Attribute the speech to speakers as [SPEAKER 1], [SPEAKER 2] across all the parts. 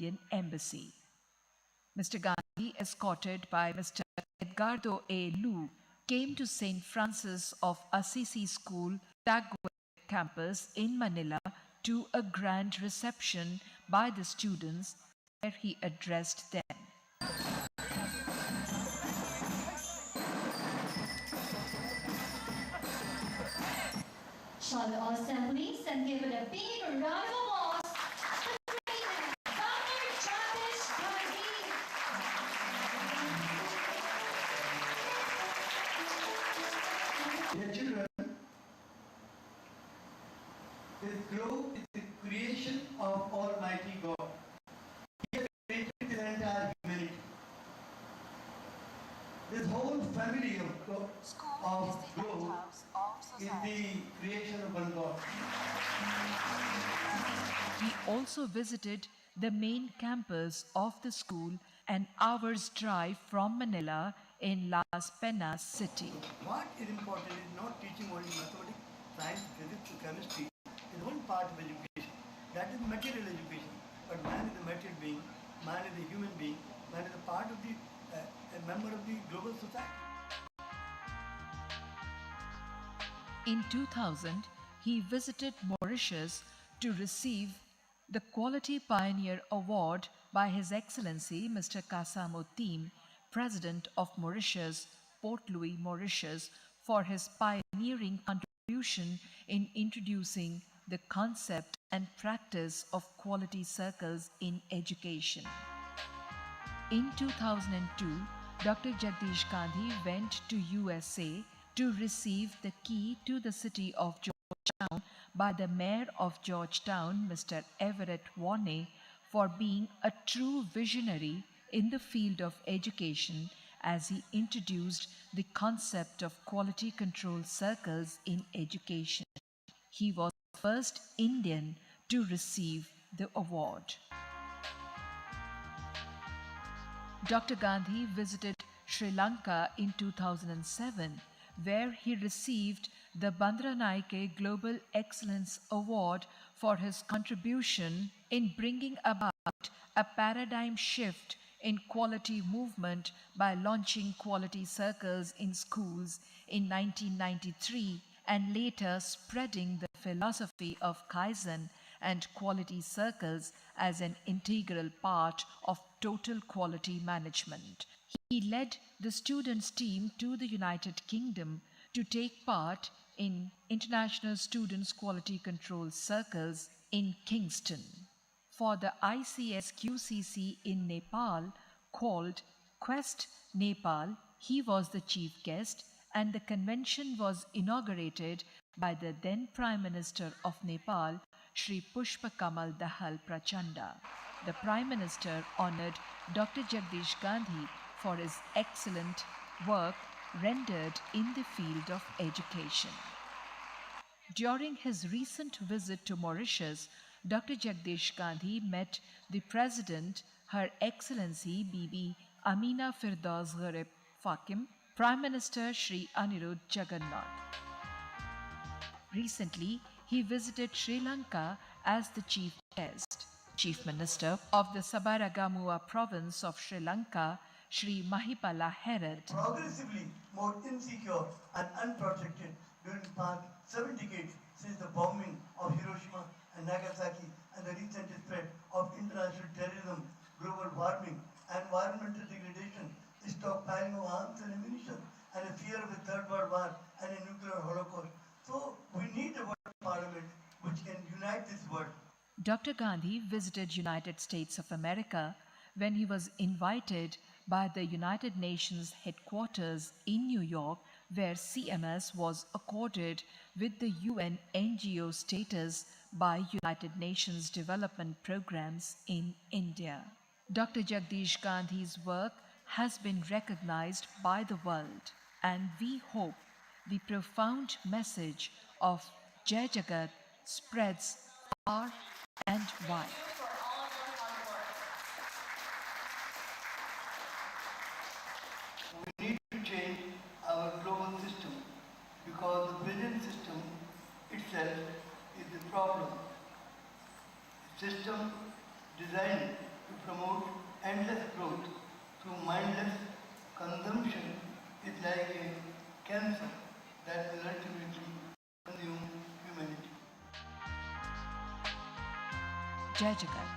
[SPEAKER 1] Indian Embassy. Mr. Gandhi, escorted by Mr. Edgardo A. Lu, came to St. Francis of Assisi School, Taguig campus in Manila to a grand reception by the students where he addressed them.
[SPEAKER 2] Shall all stand please and give it a big round of applause to the great Dr. Jagdish Gandhi.
[SPEAKER 3] Dear children, this globe is the creation of Almighty God. He has created the entire humanity. This whole family of globe is the creation of one God.
[SPEAKER 1] He also visited the main campus of the school an hour's drive from Manila in Las Penas city.
[SPEAKER 3] What is important is not teaching only mathematics, science, physics, chemistry is one part of education. That is material education. But man is a material being, man is a human being, man is a part of the, a member of the global society.
[SPEAKER 1] In 2000, he visited Mauritius to receive the Quality Pioneer Award by His Excellency Mr. Kasamuddin, President of Mauritius, Port Louis, Mauritius, for his pioneering contribution in introducing the concept and practice of quality circles in education. In 2002, Dr. Jagdish Gandhi went to USA to receive the key to the city of Georgetown by the Mayor of Georgetown, Mr. Everett Warney, for being a true visionary in the field of education as he introduced the concept of quality control circles in education. He was the first Indian to receive the award. Dr. Gandhi visited Sri Lanka in 2007, where he received the Bandaranaike Global Excellence Award for his contribution in bringing about a paradigm shift in quality movement by launching quality circles in schools in 1993 and later spreading the philosophy of Kaizen and quality circles as an integral part of total quality management. He led the students' team to the United Kingdom to take part in International Students' Quality Control Circles in Kingston. For the ICS-QCC in Nepal, called Quest Nepal, he was the chief guest, and the convention was inaugurated by the then Prime Minister of Nepal, Shri Pushpa Kamal Dahal Prachanda. The Prime Minister honored Dr. Jagdish Gandhi for his excellent work rendered in the field of education. During his recent visit to Mauritius, Dr. Jagdish Gandhi met the President, Her Excellency Bibi Amina Firdaus Gharib Fakim, Prime Minister Shri Anirudh Jagannath. Recently, he visited Sri Lanka as the chief guest. Chief Minister of the Sabaragamua province of Sri Lanka, Shri Mahipala Herod.
[SPEAKER 3] Progressively more insecure and unprotected during the past 7 decades since the bombing of Hiroshima and Nagasaki and the recent spread of international terrorism, global warming, environmental degradation, stockpiling of arms and ammunition, and a fear of a third world war and a nuclear holocaust. So we need a world parliament which can unite this world.
[SPEAKER 1] Dr. Gandhi visited United States of America when he was invited by the United Nations headquarters in New York, where CMS was accorded with the UN NGO status by United Nations Development Programs in India. Dr. Jagdish Gandhi's work has been recognized by the world, and we hope the profound message of Jai Jagat spreads far and wide.
[SPEAKER 3] We need to change our global system because the present system itself is the problem. A system designed to promote endless growth through mindless consumption is like a cancer that will ultimately consume humanity.
[SPEAKER 1] Jai Jagat.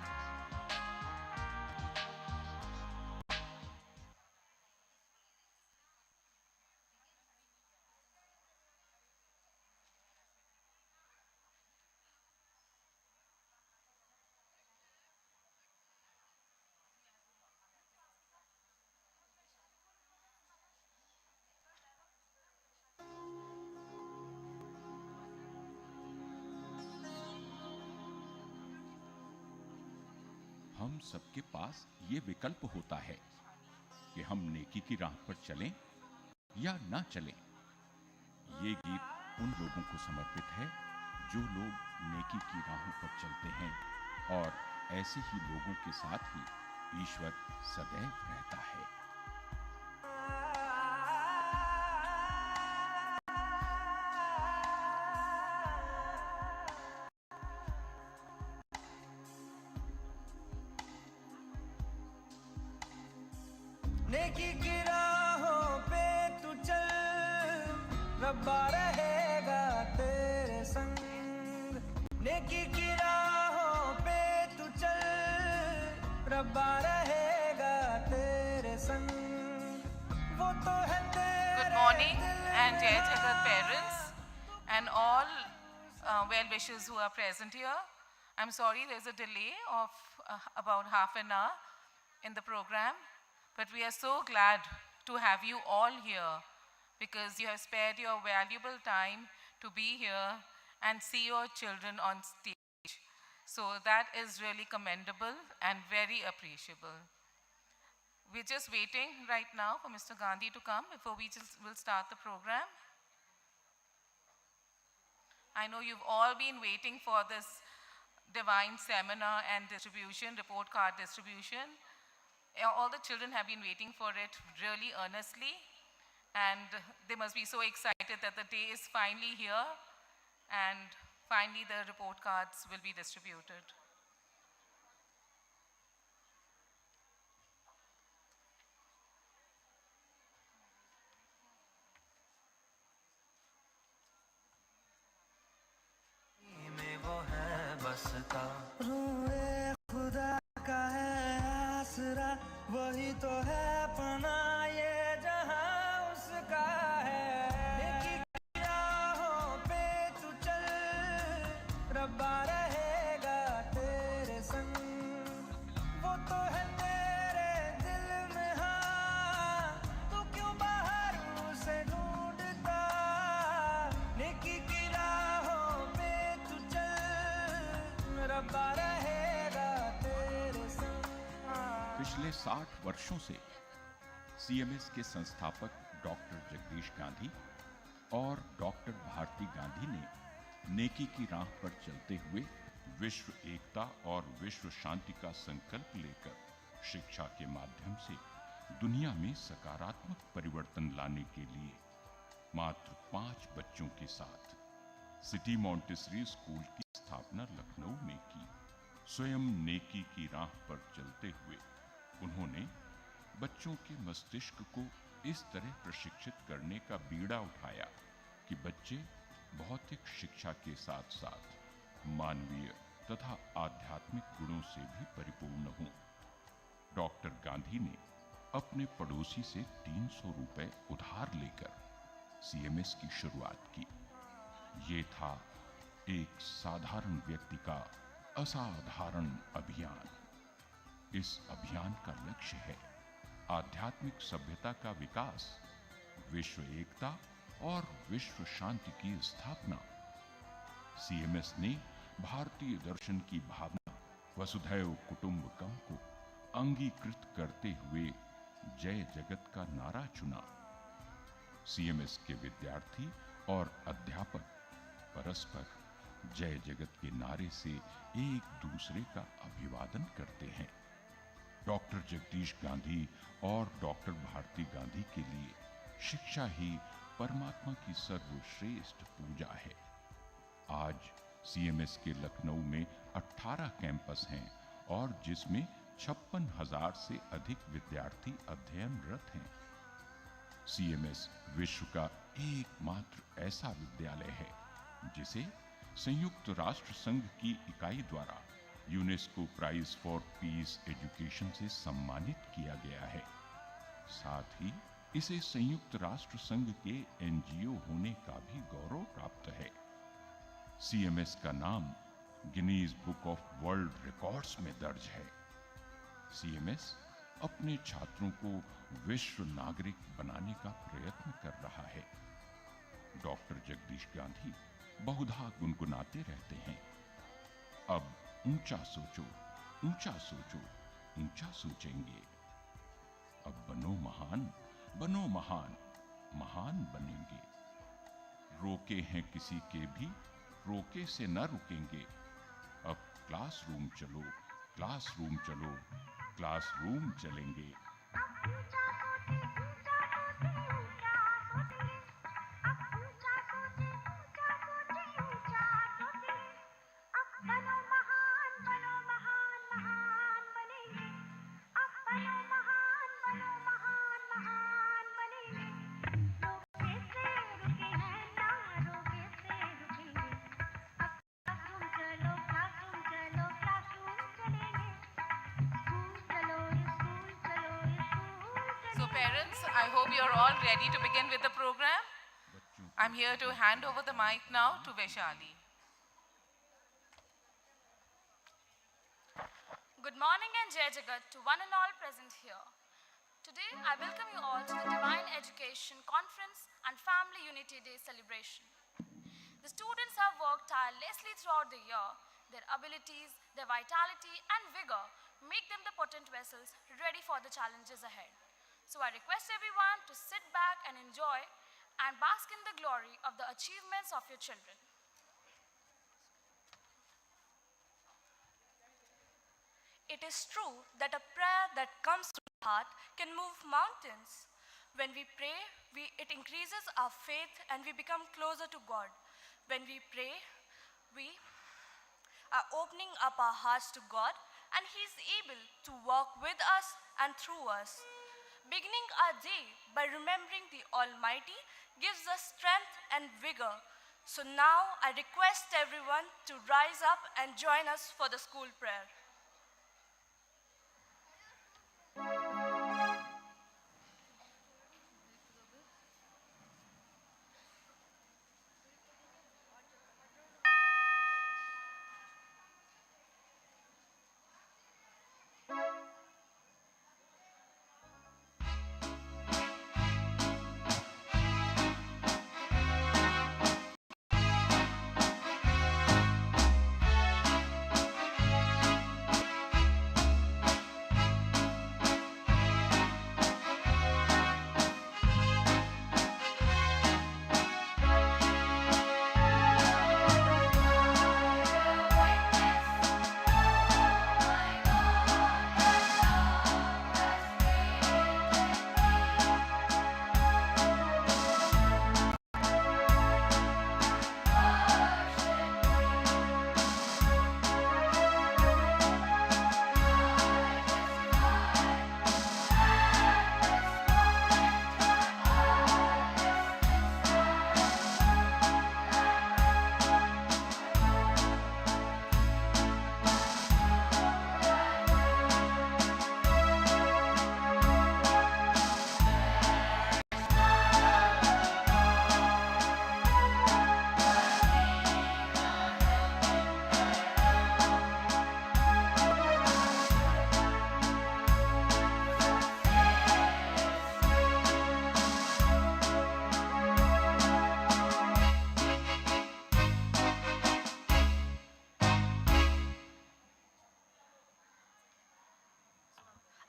[SPEAKER 4] हम सबके पास ये विकल्प होता है कि हम नेकी की राह पर चलें या ना चलें। ये गीत उन लोगों को समर्पित है जो लोग नेकी की राहों पर चलते हैं, और ऐसे ही लोगों के साथ ही ईश्वर सदैव रहता है।
[SPEAKER 5] नेकी की राहों पे तू चल, रब्बा रहेगा तेरे संग। नेकी की राहों पे तू चल, रब्बा रहेगा तेरे संग। वो तो है तेरे
[SPEAKER 6] Good morning and Jai Jagat parents and all well wishers who are present here. I'm sorry there's a delay of about half an hour in the program, but we are so glad to have you all here because you have spared your valuable time to be here and see your children on stage. So that is really commendable and very appreciable. We're just waiting right now for Mr. Gandhi to come before we will start the program. I know you've all been waiting for this divine seminar and distribution, report card distribution. All the children have been waiting for it really earnestly, and they must be so excited that the day is finally here and finally the report cards will be distributed.
[SPEAKER 5] में वो है बसता, रूए खुदा का है आसरा, वही तो है पना ये जहां उसका है। नेकी की राहों पे तू चल, रब्बा रहेगा तेरे संग। वो तो है तेरे दिल में, हाँ तू क्यों बाहर उसे ढूंढता। नेकी की राहों पे तू चल, रब्बा रहेगा तेरे संग।
[SPEAKER 4] पिछले 60 वर्षों से सीएमएस के संस्थापक डॉक्टर जगदीश गांधी और डॉक्टर भारती गांधी ने नेकी की राह पर चलते हुए विश्व एकता और विश्व शांति का संकल्प लेकर शिक्षा के माध्यम से दुनिया में सकारात्मक परिवर्तन लाने के लिए मात्र 5 बच्चों के साथ सिटी मॉन्टेसरी स्कूल की स्थापना लखनऊ में की। स्वयं नेकी की राह पर चलते हुए उन्होंने बच्चों के मस्तिष्क को इस तरह प्रशिक्षित करने का बीड़ा उठाया कि बच्चे भौतिक शिक्षा के साथ साथ मानवीय तथा आध्यात्मिक गुणों से भी परिपूर्ण हों। डॉक्टर गांधी ने अपने पड़ोसी से 300 रुपए उधार लेकर सीएमएस की शुरुआत की। ये था एक साधारण व्यक्ति का असाधारण अभियान। इस अभियान का लक्ष्य है आध्यात्मिक सभ्यता का विकास, विश्व एकता और विश्व शांति की स्थापना। सीएमएस ने भारतीय दर्शन की भावना वसुधैव कुटुंबकम को अंगीकृत करते हुए जय जगत का नारा चुना। सीएमएस के विद्यार्थी और अध्यापक परस्पर जय जगत के नारे से एक दूसरे का अभिवादन करते हैं। डॉक्टर जगदीश गांधी और डॉक्टर भारती गांधी के लिए शिक्षा ही परमात्मा की सर्वश्रेष्ठ पूजा है। आज सीएमएस के लखनऊ में 18 कैंपस हैं और जिसमें 56,000 से अधिक विद्यार्थी अध्ययनरत हैं। सीएमएस विश्व का एकमात्र ऐसा विद्यालय है जिसे संयुक्त राष्ट्र संघ की इकाई द्वारा UNESCO prize for peace education से सम्मानित किया गया है। साथ ही इसे संयुक्त राष्ट्र संघ के एनजीओ होने का भी गौरव प्राप्त है। सीएमएस का नाम Guinness book of world records में दर्ज है। सीएमएस अपने छात्रों को विश्व नागरिक बनाने का प्रयत्न कर रहा है। डॉक्टर जगदीश गांधी बहुधा गुनगुनाते रहते हैं, अब ऊंचा सोचो, ऊंचा सोचो, ऊंचा सोचेंगे। अब बनो महान, बनो महान, महान बनेंगे। रोके हैं किसी के भी, रोके से न रुकेंगे। अब क्लासरूम चलो, क्लासरूम चलो, क्लासरूम चलेंगे।
[SPEAKER 6] So parents, I hope you're all ready to begin with the program. I'm here to hand over the mic now to Vaishali.
[SPEAKER 7] Good morning and Jai Jagat to one and all present here. Today, I welcome you all to the Divine Education Conference and Family Unity Day celebration. The students have worked tirelessly throughout the year. Their abilities, their vitality and vigor make them the potent vessels ready for the challenges ahead. So I request everyone to sit back and enjoy and bask in the glory of the achievements of your children. It is true that a prayer that comes to the heart can move mountains. When we pray, it increases our faith and we become closer to God. When we pray, we are opening up our hearts to God and He is able to work with us and through us. Beginning our day by remembering the Almighty gives us strength and vigor. So now I request everyone to rise up and join us for the school prayer.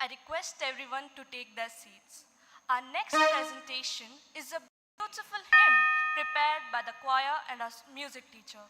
[SPEAKER 7] I request everyone to take their seats. Our next presentation is a beautiful hymn prepared by the choir and our music teacher.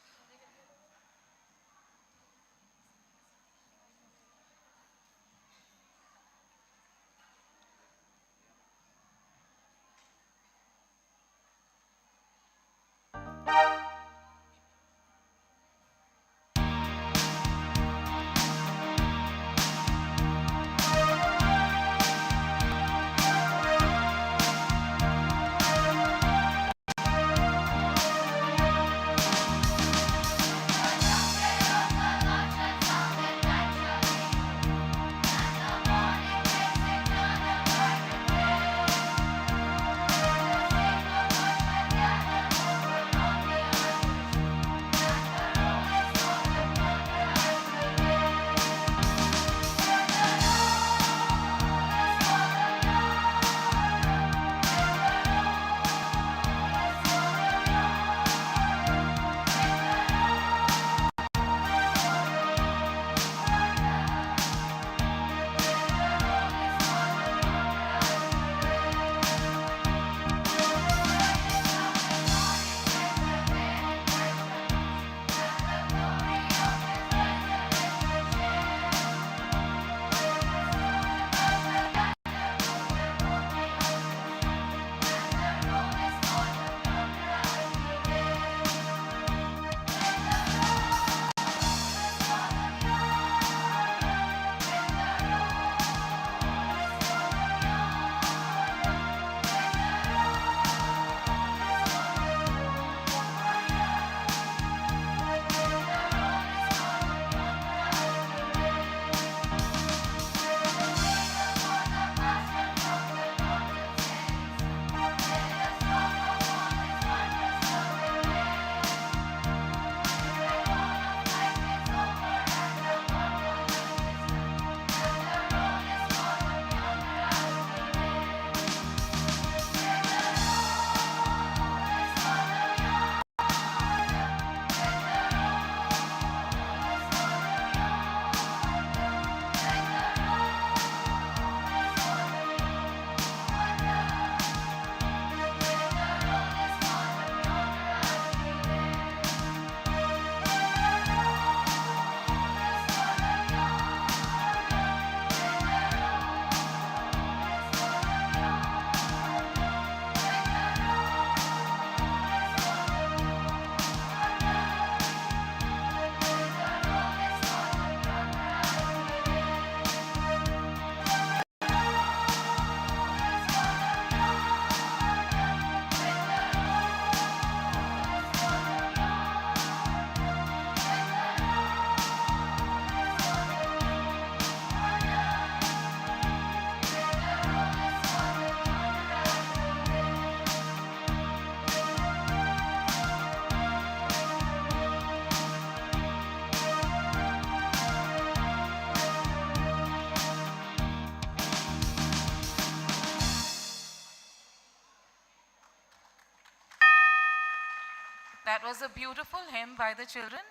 [SPEAKER 6] That was a beautiful hymn by the children.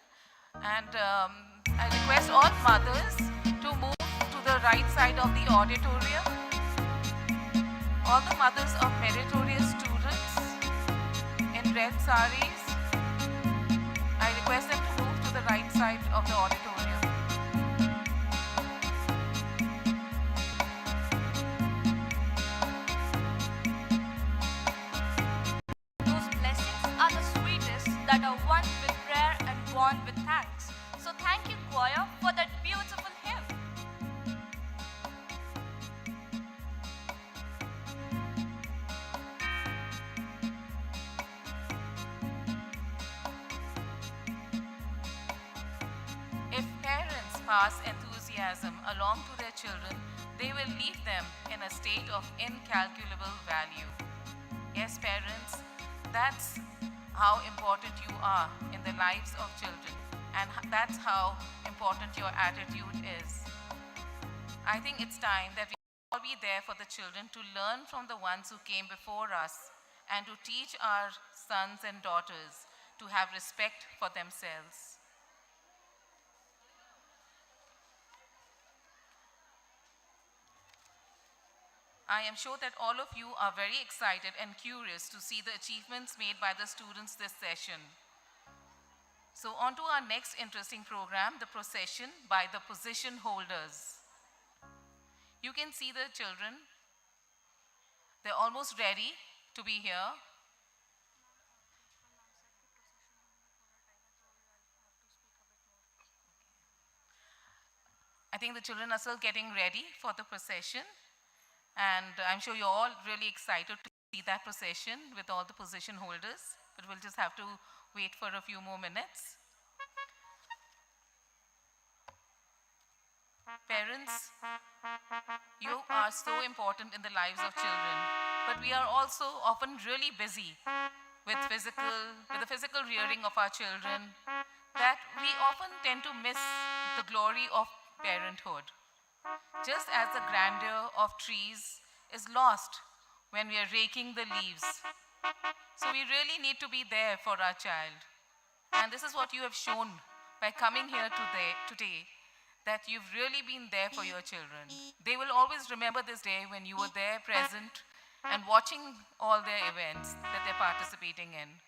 [SPEAKER 6] And I request all mothers to move to the right side of the auditorium. All the mothers of meritorious students in red saris, I request them to move to the right side of the auditorium.
[SPEAKER 7] Those blessings are the sweetest that are won with prayer and born with thanks. So thank you, choir, for that beautiful hymn.
[SPEAKER 6] If parents pass enthusiasm along to their children, they will leave them in a state of incalculable value. Yes, parents, that's how important you are in the lives of children, and that's how important your attitude is. I think it's time that we all be there for the children to learn from the ones who came before us and to teach our sons and daughters to have respect for themselves. I am sure that all of you are very excited and curious to see the achievements made by the students this session. So on to our next interesting program, the procession by the position holders. You can see the children. They're almost ready to be here. I think the children are still getting ready for the procession. And I'm sure you're all really excited to see that procession with all the position holders, but we'll just have to wait for a few more minutes. Parents, you are so important in the lives of children, but we are also often really busy with the physical rearing of our children, that we often tend to miss the glory of parenthood. Just as the grandeur of trees is lost when we are raking the leaves. So we really need to be there for our child. And this is what you have shown by coming here today, that you've really been there for your children. They will always remember this day when you were there present and watching all their events that they're participating in.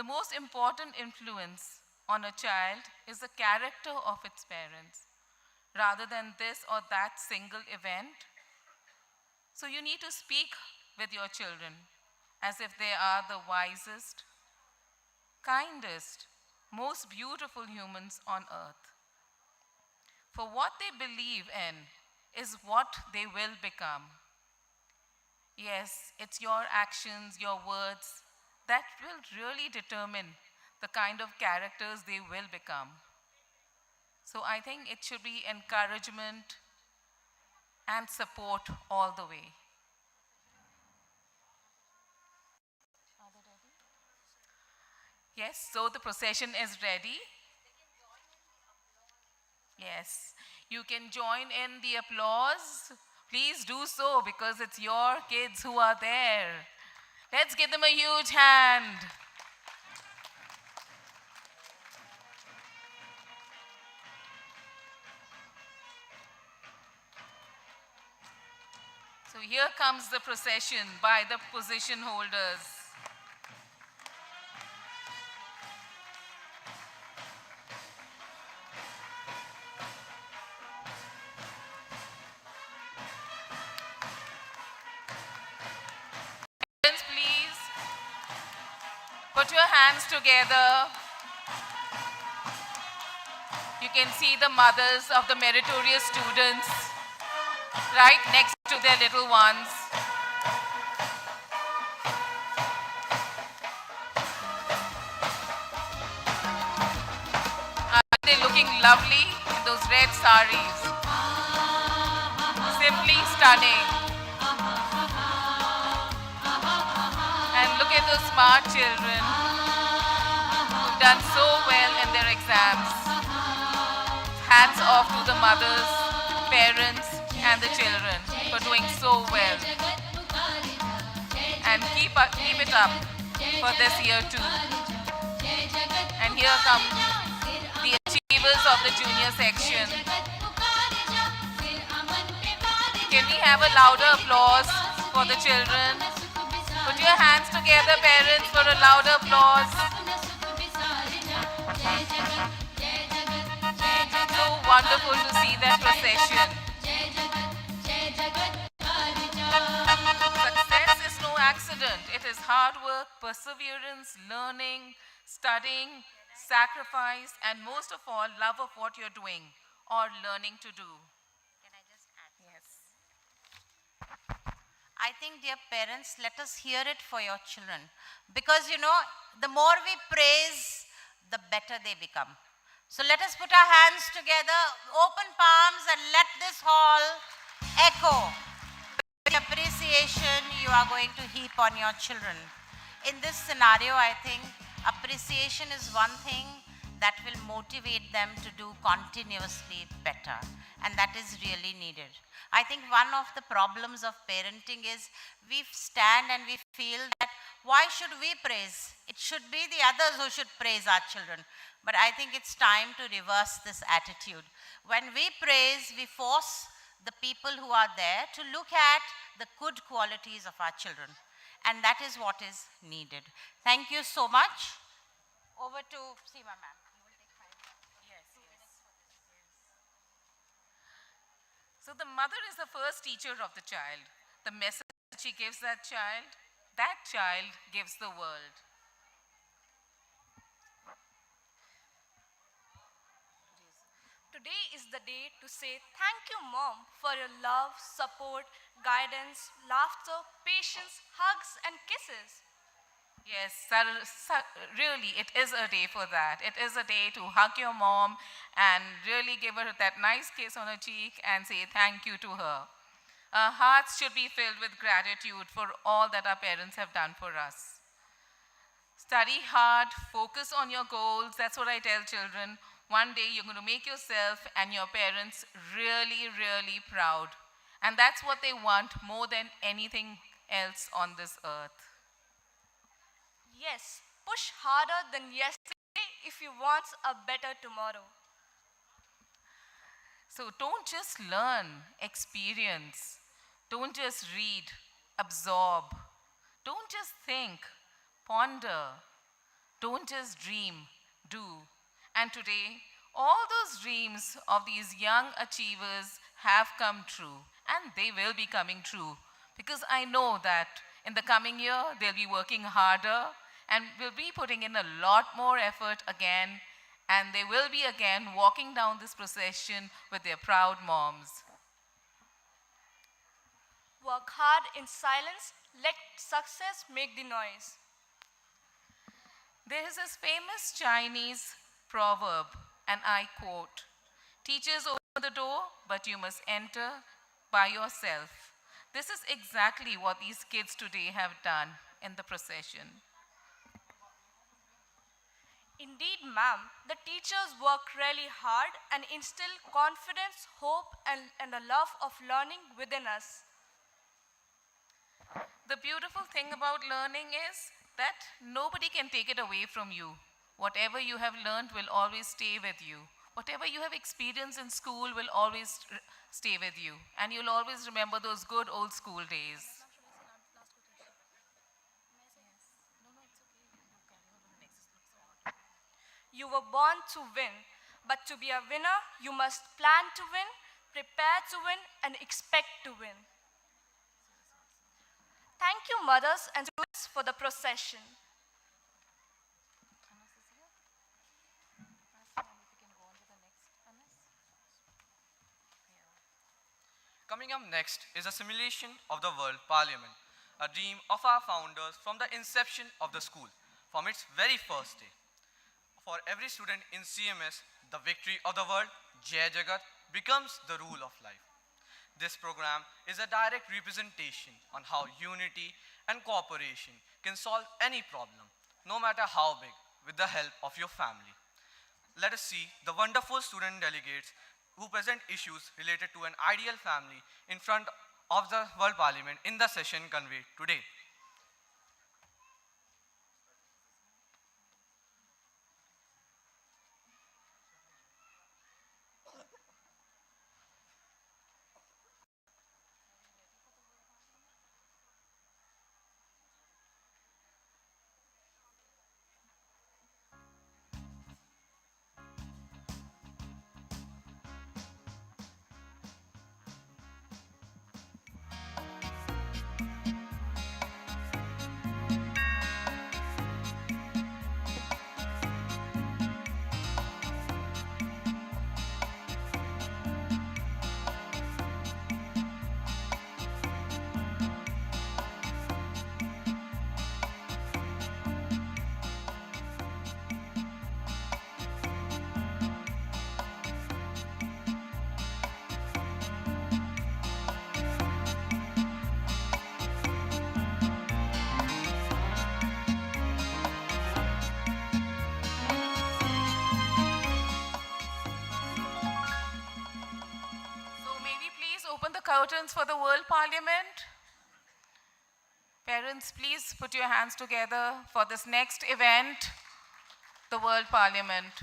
[SPEAKER 6] The most important influence on a child is the character of its parents, rather than this or that single event. So you need to speak with your children as if they are the wisest, kindest, most beautiful humans on earth. For what they believe in is what they will become. Yes, it's your actions, your words, that will really determine the kind of characters they will become. So I think it should be encouragement and support all the way. Yes, so the procession is ready. Yes, you can join in the applause. Please do so because it's your kids who are there. Let's give them a huge hand. So here comes the procession by the position holders. Parents, please put your hands together. You can see the mothers of the meritorious students right next to their little ones. Are they looking lovely in those red saris? Simply stunning. And look at those smart children who've done so well in their exams. Hats off to the mothers, parents, and the children for doing so well. And keep it up. for this year too. And here come the achievers of the junior section. Can we have a louder applause for the children? Put your hands together, parents, for a louder applause. So wonderful to see that procession. Success is no accident. It is hard work, perseverance, learning, studying, sacrifice, and most of all, love of what you're doing or learning to do.
[SPEAKER 8] Can I just add?
[SPEAKER 6] Yes.
[SPEAKER 8] I think, dear parents, let us hear it for your children. Because, you know, the more we praise, the better they become. So let us put our hands together, open palms, and let this hall echo with appreciation you are going to heap on your children. In this scenario, I think appreciation is one thing that will motivate them to do continuously better, and that is really needed. I think one of the problems of parenting is we stand and we feel that why should we praise? It should be the others who should praise our children. But I think it's time to reverse this attitude. When we praise, we force the people who are there to look at the good qualities of our children. And that is what is needed. Thank you so much. Over to Seema ma'am.
[SPEAKER 6] Yes, yes. So the mother is the first teacher of the child. The message she gives that child gives the world.
[SPEAKER 7] Today is the day to say thank you, Mom, for your love, support, guidance, laughter, patience, hugs, and kisses.
[SPEAKER 6] Yes, really, it is a day for that. It is a day to hug your mom and really give her that nice kiss on her cheek and say thank you to her. Our hearts should be filled with gratitude for all that our parents have done for us. Study hard, focus on your goals. That's what I tell children. One day you're going to make yourself and your parents really, really proud. And that's what they want more than anything else on this earth.
[SPEAKER 7] Yes, push harder than yesterday if you want a better tomorrow.
[SPEAKER 6] So don't just learn, experience. Don't just read, absorb. Don't just think, ponder. Don't just dream, do. And today, all those dreams of these young achievers have come true. And they will be coming true. Because I know that in the coming year, they'll be working harder and will be putting in a lot more effort again. And they will be again walking down this procession with their proud moms.
[SPEAKER 7] Work hard in silence, let success make the noise.
[SPEAKER 6] There is this famous Chinese proverb, and I quote, "Teachers open the door, but you must enter by yourself." This is exactly what these kids today have done in the procession.
[SPEAKER 7] Indeed, ma'am, the teachers work really hard and instill confidence, hope, and a love of learning within us.
[SPEAKER 6] The beautiful thing about learning is that nobody can take it away from you. Whatever you have learned will always stay with you. Whatever you have experienced in school will always stay with you. And you'll always remember those good old school days.
[SPEAKER 7] You were born to win, but to be a winner, you must plan to win, prepare to win, and expect to win. Thank you, mothers and students, for the procession.
[SPEAKER 9] Coming up next is a simulation of the World Parliament, a dream of our founders from the inception of the school, from its very first day. For every student in CMS, the victory of the world, Jai Jagat, becomes the rule of life. This program is a direct representation on how unity and cooperation can solve any problem, no matter how big, with the help of your family. Let us see the wonderful student delegates who present issues related to an ideal family in front of the World Parliament in the session conveyed today.
[SPEAKER 6] curtains for the World Parliament? Parents, please put your hands together for this next event, the World Parliament.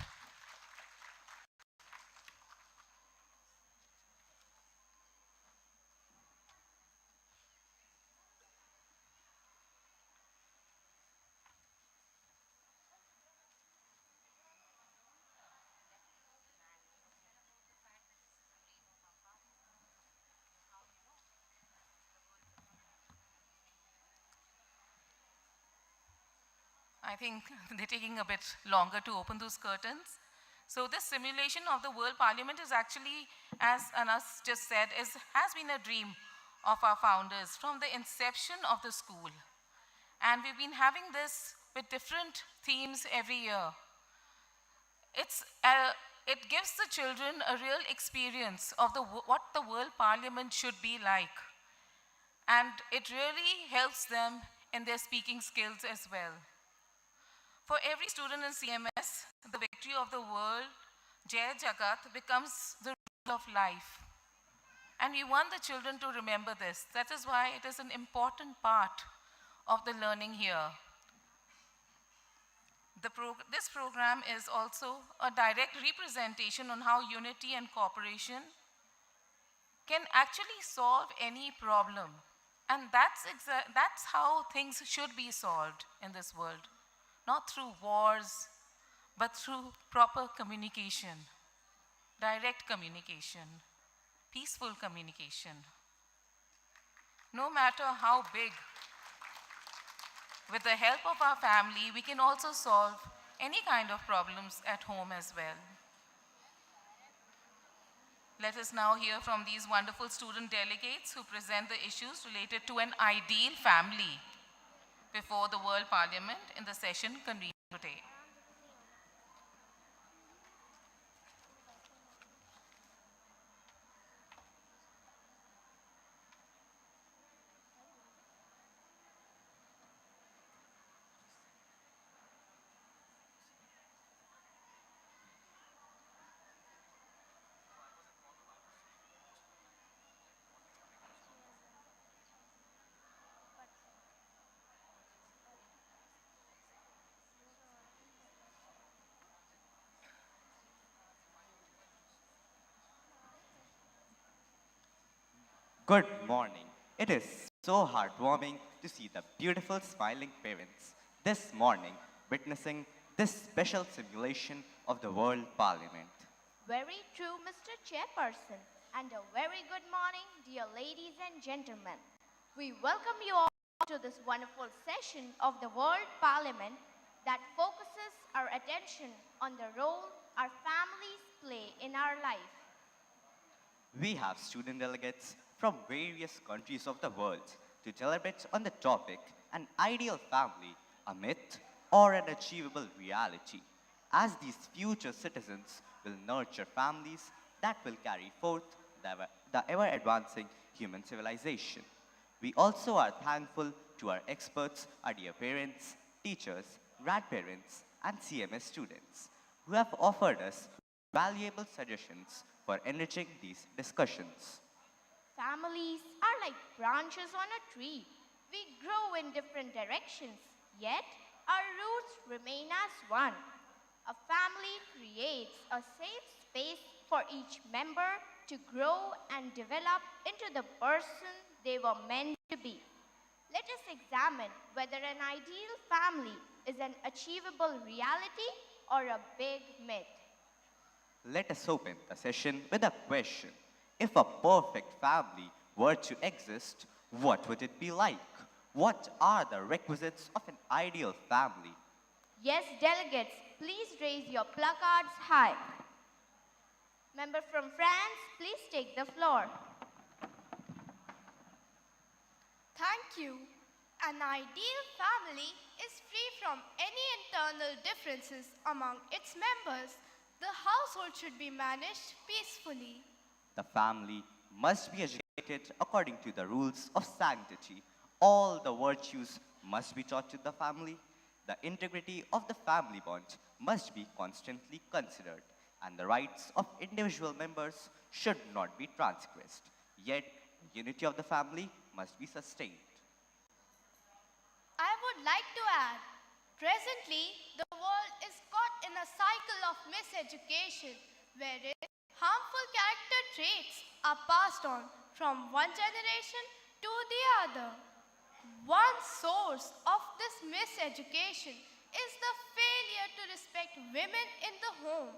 [SPEAKER 6] I think they're taking a bit longer to open those curtains. So this simulation of the World Parliament is actually, as Anas just said, has been a dream of our founders from the inception of the school. And we've been having this with different themes every year. It gives the children a real experience of what the World Parliament should be like. And it really helps them in their speaking skills as well. For every student in CMS, the victory of the world, Jai Jagat, becomes the rule of life. And we want the children to remember this. That is why it is an important part of the learning here. This program is also a direct representation on how unity and cooperation can actually solve any problem. And that's how things should be solved in this world. Not through wars, but through proper communication, direct communication, peaceful communication. No matter how big, with the help of our family, we can also solve any kind of problems at home as well. Let us now hear from these wonderful student delegates who present the issues related to an ideal family before the World Parliament in the session convened today.
[SPEAKER 10] Good morning. It is so heartwarming to see the beautiful smiling parents this morning witnessing this special simulation of the World Parliament.
[SPEAKER 11] Very true, Mr. Chairperson, and a very good morning, dear ladies and gentlemen. We welcome you all to this wonderful session of the World Parliament that focuses our attention on the role our families play in our life.
[SPEAKER 10] We have student delegates from various countries of the world to deliberate on the topic, an ideal family, a myth or an achievable reality, as these future citizens will nurture families that will carry forth the ever-advancing human civilization. We also are thankful to our experts, our dear parents, teachers, grandparents, and CMS students who have offered us valuable suggestions for enriching these discussions.
[SPEAKER 11] Families are like branches on a tree. We grow in different directions, yet our roots remain as one. A family creates a safe space for each member to grow and develop into the person they were meant to be. Let us examine whether an ideal family is an achievable reality or a big myth.
[SPEAKER 10] Let us open the session with a question. If a perfect family were to exist, what would it be like? What are the requisites of an ideal family?
[SPEAKER 11] Yes, delegates, please raise your placards high. Member from France, please take the floor.
[SPEAKER 7] Thank you. An ideal family is free from any internal differences among its members. The household should be managed peacefully.
[SPEAKER 10] The family must be educated according to the rules of sanctity. All the virtues must be taught to the family. The integrity of the family bond must be constantly considered, and the rights of individual members should not be transgressed. Yet, the unity of the family must be sustained.
[SPEAKER 11] I would like to add, presently, the world is caught in a cycle of miseducation, wherein harmful character traits are passed on from one generation to the other. One source of this miseducation is the failure to respect women in the home.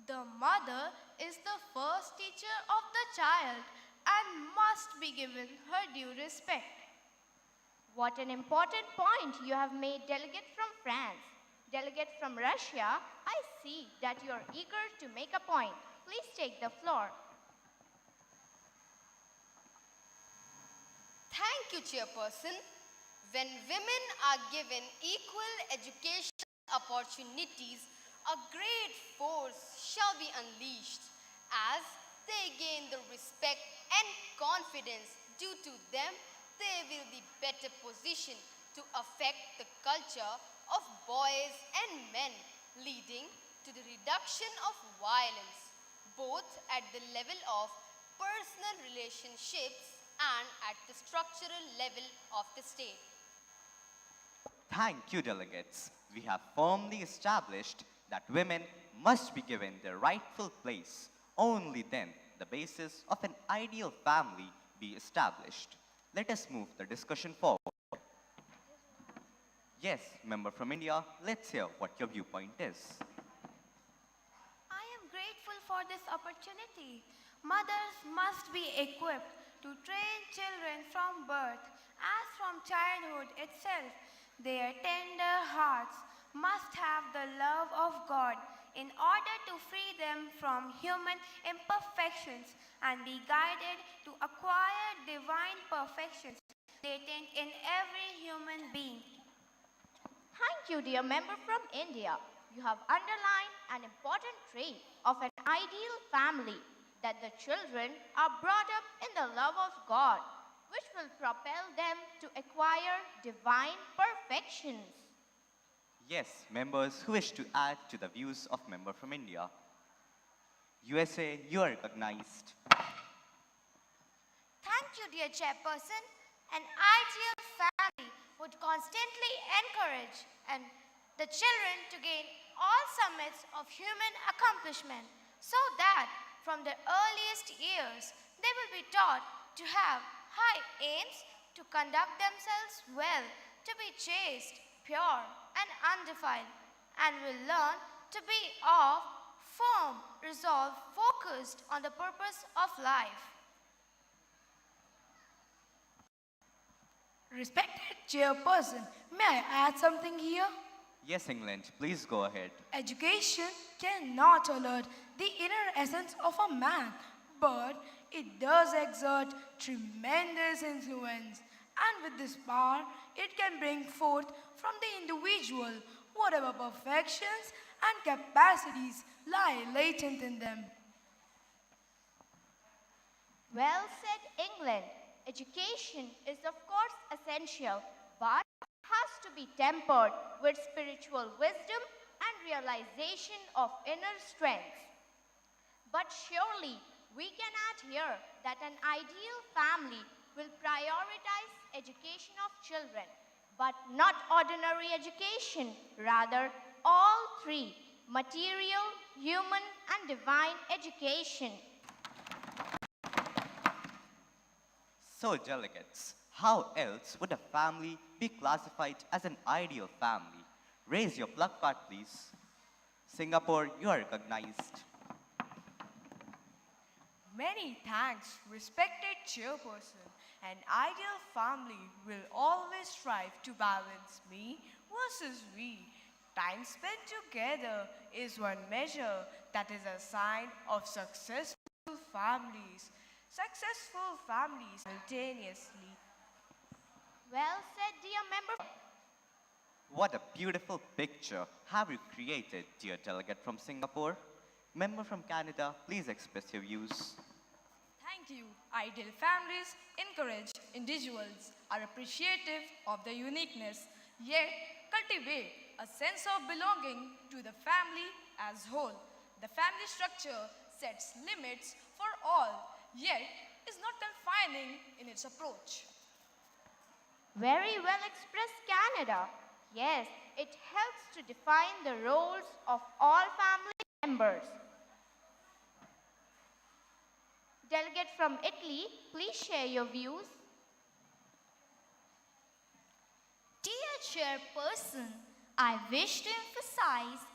[SPEAKER 11] The mother is the first teacher of the child and must be given her due respect. What an important point you have made, delegate from France. Delegate from Russia, I see that you are eager to make a point. Please take the floor.
[SPEAKER 12] Thank you, Chairperson. When women are given equal educational opportunities, a great force shall be unleashed. As they gain the respect and confidence due to them, they will be better positioned to affect the culture of boys and men, leading to the reduction of violence, both at the level of personal relationships and at the structural level of the state.
[SPEAKER 10] Thank you, delegates. We have firmly established that women must be given their rightful place. Only then the basis of an ideal family be established. Let us move the discussion forward. Yes, member from India, let's hear what your viewpoint is.
[SPEAKER 7] I am grateful for this opportunity. Mothers must be equipped to train children from birth, as from childhood itself. Their tender hearts must have the love of God in order to free them from human imperfections and be guided to acquire divine perfections latent in every human being.
[SPEAKER 11] Thank you, dear member from India. You have underlined an important trait of an ideal family, that the children are brought up in the love of God, which will propel them to acquire divine perfections.
[SPEAKER 10] Yes, members who wish to add to the views of member from India. USA, you are recognized.
[SPEAKER 7] Thank you, dear Chairperson. An ideal family would constantly encourage the children to gain all summits of human accomplishment, so that from their earliest years they will be taught to have high aims, to conduct themselves well, to be chaste, pure, and undefiled, and will learn to be of firm resolve, focused on the purpose of life.
[SPEAKER 13] Respected Chairperson, may I add something here?
[SPEAKER 10] Yes, England, please go ahead.
[SPEAKER 13] Education cannot alert the inner essence of a man, but it does exert tremendous influence. And with this power, it can bring forth from the individual whatever perfections and capacities lie latent in them.
[SPEAKER 11] Well said, England. Education is of course essential, but has to be tempered with spiritual wisdom and realization of inner strength. But surely we can add here that an ideal family will prioritize education of children, but not ordinary education, rather all three: material, human, and divine education.
[SPEAKER 10] So, delegates, how else would a family be classified as an ideal family? Raise your plug card, please. Singapore, you are recognized.
[SPEAKER 14] Many thanks, respected Chairperson. An ideal family will always strive to balance me versus we. Time spent together is one measure that is a sign of successful families. Successful families simultaneously.
[SPEAKER 11] Well said, dear member.
[SPEAKER 10] What a beautiful picture have you created, dear delegate from Singapore. Member from Canada, please express your views.
[SPEAKER 15] Thank you. Ideal families encourage individuals, are appreciative of their uniqueness, yet cultivate a sense of belonging to the family as whole. The family structure sets limits for all, yet is not confined enlightening in its approach.
[SPEAKER 11] Very well expressed, Canada. Yes, it helps to define the roles of all family members. Delegate from Italy, please share your views.
[SPEAKER 2] Dear Chairperson, I wish to emphasize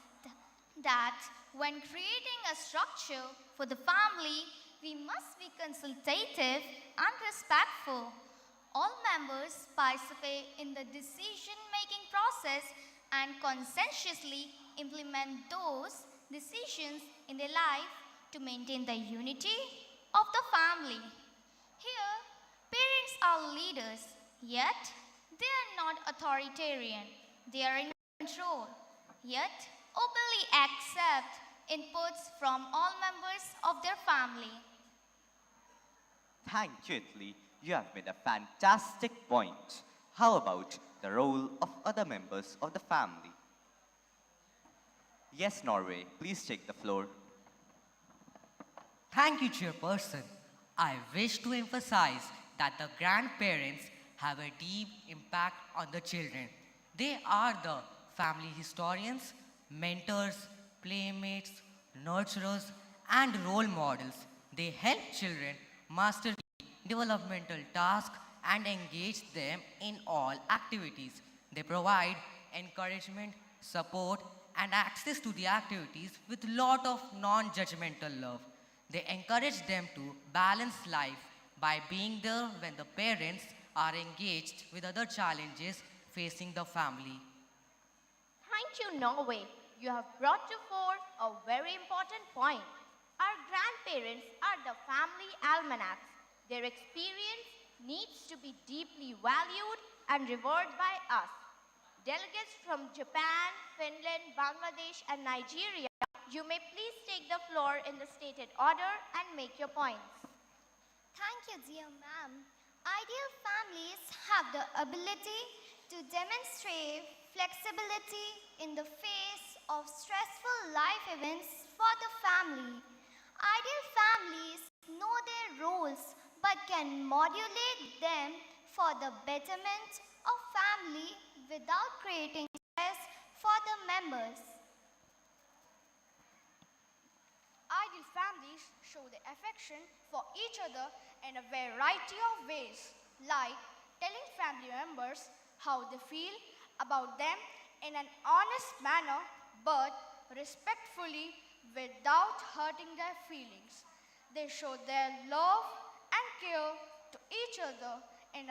[SPEAKER 2] that when creating a structure for the family, we must be consultative and respectful. All members participate in the decision-making process and conscientiously implement those decisions in their life to maintain the unity of the family. Here, parents are leaders, yet they are not authoritarian. They are in control, yet openly accept inputs from all members of their family.
[SPEAKER 10] Thank you, Italy. You have made a fantastic point. How about the role of other members of the family? Yes, Norway, please take the floor.
[SPEAKER 16] Thank you, Chairperson. I wish to emphasize that the grandparents have a deep impact on the children. They are the family historians, mentors, playmates, nurturers, and role models. They help children master developmental tasks and engage them in all activities. They provide encouragement, support, and access to the activities with lot of non-judgmental love. They encourage them to balance life by being there when the parents are engaged with other challenges facing the family.
[SPEAKER 11] Thank you, Norway. You have brought to fore a very important point. Our grandparents are the family almanacs. Their experience needs to be deeply valued and revered by us. Delegates from Japan, Finland, Bangladesh, and Nigeria, you may please take the floor in the stated order and make your points.
[SPEAKER 2] Thank you, dear ma'am. Ideal families have the ability to demonstrate flexibility in the face of stressful life events for the family. Ideal families know their roles but can modulate them for the betterment of family without creating stress for the members.
[SPEAKER 13] Ideal families show their affection for each other in a variety of ways, like telling family members how they feel about them in an honest manner but respectfully without hurting their feelings. They show their love and care to each other and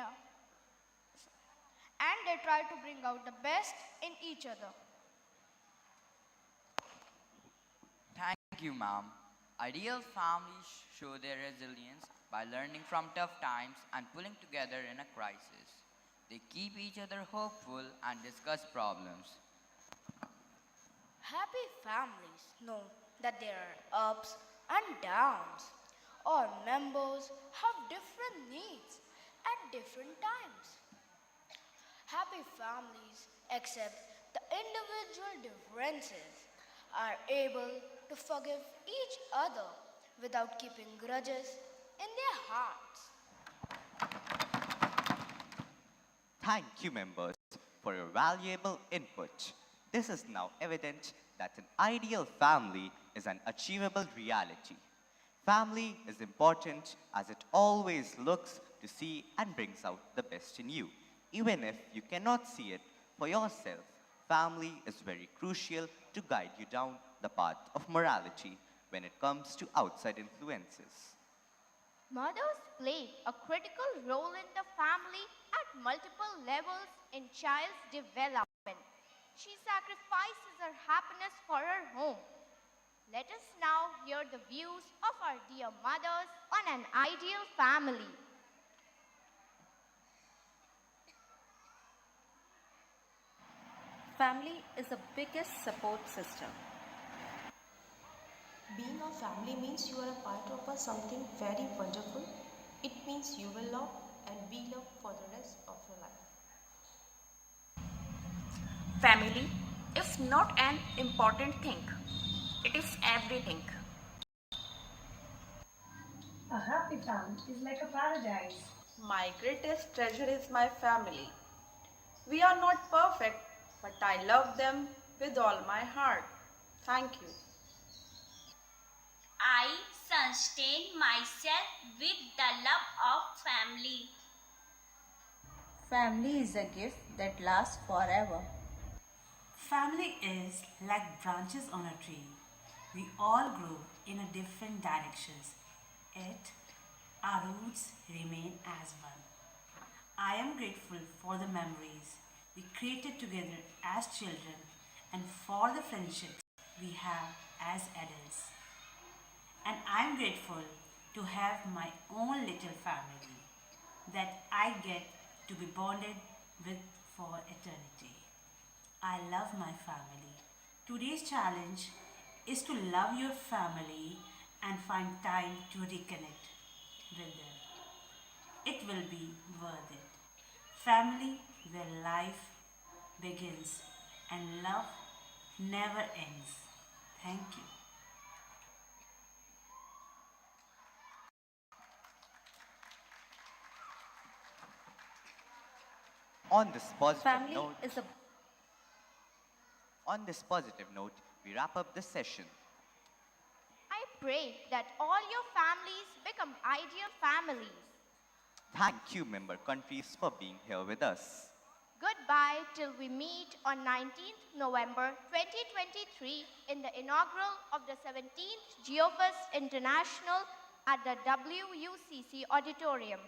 [SPEAKER 13] they try to bring out the best in each other.
[SPEAKER 17] Thank you, ma'am. Ideal families show their resilience by learning from tough times and pulling together in a crisis. They keep each other hopeful and discuss problems.
[SPEAKER 13] Happy families know that there are ups and downs. All members have different needs at different times. Happy families accept the individual differences, are able to forgive each other without keeping grudges in their hearts.
[SPEAKER 10] Thank you, members, for your valuable input. This is now evident that an ideal family is an achievable reality. Family is important as it always looks to see and brings out the best in you. Even if you cannot see it for yourself, family is very crucial to guide you down the path of morality when it comes to outside influences.
[SPEAKER 11] Mothers play a critical role in the family at multiple levels in child's development. She sacrifices her happiness for her home. Let us now hear the views of our dear mothers on an ideal family.
[SPEAKER 18] Family is the biggest support system.
[SPEAKER 19] Being a family means you are a part of something very wonderful. It means you will love and be loved for the rest of your life.
[SPEAKER 20] Family is not an important thing. It is everything.
[SPEAKER 19] A happy family is like a paradise.
[SPEAKER 21] My greatest treasure is my family. We are not perfect, but I love them with all my heart. Thank you.
[SPEAKER 22] I sustain myself with the love of family.
[SPEAKER 23] Family is a gift that lasts forever.
[SPEAKER 24] Family is like branches on a tree. We all grow in a different directions, yet our roots remain as one. I am grateful for the memories we created together as children and for the friendships we have as adults. And I am grateful to have my own little family that I get to be bonded with for eternity. I love my family. Today's challenge is to love your family and find time to reconnect with them. It will be worth it. Family where life begins and love never ends. Thank you.
[SPEAKER 10] On this positive
[SPEAKER 23] Family
[SPEAKER 10] note,
[SPEAKER 23] is a
[SPEAKER 10] on this positive note, we wrap up this session.
[SPEAKER 11] I pray that all your families become ideal families.
[SPEAKER 10] Thank you, member countries, for being here with us.
[SPEAKER 11] Goodbye till we meet on 19th November 2023 in the inaugural of the 17th GeoFest International at the WUCC Auditorium.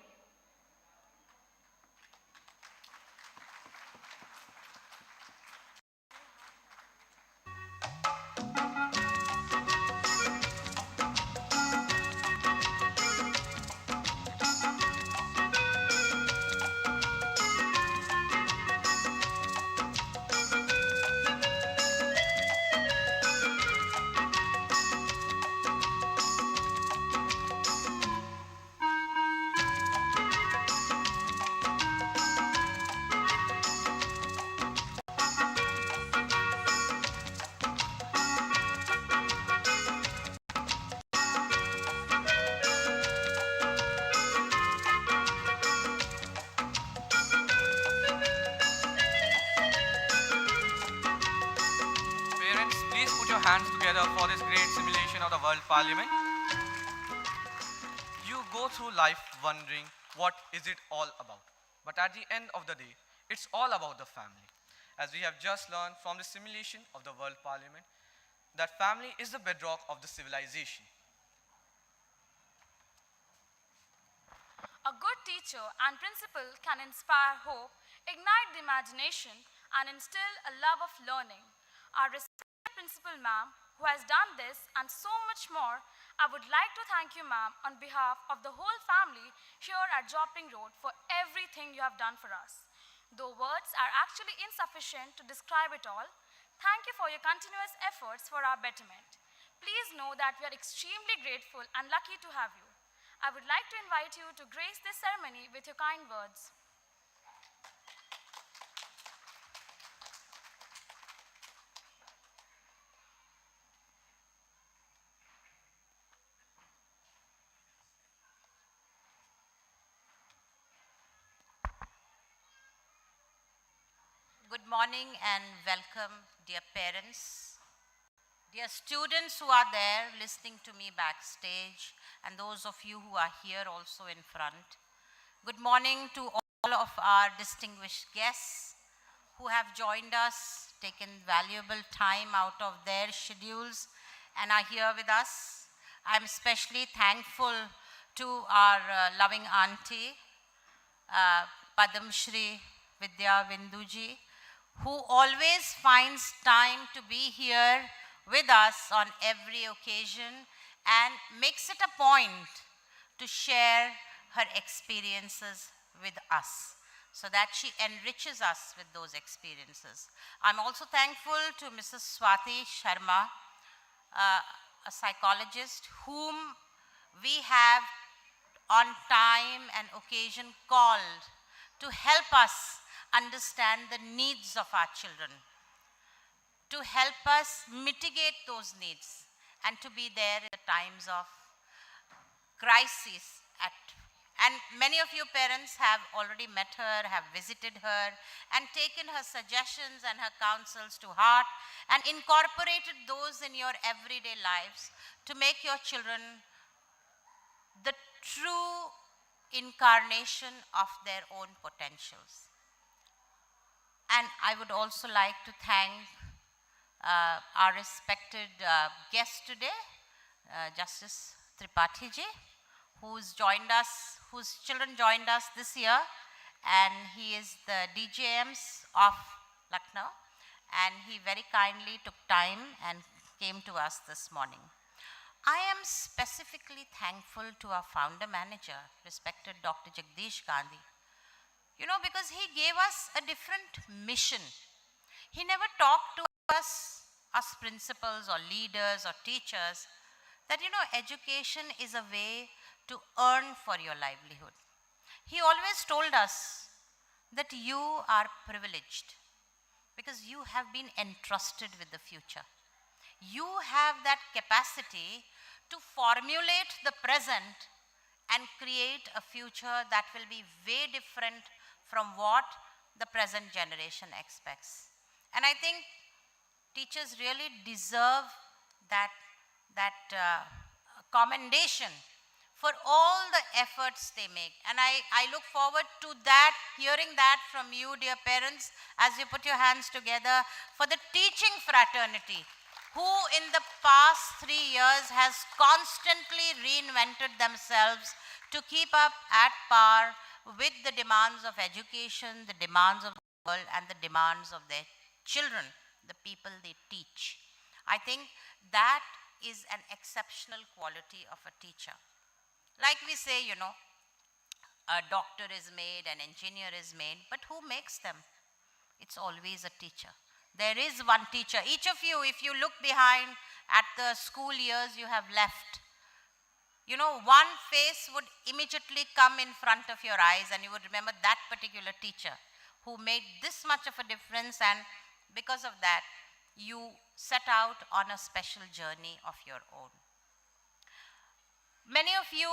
[SPEAKER 9] Parents, please put your hands together for this great simulation of the World Parliament. You go through life wondering what is it all about. But at the end of the day, it's all about the family. As we have just learned from the simulation of the World Parliament, that family is the bedrock of the civilization.
[SPEAKER 7] A good teacher and principal can inspire hope, ignite the imagination, and instill a love of learning. Our respected principal ma'am, who has done this and so much more, I would like to thank you ma'am on behalf of the whole family here at Jopling Road for everything you have done for us. Though words are actually insufficient to describe it all, thank you for your continuous efforts for our betterment. Please know that we are extremely grateful and lucky to have you. I would like to invite you to grace this ceremony with your kind words.
[SPEAKER 8] Good morning and welcome, dear parents, dear students who are there listening to me backstage, and those of you who are here also in front. Good morning to all of our distinguished guests who have joined us, taken valuable time out of their schedules and are here with us. I'm especially thankful to our loving auntie, Padam Shri Vidya Vinduji, who always finds time to be here with us on every occasion and makes it a point to share her experiences with us so that she enriches us with those experiences. I'm also thankful to Mrs. Swati Sharma, a psychologist whom we have on time and occasion called to help us understand the needs of our children, to help us mitigate those needs, and to be there in the times of crisis and many of you parents have already met her, have visited her, and taken her suggestions and her counsels to heart and incorporated those in your everyday lives to make your children the true incarnation of their own potentials. And I would also like to thank our respected guest today, Justice Tripathi ji, whose children joined us this year, and he is the DJMs of Lucknow, and he very kindly took time and came to us this morning. I am specifically thankful to our founder manager, respected Dr. Jagdish Gandhi, because he gave us a different mission. He never talked to us principals or leaders or teachers, that education is a way to earn for your livelihood. He always told us that you are privileged because you have been entrusted with the future. You have that capacity to formulate the present and create a future that will be way different from what the present generation expects. And I think teachers really deserve that commendation for all the efforts they make. And I look forward to that, hearing that from you, dear parents, as you put your hands together for the teaching fraternity, who in the past 3 years has constantly reinvented themselves to keep up at par with the demands of education, the demands of the world, and the demands of their children, the people they teach. I think that is an exceptional quality of a teacher. Like we say, a doctor is made, an engineer is made, but who makes them? It's always a teacher. There is one teacher. Each of you, if you look behind at the school years you have left, one face would immediately come in front of your eyes and you would remember that particular teacher who made this much of a difference, and because of that, you set out on a special journey of your own. Many of you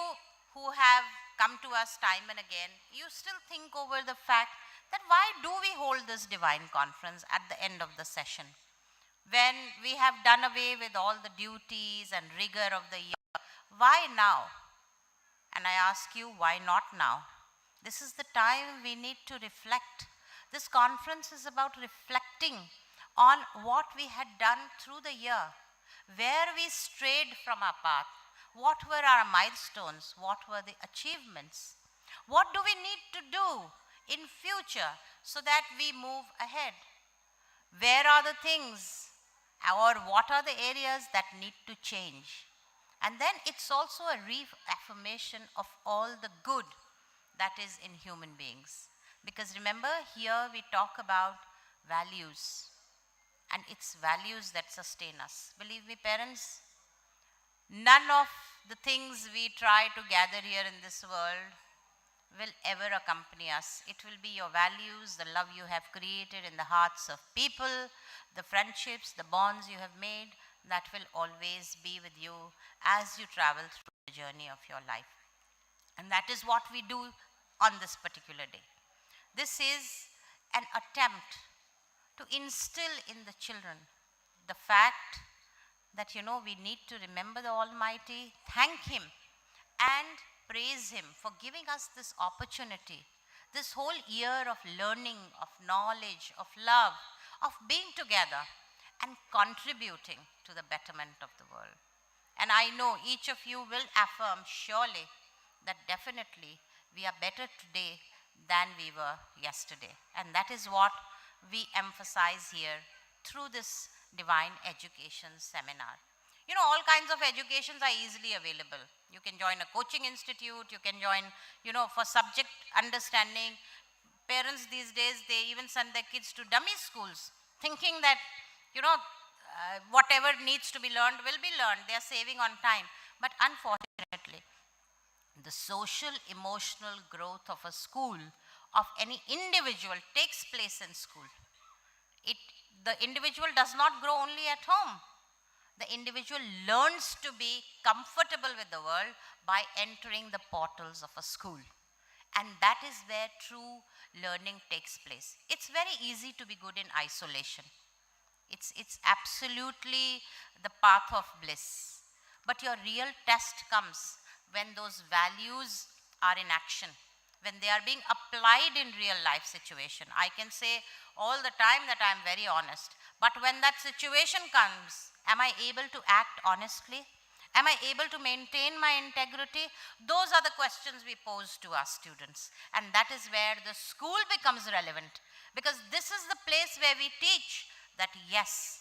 [SPEAKER 8] who have come to us time and again, you still think over the fact that why do we hold this divine conference at the end of the session? When we have done away with all the duties and rigor of the year, why now? And I ask you, why not now? This is the time we need to reflect. This conference is about reflecting on what we had done through the year, where we strayed from our path, what were our milestones, what were the achievements, what do we need to do in future so that we move ahead, where are the things or what are the areas that need to change. And then it's also a reaffirmation of all the good that is in human beings. Because remember, here we talk about values, and it's values that sustain us. Believe me, parents, none of the things we try to gather here in this world will ever accompany us. It will be your values, the love you have created in the hearts of people, the friendships, the bonds you have made, that will always be with you as you travel through the journey of your life. And that is what we do on this particular day. This is an attempt to instill in the children the fact that, we need to remember the Almighty, thank Him, and praise Him for giving us this opportunity, this whole year of learning, of knowledge, of love, of being together and contributing to the betterment of the world. And I know each of you will affirm surely that definitely we are better today than we were yesterday. And that is what we emphasize here through this Divine Education Seminar. All kinds of educations are easily available. You can join a coaching institute, you can join, for subject understanding. Parents these days, they even send their kids to dummy schools, thinking that, whatever needs to be learned will be learned. They are saving on time. But unfortunately, the social emotional growth of a school, of any individual, takes place in school. The individual does not grow only at home. The individual learns to be comfortable with the world by entering the portals of a school. And that is where true learning takes place. It's very easy to be good in isolation. It's absolutely the path of bliss. But your real test comes when those values are in action, when they are being applied in real life situation. I can say all the time that I am very honest, but when that situation comes, am I able to act honestly? Am I able to maintain my integrity? Those are the questions we pose to our students. And that is where the school becomes relevant, because this is the place where we teach that yes,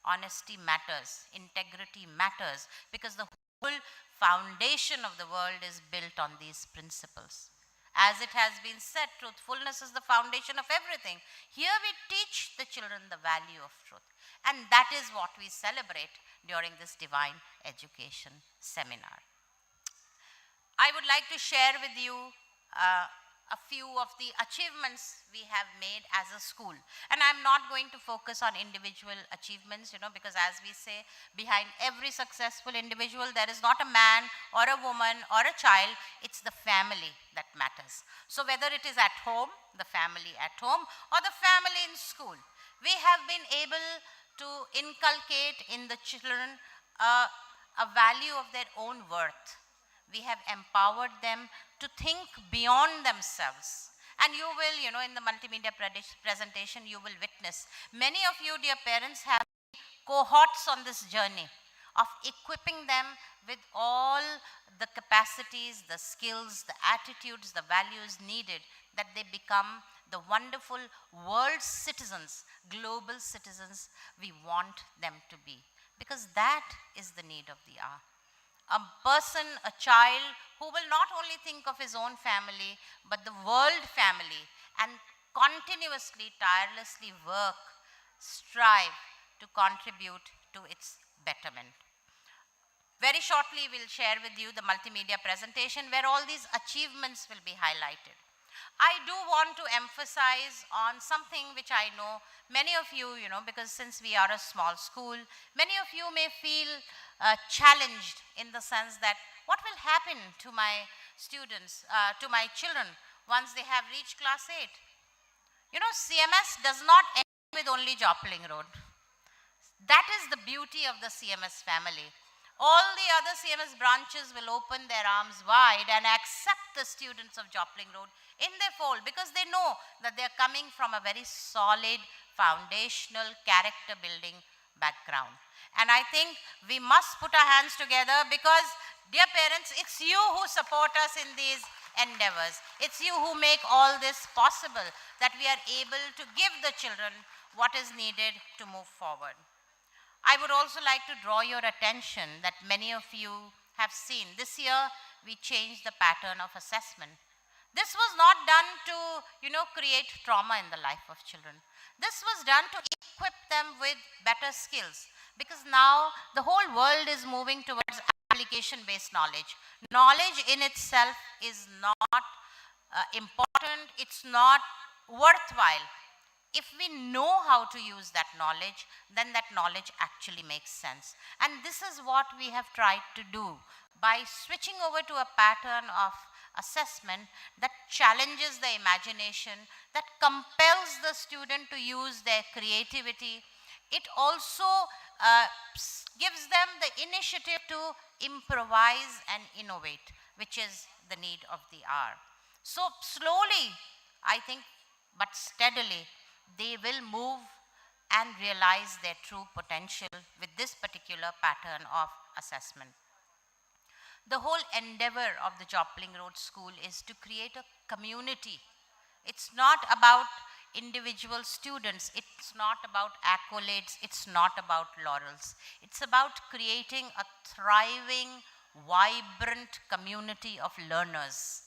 [SPEAKER 8] honesty matters, integrity matters, because the whole foundation of the world is built on these principles. As it has been said, truthfulness is the foundation of everything. Here we teach the children the value of truth. And that is what we celebrate during this divine education seminar. I would like to share with you a few of the achievements we have made as a school. And I'm not going to focus on individual achievements, because as we say, behind every successful individual, there is not a man or a woman or a child, it's the family that matters. So whether it is at home, the family at home, or the family in school, we have been able to inculcate in the children a value of their own worth. We have empowered them to think beyond themselves. And you will, in the multimedia presentation, you will witness many of you, dear parents, have cohorts on this journey of equipping them with all the capacities, the skills, the attitudes, the values needed, that they become the wonderful world citizens, global citizens we want them to be. Because that is the need of the hour. A person, a child who will not only think of his own family, but the world family, and continuously, tirelessly work, strive to contribute to its betterment. Very shortly, we'll share with you the multimedia presentation where all these achievements will be highlighted. I do want to emphasize on something which I know many of you, because since we are a small school, many of you may feel challenged in the sense that what will happen to my students, to my children once they have reached class 8? CMS does not end with only Jopling Road. That is the beauty of the CMS family. All the other CMS branches will open their arms wide and accept the students of Jopling Road in their fold, because they know that they are coming from a very solid, foundational, character building background. And I think we must put our hands together, because, dear parents, it's you who support us in these endeavors. It's you who make all this possible, that we are able to give the children what is needed to move forward. I would also like to draw your attention that many of you have seen. This year, we changed the pattern of assessment. This was not done to, create trauma in the life of children. This was done to equip them with better skills, because now the whole world is moving towards application-based knowledge. Knowledge in itself is not important, it's not worthwhile. If we know how to use that knowledge, then that knowledge actually makes sense. And this is what we have tried to do by switching over to a pattern of assessment that challenges the imagination, that compels the student to use their creativity. It also gives them the initiative to improvise and innovate, which is the need of the hour. So slowly, I think, but steadily, they will move and realize their true potential with this particular pattern of assessment. The whole endeavor of the Jopling Road School is to create a community. It's not about individual students, it's not about accolades, it's not about laurels. It's about creating a thriving, vibrant community of learners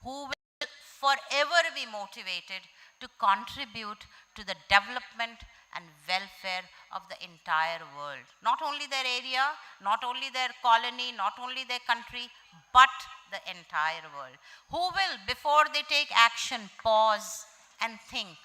[SPEAKER 8] who will forever be motivated to contribute to the development and welfare of the entire world. Not only their area, not only their colony, not only their country, but the entire world. Who will, before they take action, pause and think,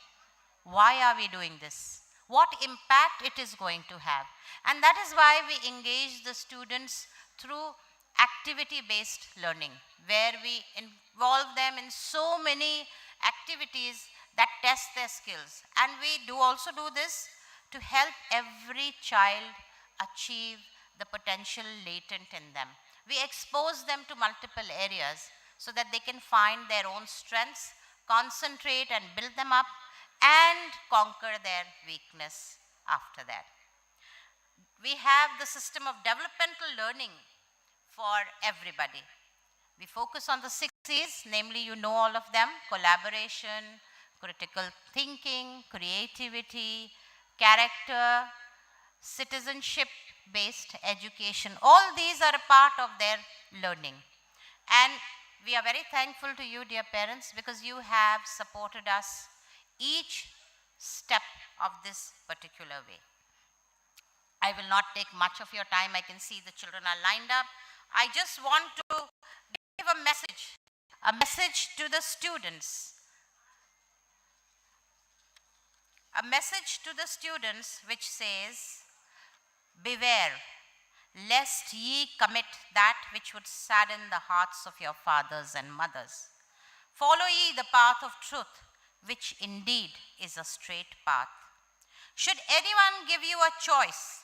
[SPEAKER 8] why are we doing this? what impact it is going to have. And that is why we engage the students through activity-based learning, where we involve them in so many activities that test their skills. And we do also do this to help every child achieve the potential latent in them. We expose them to multiple areas so that they can find their own strengths, concentrate and build them up, and conquer their weakness after that. We have the system of developmental learning for everybody. We focus on the 6 C's, namely you know all of them: collaboration, critical thinking, creativity, character, citizenship-based education. All these are a part of their learning. And we are very thankful to you, dear parents, because you have supported us each step of this particular way. I will not take much of your time. I can see the children are lined up. I just want to give a message to the students. A message to the students which says, beware, lest ye commit that which would sadden the hearts of your fathers and mothers. Follow ye the path of truth, which indeed is a straight path. Should anyone give you a choice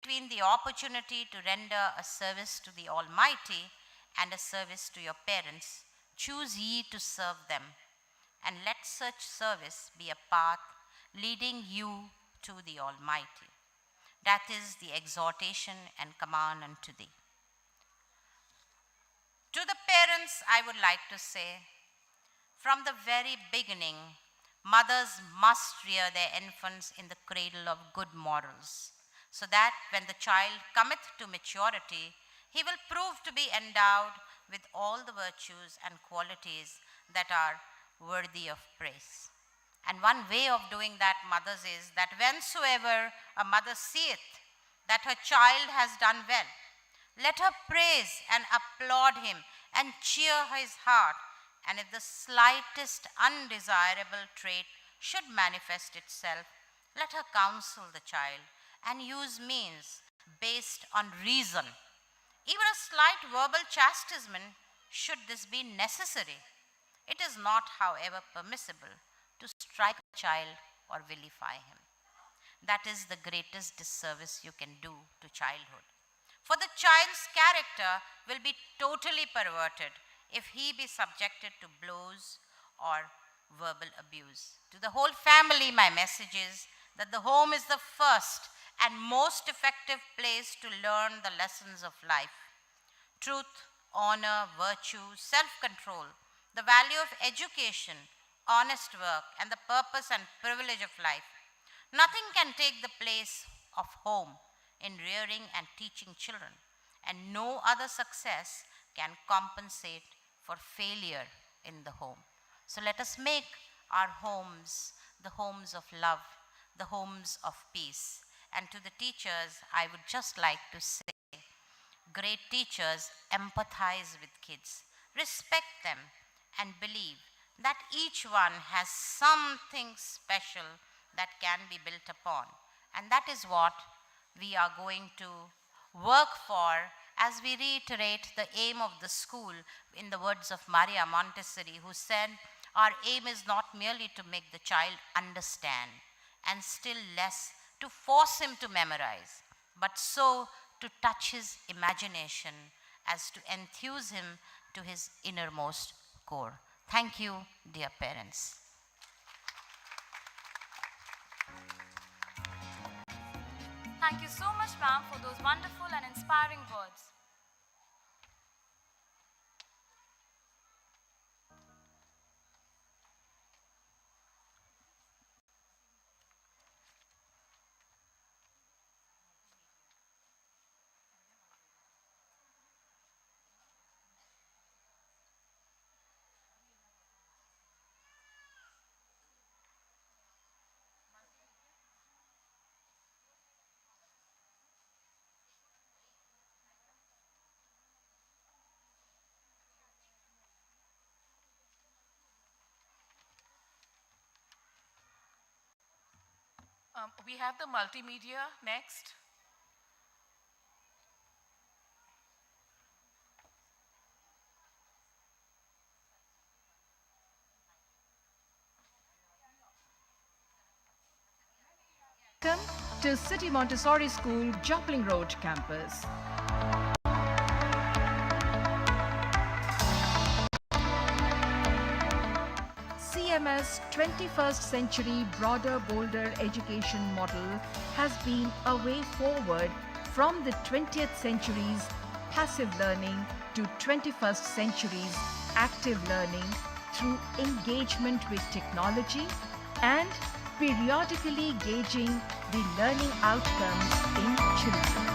[SPEAKER 8] between the opportunity to render a service to the Almighty and a service to your parents, choose ye to serve them, and let such service be a path leading you to the Almighty. That is the exhortation and command unto thee. To the parents, I would like to say, from the very beginning, mothers must rear their infants in the cradle of good morals, so that when the child cometh to maturity, he will prove to be endowed with all the virtues and qualities that are worthy of praise. And one way of doing that, mothers, is that whensoever a mother seeth that her child has done well, let her praise and applaud him and cheer his heart. And if the slightest undesirable trait should manifest itself, let her counsel the child and use means based on reason. Even a slight verbal chastisement, should this be necessary. It is not, however, permissible to strike a child or vilify him. That is the greatest disservice you can do to childhood. For the child's character will be totally perverted if he be subjected to blows or verbal abuse. To the whole family, my message is that the home is the first and most effective place to learn the lessons of life. Truth, honor, virtue, self-control, the value of education, honest work, and the purpose and privilege of life. Nothing can take the place of home in rearing and teaching children, and no other success can compensate for failure in the home. So let us make our homes the homes of love, the homes of peace. And to the teachers, I would just like to say, great teachers empathize with kids, respect them, and believe that each one has something special that can be built upon. And that is what we are going to work for as we reiterate the aim of the school in the words of Maria Montessori, who said, our aim is not merely to make the child understand, and still less to force him to memorize, but so to touch his imagination as to enthuse him to his innermost core. Thank you, dear parents.
[SPEAKER 7] Thank you so much, ma'am, for those wonderful and inspiring words.
[SPEAKER 6] We have the multimedia next.
[SPEAKER 1] Welcome to City Montessori School, Jopling Road campus. CMS 21st Century Broader Bolder Education Model has been a way forward from the 20th century's passive learning to 21st century's active learning through engagement with technology and periodically gauging the learning outcomes in children.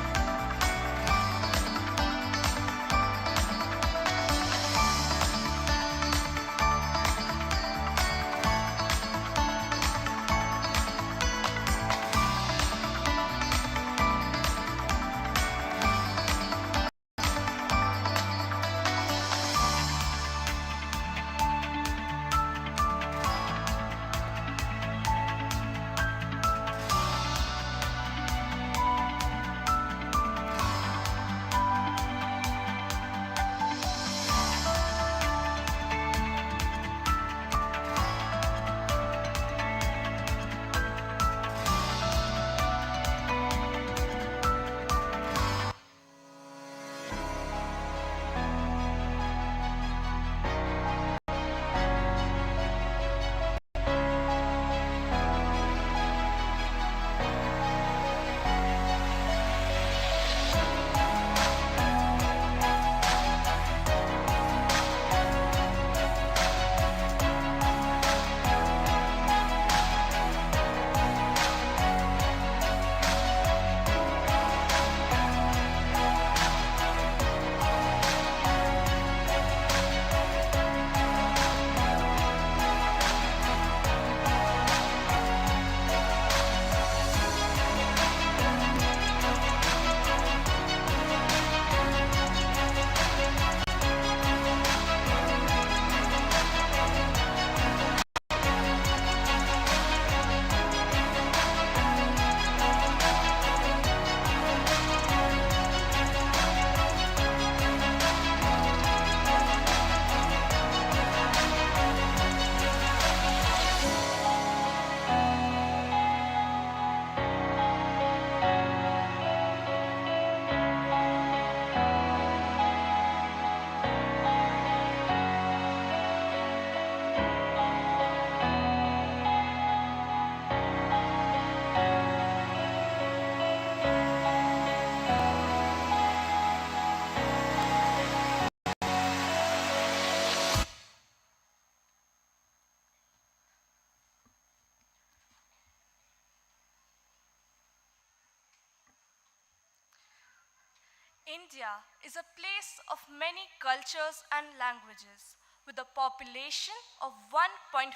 [SPEAKER 7] India is a place of many cultures and languages. With a population of 1.5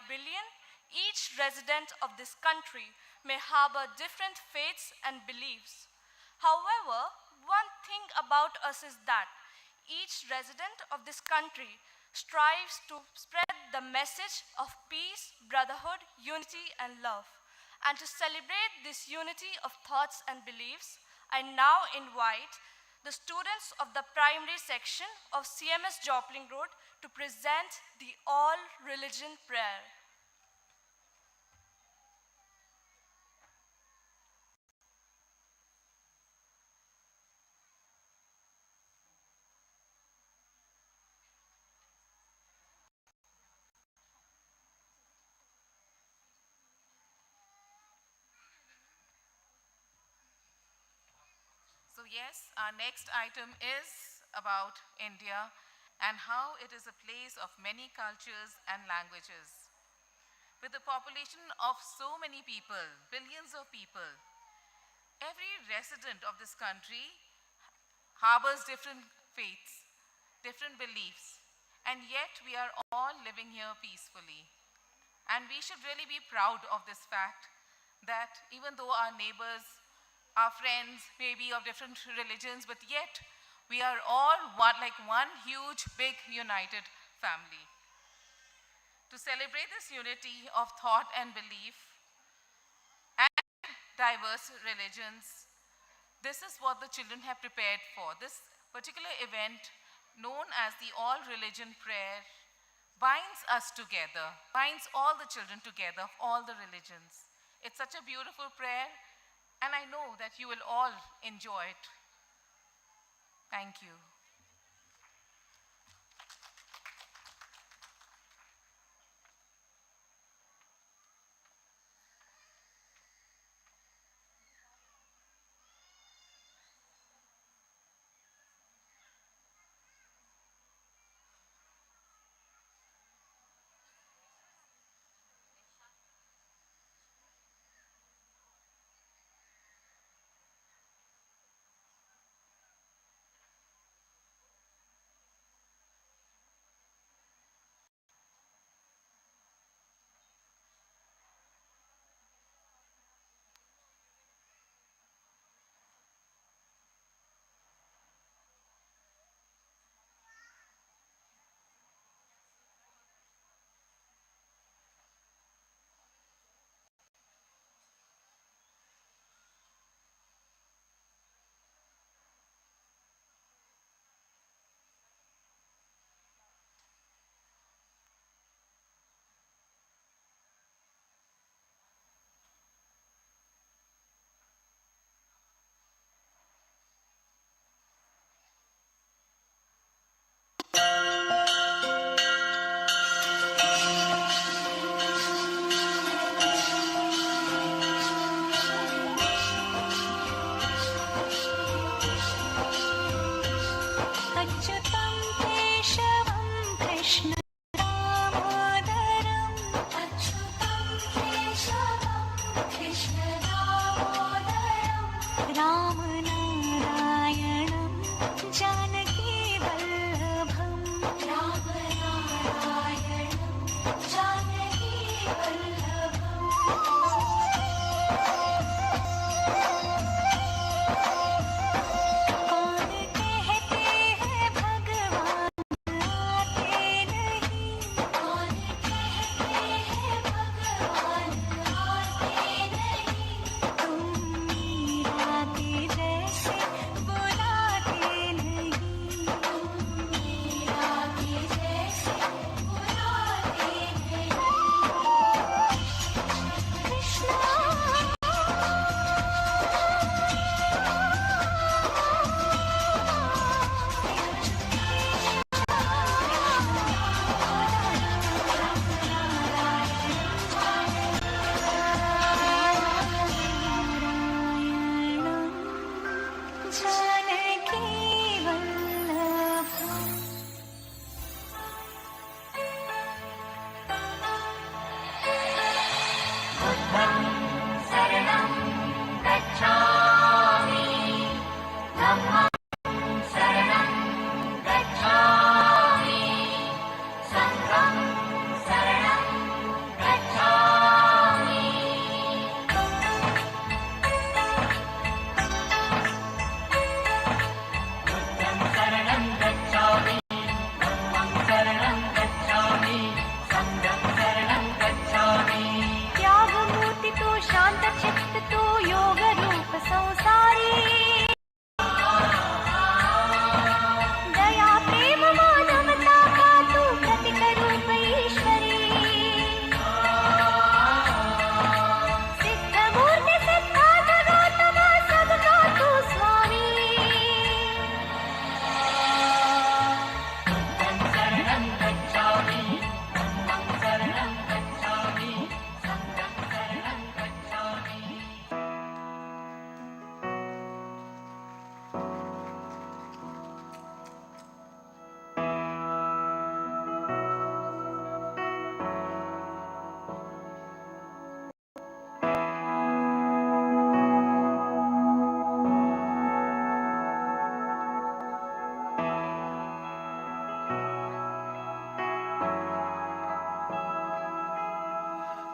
[SPEAKER 7] billion, each resident of this country may harbor different faiths and beliefs. However, one thing about us is that each resident of this country strives to spread the message of peace, brotherhood, unity, and love. And to celebrate this unity of thoughts and beliefs, I now invite the students of the primary section of CMS Jopling Road to present the All Religion Prayer.
[SPEAKER 6] So yes, our next item is about India and how it is a place of many cultures and languages. With a population of so many people, billions of people, every resident of this country harbors different faiths, different beliefs, and yet we are all living here peacefully. And we should really be proud of this fact that even though our neighbors, our friends may be of different religions, but yet we are all like one huge, big, united family. To celebrate this unity of thought and belief, and diverse religions. This is what the children have prepared for. This particular event, known as the All Religion Prayer, binds us together, binds all the children together of all the religions. It's such a beautiful prayer, and I know that you will all enjoy it. Thank you.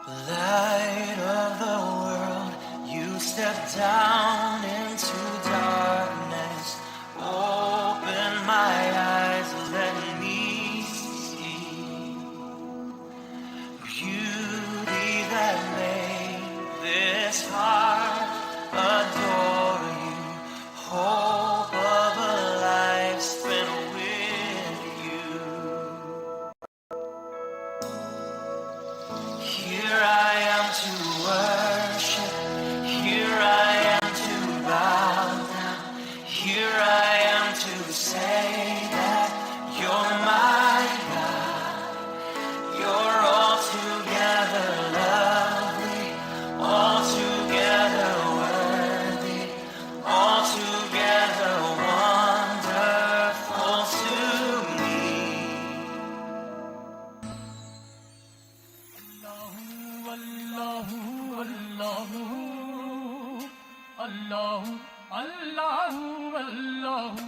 [SPEAKER 3] Light of the world, you step down into darkness. Open my eyes, let me see beauty that made this heart Here I am to worship. Here I am to bow down. Here I am to say that you're my God. You're altogether lovely, altogether worthy, altogether wonderful to me.
[SPEAKER 4] Allahu, Allahu, Allahu,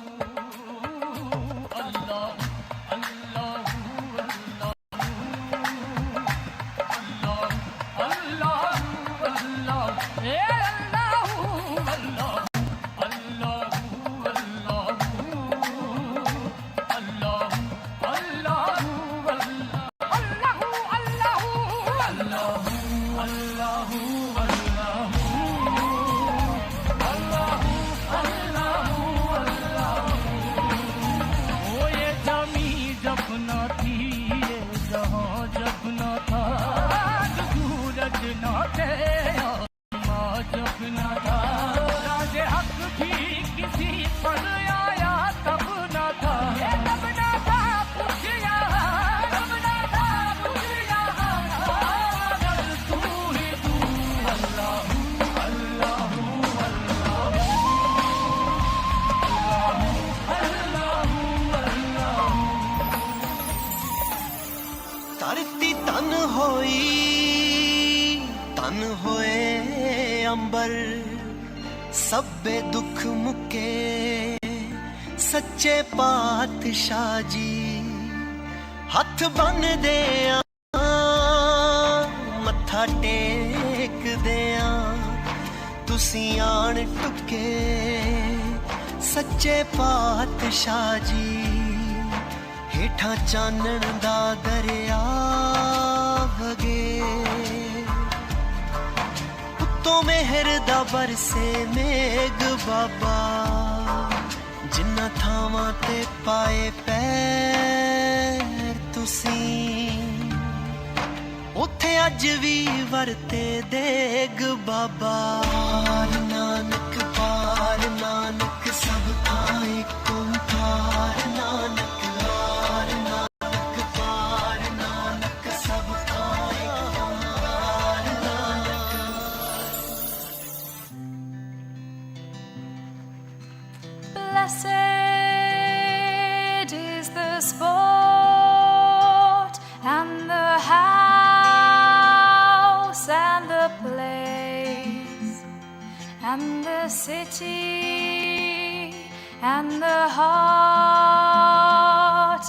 [SPEAKER 4] Allahu, Allahu, Allahu, Allahu, yeah, Allahu, Allahu,
[SPEAKER 3] ਧਰਤੀ ਤਨ ਹੋਈ ਤਨ ਹੋਏ ਅੰਬਰ ਸਭੇ ਦੁੱਖ ਮੁਕੇ ਸੱਚੇ ਪਾਤਸ਼ਾਹ ਜੀ ਹੱਥ ਬੰਨਦੇ ਆ ਮੱਥਾ ਟੇਕਦੇ ਆ ਤੁਸੀਂ ਆਣ ਟੁੱਕੇ ਸੱਚੇ ਪਾਤਸ਼ਾਹ ਜੀ ਹੇਠਾਂ ਚਾਨਣ ਦਾ ਦਰਿਆ ਵਗੇ ਉੱਤੋਂ ਮਿਹਰ ਦਾ ਬਰਸੇ ਮੇਘ ਬਾਬਾ ਜਿੰਨਾ ਥਾਵਾਂ ਤੇ ਪਾਏ ਪੈਰ ਤੁਸੀਂ ਉੱਥੇ ਅੱਜ ਵੀ ਵਰਤੇ ਦੇਗ ਬਾਬਾ ਨਾਨਕ ਪਾਰ ਨਾਨਕ ਸਭ ਥਾਂ ਇੱਕ Onkar Nanak
[SPEAKER 5] Blessed is the sport and the house and the place and the city and the heart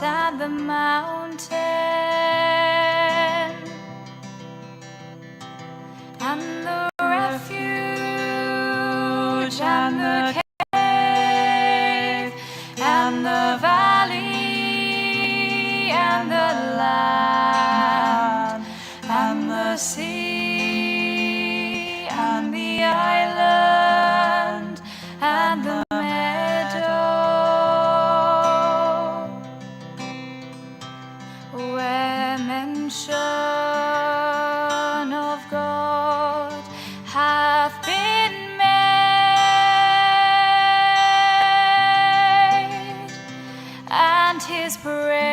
[SPEAKER 5] and the mountain and the refuge and the and the valley and the land and the sea and the island and the meadow where mention of God hath been and his praise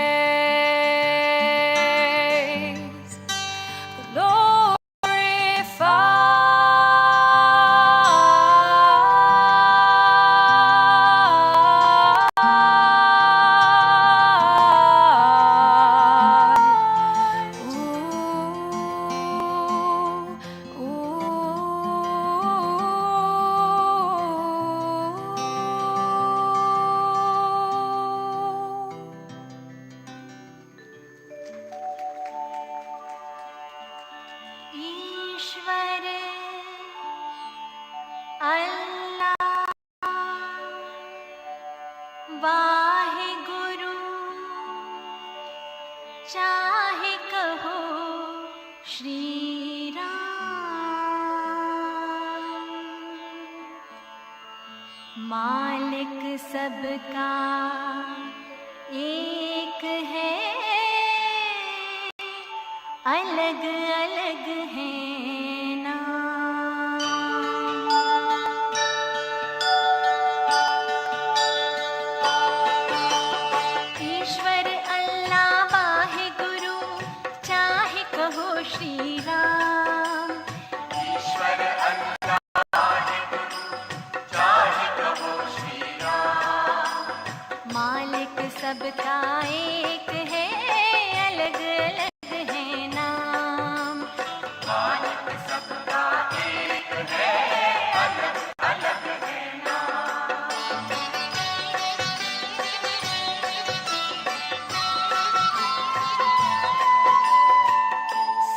[SPEAKER 12] ईश्वर अल्लाह वाहे गुरु चाहे कहो श्री राम मालिक सबका एक है अलग अलग हैं नाम। ईश्वर अल्लाह वाहे गुरु चाहे कहो श्री राम।
[SPEAKER 3] ईश्वर अल्लाह वाहे गुरु चाहे कहो श्री राम।
[SPEAKER 12] मालिक सबका एक है अलग अलग है नाम।
[SPEAKER 3] मालिक सबका एक है अलग अलग है नाम।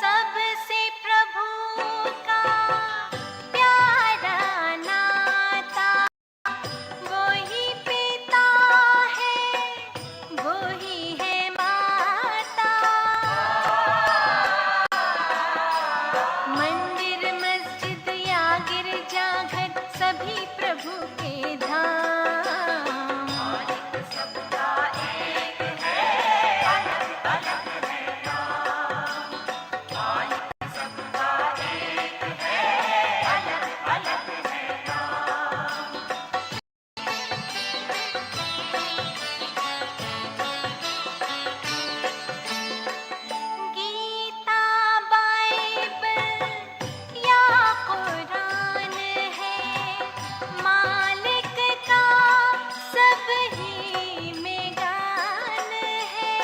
[SPEAKER 12] सबसे प्रभु का प्यारा नाता, वो ही पिता है वो ही है माता। मंदिर मस्जिद या गिरजाघर सभी प्रभु के धाम।
[SPEAKER 3] मालिक सबका एक है अलग अलग है नाम। मालिक सबका एक है अलग अलग है नाम।
[SPEAKER 12] गीता बाइबल या कुरान है, मालिक का सब ही में गान है।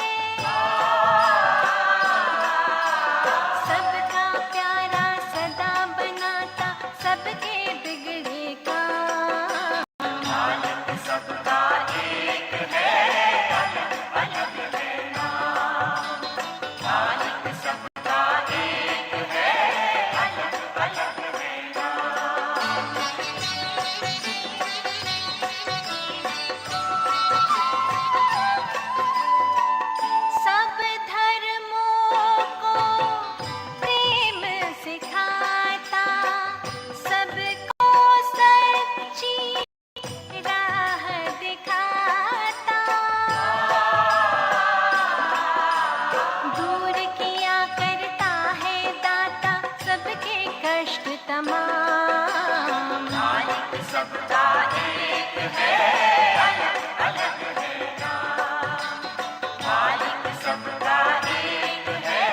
[SPEAKER 12] सबका प्यारा सदा बनाता सबके बिगड़े काम।
[SPEAKER 3] मालिक सबका एक है अलग अलग है नाम। मालिक सबका एक है अलग अलग है नाम।
[SPEAKER 12] सब धर्मों को प्रेम सिखाता, सबको सच्ची राह दिखाता। दूर किया करता है दाता सबके कष्ट तमाम।
[SPEAKER 3] मालिक सबका एक है अलग अलग है नाम। मालिक सबका एक है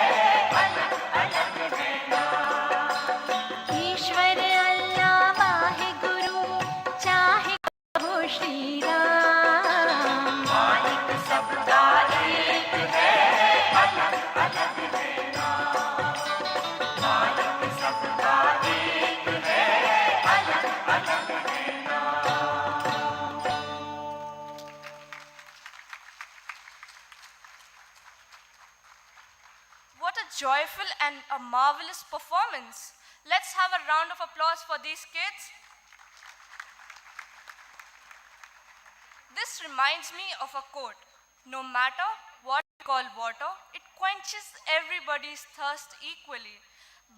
[SPEAKER 3] अलग अलग है नाम।
[SPEAKER 12] ईश्वर अल्लाह वाहे गुरु चाहे कहो श्री राम।
[SPEAKER 3] मालिक सबका एक है अलग अलग है नाम। मालिक सबका एक है अलग अलग है नाम।
[SPEAKER 7] What a joyful and a marvelous performance. Let's have a round of applause for these kids. This reminds me of a quote. No matter what we call water, it quenches everybody's thirst equally.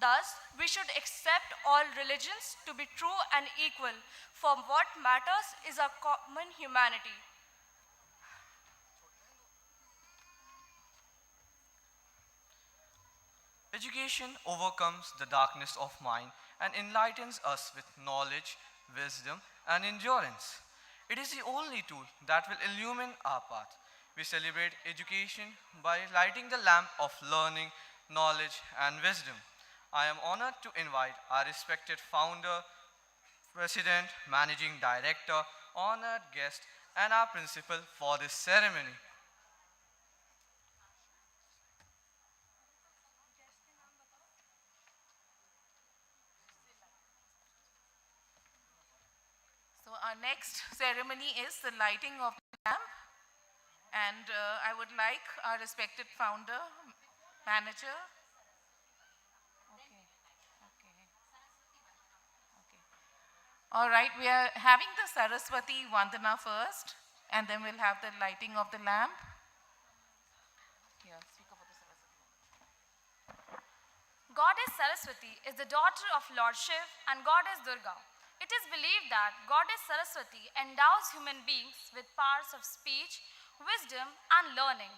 [SPEAKER 7] Thus, we should accept all religions to be true and equal, for what matters is our common humanity.
[SPEAKER 9] Education overcomes the darkness of mind and enlightens us with knowledge, wisdom, and endurance. It is the only tool that will illumine our path. We celebrate education by lighting the lamp of learning, knowledge, and wisdom. I am honored to invite our respected founder, president, managing director, honored guest, and our principal for this ceremony.
[SPEAKER 6] So our next ceremony is the lighting of the lamp, and I would like our respected founder, manager. All right, we are having the Saraswati Vandana first, and then we'll have the lighting of the lamp. Here, speak about the Saraswati.
[SPEAKER 7] Goddess Saraswati is the daughter of Lord Shiv and Goddess Durga. It is believed that Goddess Saraswati endows human beings with powers of speech, wisdom, and learning.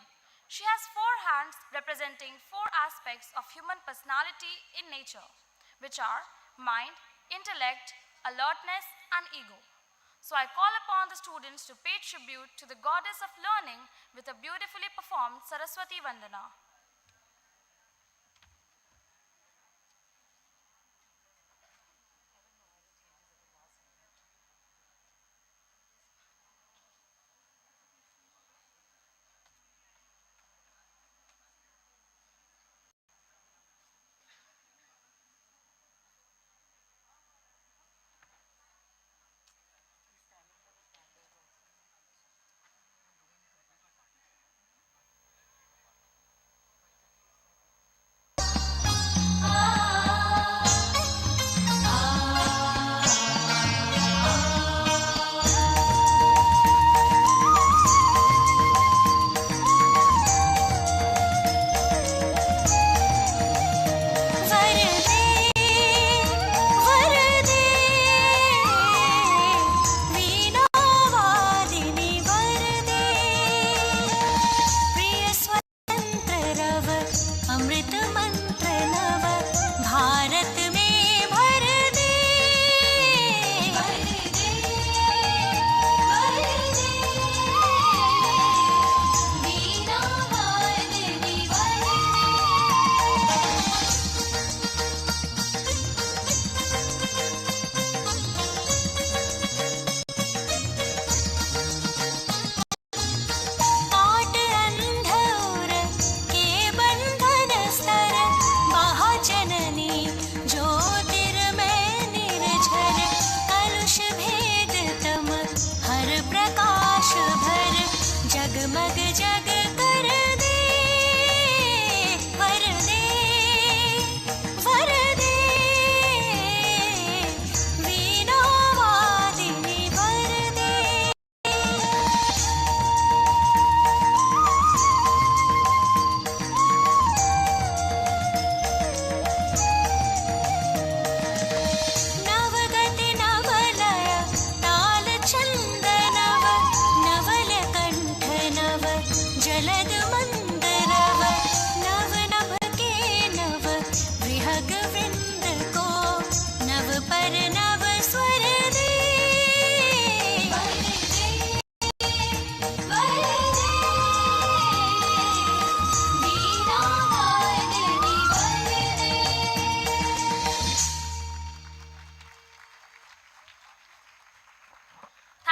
[SPEAKER 7] She has four hands representing four aspects of human personality in nature, which are mind, intellect, alertness, and ego. So I call upon the students to pay tribute to the goddess of learning with a beautifully performed Saraswati Vandana.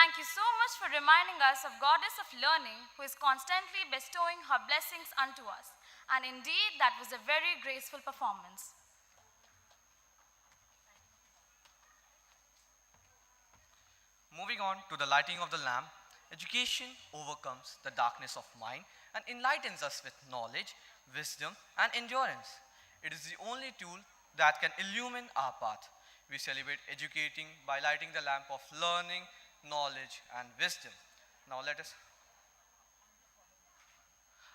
[SPEAKER 7] Thank you so much for reminding us of Goddess of Learning, who is constantly bestowing her blessings unto us. And indeed, that was a very graceful performance.
[SPEAKER 9] Moving on to the lighting of the lamp, education overcomes the darkness of mind and enlightens us with knowledge, wisdom, and endurance. It is the only tool that can illumine our path. We celebrate educating by lighting the lamp of learning, knowledge, and wisdom. Now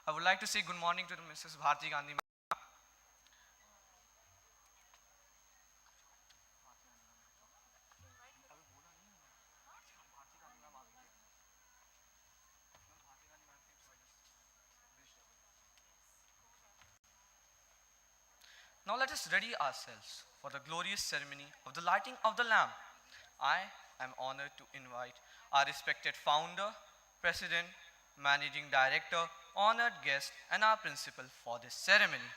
[SPEAKER 9] I would like to say good morning to Mrs. Bharti Gandhi. Now let us ready ourselves for the glorious ceremony of the lighting of the lamp. I am honored to invite our respected founder, president, managing director, honored guest, and our principal for this ceremony.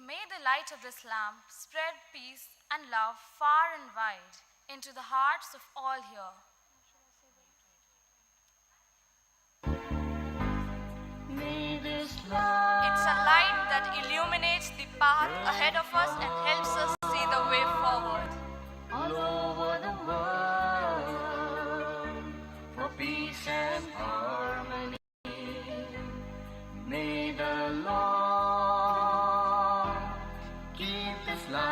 [SPEAKER 7] May the light of this lamp spread peace and love far and wide into the hearts of all here. It's a light that illuminates the path ahead of us and helps us see the way forward.
[SPEAKER 3] All over the world, for peace Lord keep this light.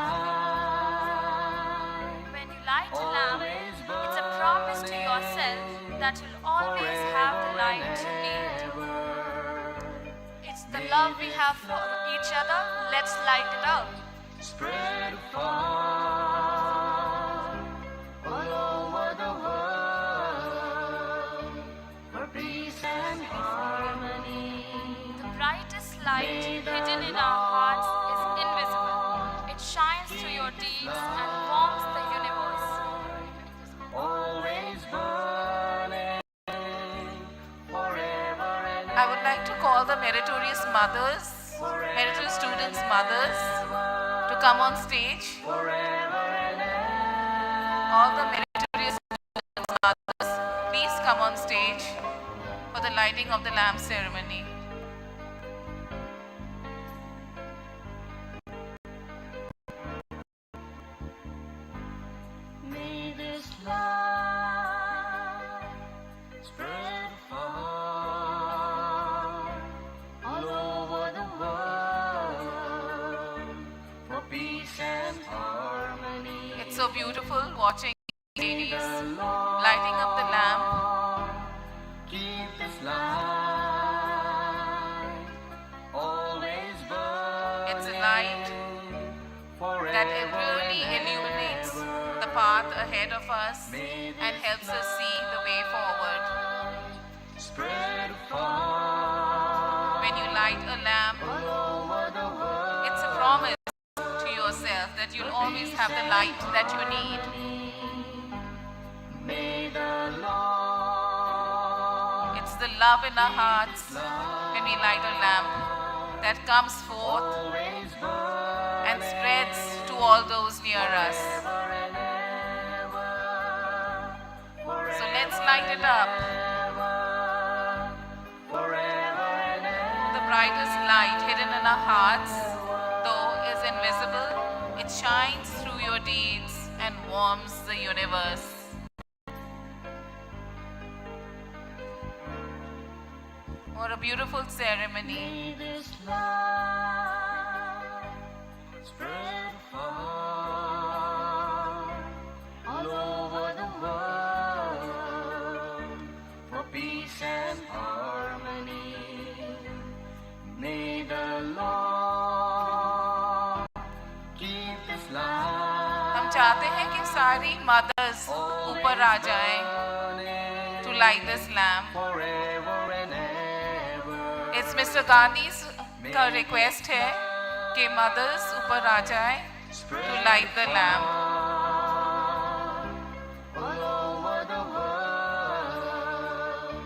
[SPEAKER 7] When you light a lamp, it's a promise to yourself that you'll always have the light you need. It's the love we have for each other. Let's light it up.
[SPEAKER 3] Spread far all over the world for peace and harmony.
[SPEAKER 7] The brightest light hidden in our hearts is invisible. It shines through your deeds and warms the universe.
[SPEAKER 3] Always burning forever and
[SPEAKER 6] I would like to call the meritorious mothers, meritorious students' mothers, to come on stage. All the meritorious students' mothers, please come on stage for the lighting of the lamp ceremony.
[SPEAKER 3] may this light spread far all over the world for peace and harmony.
[SPEAKER 6] It's so beautiful watching ladies lighting up the lamp.
[SPEAKER 3] Keep this light always burning.
[SPEAKER 6] It's a light that really illuminates the path ahead of us and helps us see the way forward.
[SPEAKER 3] Spread far
[SPEAKER 6] When you light a lamp,
[SPEAKER 3] all over the world.
[SPEAKER 6] it's a promise to yourself that you'll always have the light that you need.
[SPEAKER 3] May the Lord
[SPEAKER 6] It's the love in our hearts when we light a lamp that comes forth
[SPEAKER 3] always burn
[SPEAKER 6] and spreads to all those near us. So let's light it up. The brightest light hidden in our hearts, though is invisible, it shines through your deeds and warms the universe. What a beautiful ceremony.
[SPEAKER 3] this light spread far all over the world for peace and harmony. May the Lord keep this light
[SPEAKER 6] हम चाहते हैं कि सारी mothers ऊपर आ जाएं to light this lamp.
[SPEAKER 3] forever and ever.
[SPEAKER 6] It's Mr. Gandhi's का request है कि mothers ऊपर आ जाएं to light the lamp.
[SPEAKER 3] All over the world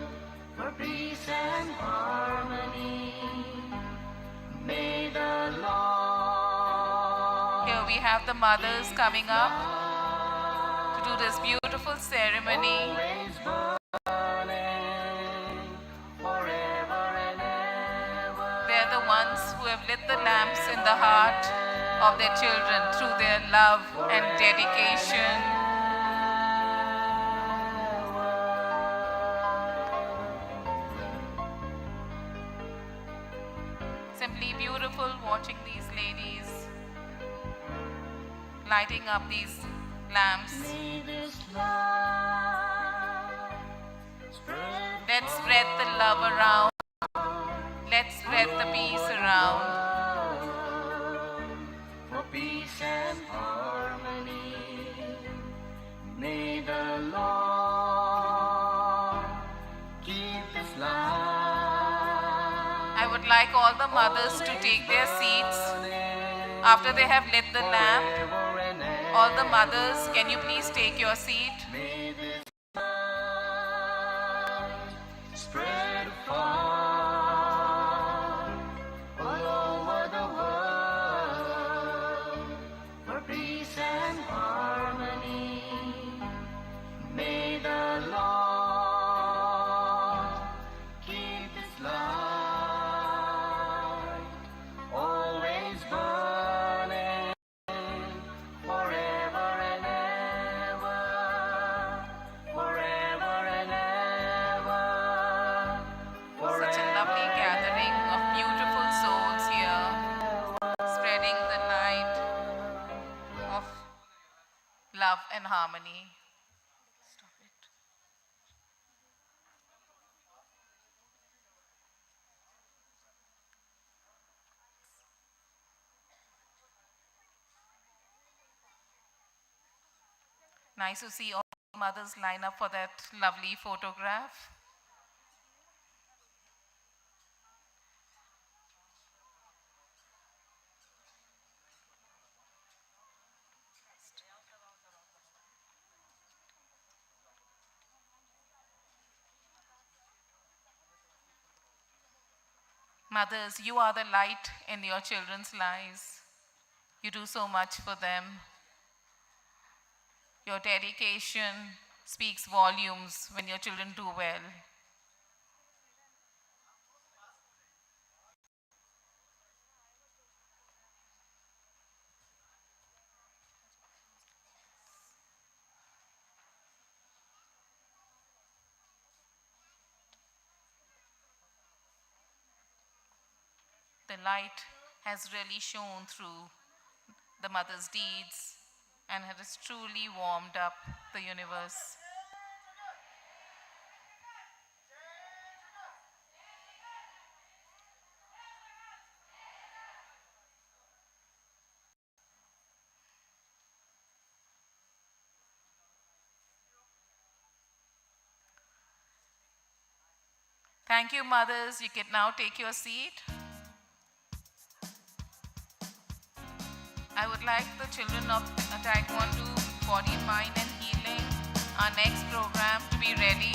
[SPEAKER 3] for peace and harmony. May the Lord
[SPEAKER 6] Here we have the mothers coming up to do this beautiful ceremony.
[SPEAKER 3] always burning forever and ever.
[SPEAKER 6] They're the ones who have lit the lamps in the heart of their children through their love and dedication. Simply beautiful watching these ladies lighting up these lamps.
[SPEAKER 3] May this light spread
[SPEAKER 6] Let's spread the love around. Let's spread the peace around.
[SPEAKER 3] for peace and harmony. May the Lord keep this light
[SPEAKER 6] I would like all the mothers to take their seats after they have lit the lamp.
[SPEAKER 3] forever and ever.
[SPEAKER 6] All the mothers, can you please take your seat?
[SPEAKER 3] May this light spread far all over the world for peace and harmony. May the Lord keep this light always burning forever and ever.
[SPEAKER 6] and harmony. Stop it. Nice to see all mothers line up for that lovely photograph. Mothers, you are the light in your children's lives. You do so much for them. Your dedication speaks volumes when your children do well. The light has really shone through the mother's deeds and has truly warmed up the universe. Thank you, mothers. You can now take your seat. I would like the children of Taekwondo, Body, Mind and Healing, our next program, to be ready.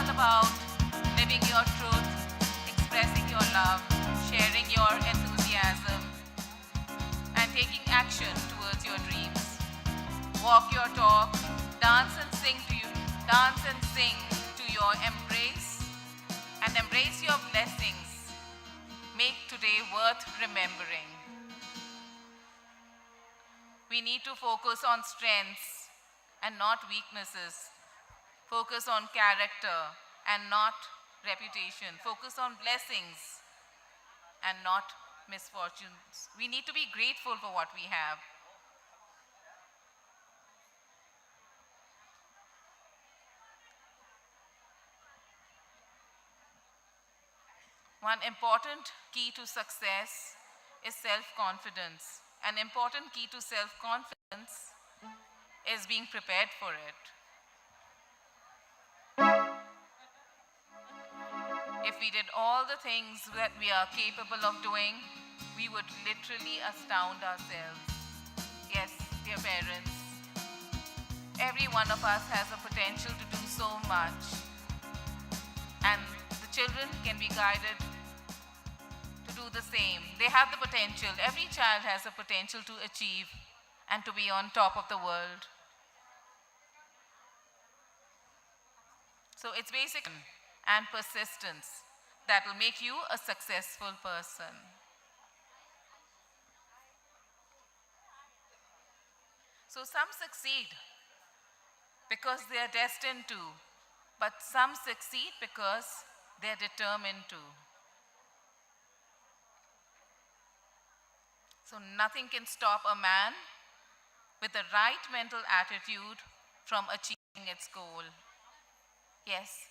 [SPEAKER 6] About living your truth, expressing your love, sharing your enthusiasm, and taking action towards your dreams. Walk your talk, dance and sing to your embrace, and embrace your blessings. Make today worth remembering. We need to focus on strengths and not weaknesses. Focus on character and not reputation. Focus on blessings and not misfortunes. We need to be grateful for what we have. One important key to success is self-confidence. An important key to self-confidence is being prepared for it. If we did all the things that we are capable of doing, we would literally astound ourselves. Yes, dear parents, every one of us has a potential to do so much. And the children can be guided to do the same. They have the potential. Every child has a potential to achieve and to be on top of the world. So it's basic and persistence that will make you a successful person. So some succeed because they are destined to, but some succeed because they are determined to. So nothing can stop a man with the right mental attitude from achieving its goal. Yes,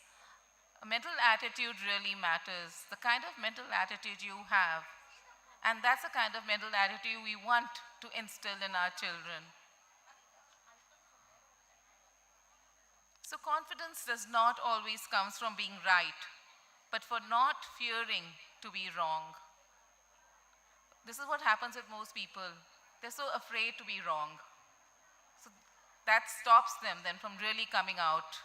[SPEAKER 6] a mental attitude really matters, the kind of mental attitude you have. And that's the kind of mental attitude we want to instill in our children. So confidence does not always come from being right, but for not fearing to be wrong. This is what happens with most people. They're so afraid to be wrong. So that stops them then from really coming out.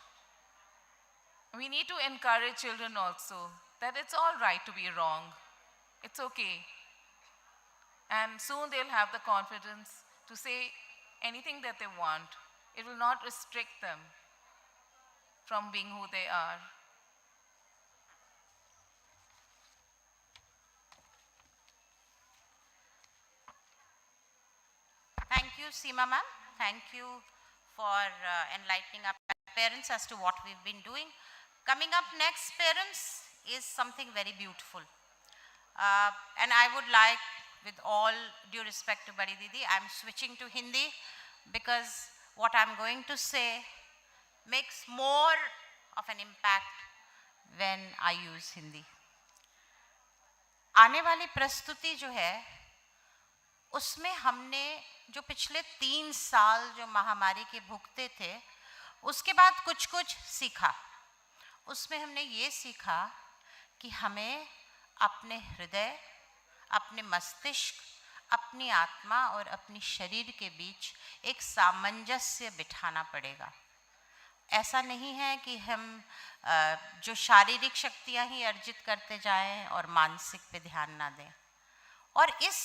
[SPEAKER 6] We need to encourage children also that it's all right to be wrong. It's okay. And soon they'll have the confidence to say anything that they want It will not restrict them from being who they are.
[SPEAKER 8] Thank you, Seema ma'am. Thank you for enlightening our parents as to what we've been doing. Coming up next, parents, is something very beautiful. And I would like, with all due respect to Badi Didi, I'm switching to Hindi because what I'm going to say makes more of an impact when I use Hindi. आने वाली प्रस्तुति जो है उसमें हमने जो पिछले 3 साल जो महामारी के भुगते थे उसके बाद कुछ कुछ सीखा। उसमें हमने ये सीखा कि हमें अपने हृदय, अपने मस्तिष्क, अपनी आत्मा और अपनी शरीर के बीच एक सामंजस्य बिठाना पड़ेगा। ऐसा नहीं है कि हम जो शारीरिक शक्तियाँ ही अर्जित करते जाएं और मानसिक पे ध्यान ना दें। और इस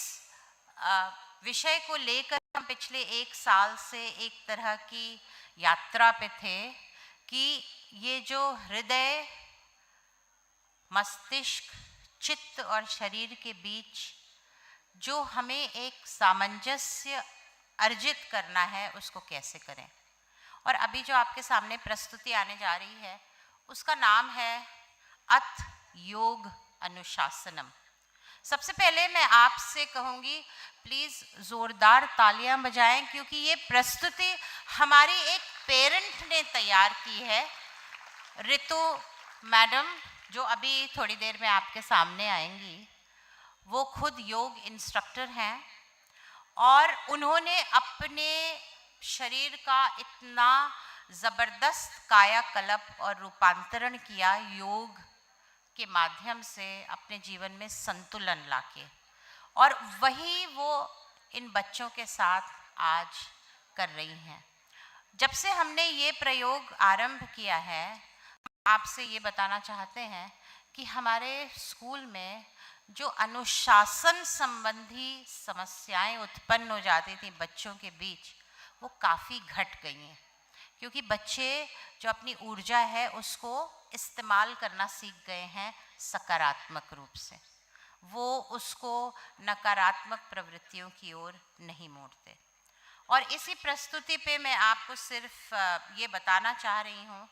[SPEAKER 8] विषय को लेकर हम पिछले 1 साल से एक तरह की यात्रा पे थे कि ये जो हृदय, मस्तिष्क, चित्त और शरीर के बीच जो हमें एक सामंजस्य अर्जित करना है उसको कैसे करें। और अभी जो आपके सामने प्रस्तुति आने जा रही है उसका नाम है अथ योग अनुशासनम। सबसे पहले मैं आपसे कहूँगी प्लीज़ ज़ोरदार तालियां बजाएं क्योंकि ये प्रस्तुति हमारी एक पेरेंट ने तैयार की है, ऋतु मैडम, जो अभी थोड़ी देर में आपके सामने आएंगी। वो खुद योग इंस्ट्रक्टर हैं और उन्होंने अपने शरीर का इतना ज़बरदस्त कायाकल्प और रूपांतरण किया योग के माध्यम से अपने जीवन में संतुलन लाके, और वही वो इन बच्चों के साथ आज कर रही हैं। जब से हमने ये प्रयोग आरंभ किया है, आपसे ये बताना चाहते हैं कि हमारे स्कूल में जो अनुशासन संबंधी समस्याएं उत्पन्न हो जाती थी बच्चों के बीच, वो काफ़ी घट गई हैं क्योंकि बच्चे जो अपनी ऊर्जा है उसको इस्तेमाल करना सीख गए हैं सकारात्मक रूप से। वो उसको नकारात्मक प्रवृत्तियों की ओर नहीं मोड़ते। और इसी प्रस्तुति पे मैं आपको सिर्फ ये बताना चाह रही हूँ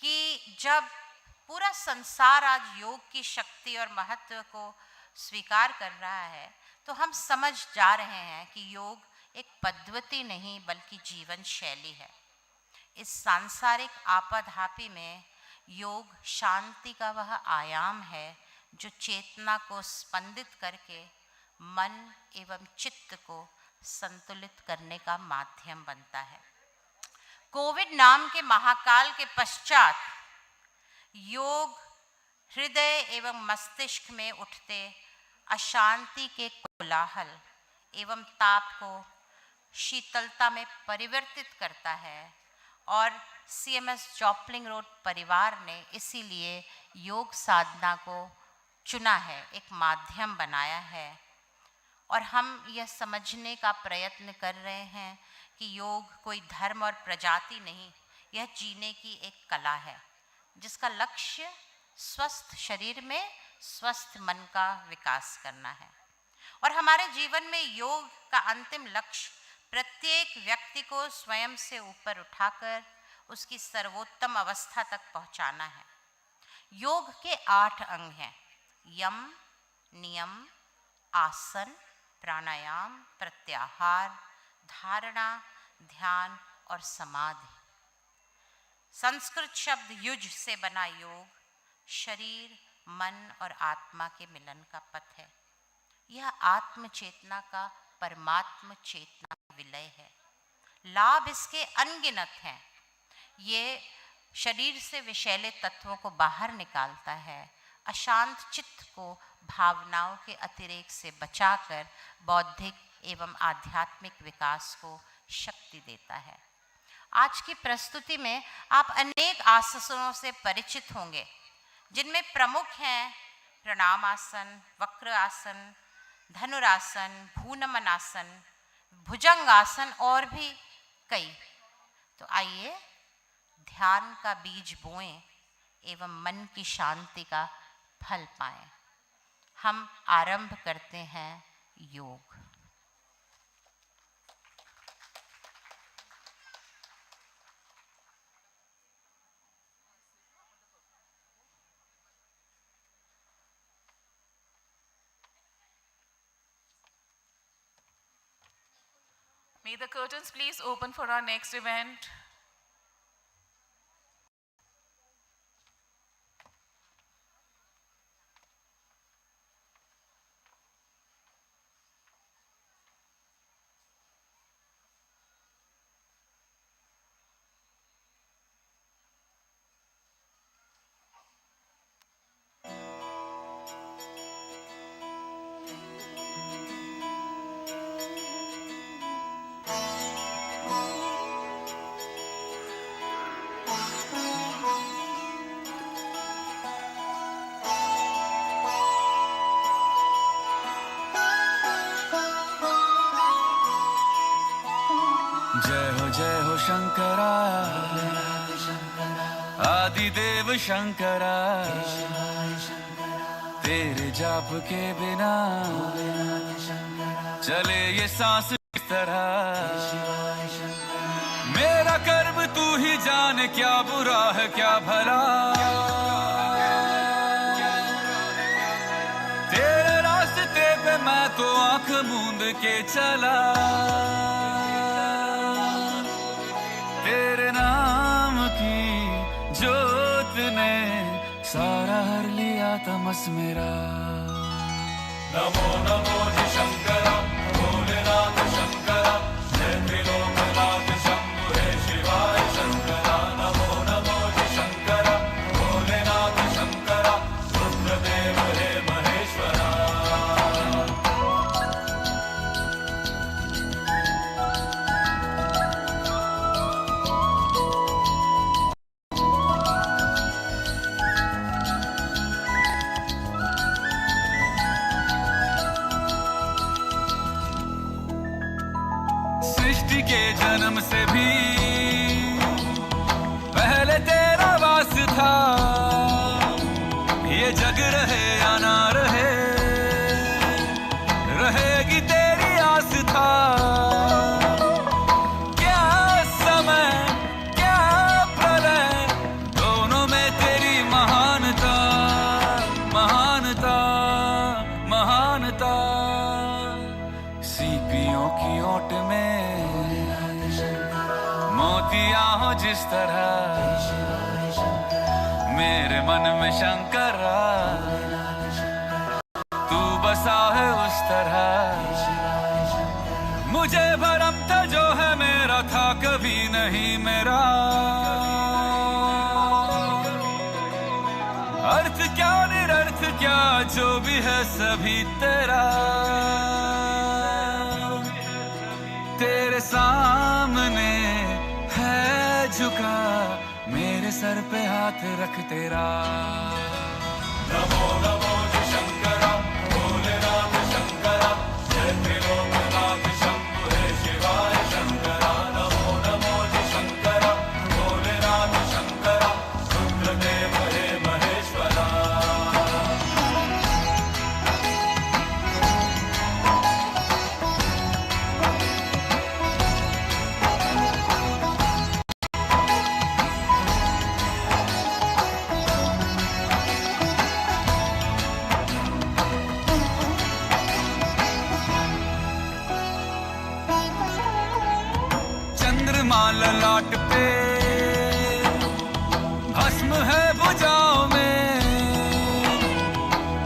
[SPEAKER 8] कि जब पूरा संसार आज योग की शक्ति और महत्व को स्वीकार कर रहा है तो हम समझ जा रहे हैं कि योग एक पद्धति नहीं बल्कि जीवन शैली है। इस सांसारिक आपाधापी में योग शांति का वह आयाम है जो चेतना को स्पंदित करके मन एवं चित्त को संतुलित करने का माध्यम बनता है। कोविड नाम के महाकाल के पश्चात योग हृदय एवं मस्तिष्क में उठते अशांति के कोलाहल एवं ताप को शीतलता में परिवर्तित करता है और CMS जॉपलिंग रोड परिवार ने इसीलिए योग साधना को चुना है, एक माध्यम बनाया है। और हम यह समझने का प्रयत्न कर रहे हैं कि योग कोई धर्म और प्रजाति नहीं, यह जीने की एक कला है जिसका लक्ष्य स्वस्थ शरीर में स्वस्थ मन का विकास करना है। और हमारे जीवन में योग का अंतिम लक्ष्य प्रत्येक व्यक्ति को स्वयं से ऊपर उठाकर उसकी सर्वोत्तम अवस्था तक पहुंचाना है। योग के 8 अंग हैं: यम, नियम, आसन, प्राणायाम, प्रत्याहार, धारणा, ध्यान और समाधि। संस्कृत शब्द युज से बना योग शरीर, मन और आत्मा के मिलन का पथ है। यह आत्म चेतना का परमात्म चेतना विलय है। लाभ इसके अनगिनत हैं। ये शरीर से विषैले तत्वों को बाहर निकालता है, अशांत चित्त को भावनाओं के अतिरेक से बचाकर बौद्धिक एवं आध्यात्मिक विकास को शक्ति देता है। आज की प्रस्तुति में आप अनेक आसनों से परिचित होंगे जिनमें प्रमुख हैं प्रणाम आसन, वक्र आसन, धनुरासन, भूनमन आसन, भुजंग आसन और भी कई। तो आइए ध्यान का बीज बोएं एवं मन की शांति का फल पाएं। हम आरंभ करते हैं योग।
[SPEAKER 6] May the curtains please open for our next event.
[SPEAKER 2] जय हो शंकरा, आदिदेव शंकरा, तेरे जाप के बिना चले ये सांस किस तरह। मेरा कर्म तू ही जाने, क्या बुरा है क्या भला। तेरे रास्ते पे मैं तो आंख मूंद के चला, तेरे नाम की जोत ने सारा हर लिया तमस मेरा। नमो नमो जी शंकरा, भोलेनाथ शंकरा, जय त्रिलोकनाथ शंभु हे शिवाय शंकरा। नमो नमो जी शंकरा, भोलेनाथ शंकरा, रुद्रदेव हे महेश्वरा। सृष्टि के जन्म से भी पहले तेरा वास था। ये जग रहे या ना रहे, रहेगी तेरी आस था। क्या समय क्या प्रलय, दोनों में तेरी महानता, महानता, महानता। सीपियों की ओट में मोतिया हो जिस तरह, मेरे मन में शंकरा तू बसा है उस तरह। मुझे भरम था जो है मेरा था कभी नहीं मेरा। अर्थ क्या निरर्थ क्या जो भी है सभी तेरा। तेरे सामने है झुका मेरे सर पे हाथ रख तेरा। नमो नमो जी शंकरा, भोलेनाथ शंकरा, जय त्रिलोकनाथ शंभु हे शिवाय शंकरा। नमो नमो जी शंकरा, भोलेनाथ शंकरा, रुद्रदेव हे महेश्वरा। चंद्रमा ललाट पे भस्म है भुजाओं में,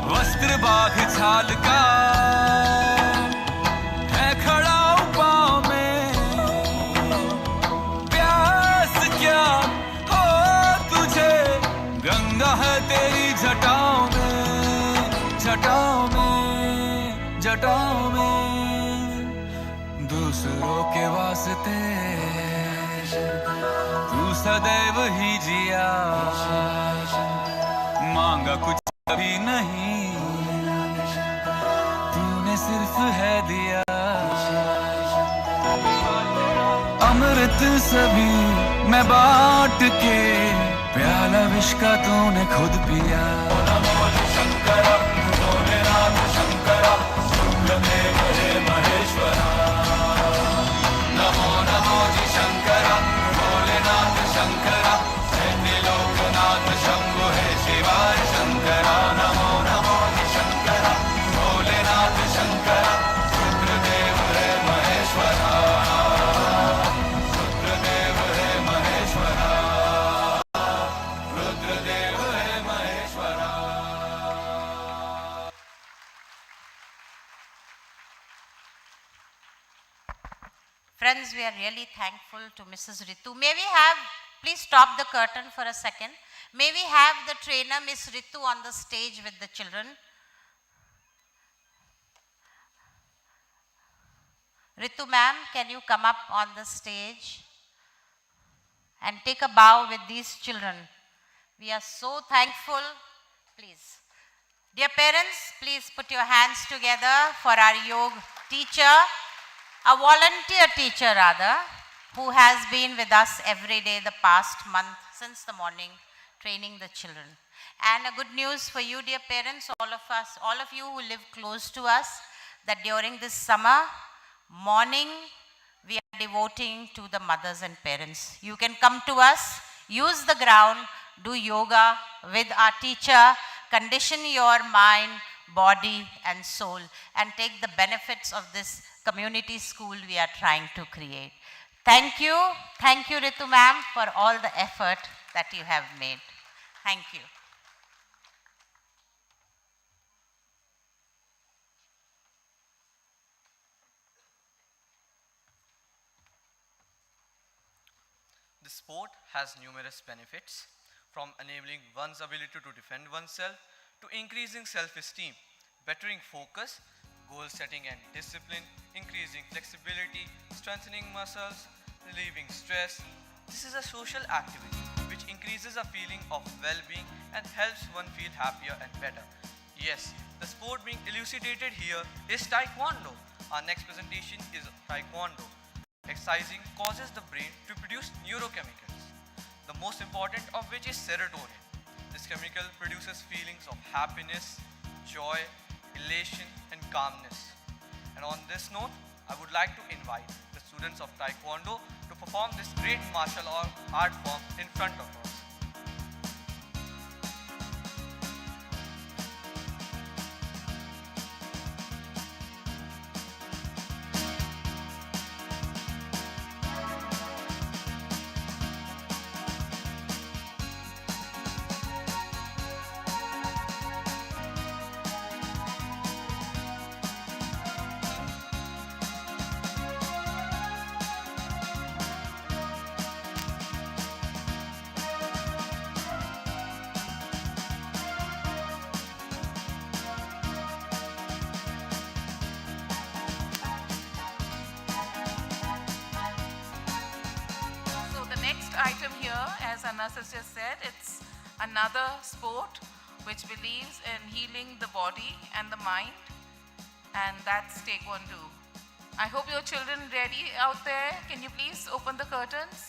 [SPEAKER 2] वस्त्र बाघ छाल का है खड़ा पाँव में। प्यास क्या हो तुझे, गंगा है तेरी जटाओं में, जटाओं में, जटाओं में। दूसरों के वास्ते तू सदैव ही जिया, मांगा कुछ कभी नहीं, तूने सिर्फ है दिया। अमृत अमृत सभी मैं बांट के, प्याला विष का तूने खुद पिया। नमो शंकर भोलेनाथ शंकर, शुक्लदेव हे महेश्वरा। नमो नमो जी शंकर भोलेनाथ शंकर, लोकनाथ शंभु हे शिवाय शंकरा। नमो नमो जी शंकर भोलेनाथ शंकर, रुद्रदेव हे महेश्वरा। रुद्रदेव हे महेश्वरा। रुद्रदेव हे Maheshwara.
[SPEAKER 8] Friends, we are really thankful to Mrs. Ritu. May we have, please stop the curtain for a second. May we have the trainer, Miss Ritu, on the stage with the children. Ritu ma'am, can you come up on the stage and take a bow with these children? We are so thankful. Please. Dear parents, please put your hands together for our yoga teacher, a volunteer teacher rather, who has been with us every day the past month since the morning, training the children. And a good news for you, dear parents, all of us, all of you who live close to us, that during this summer morning, we are devoting to the mothers and parents. You can come to us, use the ground, do yoga with our teacher, condition your mind, body and soul, and take the benefits of this community school we are trying to create. Thank you Ritu ma'am for all the effort that you have made. Thank you.
[SPEAKER 9] The sport has numerous benefits, from enabling one's ability to defend oneself to increasing self-esteem, bettering focus, goal setting and discipline, increasing flexibility, strengthening muscles, relieving stress. This is a social activity which increases a feeling of well-being and helps one feel happier and better. Yes, the sport being elucidated here is Taekwondo. Our next presentation is Taekwondo. Exercising causes the brain to produce neurochemicals, the most important of which is serotonin. This chemical produces feelings of happiness, joy, elation and calmness. And on this note, I would like to invite the students of Taekwondo to perform this great martial art form in front of us.
[SPEAKER 6] Item here, as Anas has just said, it's another sport which believes in healing the body and the mind, and that's Taekwondo. I hope your children ready out there. Can you please open the curtains?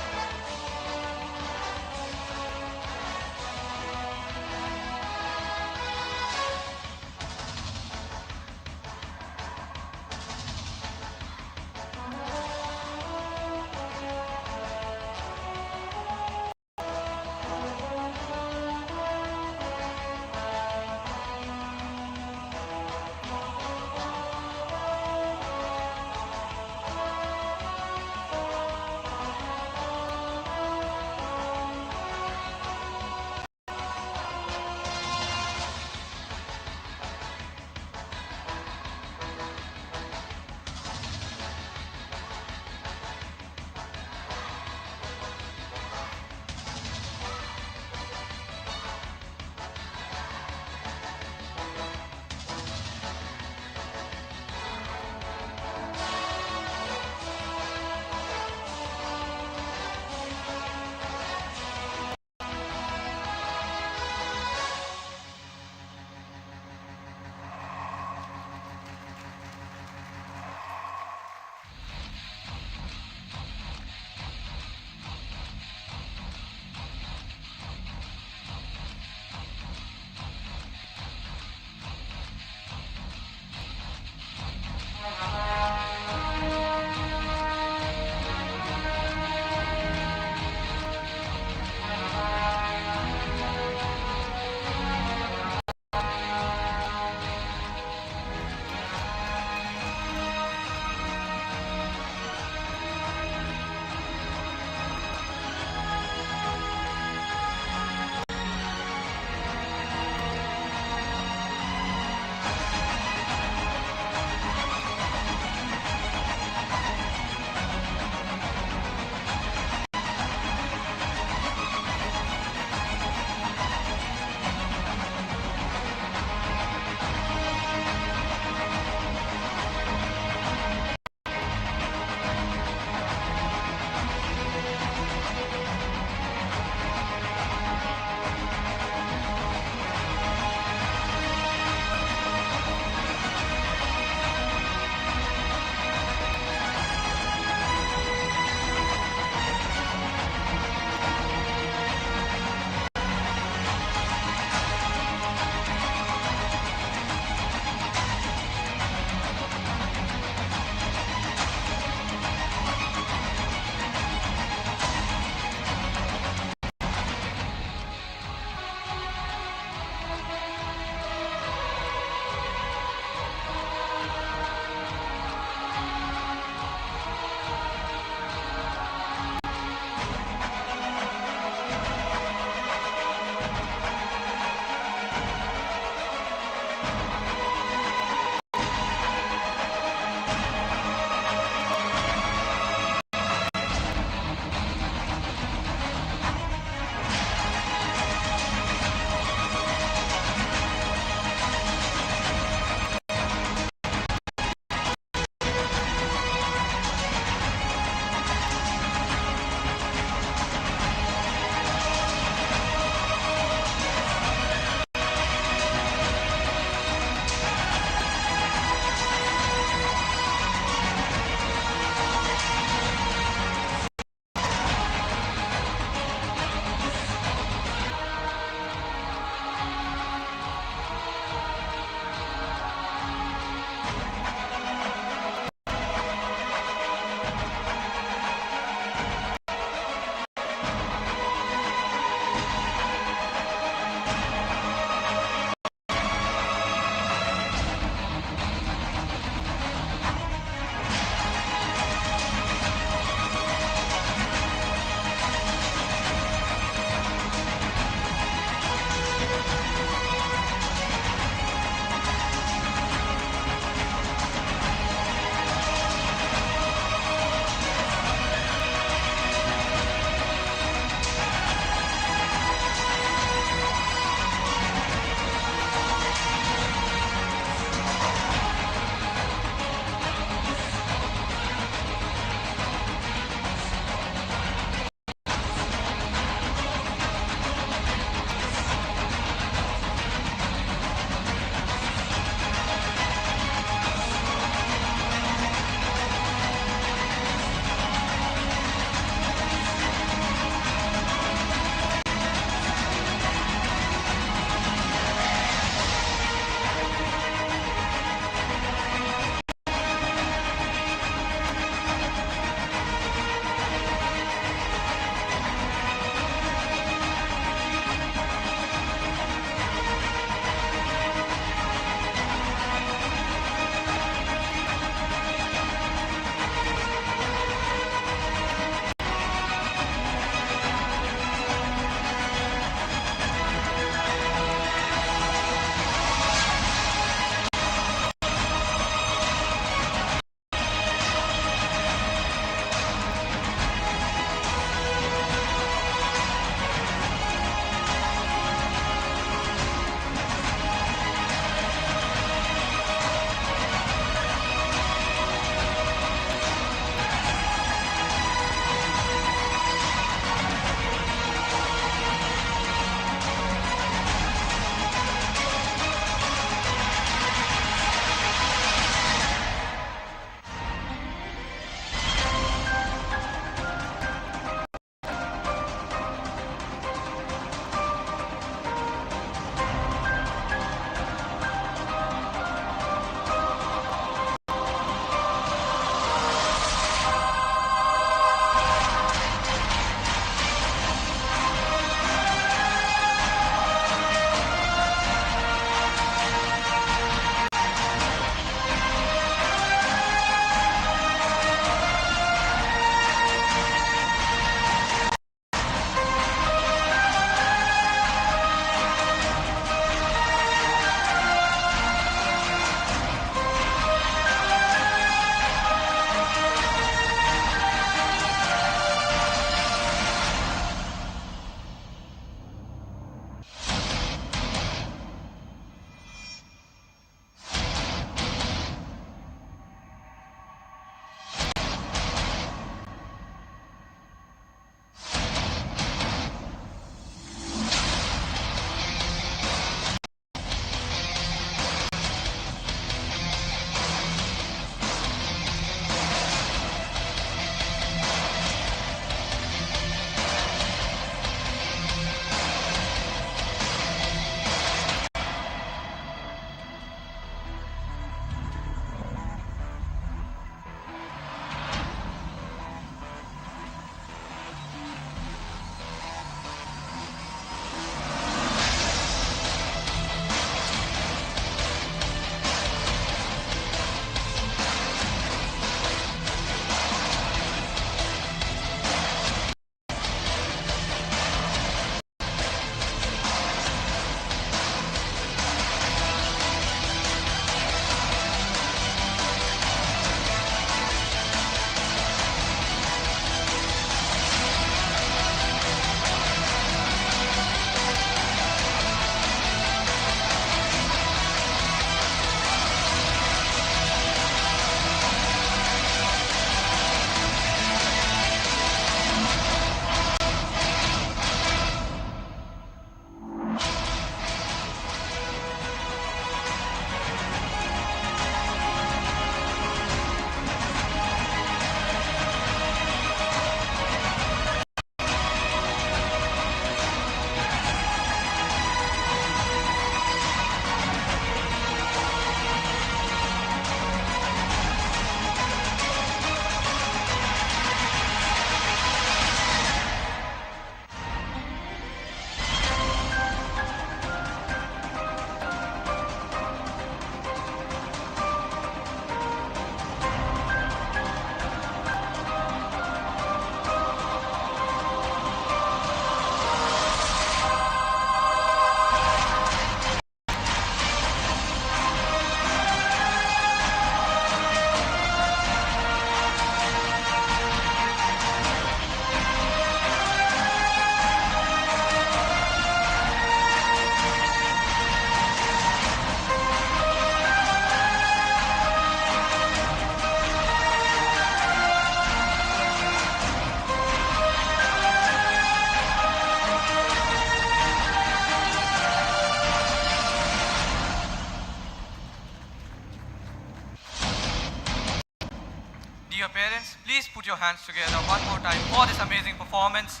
[SPEAKER 9] parents, please put your hands together one more time for this amazing performance.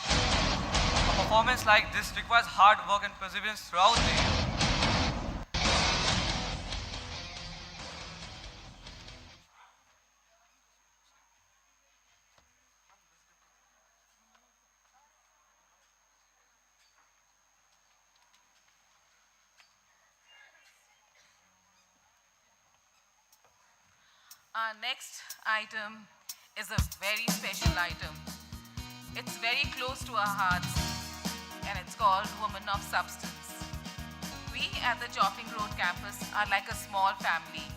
[SPEAKER 9] A performance like this requires hard work and perseverance throughout the year.
[SPEAKER 6] Our next item is a very special item. It's very close to our hearts, and it's called Woman of Substance. We at the Jopling Road campus are like a small family.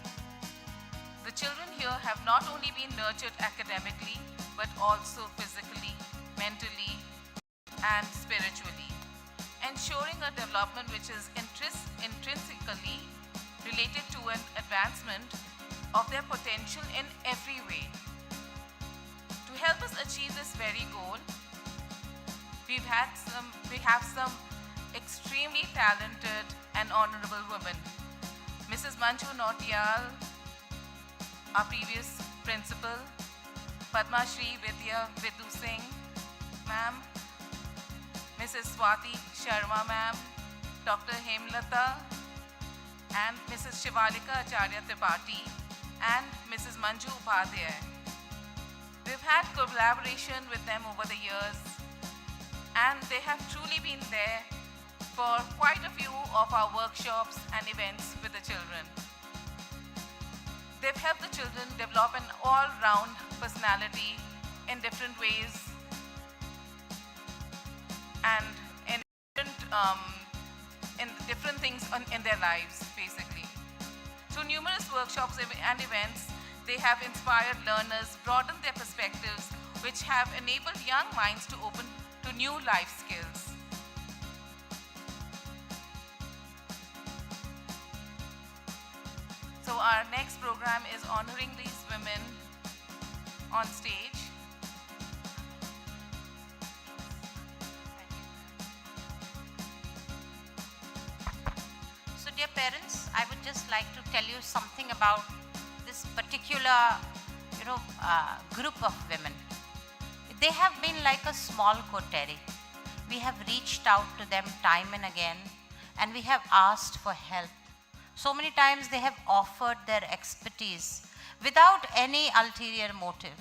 [SPEAKER 6] The children here have not only been nurtured academically, but also physically, mentally, and spiritually, ensuring a development which is intrinsically related to an advancement of their potential in every way. To help us achieve this very goal, we have some extremely talented and honorable women. Mrs. Manju Nautiyal, our previous principal, Padma Shri Vidya Vidhu Singh, ma'am, Mrs. Swati Sharma, ma'am, Dr. Hemlata, and Mrs. Shivalika Acharya Tripathi, and Mrs. Manju Upadhyay. We've had collaboration with them over the years, and they have truly been there for quite a few of our workshops and events with the children. They've helped the children develop an all-round personality in different ways and in different things in their lives, basically. Through numerous workshops and events, they have inspired learners, broadened their perspectives, which have enabled young minds to open to new life skills. So our next program is honoring these women on stage.
[SPEAKER 8] So dear parents, I would just like to tell you something about this particular, group of women. They have been like a small coterie. We have reached out to them time and again, and we have asked for help. So many times they have offered their expertise without any ulterior motive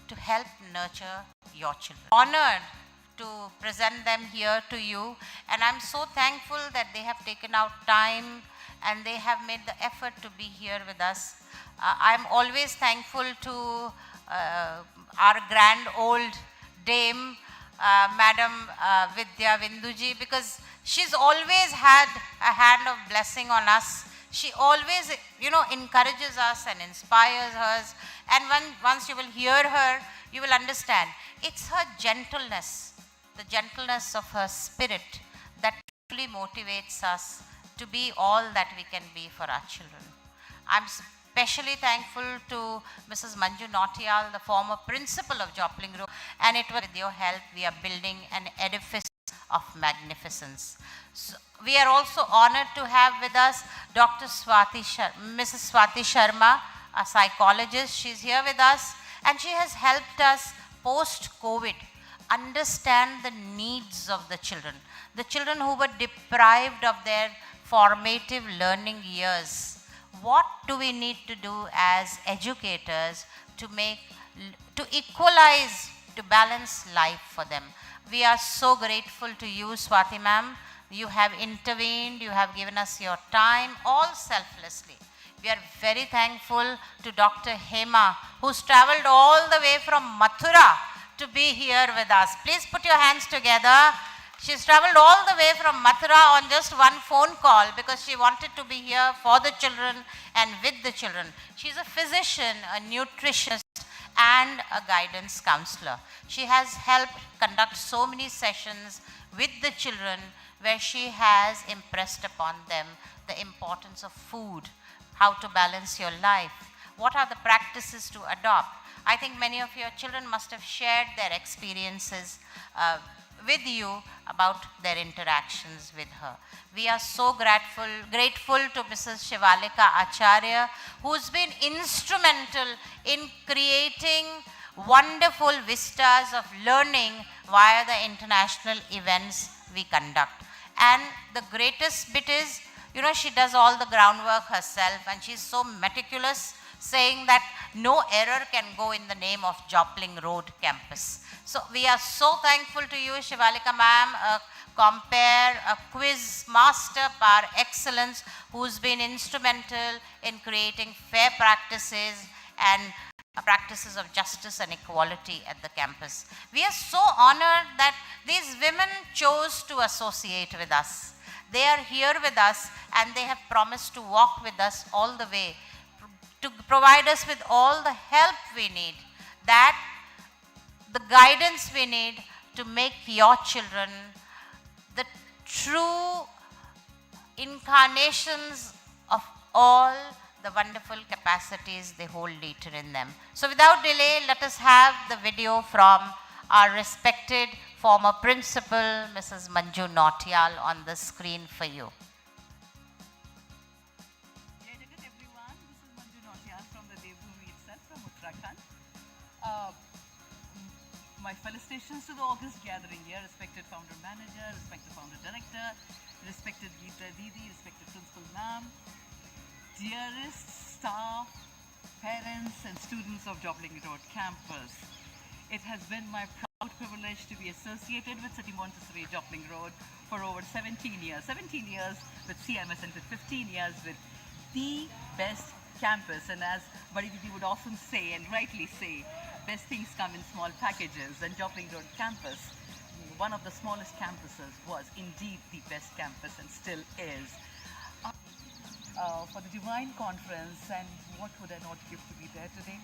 [SPEAKER 8] to help nurture your children. Honored to present them here to you, and I'm so thankful that they have taken out time and they have made the effort to be here with us. I'm always thankful to our grand old dame, Madam Vidya Vinduji, because she's always had a hand of blessing on us. She always, encourages us and inspires us. And once you will hear her, you will understand. It's her gentleness, the gentleness of her spirit that truly motivates us to be all that we can be for our children. I'm especially thankful to Mrs. Manju Nautiyal, the former principal of Jopling Road, and it was with your help we are building an edifice of magnificence. So we are also honored to have with us Mrs. Swati Sharma, a psychologist. She's here with us, and she has helped us post-COVID understand the needs of the children who were deprived of their formative learning years. What do we need to do as educators to equalize, to balance life for them? We are so grateful to you, Swati ma'am. You have intervened, you have given us your time, all selflessly. We are very thankful to Dr. Hema, who's traveled all the way from Mathura to be here with us. Please put your hands together. She's traveled all the way from Mathura on just one phone call because she wanted to be here for the children and with the children. She's a physician, a nutritionist, and a guidance counselor. She has helped conduct so many sessions with the children where she has impressed upon them the importance of food, how to balance your life, what are the practices to adopt. I think many of your children must have shared their experiences with you about their interactions with her. We are so grateful to Mrs. Shivalika Acharya, who's been instrumental in creating wonderful vistas of learning via the international events we conduct. And the greatest bit is, you know, she does all the groundwork herself, and she's so meticulous, saying that no error can go in the name of Jopling Road campus. So we are so thankful to you, Shivalika ma'am, a compare, a quiz master par excellence, who's been instrumental in creating fair practices and practices of justice and equality at the campus. We are so honored that these women chose to associate with us. They are here with us, and they have promised to walk with us all the way, to provide us with all the help we need, that the guidance we need to make your children the true incarnations of all the wonderful capacities they hold latent in them. So without delay, let us have the video from our respected former principal, Mrs. Manju Nautiyal, on the screen for you.
[SPEAKER 14] My felicitations to the August gathering here, respected founder manager, respected founder director, respected Geeta Didi, respected principal ma'am, dearest staff, parents and students of Jopling Road campus. It has been my proud privilege to be associated with City Montessori Jopling Road for over 17 years. 17 years with CMS and with 15 years with the best campus. And as Badi Didi would often say, and rightly say, best things come in small packages, and Jopling Road campus, one of the smallest campuses, was indeed the best campus and still is. For the Divine Conference, and what would I not give to be there today?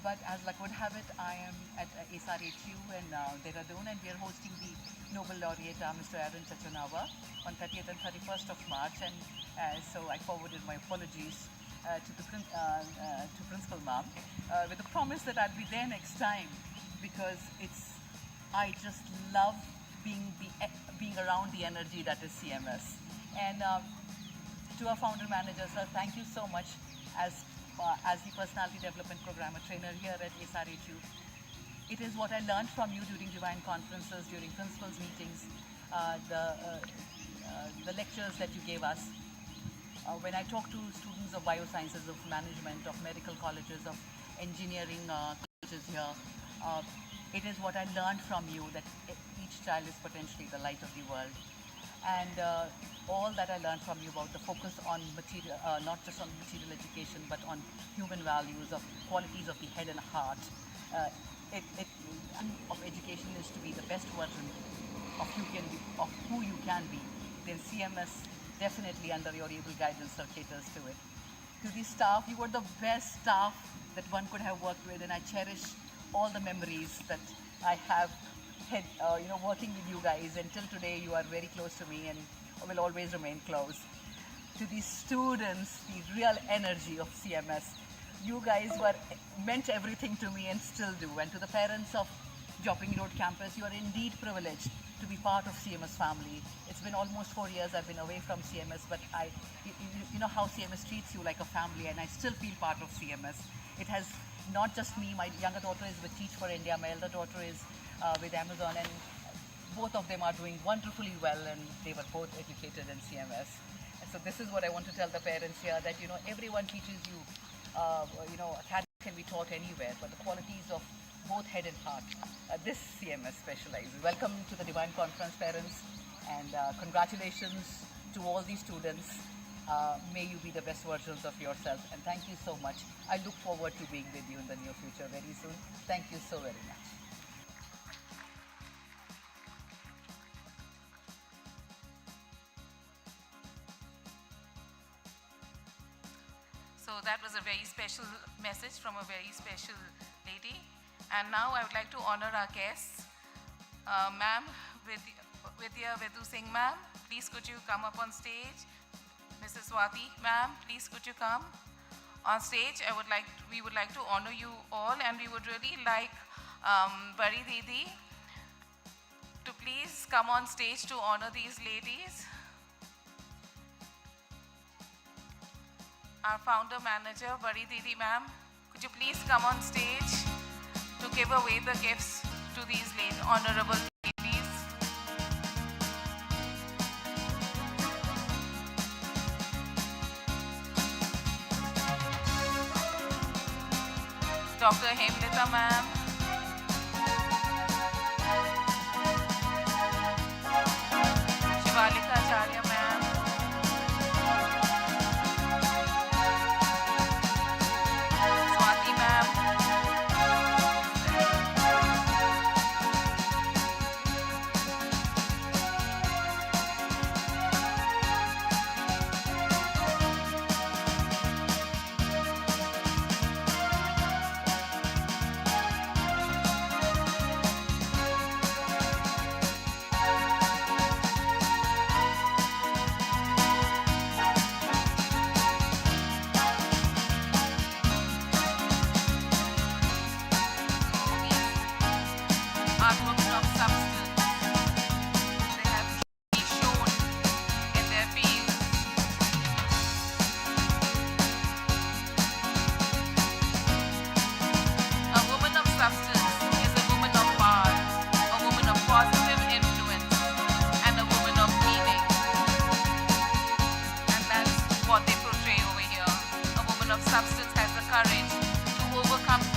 [SPEAKER 14] But as luck would have it, I am at SRHU in Dehradun, and we are hosting the Nobel Laureate Mr. Arun Chachunawa on 30th and 31st of March, and so I forwarded my apologies to Principal Ma'am with the promise that I'd be there next time, because I just love being around the energy that is CMS. And to our founder manager, sir, thank you so much as the personality development programmer trainer here at SRHU. It is what I learned from you during Divine Conferences, during principals meetings, the lectures that you gave us. When I talk to students of biosciences, of management, of medical colleges, of engineering colleges here, it is what I learned from you, that each child is potentially the light of the world. And all that I learned from you about the focus on material, not just on material education, but on human values, of qualities of the head and heart. Of education is to be the best version of who you can be. Then CMS, definitely under your able guidance, caters to it. To the staff, you were the best staff that one could have worked with, and I cherish all the memories that I have had, working with you guys. Until today, you are very close to me and will always remain close. To the students, the real energy of CMS, you guys meant everything to me and still do. And to the parents of Jopling Road campus, you are indeed privileged to be part of CMS family. It's been almost 4 years I've been away from CMS, but you know how CMS treats you like a family, and I still feel part of CMS. It has not just me, my younger daughter is with Teach for India, my elder daughter is with Amazon, and both of them are doing wonderfully well, and they were both educated in CMS. And so this is what I want to tell the parents here, that everyone teaches you, academics can be taught anywhere, but the qualities of both head and heart, this CMS specializes. Welcome to the Divine Conference, parents, and congratulations to all these students. May you be the best versions of yourself, and thank you so much. I look forward to being with you in the near future very soon. Thank you so very much.
[SPEAKER 6] So that was a very special message from a very special lady. And now I would like to honor our guests. Ma'am, Vidya Vedu Singh ma'am, please could you come up on stage? Mrs. Swati ma'am, please could you come on stage? We would like to honor you all, and we would really like Bari Didi to please come on stage to honor these ladies. Our founder manager, Bari Didi ma'am, could you please come on stage to give away the gifts to these honorable ladies. Dr. Hemlita ma'am. Shivalika Acharya ma'am. Swati ma'am.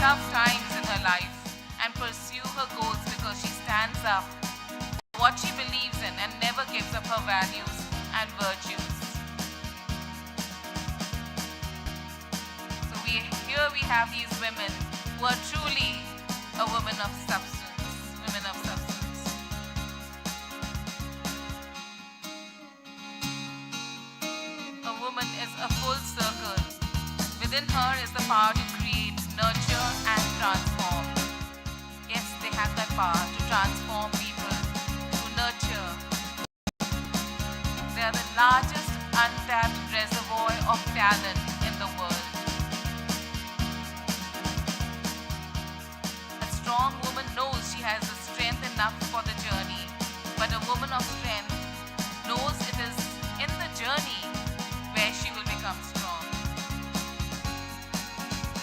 [SPEAKER 6] Tough times in her life and pursue her goals because she stands up for what she believes in and never gives up her values and virtues. So here we have these women who are truly a woman of substance, women of substance. A woman is a full circle. Within her is the power to create, nurture and transform. Yes, they have that power to transform people, to nurture. They are the largest untapped reservoir of talent in the world. A strong woman knows she has the strength enough for the journey, but a woman of strength knows it is in the journey where she will become strong.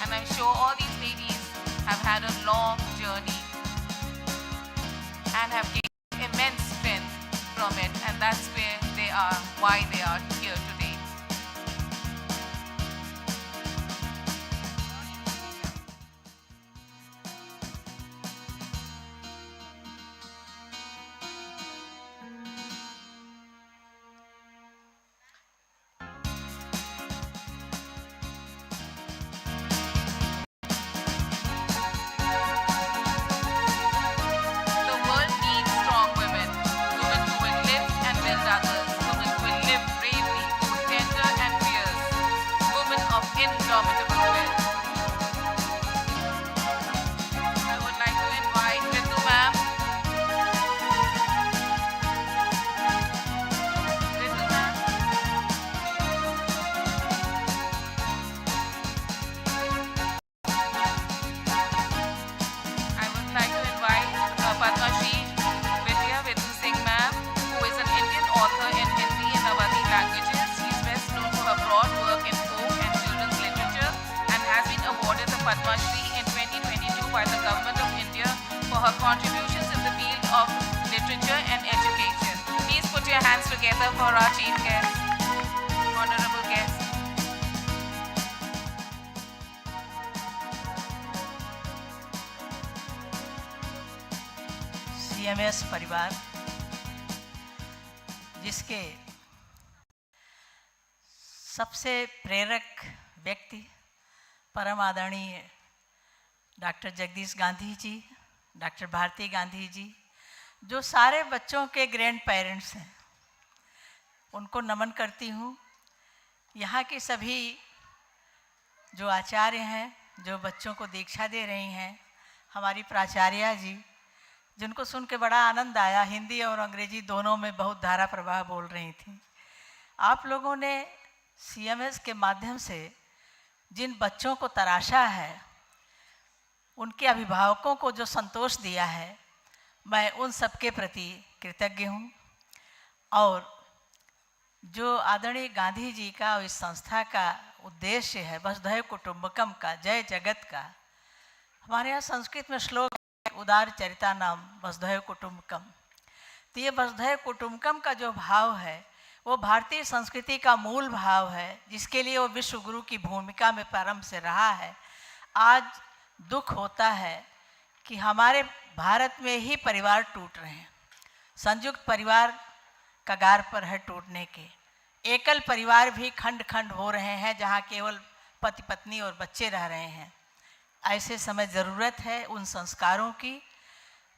[SPEAKER 6] And I'm sure all these ladies have had a long journey and have gained immense strength from it, and that's where they are, why they are here today. Contributions in the field of literature and education. Please put your hands together for our chief guest, honorable guest.
[SPEAKER 13] CMS परिवार, जिसके सबसे प्रेरक व्यक्ति परम आदरणीय doctor Jagdish Gandhi ji, doctor Bharti Gandhi ji, जो सारे बच्चों के ग्रैंड पेरेंट्स हैं, उनको नमन करती हूँ। यहाँ की सभी जो आचार्य हैं, जो बच्चों को दीक्षा दे रही हैं, हमारी प्राचार्या जी, जिनको सुन के बड़ा आनंद आया, हिंदी और अंग्रेजी दोनों में बहुत धारा प्रवाह बोल रही थी। आप लोगों ने CMS के माध्यम से जिन बच्चों को तराशा है, उनके अभिभावकों को जो संतोष दिया है, मैं उन सबके प्रति कृतज्ञ हूँ। और जो आदरणीय गांधी जी का और इस संस्था का उद्देश्य है वसुधैव कुटुंबकम का, जय जगत का, हमारे यहाँ संस्कृत में श्लोक है, उदार चरिता नाम वसुधैव कुटुंबकम। तो ये वसुधैव कुटुंबकम का जो भाव है वो भारतीय संस्कृति का मूल भाव है, जिसके लिए वो विश्व गुरु की भूमिका में प्रारंभ से रहा है। आज दुख होता है कि हमारे भारत में ही परिवार टूट रहे हैं, संयुक्त परिवार कगार पर है टूटने के, एकल परिवार भी खंड खंड हो रहे हैं जहाँ केवल पति पत्नी और बच्चे रह रहे हैं। ऐसे समय ज़रूरत है उन संस्कारों की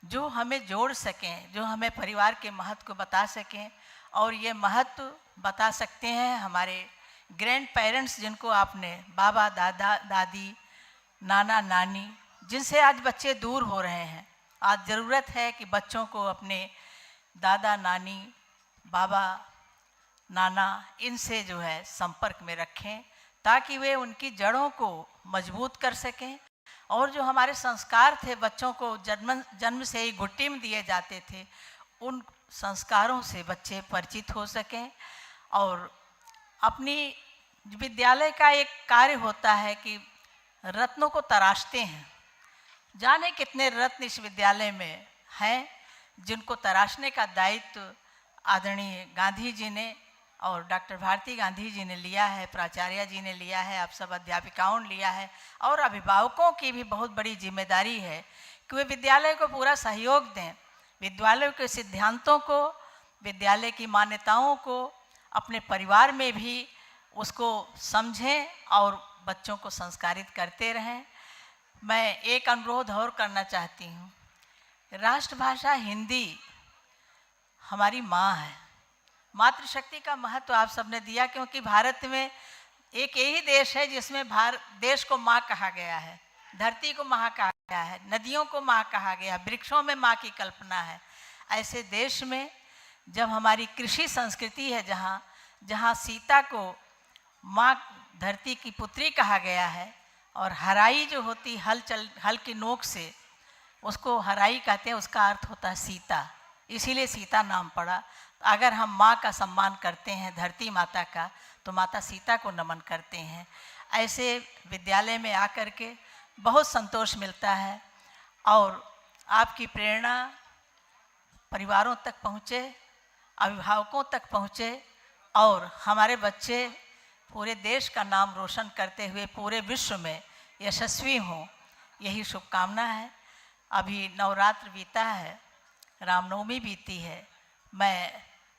[SPEAKER 13] जो हमें जोड़ सकें, जो हमें परिवार के महत्व को बता सकें। और ये महत्व बता सकते हैं हमारे ग्रैंड पेरेंट्स, जिनको आपने बाबा दादा दादी नाना नानी, जिनसे आज बच्चे दूर हो रहे हैं। आज ज़रूरत है कि बच्चों को अपने दादा नानी बाबा नाना इनसे जो है संपर्क में रखें, ताकि वे उनकी जड़ों को मजबूत कर सकें। और जो हमारे संस्कार थे, बच्चों को जन्म से ही घुट्टी में दिए जाते थे, उन संस्कारों से बच्चे परिचित हो सकें। और अपनी विद्यालय का एक कार्य होता है कि रत्नों को तराशते हैं। जाने कितने रत्न इस विद्यालय में हैं जिनको तराशने का दायित्व आदरणीय गांधी जी ने और डॉक्टर भारती गांधी जी ने लिया है, प्राचार्य जी ने लिया है, आप सब अध्यापिकाओं ने लिया है। और अभिभावकों की भी बहुत बड़ी जिम्मेदारी है कि वे विद्यालय को पूरा सहयोग दें, विद्यालय के सिद्धांतों को, विद्यालय की मान्यताओं को अपने परिवार में भी उसको समझें और बच्चों को संस्कारित करते रहें। मैं एक अनुरोध और करना चाहती हूँ। राष्ट्रभाषा हिंदी हमारी माँ है। मातृशक्ति का महत्व आप सबने दिया, क्योंकि भारत में एक यही देश है जिसमें देश को माँ कहा गया है, धरती को माँ कहा गया है, नदियों को माँ कहा गया है, वृक्षों में माँ की कल्पना है। ऐसे देश में जब हमारी कृषि संस्कृति है, जहाँ सीता को माँ धरती की पुत्री कहा गया है, और हराई जो होती हल की नोक से उसको हराई कहते हैं, उसका अर्थ होता है सीता, इसीलिए सीता नाम पड़ा। अगर हम माँ का सम्मान करते हैं, धरती माता का, तो माता सीता को नमन करते हैं। ऐसे विद्यालय में आकर के बहुत संतोष मिलता है और आपकी प्रेरणा परिवारों तक पहुँचे, अभिभावकों तक पहुँचे और हमारे बच्चे पूरे देश का नाम रोशन करते हुए पूरे विश्व में यशस्वी हों, यही शुभकामना है। अभी नवरात्र बीता है, रामनवमी बीती है,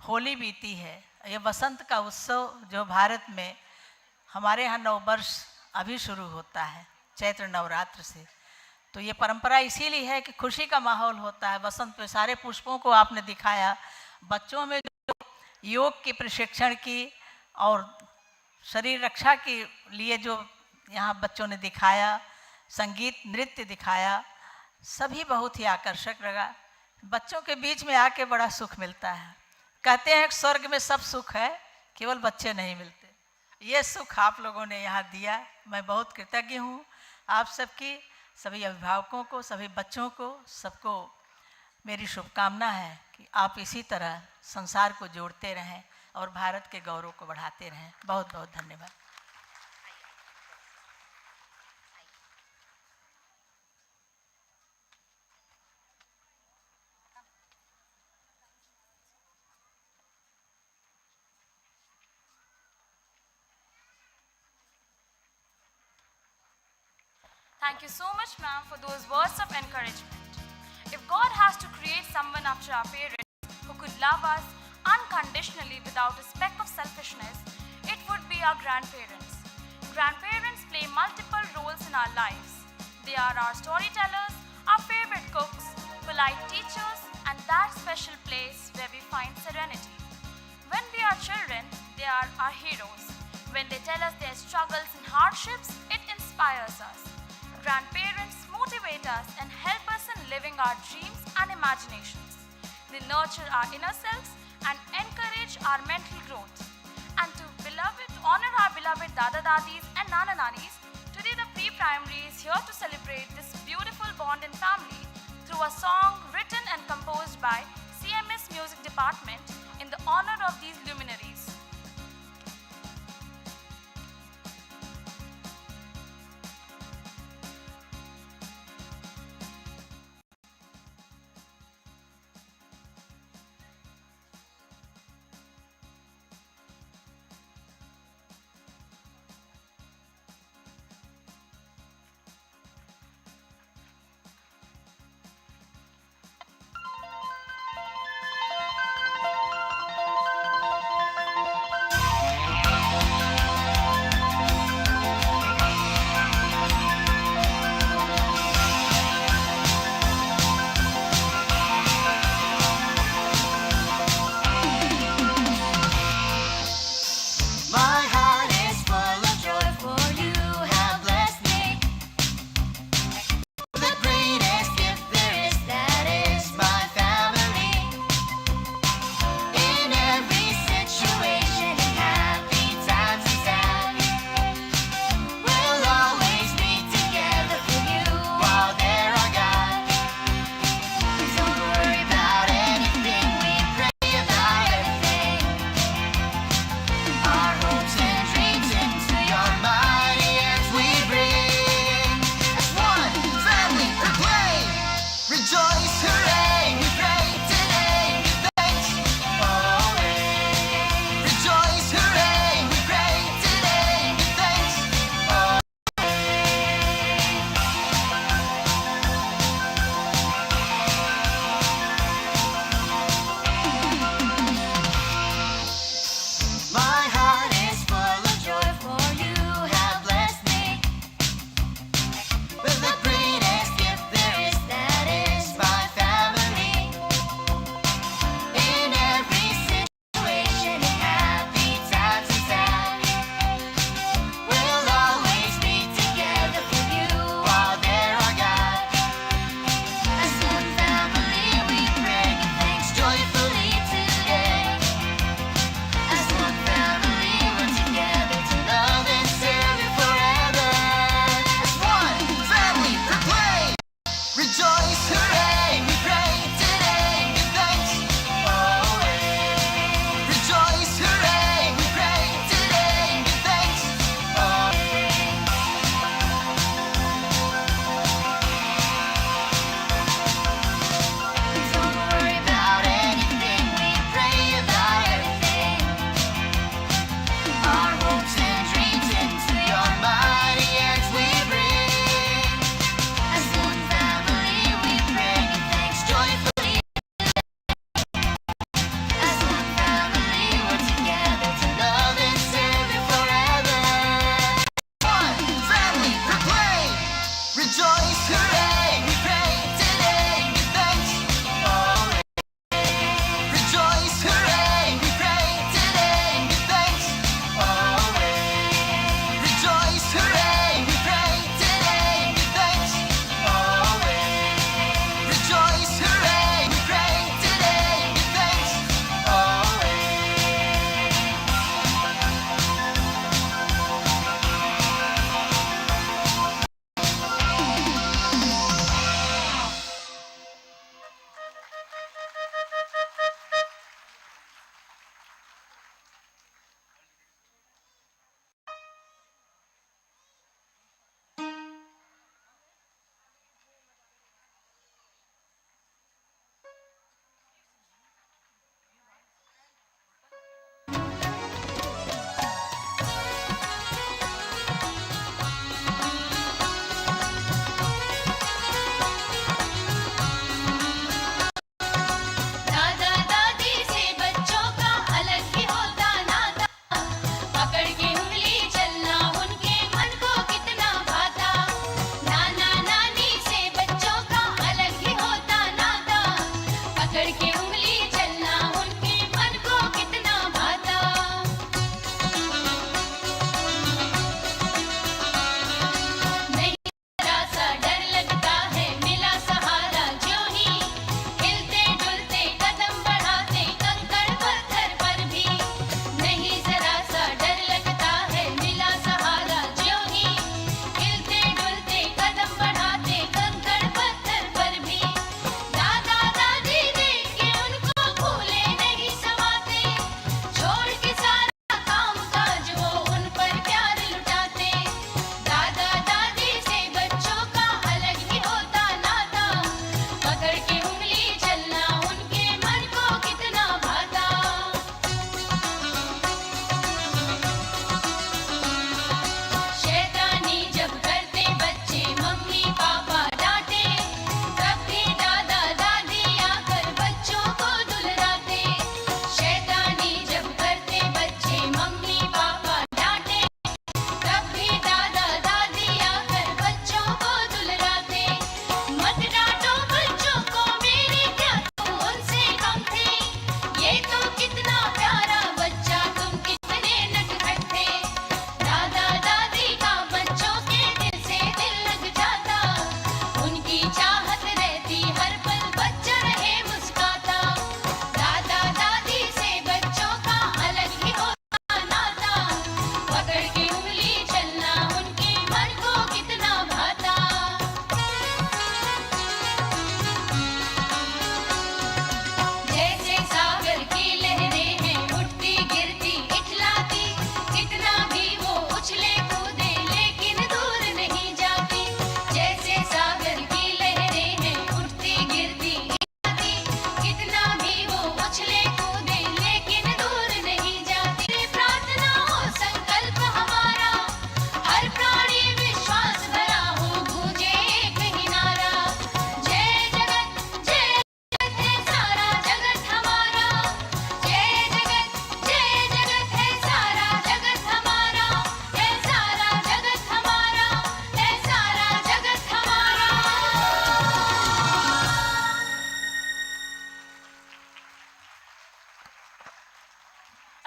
[SPEAKER 13] होली बीती है, ये वसंत का उत्सव जो भारत में हमारे यहाँ नववर्ष अभी शुरू होता है चैत्र नवरात्र से। तो ये परंपरा इसीलिए है कि खुशी का माहौल होता है। वसंत पे सारे पुष्पों को आपने दिखाया, बच्चों में जो योग की प्रशिक्षण की और शरीर रक्षा के लिए जो यहाँ बच्चों ने दिखाया, संगीत नृत्य दिखाया, सभी बहुत ही आकर्षक लगा। बच्चों के बीच में आके बड़ा सुख मिलता है। कहते हैं कि स्वर्ग में सब सुख है, केवल बच्चे नहीं मिलते। ये सुख आप लोगों ने यहाँ दिया, मैं बहुत कृतज्ञ हूँ आप सबकी, सभी अभिभावकों को, सभी बच्चों को, सबको मेरी शुभकामना है कि आप इसी तरह संसार को जोड़ते रहें और भारत के गौरव को बढ़ाते रहें। बहुत बहुत धन्यवाद।
[SPEAKER 7] Thank you so much, ma'am, for those words of encouragement. If God has to create someone after our parents who could love us unconditionally without a speck of selfishness, it would be our grandparents. Grandparents play multiple roles in our lives. They are our storytellers, our favorite cooks, polite teachers, and that special place where we find serenity. When we are children, they are our heroes. When they tell us their struggles and hardships, it inspires us. Grandparents motivate us and help us in living our dreams and imaginations. They nurture our inner selves and encourage our mental growth. And to honor our beloved Dada Dadis and Nana Nanis, today the pre-primary is here to celebrate this beautiful bond in family through a song written and composed by CMS Music Department in the honor of these luminaries.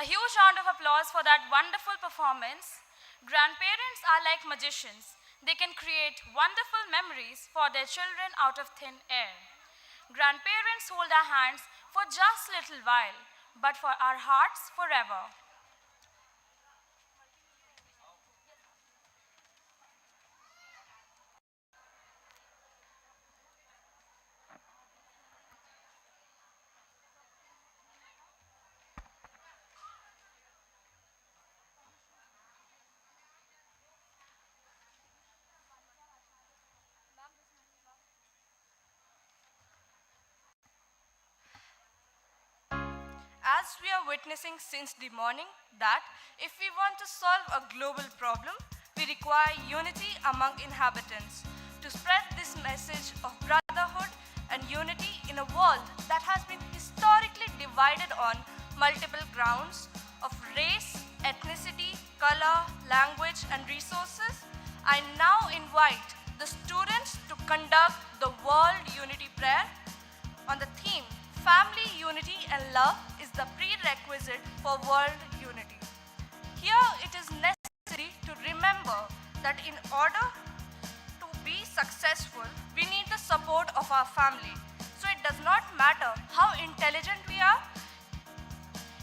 [SPEAKER 7] A huge round of applause for that wonderful performance. Grandparents are like magicians. They can create wonderful memories for their children out of thin air. Grandparents hold our hands for just a little while, but for our hearts forever. As we are witnessing since the morning that if we want to solve a global problem, we require unity among inhabitants to spread this message of brotherhood and unity in a world that has been historically divided on multiple grounds of race, ethnicity, color, language, and resources. I now invite the students to conduct the World Unity Prayer on the theme Family, Unity and Love is the prerequisite for world unity. Here it is necessary to remember that in order to be successful, we need the support of our family. So it does not matter how intelligent we are,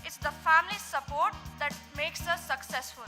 [SPEAKER 7] it's the family support that makes us successful.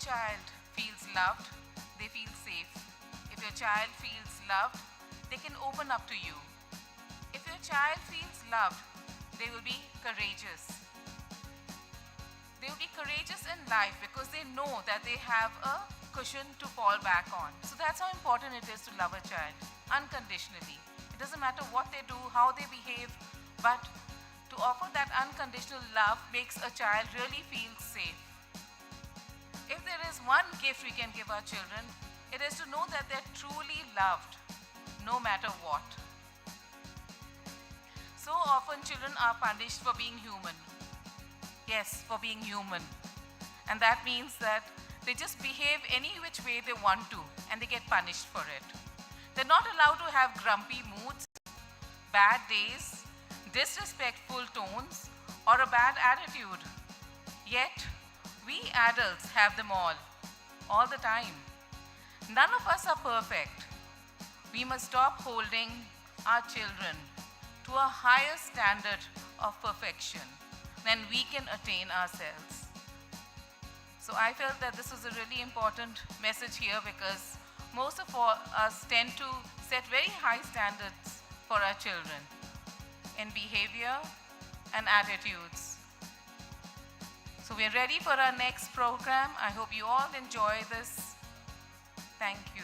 [SPEAKER 6] child feels loved, they feel safe. If your child feels loved, they can open up to you. If your child feels loved, they will be courageous. They will be courageous in life because they know that they have a cushion to fall back on. So that's how important it is to love a child unconditionally. It doesn't matter what they do, how they behave, but to offer that unconditional love makes a child really feel safe. If there is one gift we can give our children, it is to know that they're truly loved, no matter what. So often children are punished for being human. Yes, for being human. And that means that they just behave any which way they want to and they get punished for it. They're not allowed to have grumpy moods. bad days, disrespectful tones, or a bad attitude. Yet, we adults have them all the time. None of us are perfect. We must stop holding our children to a higher standard of perfection than we can attain ourselves. So I felt that this was a really important message here because most of us tend to set very high standards for our children in behavior and attitudes. So we're ready for our next program. I hope you all enjoy this. Thank you.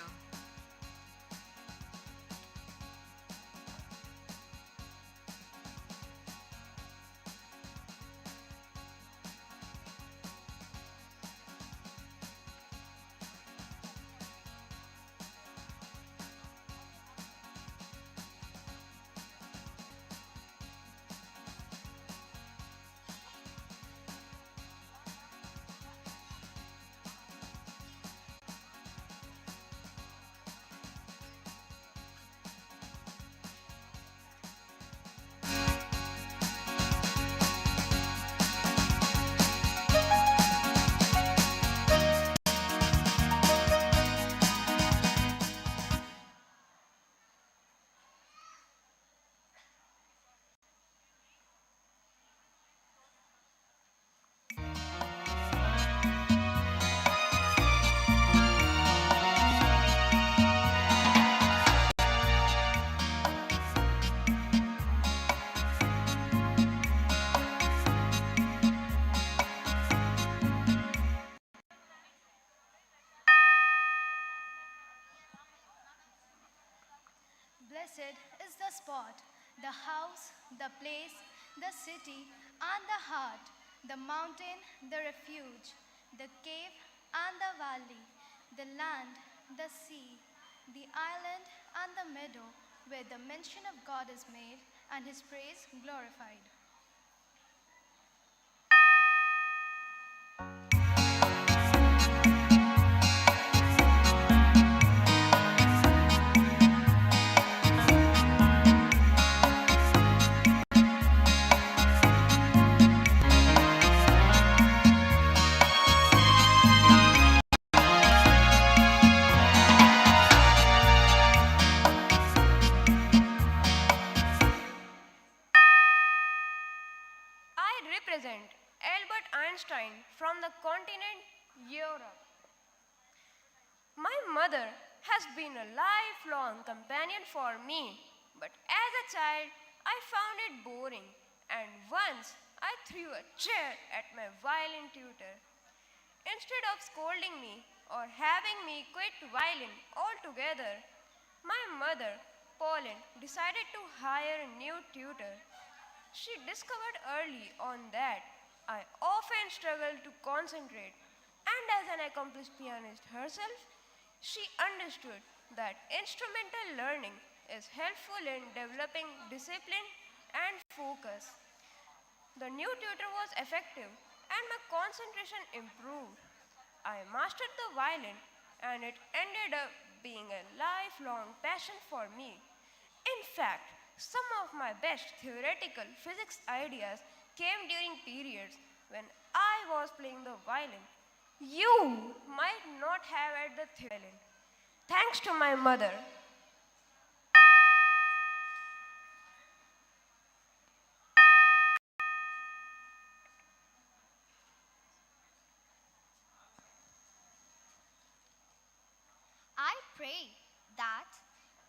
[SPEAKER 15] Blessed is the spot, the house, the place, the city, and the heart, the mountain, the refuge, the cave and the valley, the land, the sea, the island, and the meadow, where the mention of God is made and his praise glorified.
[SPEAKER 16] Represent Albert Einstein from the continent Europe. My mother has been a lifelong companion for me, but as a child I found it boring, and once I threw a chair at my violin tutor. Instead of scolding me or having me quit violin altogether, my mother, Pauline, decided to hire a new tutor. She discovered early on that I often struggled to concentrate, and as an accomplished pianist herself, she understood that instrumental learning is helpful in developing discipline and focus. The new tutor was effective and my concentration improved. I mastered the violin and it ended up being a lifelong passion for me. In fact, some of my best theoretical physics ideas came during periods when I was playing the violin. You might not have had the violin. Thanks to my mother.
[SPEAKER 11] I pray that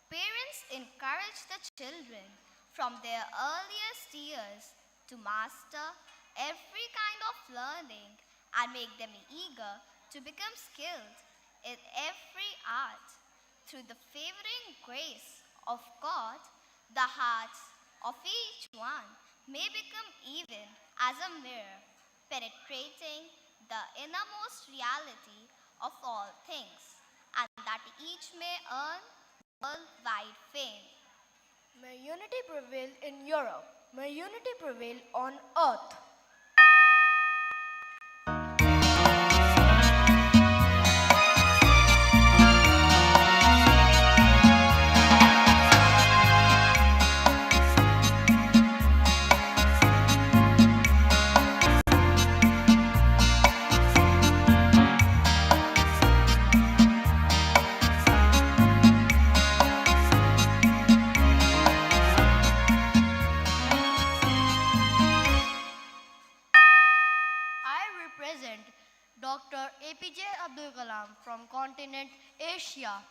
[SPEAKER 11] parents encourage the children from their earliest years to master every kind of learning and make them eager to become skilled in every art. Through the favoring grace of God, the hearts of each one may become even as a mirror, penetrating the innermost reality of all things, and that each may earn worldwide fame.
[SPEAKER 16] May unity prevail in Europe. May unity prevail on earth.
[SPEAKER 17] APJ Abdul Kalam from continent Asia.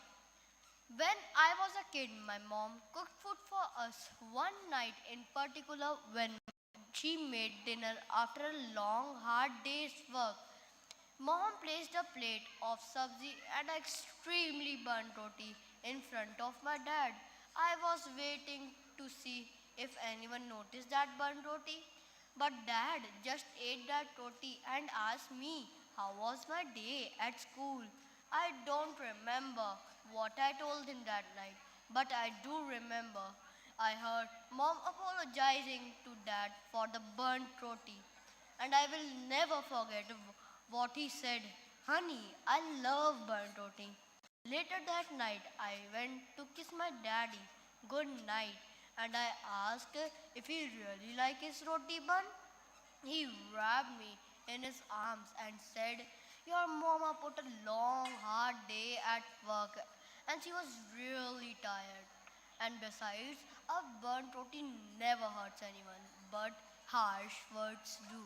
[SPEAKER 17] When I was a kid, my mom cooked food for us. One night in particular, when she made dinner after a long, hard day's work, Mom placed a plate of sabzi and an extremely burnt roti in front of my dad. I was waiting to see if anyone noticed that burnt roti. But dad just ate that roti and asked me how was my day at school. I don't remember what I told him that night, but I do remember I heard mom apologizing to dad for the burnt roti. And I will never forget what he said. Honey, I love burnt roti. Later that night, I went to kiss my daddy good night and I asked if he really liked his roti bun. He wrapped me in his arms and said, your mama put a long, hard day at work and she was really tired. And besides, a burnt roti never hurts anyone, but harsh words do.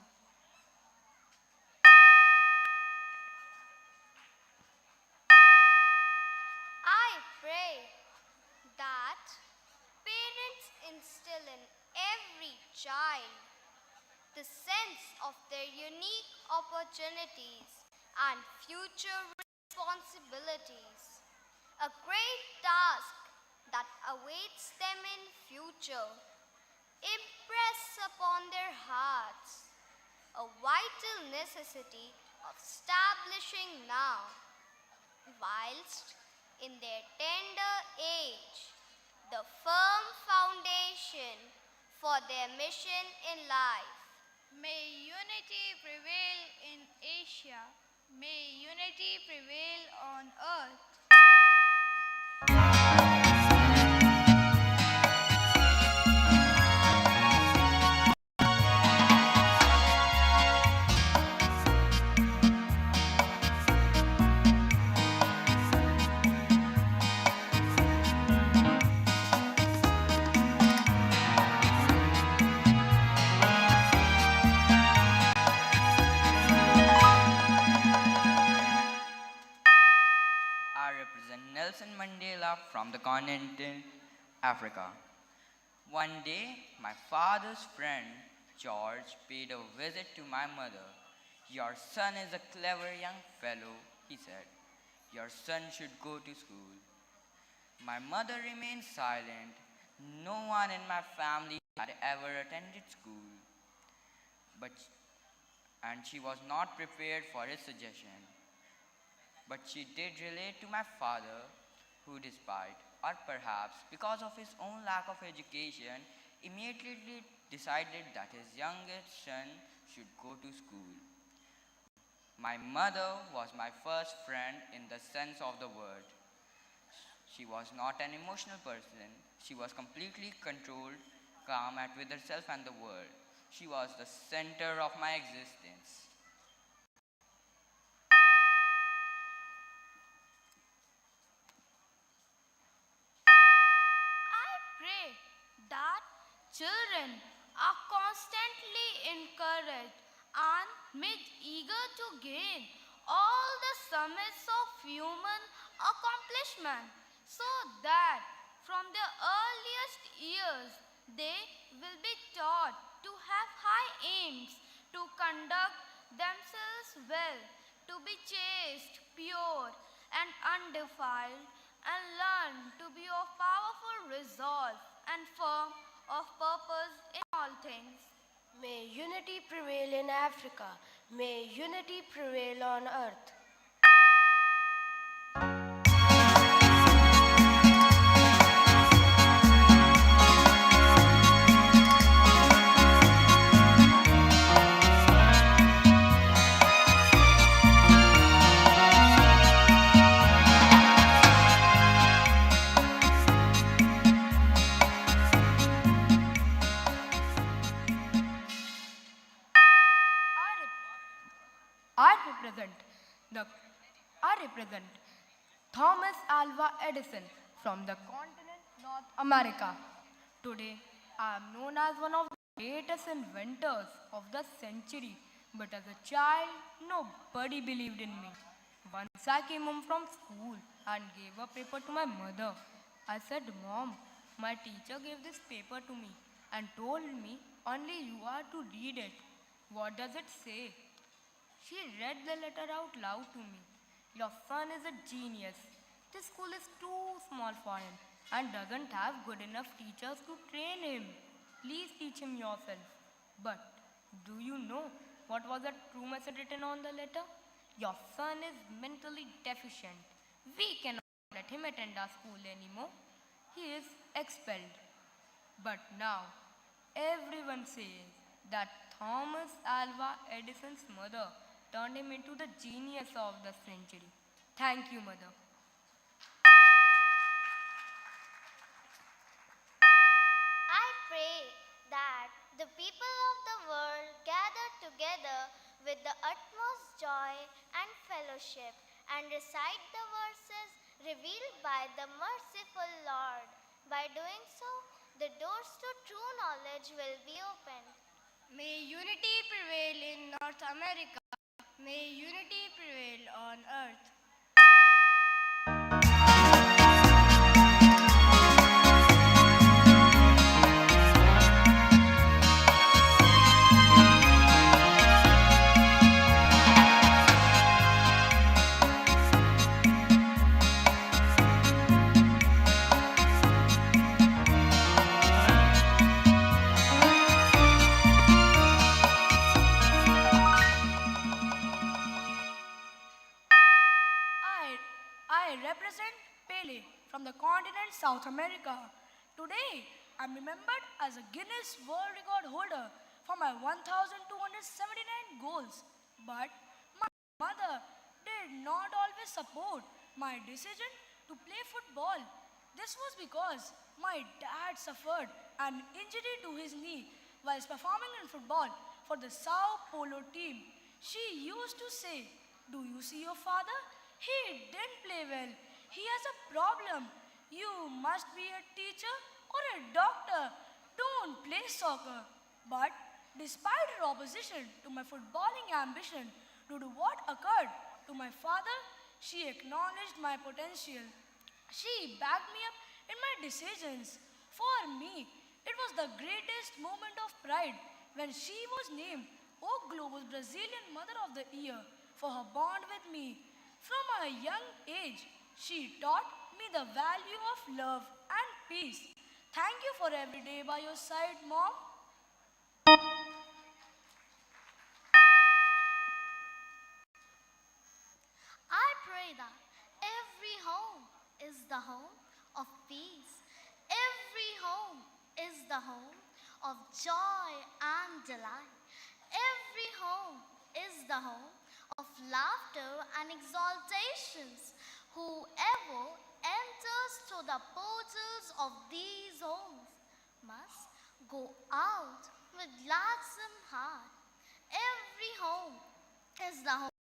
[SPEAKER 18] I pray that parents instill in every child the sense of their unique opportunities and future responsibilities. A great task that awaits them in future. Impress upon their hearts a vital necessity of establishing now, whilst in their tender age, the firm foundation for their mission in life.
[SPEAKER 15] May unity prevail in Asia. May unity prevail on earth.
[SPEAKER 19] I represent Nelson Mandela from the continent Africa. One day, my father's friend George paid a visit to my mother. Your son is a clever young fellow, he said. Your son should go to school. My mother remained silent. No one in my family had ever attended school. And she was not prepared for his suggestion. But she did relate to my father, who despite, or perhaps because of his own lack of education, immediately decided that his youngest son should go to school. My mother was my first friend in the sense of the word. She was not an emotional person. She was completely controlled, calm at with herself and the world. She was the center of my existence.
[SPEAKER 15] I pray that children are constantly encouraged and made eager to gain all the summits of human accomplishment so that from their earliest years they will be taught to have high aims, to conduct themselves well, to be chaste, pure, and undefiled, and learn to be of powerful resolve and firm of purpose in all things.
[SPEAKER 16] May unity prevail in Africa. May unity prevail on earth.
[SPEAKER 20] I represent Thomas Alva Edison from the continent North America. Today, I am known as one of the greatest inventors of the century, but as a child, nobody believed in me. Once I came home from school and gave a paper to my mother. I said, Mom, my teacher gave this paper to me and told me only you are to read it. What does it say? She read the letter out loud to me. Your son is a genius. This school is too small for him and doesn't have good enough teachers to train him. Please teach him yourself. But do you know what was the true message written on the letter? Your son is mentally deficient. We cannot let him attend our school anymore. He is expelled. But now, everyone says that Thomas Alva Edison's mother turned him into the genius of the century. Thank you, mother.
[SPEAKER 11] I pray that the people of the world gather together with the utmost joy and fellowship and recite the verses revealed by the merciful Lord. By doing so, the doors to true knowledge will be opened.
[SPEAKER 17] May unity prevail in North America. May unity prevail on earth.
[SPEAKER 20] I represent Pele from the continent South America. Today, I'm remembered as a Guinness World Record holder for my 1,279 goals. But my mother did not always support my decision to play football. This was because my dad suffered an injury to his knee whilst performing in football for the Sao Paulo team. She used to say, "Do you see your father? He didn't play well. He has a problem. You must be a teacher or a doctor. Don't play soccer." But despite her opposition to my footballing ambition, due to what occurred to my father, she acknowledged my potential. She backed me up in my decisions. For me, it was the greatest moment of pride when she was named O Globo's Brazilian Mother of the Year for her bond with me. From a young age, she taught me the value of love and peace. Thank you for every day by your side, Mom.
[SPEAKER 11] I pray that every home is the home of peace. Every home is the home of joy and delight. Every home is the home of laughter and exaltations. Whoever enters through the portals of these homes must go out with gladsome heart. Every home is the home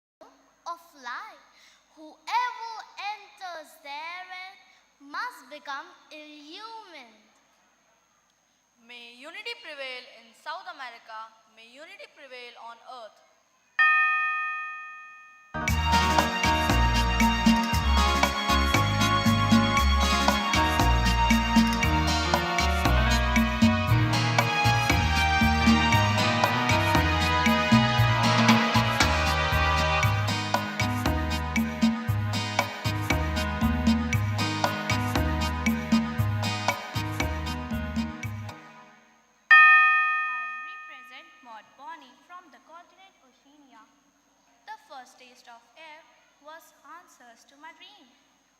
[SPEAKER 11] of light. Whoever enters therein must become illumined.
[SPEAKER 7] May unity prevail in South America. May unity prevail on earth. First taste of air was answers to my dream.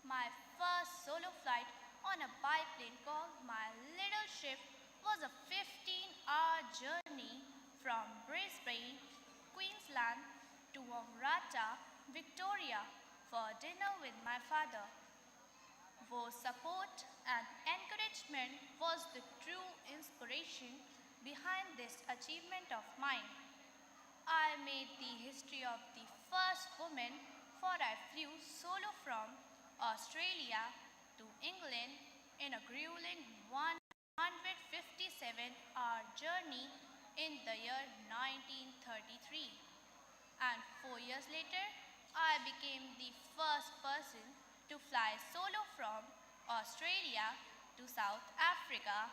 [SPEAKER 7] My first solo flight on a biplane called My Little Ship was a 15-hour journey from Brisbane, Queensland to Wangaratta, Victoria for dinner with my father. Whose support and encouragement was the true inspiration behind this achievement of mine. I made the history of the first woman, for I flew solo from Australia to England in a grueling 157-hour journey in the year 1933. And 4 years later,
[SPEAKER 11] I became the first person to fly solo from Australia to South Africa.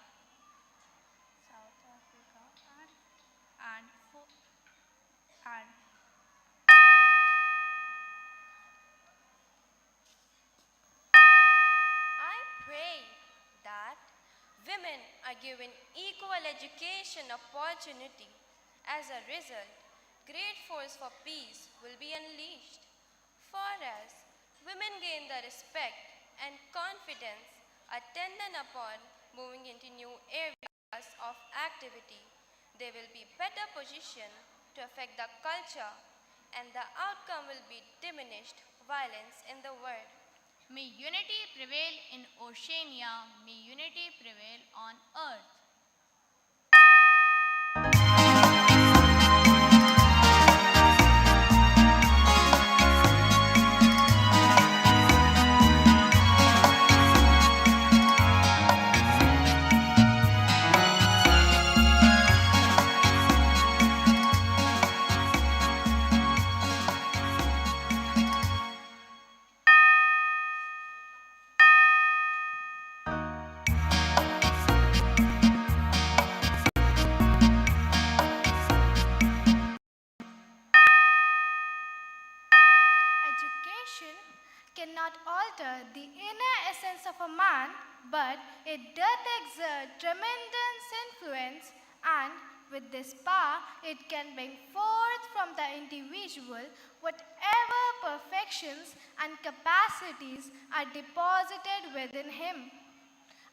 [SPEAKER 11] And, and
[SPEAKER 16] I pray that women are given equal education opportunity. As a result, great force for peace will be unleashed. For us, women gain the respect and confidence attendant upon moving into new areas of activity. They will be better positioned to affect the culture, and the outcome will be diminished violence in the world.
[SPEAKER 11] may unity prevail in Oceania, may unity prevail on earth.
[SPEAKER 15] Education cannot alter the inner essence of a man, but it doth exert tremendous influence, and with this power it can bring forth from the individual whatever perfections and capacities are deposited within him.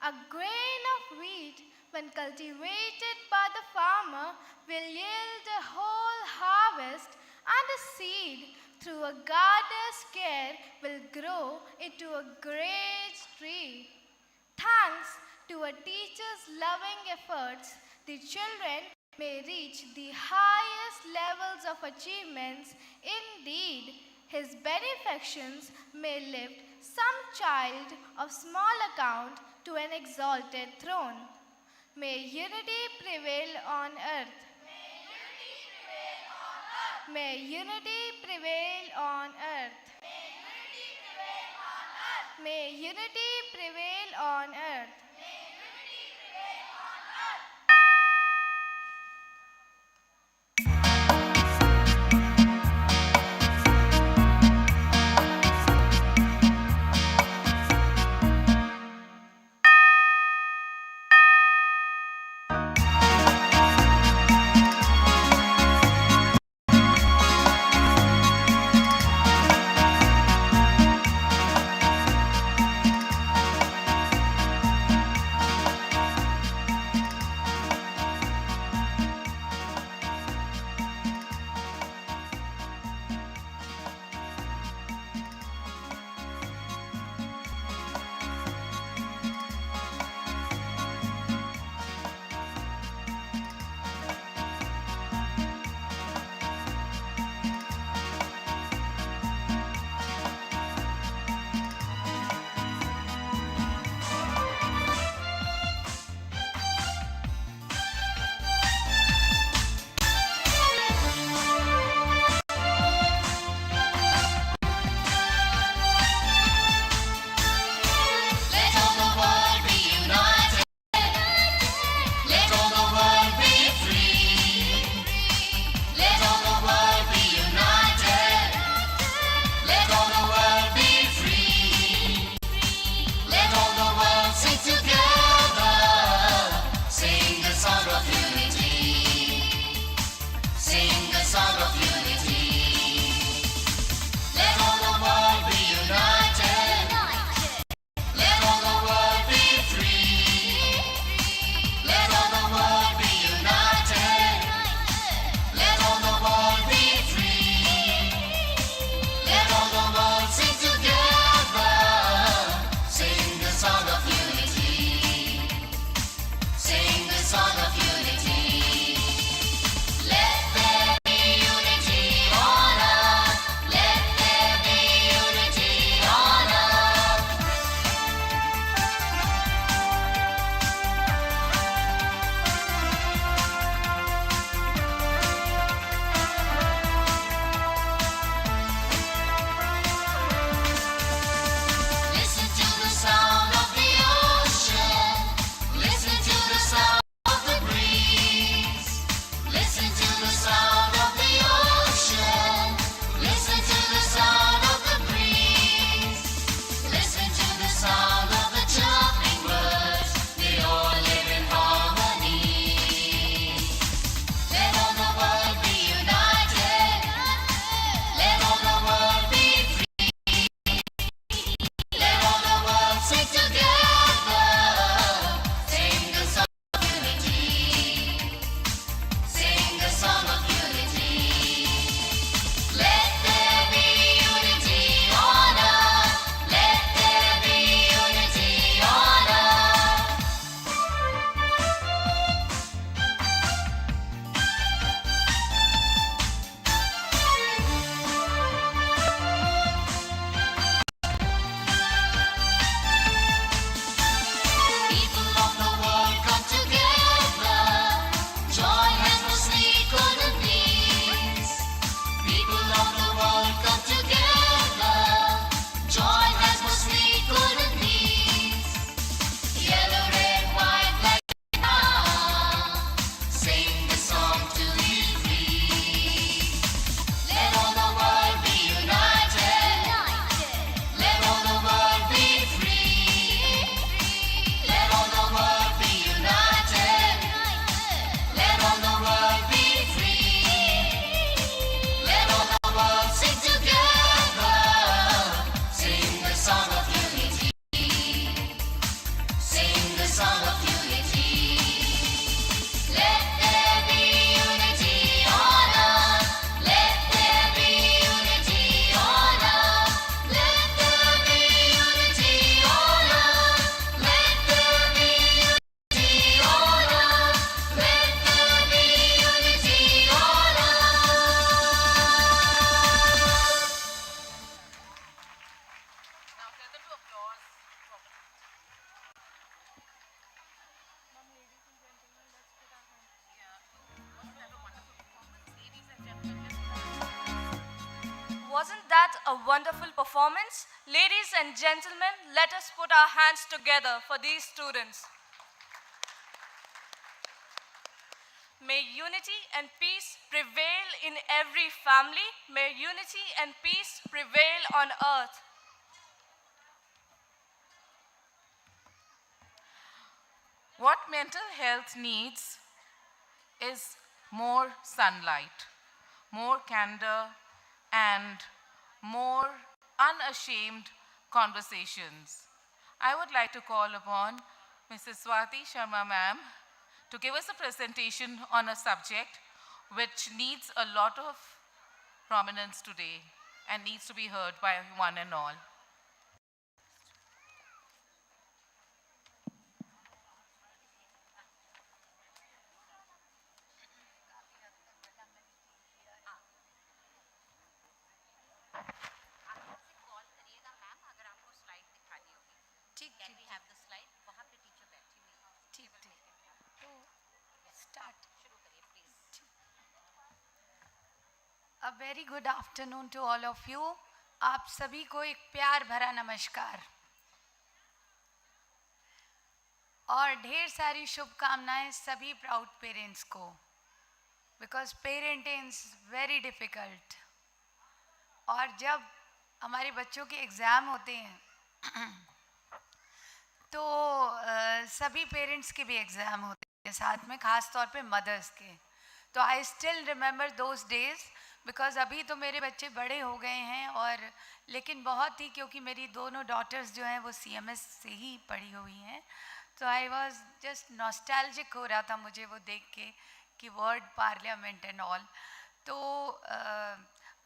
[SPEAKER 15] A grain of wheat, when cultivated by the farmer, will yield a whole harvest, and a seed, through a gardener's care, will grow into a great tree. Thanks to a teacher's loving efforts, the children may reach the highest levels of achievements. Indeed, his benefactions may lift some child of small account to an exalted throne. May unity prevail on earth. May unity prevail on earth. May unity prevail on earth.
[SPEAKER 7] Wasn't that a wonderful performance? Ladies and gentlemen, let us put our hands together for these students. May unity and peace prevail in every family. May unity and peace prevail on earth.
[SPEAKER 6] What mental health needs is more sunlight, more candor, and more unashamed conversations. I would like to call upon Mrs. Swati Sharma ma'am to give us a presentation on a subject which needs a lot of prominence today and needs to be heard by one and all.
[SPEAKER 8] Can we have the slide? वहाँ पे teacher बैठी हुई है।
[SPEAKER 20] ठीक ठीक तो start
[SPEAKER 8] शुरू करिए please.
[SPEAKER 20] A very good afternoon to all of you. आप सभी को एक प्यार भरा नमस्कार और ढेर सारी शुभकामनाएं सभी प्राउड पेरेंट्स को, because parenting is very difficult. और जब हमारे बच्चों के एग्ज़ाम होते हैं तो सभी पेरेंट्स के भी एग्ज़ाम होते हैं साथ में, ख़ास तौर पे मदर्स के। तो I still remember those days, because अभी तो मेरे बच्चे बड़े हो गए हैं और लेकिन बहुत ही, क्योंकि मेरी दोनों डॉटर्स जो हैं वो CMS से ही पढ़ी हुई हैं, तो आई वॉज जस्ट नॉस्टैल्जिक हो रहा था मुझे वो देख के कि वर्ड पार्लियामेंट एंड ऑल। तो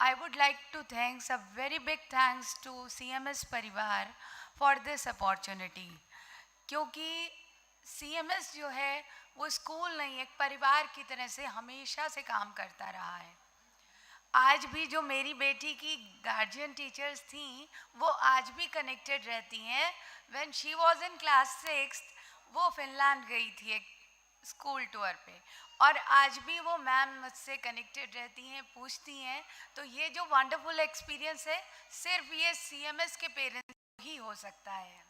[SPEAKER 20] I would like to thanks, a very big thanks to CMS परिवार फॉर दिस अपॉर्चुनिटी, क्योंकि CMS जो है वो स्कूल नहीं, एक परिवार की तरह से हमेशा से काम करता रहा है। आज भी जो मेरी बेटी की गार्जियन टीचर्स थी वो आज भी कनेक्टेड रहती हैं। When she was in class 6 वो फिनलैंड गई थी एक स्कूल टूर पे, और आज भी वो मैम मुझसे कनेक्टेड रहती हैं, पूछती हैं। तो ये जो वंडरफुल एक्सपीरियंस है सिर्फ ये CMS के पेरेंट्स ही हो सकता है।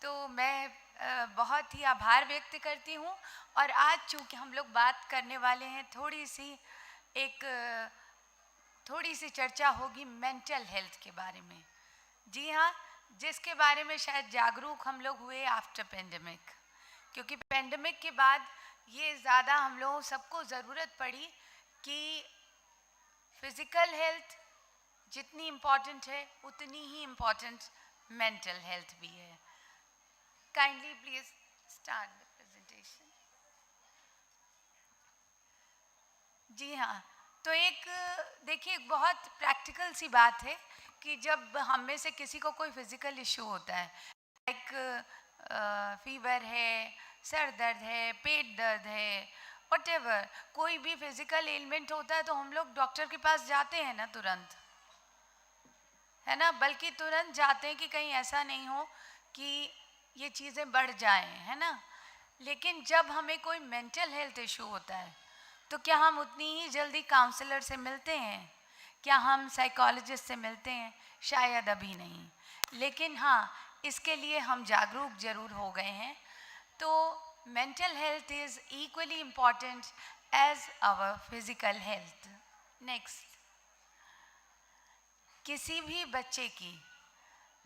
[SPEAKER 20] तो मैं बहुत ही आभार व्यक्त करती हूँ। और आज चूँकि हम लोग बात करने वाले हैं, थोड़ी सी चर्चा होगी मेंटल हेल्थ के बारे में। जी हाँ, जिसके बारे में शायद जागरूक हम लोग हुए आफ्टर पेंडेमिक, क्योंकि पेंडेमिक के बाद ये ज़्यादा हम लोगों सबको ज़रूरत पड़ी कि फिज़िकल हेल्थ जितनी इम्पॉर्टेंट है उतनी ही इम्पॉर्टेंट मेंटल हेल्थ भी है। Kindly please start the presentation. जी हाँ, तो एक देखिए बहुत प्रैक्टिकल सी बात है कि जब हम में से किसी को कोई फिज़िकल इशू होता है, लाइक फीवर है, सर दर्द है, पेट दर्द है, व्हाटएवर, कोई भी फिज़िकल एलिमेंट होता है तो हम लोग डॉक्टर के पास जाते हैं ना तुरंत, है ना, बल्कि तुरंत जाते हैं कि कहीं ऐसा नहीं हो कि ये चीज़ें बढ़ जाएं, है ना। लेकिन जब हमें कोई मेंटल हेल्थ इशू होता है तो क्या हम उतनी ही जल्दी काउंसलर से मिलते हैं? क्या हम साइकोलॉजिस्ट से मिलते हैं? शायद अभी नहीं, लेकिन हाँ इसके लिए हम जागरूक जरूर हो गए हैं। तो mental health is equally important as our physical health. Next, किसी भी बच्चे की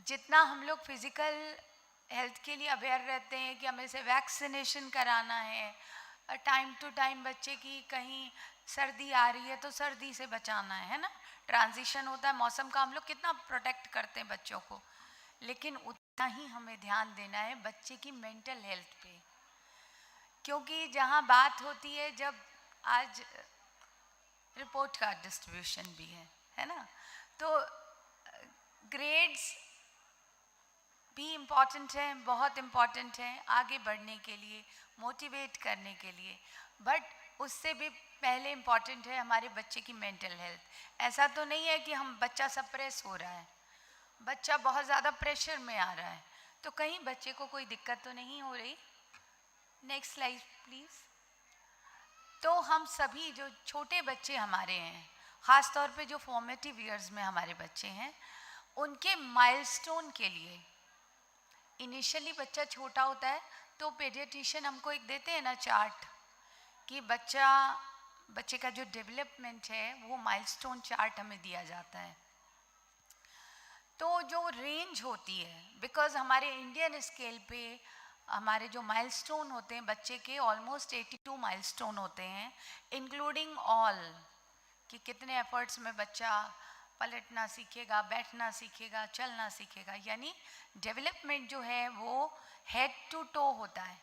[SPEAKER 20] जितना हम लोग फिज़िकल हेल्थ के लिए अवेयर रहते हैं कि हमें से वैक्सीनेशन कराना है, टाइम टू टाइम बच्चे की कहीं सर्दी आ रही है तो सर्दी से बचाना है ना, ट्रांजिशन होता है मौसम का, हम लोग कितना प्रोटेक्ट करते हैं बच्चों को, लेकिन उतना ही हमें ध्यान देना है बच्चे की मेंटल हेल्थ पे। क्योंकि जहाँ बात होती है, जब आज रिपोर्ट कार्ड डिस्ट्रीब्यूशन भी है ना, तो ग्रेड्स भी इम्पॉर्टेंट है, बहुत इम्पॉर्टेंट है आगे बढ़ने के लिए, मोटिवेट करने के लिए, बट उससे भी पहले इम्पॉर्टेंट है हमारे बच्चे की मेंटल हेल्थ। ऐसा तो नहीं है कि हम बच्चा सप्रेस हो रहा है, बच्चा बहुत ज़्यादा प्रेशर में आ रहा है, तो कहीं बच्चे को कोई दिक्कत तो नहीं हो रही। Next slide please.
[SPEAKER 21] तो हम सभी जो छोटे बच्चे हमारे हैं, ख़ास तौर पे जो फॉर्मेटिव ईयर्स में हमारे बच्चे हैं, उनके माइलस्टोन के लिए इनिशियली बच्चा छोटा होता है तो पेडियाट्रिशियन हमको एक देते हैं ना चार्ट कि बच्चे का जो डेवलपमेंट है वो माइलस्टोन चार्ट हमें दिया जाता है। तो जो रेंज होती है, बिकॉज़ हमारे इंडियन स्केल पे हमारे जो माइलस्टोन होते हैं बच्चे के ऑलमोस्ट 82 माइलस्टोन होते हैं, इंक्लूडिंग ऑल कि कितने एफर्ट्स में बच्चा पलटना सीखेगा, बैठना सीखेगा, चलना सीखेगा। यानी डेवलपमेंट जो है वो हेड टू टो होता है,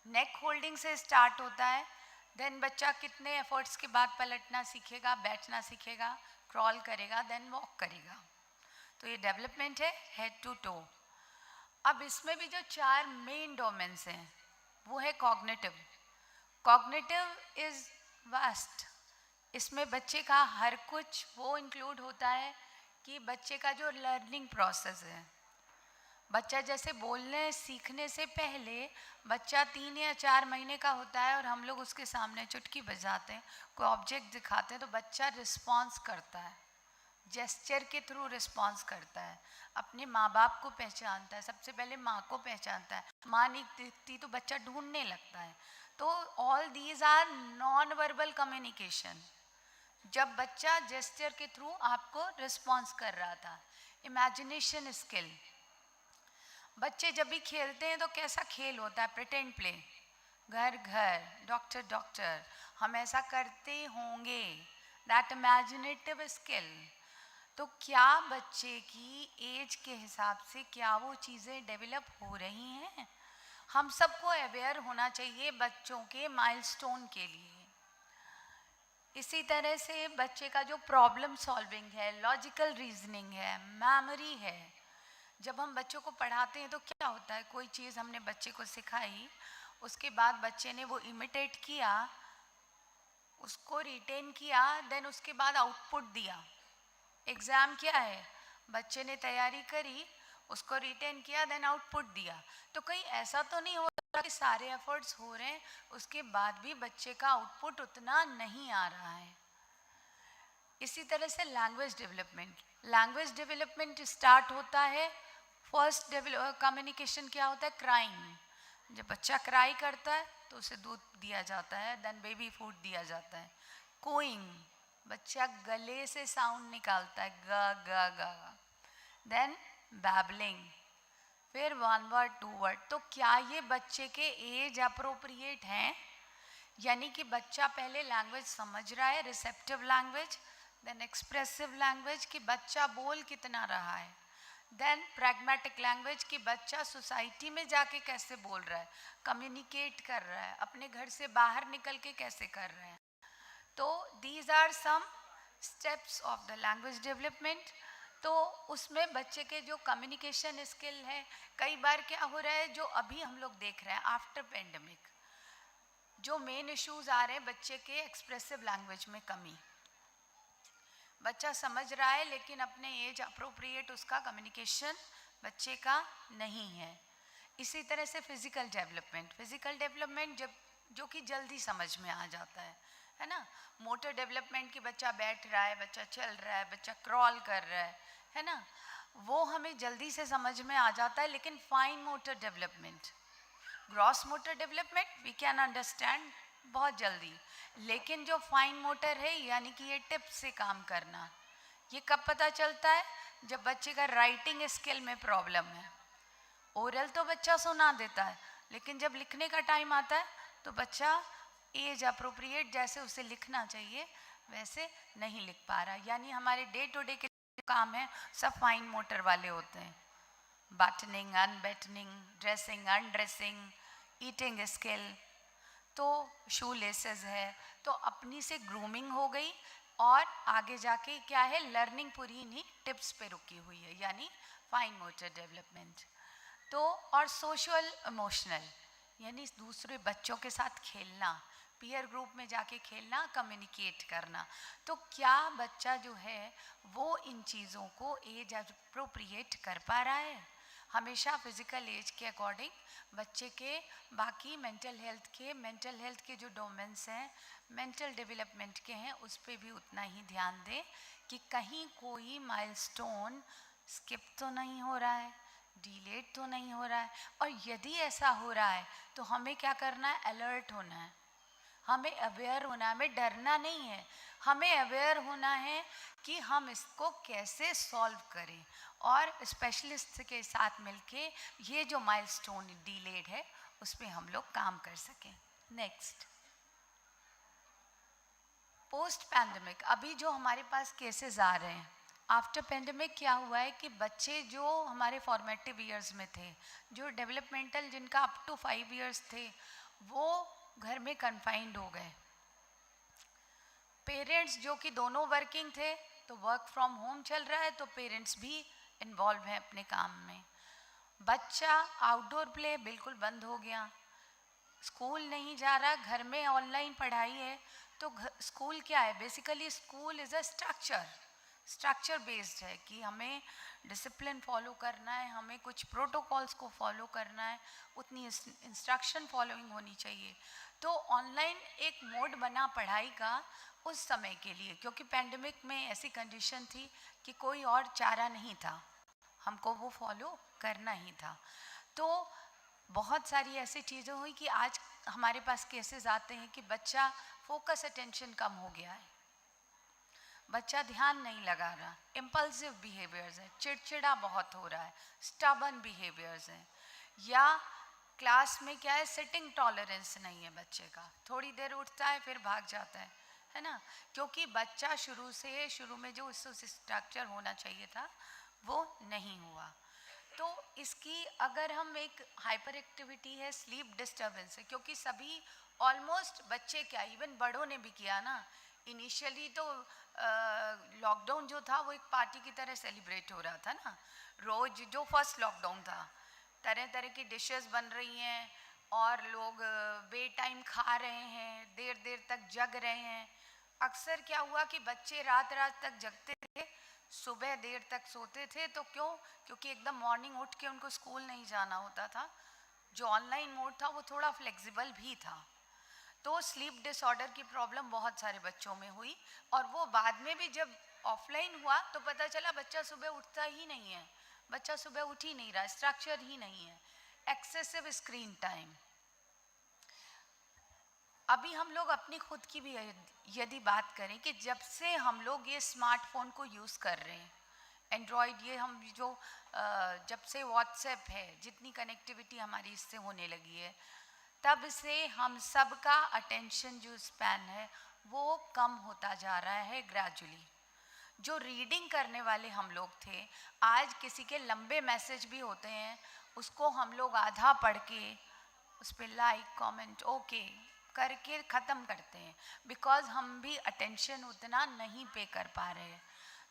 [SPEAKER 21] नेक होल्डिंग से स्टार्ट होता है, देन बच्चा कितने एफर्ट्स के बाद पलटना सीखेगा, बैठना सीखेगा, क्रॉल करेगा, देन वॉक करेगा। तो ये डेवलपमेंट है हेड टू टो। अब इसमें भी जो 4 मेन डोमेन्स हैं वो है कॉग्निटिव। Cognitive is vast. इसमें बच्चे का हर कुछ वो इंक्लूड होता है कि बच्चे का जो लर्निंग प्रोसेस है, बच्चा जैसे बोलने सीखने से पहले बच्चा 3 या 4 महीने का होता है और हम लोग उसके सामने चुटकी बजाते हैं, कोई ऑब्जेक्ट दिखाते हैं तो बच्चा रिस्पॉन्स करता है, जेस्चर के थ्रू रिस्पॉन्स करता है, अपने माँ बाप को पहचानता है, सबसे पहले माँ को पहचानता है, माँ नहीं दिखती तो बच्चा ढूंढने लगता है। तो all these are non verbal communication. जब बच्चा जेस्चर के थ्रू आपको रिस्पॉन्स कर रहा था। इमेजिनेशन स्किल, बच्चे जब भी खेलते हैं तो कैसा खेल होता है, प्रिटेंड प्ले, घर घर, डॉक्टर डॉक्टर, हम ऐसा करते होंगे, दैट इमेजिनेटिव स्किल। तो क्या बच्चे की एज के हिसाब से क्या वो चीज़ें डेवलप हो रही हैं? हम सबको अवेयर होना चाहिए बच्चों के माइलस्टोन के लिए। इसी तरह से बच्चे का जो प्रॉब्लम सॉल्विंग है, लॉजिकल रीजनिंग है, मेमोरी है। जब हम बच्चों को पढ़ाते हैं तो क्या होता है, कोई चीज़ हमने बच्चे को सिखाई, उसके बाद बच्चे ने वो इमिटेट किया, उसको रिटेन किया, देन उसके बाद आउटपुट दिया। एग्ज़ाम क्या है, बच्चे ने तैयारी करी, उसको रिटेन किया, देन आउटपुट दिया। तो कहीं ऐसा तो नहीं हो रहा कि सारे एफर्ट्स हो रहे हैं उसके बाद भी बच्चे का आउटपुट उतना नहीं आ रहा है। इसी तरह से लैंग्वेज डेवलपमेंट स्टार्ट होता है। फर्स्ट कम्युनिकेशन क्या होता है, क्राइंग। जब बच्चा क्राई करता है तो उसे दूध दिया जाता है, देन बेबी फूड दिया जाता है। कोइंग, बच्चा गले से साउंड निकालता है, ग ग ग। देन बैबलिंग, फिर 1 वर्ड 2 वर्ड। तो क्या ये बच्चे के एज अप्रोप्रिएट हैं? यानी कि बच्चा पहले लैंग्वेज समझ रहा है, receptive language, then expressive language कि बच्चा बोल कितना रहा है, देन प्रैग्मेटिक लैंग्वेज कि बच्चा सोसाइटी में जाके कैसे बोल रहा है, कम्युनिकेट कर रहा है, अपने घर से बाहर निकल के कैसे कर रहे हैं। तो these are some steps of the language development. तो उसमें बच्चे के जो कम्युनिकेशन स्किल है, कई बार क्या हो रहा है, जो अभी हम लोग देख रहे हैं आफ्टर पेंडेमिक, जो मेन इश्यूज आ रहे हैं बच्चे के एक्सप्रेसिव लैंग्वेज में कमी। बच्चा समझ रहा है लेकिन अपने एज अप्रोप्रिएट उसका कम्युनिकेशन बच्चे का नहीं है। इसी तरह से फिजिकल डेवलपमेंट जब जो कि जल्दी समझ में आ जाता है ना। मोटर डेवलपमेंट कि बच्चा बैठ रहा है, बच्चा चल रहा है, बच्चा क्रॉल कर रहा है ना, वो हमें जल्दी से समझ में आ जाता है। लेकिन fine motor development, gross motor development we can understand बहुत जल्दी, लेकिन जो फाइन मोटर है यानी कि ये टिप से काम करना, ये कब पता चलता है, जब बच्चे का राइटिंग स्किल में प्रॉब्लम है। ओरल तो बच्चा सुना देता है, लेकिन जब लिखने का टाइम आता है तो बच्चा एज अप्रोप्रिएट जैसे उसे लिखना चाहिए वैसे नहीं लिख पा रहा। यानी हमारे डे टू डे के काम है सब फाइन मोटर वाले होते हैं, buttoning, अनबटनिंग, dressing, undressing, eating skill, तो शू लेसेस है, तो अपनी से ग्रूमिंग हो गई और आगे जाके क्या है, लर्निंग पूरी इन्हीं टिप्स पे रुकी हुई है, यानी फाइन मोटर डेवलपमेंट। तो और सोशल इमोशनल यानी दूसरे बच्चों के साथ खेलना, पीयर ग्रुप में जाके खेलना, कम्युनिकेट करना। तो क्या बच्चा जो है वो इन चीज़ों को एज अप्रोप्रिएट कर पा रहा है? हमेशा फिजिकल एज के अकॉर्डिंग बच्चे के बाकी मेंटल हेल्थ के जो डोमेन्स हैं, मेंटल डेवलपमेंट के हैं, उस पर भी उतना ही ध्यान दें कि कहीं कोई माइलस्टोन स्किप तो नहीं हो रहा है, डिलेड तो नहीं हो रहा है। और यदि ऐसा हो रहा है तो हमें क्या करना है, अलर्ट होना है, हमें अवेयर होना है, हमें डरना नहीं है, हमें अवेयर होना है कि हम इसको कैसे सॉल्व करें और स्पेशलिस्ट के साथ मिलके ये जो माइलस्टोन डिलेड है उस पर हम लोग काम कर सकें। नेक्स्ट, पोस्ट पैंडमिक, अभी जो हमारे पास केसेस आ रहे हैं आफ्टर पेंडेमिक, क्या हुआ है कि बच्चे जो हमारे फॉर्मेटिव ईयर्स में थे, जो डेवलपमेंटल जिनका अप टू 5 इयर्स थे, वो घर में कन्फाइंड हो गए। पेरेंट्स जो कि दोनों वर्किंग थे, तो वर्क फ्रॉम होम चल रहा है, तो पेरेंट्स भी इन्वॉल्व हैं अपने काम में। बच्चा आउटडोर प्ले बिल्कुल बंद हो गया, स्कूल नहीं जा रहा, घर में ऑनलाइन पढ़ाई है। तो स्कूल क्या है, basically school is a structure based है कि हमें डिसिप्लिन फॉलो करना है, हमें कुछ प्रोटोकॉल्स को फॉलो करना है, उतनी इंस्ट्रक्शन फॉलोइंग होनी चाहिए। तो ऑनलाइन एक मोड बना पढ़ाई का उस समय के लिए, क्योंकि पेंडेमिक में ऐसी कंडीशन थी कि कोई और चारा नहीं था, हमको वो फॉलो करना ही था। तो बहुत सारी ऐसी चीज़ें हुई कि आज हमारे पास केसेस आते हैं कि बच्चा फोकस अटेंशन कम हो गया है, बच्चा ध्यान नहीं लगा रहा, इम्पल्सिव बिहेवियर्स हैं, चिड़चिड़ा बहुत हो रहा है, स्टबर्न बिहेवियर्स हैं, या क्लास में क्या है, सिटिंग टॉलरेंस नहीं है बच्चे का, थोड़ी देर उठता है फिर भाग जाता है ना, क्योंकि बच्चा शुरू में जो स्ट्रक्चर होना चाहिए था वो नहीं हुआ। तो इसकी अगर हम एक हाइपर एक्टिविटी है, स्लीप डिस्टर्बेंस है, क्योंकि सभी ऑलमोस्ट बच्चे क्या, इवन बड़ों ने भी किया ना, इनिशियली तो लॉकडाउन जो था वो एक पार्टी की तरह सेलिब्रेट हो रहा था ना, रोज जो फर्स्ट लॉकडाउन था, तरह तरह की डिशेस बन रही हैं और लोग बे टाइम खा रहे हैं, देर देर तक जग रहे हैं। अक्सर क्या हुआ कि बच्चे रात तक जगते थे, सुबह देर तक सोते थे। तो क्योंकि एकदम मॉर्निंग उठ के उनको स्कूल नहीं जाना होता था। जो ऑनलाइन मोड था वो थोड़ा फ्लेक्सिबल भी था, तो स्लीप डिसऑर्डर की प्रॉब्लम बहुत सारे बच्चों में हुई। और वो बाद में भी जब ऑफलाइन हुआ तो पता चला बच्चा सुबह उठता ही नहीं है, बच्चा सुबह उठ ही नहीं रहा, स्ट्रक्चर ही नहीं है, एक्सेसिव स्क्रीन टाइम। अभी हम लोग अपनी खुद की भी यदि बात करें कि जब से हम लोग ये स्मार्टफोन को यूज़ कर रहे हैं, एंड्रॉयड, ये हम जो जब से व्हाट्सएप है, जितनी कनेक्टिविटी हमारी इससे होने लगी है, तब से हम सब का अटेंशन जो स्पैन है वो कम होता जा रहा है ग्रेजुअली। जो रीडिंग करने वाले हम लोग थे, आज किसी के लंबे मैसेज भी होते हैं, उसको हम लोग आधा पढ़ के उस पर लाइक कमेंट ओके करके ख़त्म करते हैं, बिकॉज हम भी अटेंशन उतना नहीं पे कर पा रहे हैं।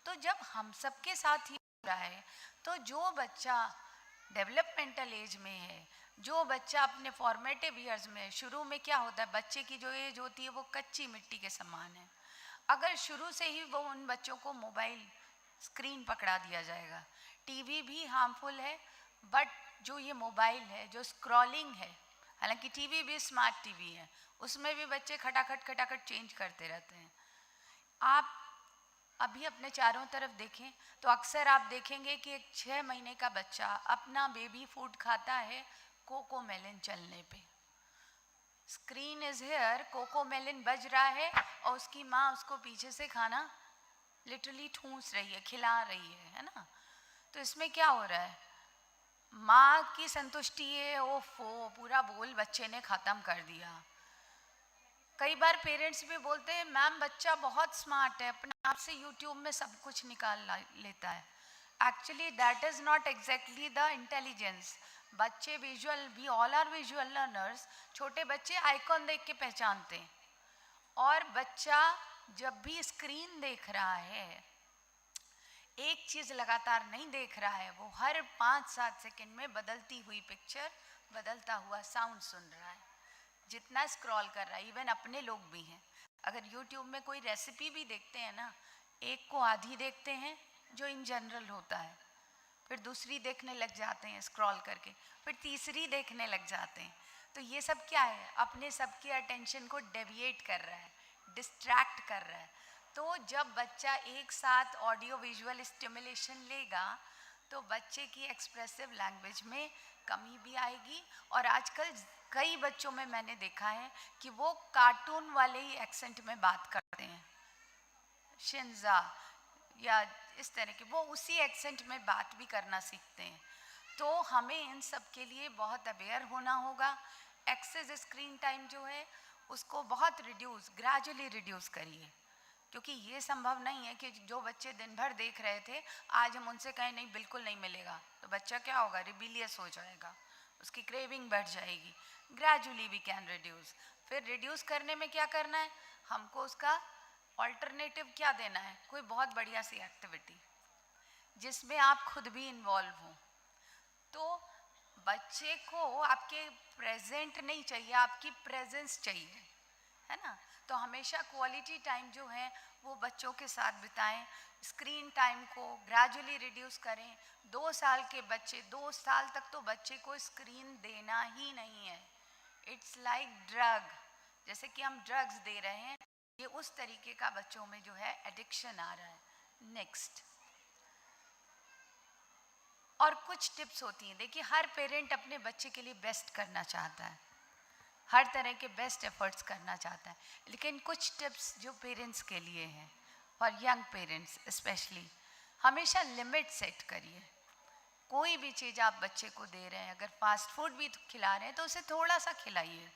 [SPEAKER 21] तो जब हम सबके साथ ही हो रहा है, तो जो बच्चा डेवलपमेंटल एज में है, जो बच्चा अपने फॉर्मेटिव ईयर्स में, शुरू में क्या होता है, बच्चे की जो एज होती है वो कच्ची मिट्टी के समान है। अगर शुरू से ही वो उन बच्चों को मोबाइल स्क्रीन पकड़ा दिया जाएगा, टीवी भी हार्मफुल है, बट जो ये मोबाइल है, जो स्क्रॉलिंग है, हालांकि टीवी भी स्मार्ट टीवी है, उसमें भी बच्चे खटाखट चेंज करते रहते हैं। आप अभी अपने चारों तरफ देखें तो अक्सर आप देखेंगे कि एक 6 महीने का बच्चा अपना बेबी फूड खाता है कोकोमेलिन चलने पे। स्क्रीन इज हेयर, कोकोमेलिन बज रहा है और उसकी माँ उसको पीछे से खाना लिटरली ठूंस रही है, खिला रही है ना। तो इसमें क्या हो रहा है, माँ की संतुष्टि है, ओफो पूरा बोल बच्चे ने ख़त्म कर दिया। कई बार पेरेंट्स भी बोलते हैं मैम बच्चा बहुत स्मार्ट है, अपने आप से यूट्यूब में सब कुछ निकाल लेता है। Actually that is not exactly the intelligence. बच्चे visual, we all are visual learners. छोटे बच्चे आइकॉन देख के पहचानते हैं, और बच्चा जब भी स्क्रीन देख रहा है, एक चीज़ लगातार नहीं देख रहा है, वो हर 5-7 सेकंड में बदलती हुई पिक्चर, बदलता हुआ साउंड सुन रहा है, जितना स्क्रॉल कर रहा है। इवन अपने लोग भी हैं, अगर यूट्यूब में कोई रेसिपी भी देखते हैं ना, एक को आधी देखते हैं जो इन जनरल होता है, फिर दूसरी देखने लग जाते हैं स्क्रॉल करके, फिर तीसरी देखने लग जाते हैं। तो ये सब क्या है, अपने सबके अटेंशन को डेविएट कर रहा है, डिस्ट्रैक्ट कर रहा है। तो जब बच्चा एक साथ ऑडियो विजुअल स्टिमुलेशन लेगा तो बच्चे की एक्सप्रेसिव लैंग्वेज में कमी भी आएगी। और आजकल कई बच्चों में मैंने देखा है कि वो कार्टून वाले ही एक्सेंट में बात करते हैं, शिंजा या इस तरह के, वो उसी एक्सेंट में बात भी करना सीखते हैं। तो हमें इन सब के लिए बहुत अवेयर होना होगा। एक्सेस स्क्रीन टाइम जो है उसको बहुत ग्रेजुअली रिड्यूस करिए, क्योंकि ये संभव नहीं है कि जो बच्चे दिन भर देख रहे थे आज हम उनसे कहें नहीं बिल्कुल नहीं मिलेगा, तो बच्चा क्या होगा, रिबीलियस हो जाएगा, उसकी क्रेविंग बढ़ जाएगी। Gradually we can reduce. फिर रिड्यूस करने में क्या करना है, हमको उसका ऑल्टरनेटिव क्या देना है, कोई बहुत बढ़िया सी एक्टिविटी जिसमें आप खुद भी इन्वॉल्व हो। तो बच्चे को आपके प्रेजेंट नहीं चाहिए, आपकी प्रेजेंस चाहिए, है ना। तो हमेशा क्वालिटी टाइम जो है वो बच्चों के साथ बिताएं। स्क्रीन टाइम को ग्रेजुअली रिड्यूस करें। 2 साल के बच्चे, 2 साल तक तो बच्चे को स्क्रीन देना ही नहीं है। इट्स लाइक ड्रग, जैसे कि हम ड्रग्स दे रहे हैं, ये उस तरीके का बच्चों में जो है एडिक्शन आ रहा है। नेक्स्ट, और कुछ टिप्स होती हैं। देखिए, हर पेरेंट अपने बच्चे के लिए बेस्ट करना चाहता है, हर तरह के बेस्ट एफर्ट्स करना चाहता है, लेकिन कुछ टिप्स जो पेरेंट्स के लिए हैं, और यंग पेरेंट्स स्पेशली, हमेशा लिमिट सेट करिए। कोई भी चीज़ आप बच्चे को दे रहे हैं, अगर फास्ट फूड भी खिला रहे हैं तो उसे थोड़ा सा खिलाइए।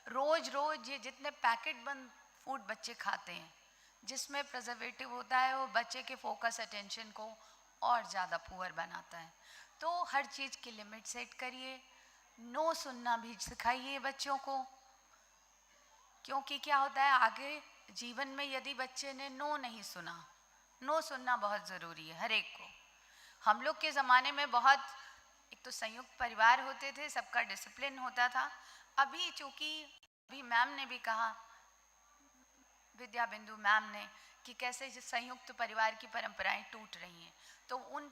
[SPEAKER 21] रोज़ रोज़ ये जितने पैकेट बंद फूड बच्चे खाते हैं जिसमें प्रिजर्वेटिव होता है, वो बच्चे के फोकस अटेंशन को और ज़्यादा पुअर बनाता है। तो हर चीज़ की लिमिट सेट करिए। नो सुनना भी सिखाइए बच्चों को, क्योंकि क्या होता है आगे जीवन में, यदि बच्चे ने नो नहीं सुना, नो सुनना बहुत ज़रूरी है हर एक को। हम लोग के ज़माने में बहुत, एक तो संयुक्त परिवार होते थे, सबका डिसिप्लिन होता था। अभी चूँकि अभी मैम ने भी कहा, विद्या बिंदु मैम ने, कि कैसे संयुक्त परिवार की परंपराएं टूट रही हैं। तो उन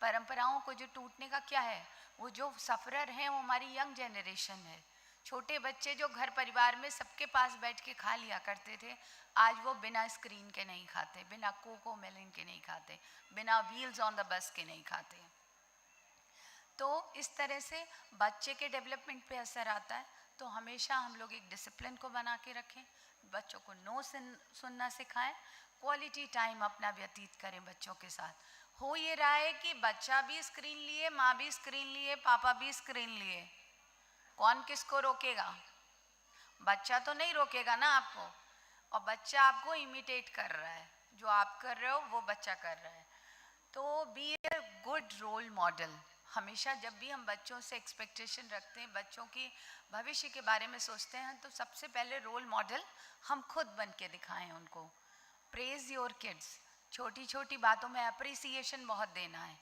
[SPEAKER 21] परंपराओं को जो टूटने का क्या है, वो जो सफ़रर हैं वो हमारी यंग जनरेशन है। छोटे बच्चे जो घर परिवार में सबके पास बैठ के खा लिया करते थे, आज वो बिना स्क्रीन के नहीं खाते, बिना कोको मेलन के नहीं खाते, बिना व्हील्स ऑन द बस के नहीं खाते। तो इस तरह से बच्चे के डेवलपमेंट पे असर आता है। तो हमेशा हम लोग एक डिसिप्लिन को बना के रखें, बच्चों को नो सुनना सिखाएं, क्वालिटी टाइम अपना व्यतीत करें बच्चों के साथ। हो ये रहा है कि बच्चा भी स्क्रीन लिए, माँ भी स्क्रीन लिए, पापा भी स्क्रीन लिए, कौन किसको रोकेगा? बच्चा तो नहीं रोकेगा ना आपको, और बच्चा आपको इमिटेट कर रहा है, जो आप कर रहे हो वो बच्चा कर रहा है। तो be a good role model. हमेशा जब भी हम बच्चों से एक्सपेक्टेशन रखते हैं, बच्चों की भविष्य के बारे में सोचते हैं, तो सबसे पहले रोल मॉडल हम खुद बन के दिखाएं उनको। प्रेज योर किड्स, छोटी छोटी बातों में अप्रिसिएशन बहुत देना है।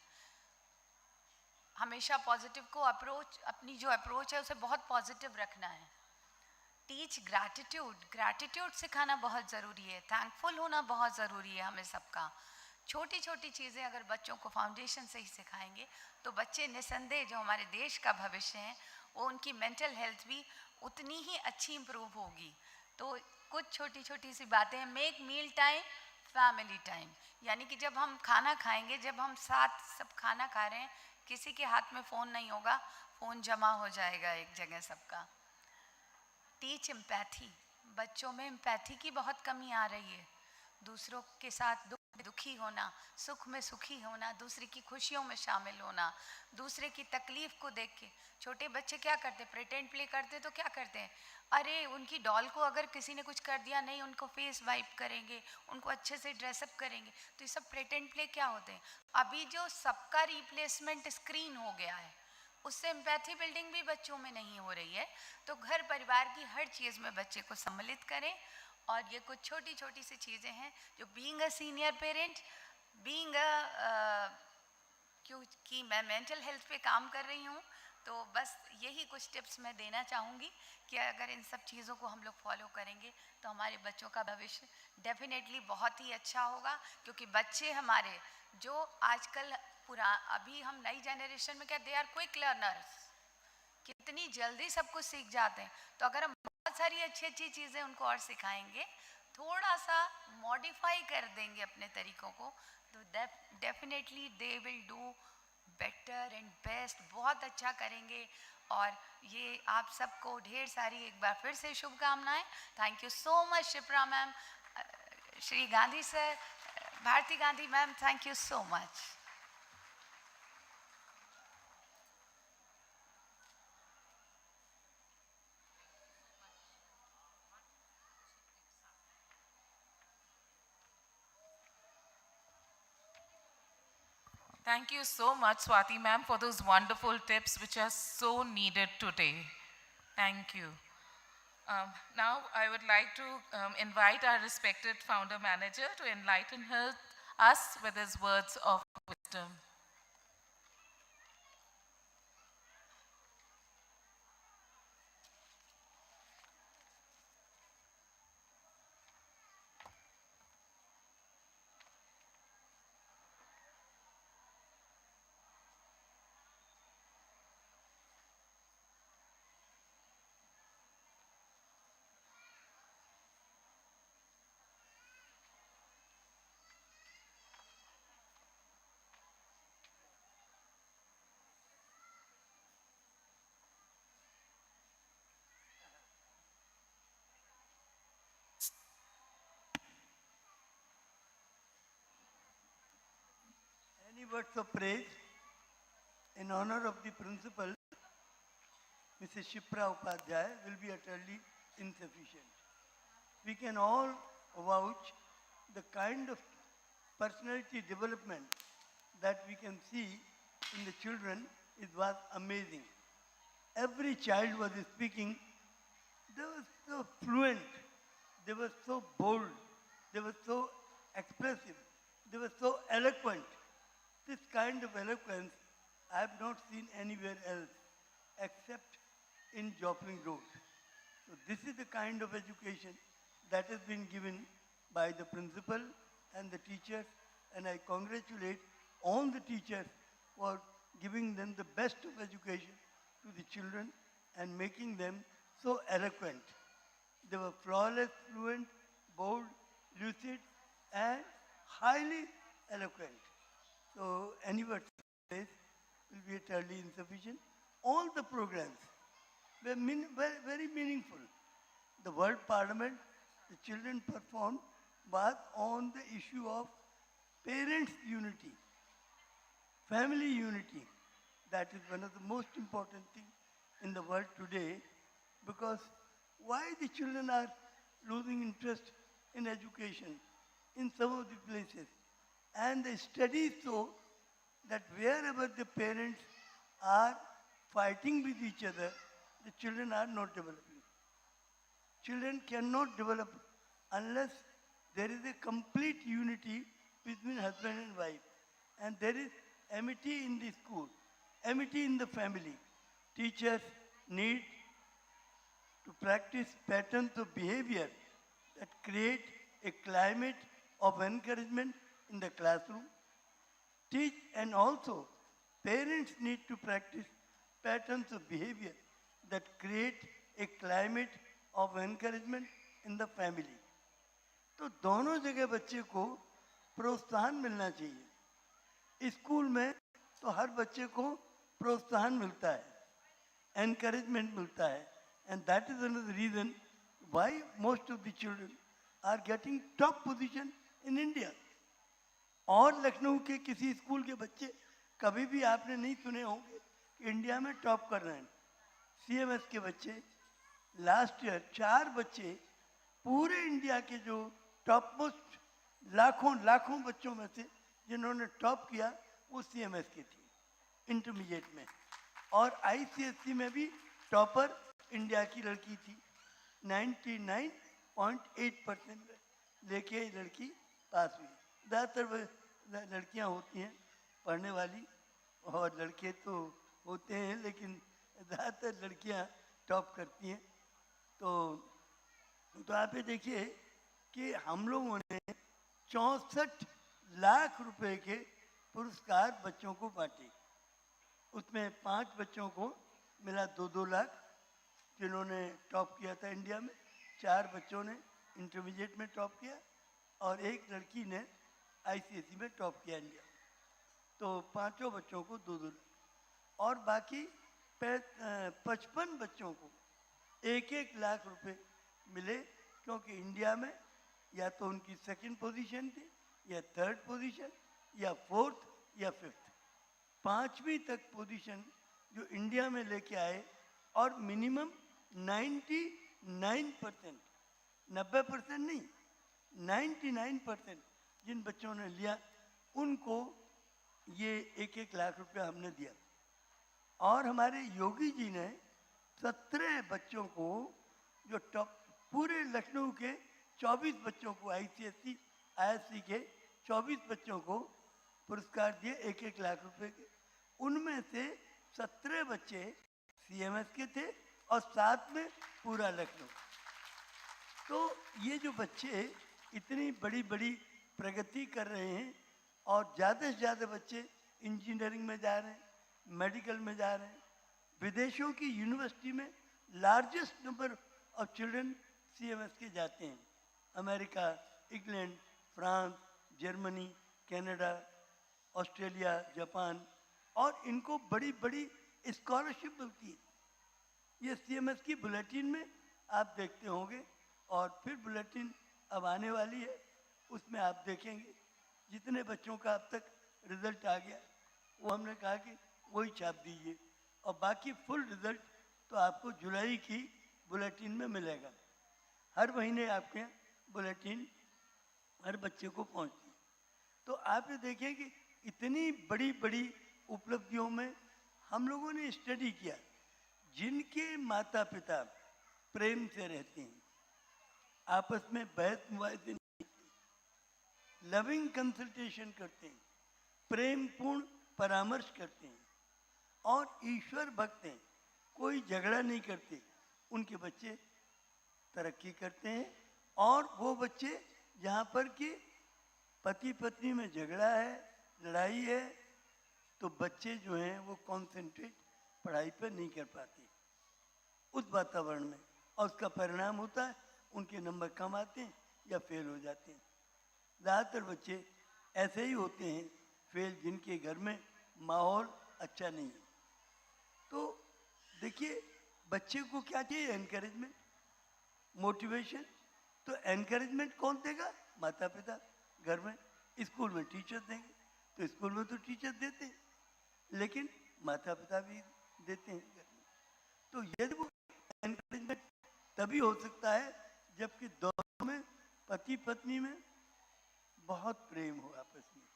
[SPEAKER 21] हमेशा पॉजिटिव को अपनी जो अप्रोच है उसे बहुत पॉजिटिव रखना है। टीच ग्रैटिट्यूड, ग्रैटिट्यूड सिखाना बहुत ज़रूरी है। थैंकफुल होना बहुत ज़रूरी है हमें सबका। छोटी छोटी चीज़ें अगर बच्चों को फाउंडेशन से ही सिखाएंगे तो बच्चे निसंदेह जो हमारे देश का भविष्य है, वो उनकी मेंटल हेल्थ भी उतनी ही अच्छी इम्प्रूव होगी। तो कुछ छोटी छोटी सी बातें, make meal time family time, यानी कि जब हम खाना खाएंगे, जब हम साथ सब खाना खा रहे हैं, किसी के हाथ में फ़ोन नहीं होगा, फ़ोन जमा हो जाएगा एक जगह सबका। टीच एम्पैथी, बच्चों में एम्पैथी की बहुत कमी आ रही है। दूसरों के साथ दुखी होना, सुख में सुखी होना, दूसरे की खुशियों में शामिल होना, दूसरे की तकलीफ को देख के। छोटे बच्चे क्या करते, प्रिटेंड प्ले करते, तो क्या करते हैं, अरे उनकी डॉल को अगर किसी ने कुछ कर दिया, नहीं उनको फेस वाइप करेंगे, उनको अच्छे से ड्रेसअप करेंगे। तो ये सब प्रिटेंड प्ले क्या होते हैं? अभी जो सबका रिप्लेसमेंट स्क्रीन हो गया है, उससे एम्पैथी बिल्डिंग भी बच्चों में नहीं हो रही है। तो घर परिवार की हर चीज़ में बच्चे को सम्मिलित करें। और ये कुछ छोटी छोटी सी चीज़ें हैं जो being a senior parent, being क्योंकि मैं मेंटल हेल्थ पे काम कर रही हूँ, तो बस यही कुछ टिप्स मैं देना चाहूँगी कि अगर इन सब चीज़ों को हम लोग फॉलो करेंगे तो हमारे बच्चों का भविष्य डेफिनेटली बहुत ही अच्छा होगा। क्योंकि बच्चे हमारे जो आजकल अभी हम नई जनरेशन में क्या, दे आर क्विक लर्नर्स, कितनी जल्दी सब कुछ सीख जाते हैं। तो अगर हम बहुत सारी अच्छी अच्छी चीज़ें उनको और सिखाएंगे, थोड़ा सा मॉडिफाई कर देंगे अपने तरीक़ों को, तो definitely they will do better and best, बहुत अच्छा करेंगे। और ये आप सबको ढेर सारी एक बार फिर से शुभकामनाएं। Thank you so much Shipra ma'am, Shri Gandhi sir, Bharti Gandhi ma'am, thank you so much.
[SPEAKER 6] Thank you so much, Swati ma'am, for those wonderful tips which are so needed today. Thank you. Now, I would like to invite our respected founder manager to enlighten us with his words of wisdom.
[SPEAKER 10] Any words of praise in honor of the principal, Mrs. Shipra Upadhyay, will be utterly insufficient. We can all vouch the kind of personality development that we can see in the children. It was amazing. Every child was speaking. They were so fluent. They were so bold. They were so expressive. They were so eloquent. This kind of eloquence I have not seen anywhere else except in Jopling Road. So this is the kind of education that has been given by the principal and the teachers, and I congratulate all the teachers for giving them the best of education to the children and making them so eloquent. They were flawless, fluent, bold, lucid, and highly eloquent. So any word will be utterly insufficient. All the programs were very meaningful. The World Parliament, the children performed, was on the issue of parents' unity, family unity. That is one of the most important things in the world today, because why the children are losing interest in education in some of the places. And the studies show that wherever the parents are fighting with each other, the children are not developing. Children cannot develop unless there is a complete unity between husband and wife. And there is amity in the school, amity in the family. Teachers need to practice patterns of behavior that create a climate of encouragement in the classroom. And also, parents need to practice patterns of behavior that create a climate of encouragement in the family. तो दोनों जगह बच्चे को प्रोत्साहन मिलना चाहिए. School में तो हर बच्चे को प्रोत्साहन मिलता है, encouragement मिलता है, and that is another reason why most of the children are getting top position in India. और लखनऊ के किसी स्कूल के बच्चे कभी भी आपने नहीं सुने होंगे कि इंडिया में टॉप कर रहे हैं. CMS के बच्चे लास्ट ईयर 4 बच्चे पूरे इंडिया के जो टॉप मोस्ट लाखों बच्चों में से जिन्होंने टॉप किया वो CMS के थे इंटरमीडिएट में. और ICSE में भी टॉपर इंडिया की लड़की थी. 99.8% लेके लड़की पास हुई. ज़्यादातर लड़कियां होती हैं पढ़ने वाली और लड़के तो होते हैं, लेकिन ज़्यादातर लड़कियां टॉप करती हैं. तो आप ये देखिए कि हम लोगों ने 64 लाख रुपए के पुरस्कार बच्चों को बांटे। उसमें 5 बच्चों को मिला 2-2 लाख, जिन्होंने टॉप किया था इंडिया में। 4 बच्चों ने इंटरमीडिएट में टॉप किया और एक लड़की ने आईसीएसई में टॉप किया इंडिया। तो 5 बच्चों को 2-2 लाख और बाकी 55 बच्चों को 1-1 लाख रुपए मिले, क्योंकि इंडिया में या तो उनकी 2nd पोजीशन थी या 3rd पोजीशन या 4th या 5th, 5वीं तक पोजीशन जो इंडिया में लेके आए। और मिनिमम 99%, 90% नहीं, 99% जिन बच्चों ने लिया उनको ये 1-1 लाख रुपया हमने दिया। और हमारे योगी जी ने 17 बच्चों को, जो टॉप पूरे लखनऊ के 24 बच्चों को, आईसीएसई आईएससी के 24 बच्चों को पुरस्कार दिए 1-1 लाख रुपए के। उनमें से 17 बच्चे सीएमएस के थे और 7 में पूरा लखनऊ। तो ये जो बच्चे इतनी बड़ी बड़ी प्रगति कर रहे हैं और ज़्यादा से ज़्यादा बच्चे इंजीनियरिंग में जा रहे हैं, मेडिकल में जा रहे हैं। विदेशों की यूनिवर्सिटी में largest number of children CMS के जाते हैं। America, England, France, Germany, Canada, Australia, Japan, और इनको बड़ी बड़ी स्कॉलरशिप मिलती है। ये सीएमएस की बुलेटिन में आप देखते होंगे, और फिर बुलेटिन अब आने वाली है, उसमें आप देखेंगे जितने बच्चों का अब तक रिजल्ट आ गया वो हमने कहा कि वही छाप दीजिए, और बाकी फुल रिजल्ट तो आपको जुलाई की बुलेटिन में मिलेगा। हर महीने आपके यहाँ बुलेटिन हर बच्चे को पहुँचती है। तो आप ये देखें कि इतनी बड़ी बड़ी उपलब्धियों में हम लोगों ने स्टडी किया। जिनके माता पिता प्रेम से रहते हैं, आपस में बहस मुबाहसे नहीं करते, लविंग कंसल्टेशन करते हैं, प्रेम पूर्ण परामर्श करते हैं और ईश्वर भक्त हैं, कोई झगड़ा नहीं करते, उनके बच्चे तरक्की करते हैं। और वो बच्चे जहाँ पर कि पति पत्नी में झगड़ा है, लड़ाई है, तो बच्चे जो हैं वो कॉन्सेंट्रेट पढ़ाई पर नहीं कर पाते उस वातावरण में, और उसका परिणाम होता है उनके नंबर कम आते हैं या फेल हो जाते हैं। ज़्यादातर बच्चे ऐसे ही होते हैं फेल, जिनके घर में माहौल अच्छा नहीं है। तो देखिए, बच्चे को क्या चाहिए? Encouragement, motivation. तो एनकरेजमेंट कौन देगा? माता पिता घर में। स्कूल में टीचर देंगे, तो स्कूल में तो टीचर देते हैं, लेकिन माता पिता भी देते हैं घर में। तो यदि वो एनकरेजमेंट तभी हो सकता है जबकि दोनों में, पति पत्नी में बहुत प्रेम हो आपस में,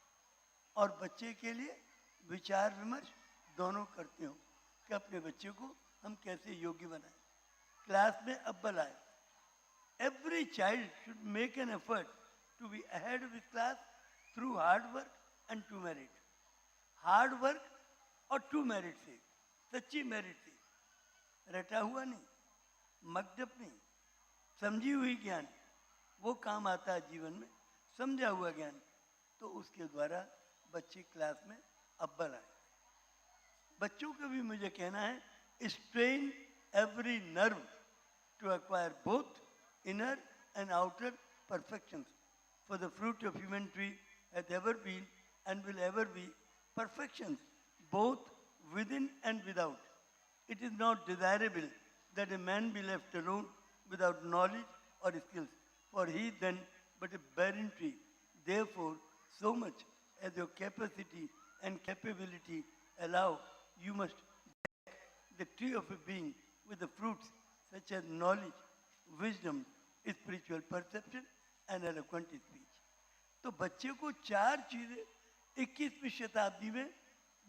[SPEAKER 10] और बच्चे के लिए विचार विमर्श दोनों करते हो कि अपने बच्चे को हम कैसे योग्य बनाएं, क्लास में अव्वल आए। Every child should make an effort to be ahead of his class through hard work and true merit. Hard work और टू मेरिट से, सच्ची मेरिट से, रटा हुआ नहीं, मकदब नहीं, समझी हुई ज्ञान वो काम आता है जीवन में, समझा हुआ ज्ञान। तो उसके द्वारा बच्चे क्लास में अव्वल आए। बच्चों का भी मुझे कहना है, strain every nerve to acquire both inner and outer perfections, for the fruit of human tree hath ever been and will ever be perfections, both within and without. It is not desirable that a man be left alone without knowledge or skills, for he is then but a barren tree. Therefore, so much as your capacity and capability allow, you must deck the tree of a being with the fruits such as knowledge, wisdom, spiritual perception and eloquent speech. तो बच्चे को 4 चीज़ें 21वीं शताब्दी में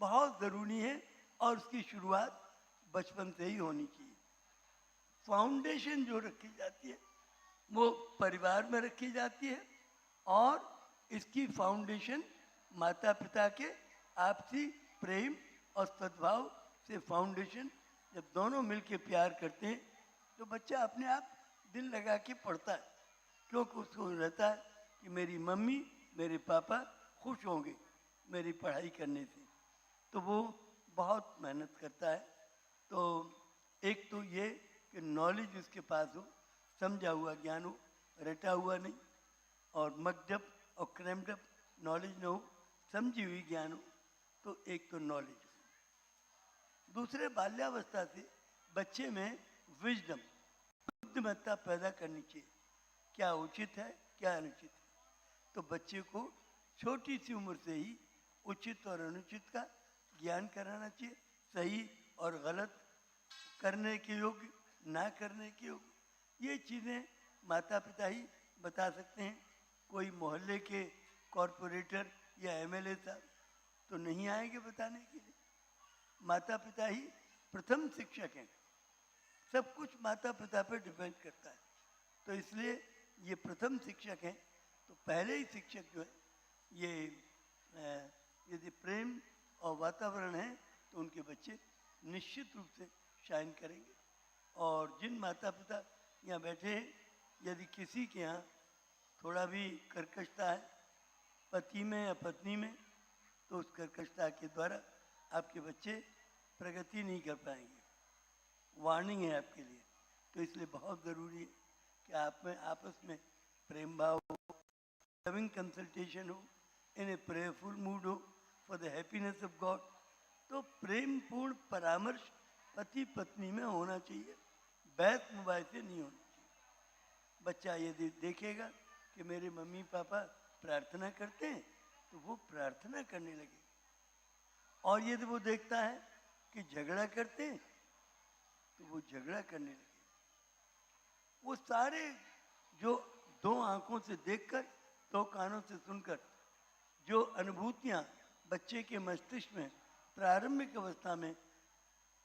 [SPEAKER 10] बहुत ज़रूरी है, और उसकी शुरुआत बचपन से ही होनी चाहिए। फाउंडेशन जो रखी जाती है वो परिवार में रखी जाती है, और इसकी फाउंडेशन माता पिता के आपसी प्रेम और सद्भाव से फाउंडेशन, जब दोनों मिलके प्यार करते हैं तो बच्चा अपने आप दिल लगा के पढ़ता है, क्योंकि उसको रहता है कि मेरी मम्मी मेरे पापा खुश होंगे, मेरी पढ़ाई करने से। तो वो बहुत मेहनत करता है। तो एक तो ये कि नॉलेज उसके पास हो, समझा हुआ ज्ञान हो, रटा हुआ नहीं, और मकडअप और क्रैम्ड अप नॉलेज न हो, समझी हुई ज्ञान हो। तो एक तो नॉलेज। दूसरे, बाल्यावस्था से बच्चे में विजडम, बुद्धिमत्ता पैदा करनी चाहिए, क्या उचित है क्या अनुचित है। तो बच्चे को छोटी सी उम्र से ही उचित और अनुचित का ज्ञान कराना चाहिए, सही और गलत, करने के योग्य ना करने के योग्य। ये चीज़ें माता पिता ही बता सकते हैं। कोई मोहल्ले के कॉरपोरेटर या एमएलए साहब तो नहीं आएंगे बताने के लिए। माता पिता ही प्रथम शिक्षक हैं। सब कुछ माता पिता पर डिपेंड करता है। तो इसलिए ये प्रथम शिक्षक हैं। तो पहले ही शिक्षक जो है ये यदि प्रेम और वातावरण है तो उनके बच्चे निश्चित रूप से शाइन करेंगे। और जिन माता पिता यहाँ बैठे हैं, यदि किसी के यहाँ थोड़ा भी कर्कशता है पति में या पत्नी में, तो उस कर्कशता के द्वारा आपके बच्चे प्रगति नहीं कर पाएंगे। वार्निंग है आपके लिए। तो इसलिए बहुत ज़रूरी है कि आप में आपस में प्रेम भाव हो, लविंग कंसल्टेशन हो, इन ए प्रेयरफुल मूड हो for the happiness of God. तो प्रेम पूर्ण परामर्श पति पत्नी में होना चाहिए, बैत मोबाइल से नहीं होना चाहिए। बच्चा यदि देखेगा कि मेरे मम्मी पापा प्रार्थना करते हैं तो वो प्रार्थना करने लगे। और यदि वो देखता है कि झगड़ा करते हैं तो वो झगड़ा करने लगे। वो सारे जो दो आंखों से देखकर, दो कानों से सुनकर जो अनुभूतियाँ बच्चे के मस्तिष्क में प्रारंभिक अवस्था में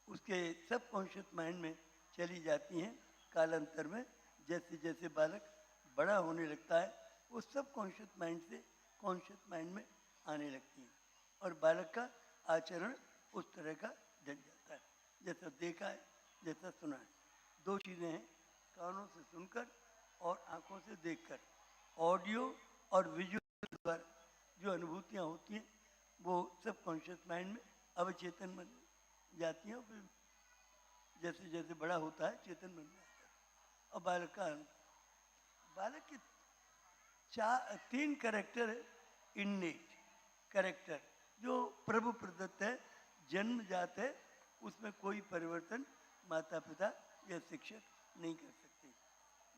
[SPEAKER 10] उसके सबकॉन्शियस माइंड में चली जाती हैं, कालांतर में जैसे जैसे बालक बड़ा होने लगता है वो सबकॉन्शियस माइंड से कॉन्शियस माइंड में आने लगती हैं। और बालक का आचरण उस तरह का ढल जाता है, जैसा देखा है जैसा सुना है। दो चीज़ें हैं, कानों से सुनकर और आँखों से देखकर। ऑडियो और विजुअल द्वारा जो अनुभूतियाँ होती हैं वो सबकॉन्शियस माइंड में अवचेतन मन में जाती हैं, और फिर जैसे जैसे बड़ा होता है चेतन मन में आता है। और बालक के तीन कैरेक्टर है। इन्नेट कैरेक्टर जो प्रभु प्रदत्त है, जन्मजात है, उसमें कोई परिवर्तन माता पिता या शिक्षक नहीं कर सकते।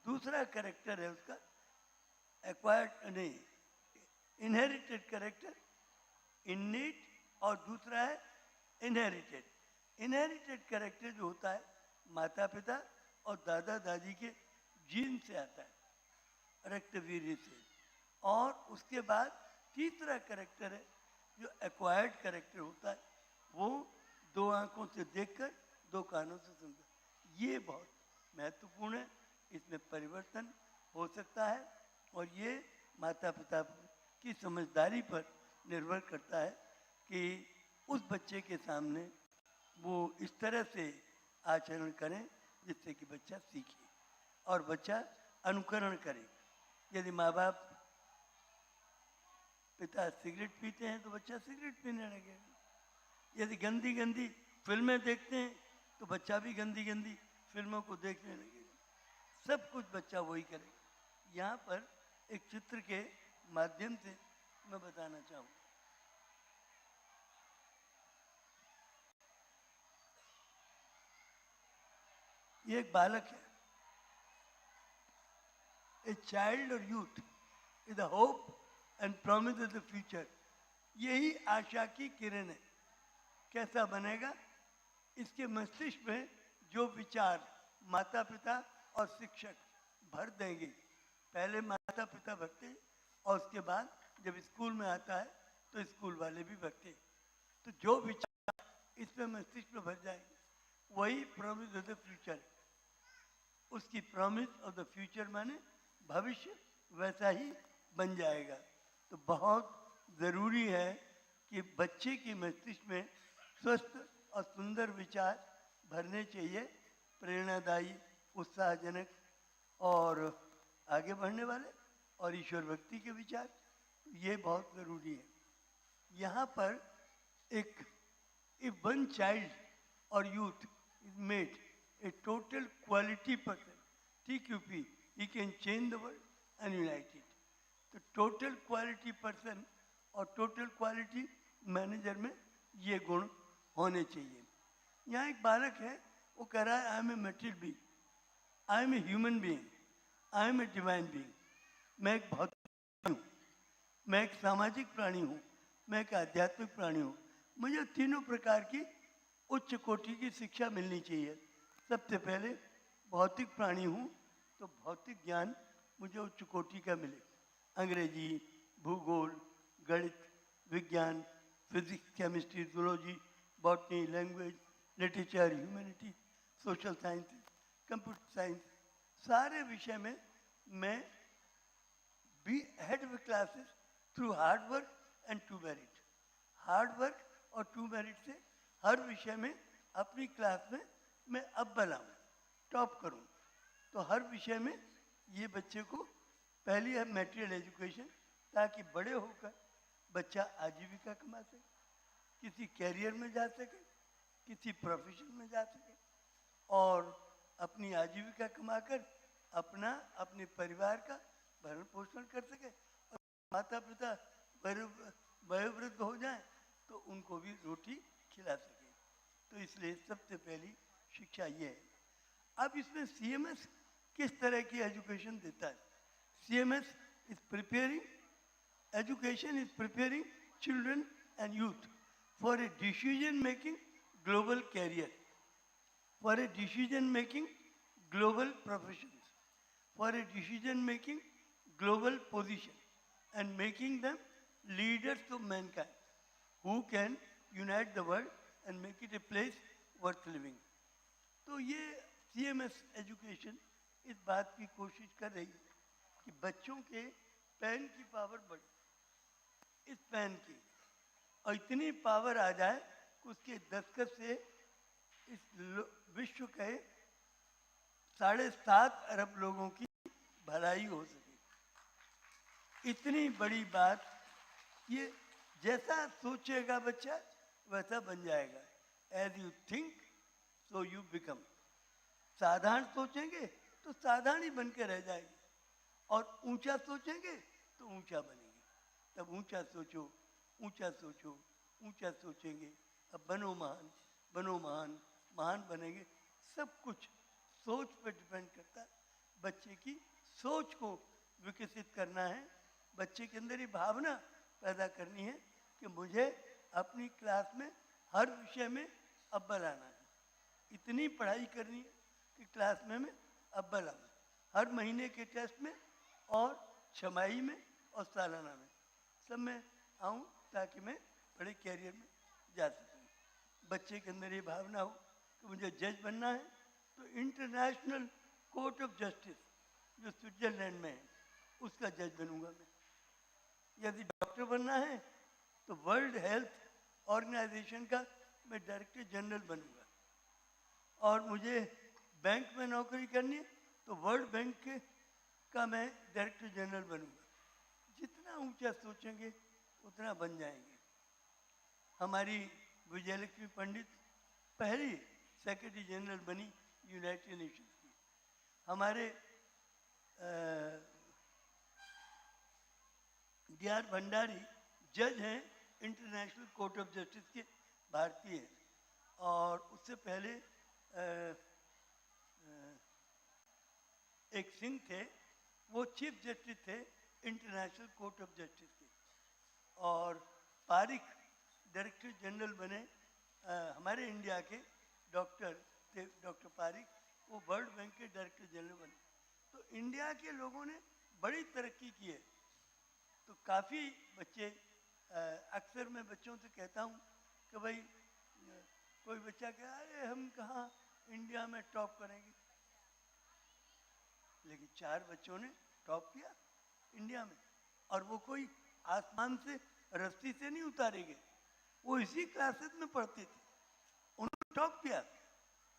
[SPEAKER 10] दूसरा कैरेक्टर है उसका एक्वायर्ड, नहीं, इनहेरिटेड कैरेक्टर, इन्नेट, और दूसरा है इनहेरिटेड। इनहेरिटेड कैरेक्टर जो होता है माता पिता और दादा दादी के जीन से आता है, रक्तवीर्य से। और उसके बाद तीसरा कैरेक्टर है जो एक्वायर्ड कैरेक्टर होता है, वो दो आंखों से देखकर दो कानों से सुनकर। ये बहुत महत्वपूर्ण है, इसमें परिवर्तन हो सकता है। और ये माता पिता की समझदारी पर निर्भर करता है कि उस बच्चे के सामने वो इस तरह से आचरण करें जिससे कि बच्चा सीखे और बच्चा अनुकरण करे। यदि माँ बाप पिता सिगरेट पीते हैं तो बच्चा सिगरेट पीने लगेगा। यदि गंदी गंदी फिल्में देखते हैं तो बच्चा भी गंदी गंदी फिल्मों को देखने लगेगा। सब कुछ बच्चा वही करेगा। यहाँ पर एक चित्र के माध्यम से मैं बताना चाहूँगा। ये एक बालक है। ए चाइल्ड और youth is the hope and promise of the future. यही आशा की किरण है। कैसा बनेगा? इसके मस्तिष्क में जो विचार माता पिता और शिक्षक भर देंगे, पहले माता पिता भरते हैं और उसके बाद जब स्कूल में आता है तो स्कूल वाले भी भरते हैं। तो जो विचार इसमें मस्तिष्क में भर जाएंगे वही प्रॉमिस ऑफ द फ्यूचर। उसकी प्रॉमिस ऑफ द फ्यूचर माने भविष्य वैसा ही बन जाएगा। तो बहुत ज़रूरी है कि बच्चे के मस्तिष्क में स्वस्थ और सुंदर विचार भरने चाहिए, प्रेरणादायी, उत्साहजनक और आगे बढ़ने वाले और ईश्वर भक्ति के विचार। ये बहुत ज़रूरी है। यहाँ पर एक if one child or youth is made a total quality person, TQP, he can change the world and unite it. तो total quality person और total quality manager में ये गुण होने चाहिए. यहाँ एक बालक है, वो कह रहा है I am a material being, I am a human being, I am a divine being. मैं एक भौतिक प्राणी हूँ, मैं एक सामाजिक प्राणी हूँ, मैं एक आध्यात्मिक प्राणी हूँ. मुझे तीनों प्रकार की उच्च कोटि की शिक्षा मिलनी चाहिए. सबसे पहले भौतिक प्राणी हूँ तो भौतिक ज्ञान मुझे उच्च कोटि का मिले. अंग्रेजी, भूगोल, गणित, विज्ञान, physics, chemistry, zoology, botany, language, literature, humanity, social science, computer science, सारे विषय में मैं be head of classes through hard work and true merit. Hard work और टू मेरिट से हर विषय में अपनी क्लास में मैं अव्वल आऊँ, टॉप करूँ. तो हर विषय में ये बच्चे को पहली है मटेरियल एजुकेशन, ताकि बड़े होकर बच्चा आजीविका कमा सके, किसी कैरियर में जा सके, किसी प्रोफेशन में जा सके और अपनी आजीविका कमाकर अपना अपने परिवार का भरण पोषण कर सके. और माता पिता वयोवृद्ध हो जाएं तो उनको भी रोटी खिला सके. तो इसलिए सबसे पहली शिक्षा ये है. अब इसमें CMS किस तरह की एजुकेशन देता है? CMS is preparing, education is preparing children and youth for a decision making global career, for a decision making global professions, for a decision making global position and making them leaders of mankind who can unite the world and make it a place worth living. तो ये CMS education इस बात की कोशिश कर रही है कि बच्चों के पेन की पावर बढ़े, इस पेन की, और इतनी पावर आ जाए कि उसके दस्तखत से इस विश्व के 7.5 अरब लोगों की भलाई हो सके. इतनी बड़ी बात. ये जैसा सोचेगा बच्चा वैसा बन जाएगा. As you think so you become. साधारण सोचेंगे तो साधारण ही बन के रह जाएगी, और ऊंचा सोचेंगे तो ऊंचा बनेंगे. तब ऊंचा सोचो, ऊंचा सोचो, ऊंचा सोचेंगे. अब बनो महान, बनो महान, महान बनेंगे. सब कुछ सोच पर डिपेंड करता है. बच्चे की सोच को विकसित करना है, बच्चे के अंदर ये भावना पैदा करनी है कि मुझे अपनी क्लास में हर विषय में अव्वल आना है. इतनी पढ़ाई करनी है कि क्लास में मैं अव्वल आऊँ, हर महीने के टेस्ट में और छमाही में और सालाना में सब में आऊँ, ताकि मैं बड़े कैरियर में जा सकूँ. बच्चे के अंदर ये भावना हो कि मुझे जज बनना है तो इंटरनेशनल कोर्ट ऑफ जस्टिस जो स्विट्जरलैंड में है उसका जज बनूंगा मैं. यदि डॉक्टर बनना है तो वर्ल्ड हेल्थ ऑर्गेनाइजेशन का मैं डायरेक्टर जनरल बनूंगा. और मुझे बैंक में नौकरी करनी है तो वर्ल्ड बैंक का मैं डायरेक्टर जनरल बनूंगा. जितना ऊंचा सोचेंगे उतना बन जाएंगे. हमारी विजयलक्ष्मी पंडित पहली सेक्रेटरी जनरल बनी यूनाइटेड नेशंस की. हमारे D.R. भंडारी जज हैं इंटरनेशनल कोर्ट ऑफ जस्टिस के, भारतीय हैं. और उससे पहले एक सिंह थे, वो चीफ जस्टिस थे इंटरनेशनल कोर्ट ऑफ जस्टिस के. और पारिक डायरेक्टर जनरल बने, हमारे इंडिया के डॉक्टर थे डॉक्टर पारिक, वो वर्ल्ड बैंक के डायरेक्टर जनरल बने. तो इंडिया के लोगों ने बड़ी तरक्की की है. तो काफ़ी बच्चे, अक्सर मैं बच्चों से कहता हूँ कि भाई कोई बच्चा कहे अरे हम कहाँ इंडिया में टॉप करेंगे, लेकिन 4 बच्चों ने टॉप किया इंडिया में. और वो कोई आसमान से रस्सी से नहीं उतारे गए, वो इसी क्लासेस में पढ़ते थे. उन्होंने टॉप किया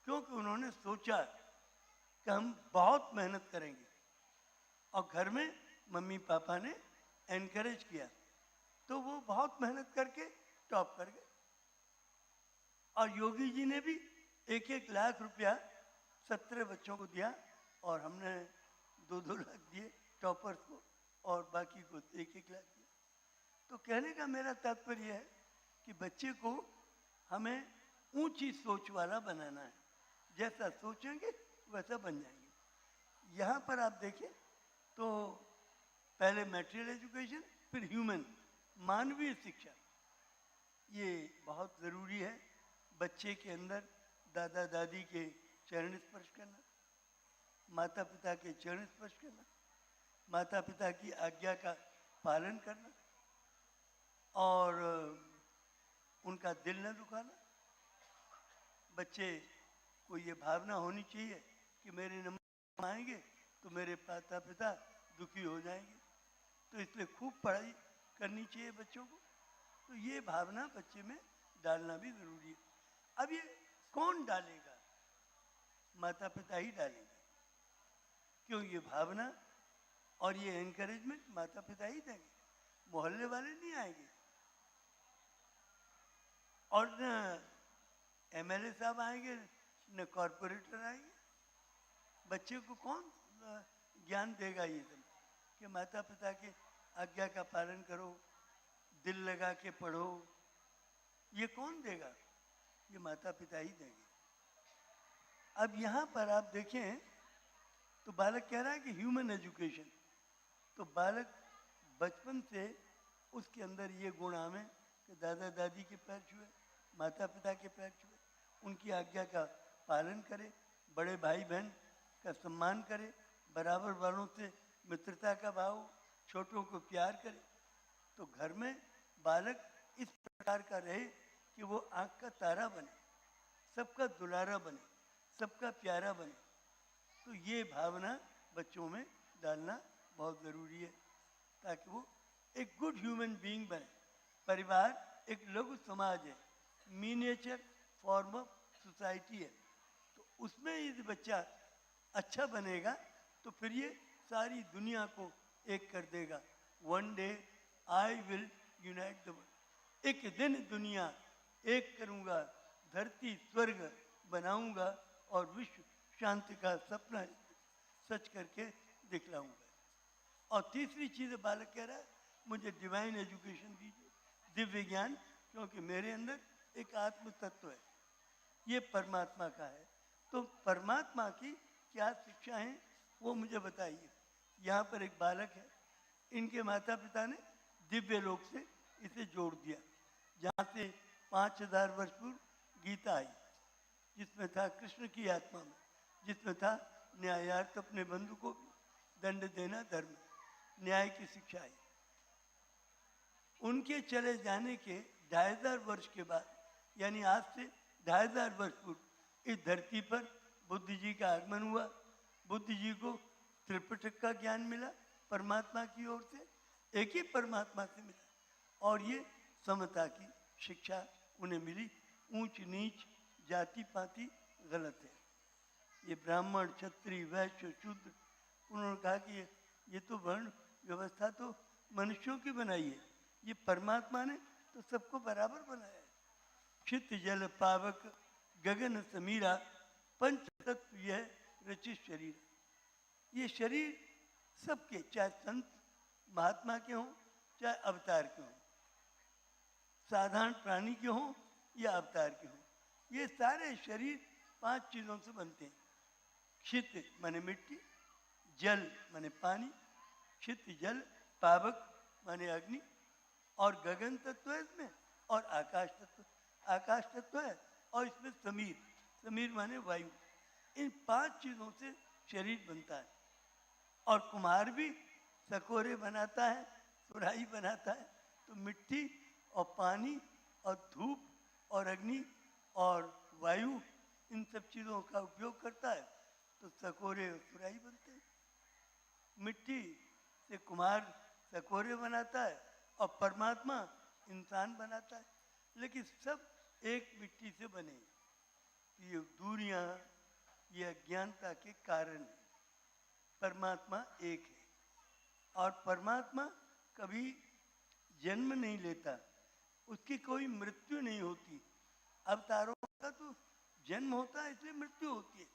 [SPEAKER 10] क्योंकि उन्होंने सोचा कि हम बहुत मेहनत करेंगे, और घर में मम्मी पापा ने एनकरेज किया तो वो बहुत मेहनत करके टॉप कर गए। और योगी जी ने भी 1-1 लाख रुपया 17 बच्चों को दिया और हमने 2-2 लाख दिए टॉपर्स को और बाकी को 1-1 लाख दिया। तो कहने का मेरा तात्पर्य है कि बच्चे को हमें ऊंची सोच वाला बनाना है। जैसा सोचेंगे वैसा बन जाएंगे। यहाँ पर आप देखें तो पहले मटेरियल एजुकेशन, फिर ह्यूमन, मानवीय शिक्षा, ये बहुत ज़रूरी है। बच्चे के अंदर दादा दादी के चरण स्पर्श करना, माता पिता के चरण स्पर्श करना, माता पिता की आज्ञा का पालन करना और उनका दिल न दुखाना। बच्चे को ये भावना होनी चाहिए कि मेरे नंबर आएंगे तो मेरे माता पिता दुखी हो जाएंगे, तो इसलिए खूब पढ़ाई करनी चाहिए बच्चों को। तो ये भावना बच्चे में डालना भी ज़रूरी है। अब ये कौन डालेगा? माता पिता ही डालेंगे, क्यों? ये भावना और ये एनकरेजमेंट माता पिता ही देंगे, मोहल्ले वाले नहीं आएंगे और न एमएलए साहब आएंगे न कॉरपोरेटर आएंगे। बच्चे को कौन ज्ञान देगा ये सब कि माता पिता के आज्ञा का पालन करो, दिल लगा के पढ़ो? ये कौन देगा? ये माता पिता ही देंगे। अब यहाँ पर आप देखें तो बालक कह रहा है कि ह्यूमन एजुकेशन, तो बालक बचपन से उसके अंदर ये गुण आवे कि दादा दादी के पैर छुए, माता पिता के पैर छुए, उनकी आज्ञा का पालन करे, बड़े भाई बहन का सम्मान करे, बराबर वालों से मित्रता का भाव, छोटों को प्यार करे। तो घर में बालक इस प्रकार का रहे कि वो आँख का तारा बने, सबका दुलारा बने, सबका प्यारा बने। तो ये भावना बच्चों में डालना बहुत ज़रूरी है ताकि वो एक गुड ह्यूमन बीइंग बने। परिवार एक लघु समाज है, मिनिएचर फॉर्म ऑफ सोसाइटी है, तो उसमें यदि बच्चा अच्छा बनेगा तो फिर ये सारी दुनिया को एक कर देगा। One day I will unite the world, एक दिन दुनिया एक करूँगा, धरती स्वर्ग बनाऊंगा और विश्व शांति का सपना सच करके दिखलाऊंगा। और तीसरी चीज़ बालक कह रहा है मुझे डिवाइन एजुकेशन दीजिए, दिव्य ज्ञान, क्योंकि मेरे अंदर एक आत्म तत्व है, ये परमात्मा का है। तो परमात्मा की क्या शिक्षा है वो मुझे बताइए। यहाँ पर एक बालक है, इनके माता पिता ने दिव्य लोक से इसे जोड़ दिया, जहाँ से 5000 वर्ष पूर्व गीता आई, जिसमें था कृष्ण की आत्मा में, जिसमें था न्यायार्थ अपने बंधु को भी दंड देना धर्म, न्याय की शिक्षा आई। उनके चले जाने के 2500 वर्ष के बाद, यानी आज से 2500 वर्ष पूर्व इस धरती पर बुद्ध जी का आगमन हुआ। बुद्ध जी को त्रिपिटक का ज्ञान मिला परमात्मा की ओर से, एक ही परमात्मा से मिला, और ये समता की शिक्षा उन्हें मिली। ऊंच नीच जाति पाति गलत है, ये ब्राह्मण क्षत्रिय वैश्य शूद्र, उन्होंने कहा कि ये तो वर्ण व्यवस्था तो मनुष्यों की बनाई है, ये परमात्मा ने तो सबको बराबर बनाया है। क्षित जल पावक गगन समीरा पंच तत्व यह रचित शरीर, ये शरीर सबके, चाहे संत महात्मा के हों चाहे अवतार के हों, साधारण प्राणी के हों या अवतार के हों, ये सारे शरीर 5 चीज़ों से बनते हैं। क्षित माने मिट्टी, जल माने पानी, क्षित जल, पावक माने अग्नि, और गगन तत्व है इसमें, और आकाश तत्व है, और इसमें समीर, समीर माने वायु। इन 5 चीज़ों से शरीर बनता है। और कुम्हार भी सकोरे बनाता है, सुराही बनाता है, तो मिट्टी और पानी और धूप और अग्नि और वायु, इन सब चीज़ों का उपयोग करता है, तो सकोरे और सुराही बनते हैं। मिट्टी से कुम्हार सकोरे बनाता है और परमात्मा इंसान बनाता है, लेकिन सब एक मिट्टी से बने। ये दूरियां, ये अज्ञानता के कारण है। परमात्मा एक है, और परमात्मा कभी जन्म नहीं लेता, उसकी कोई मृत्यु नहीं होती। अवतारों का तो जन्म होता है इसलिए मृत्यु होती है।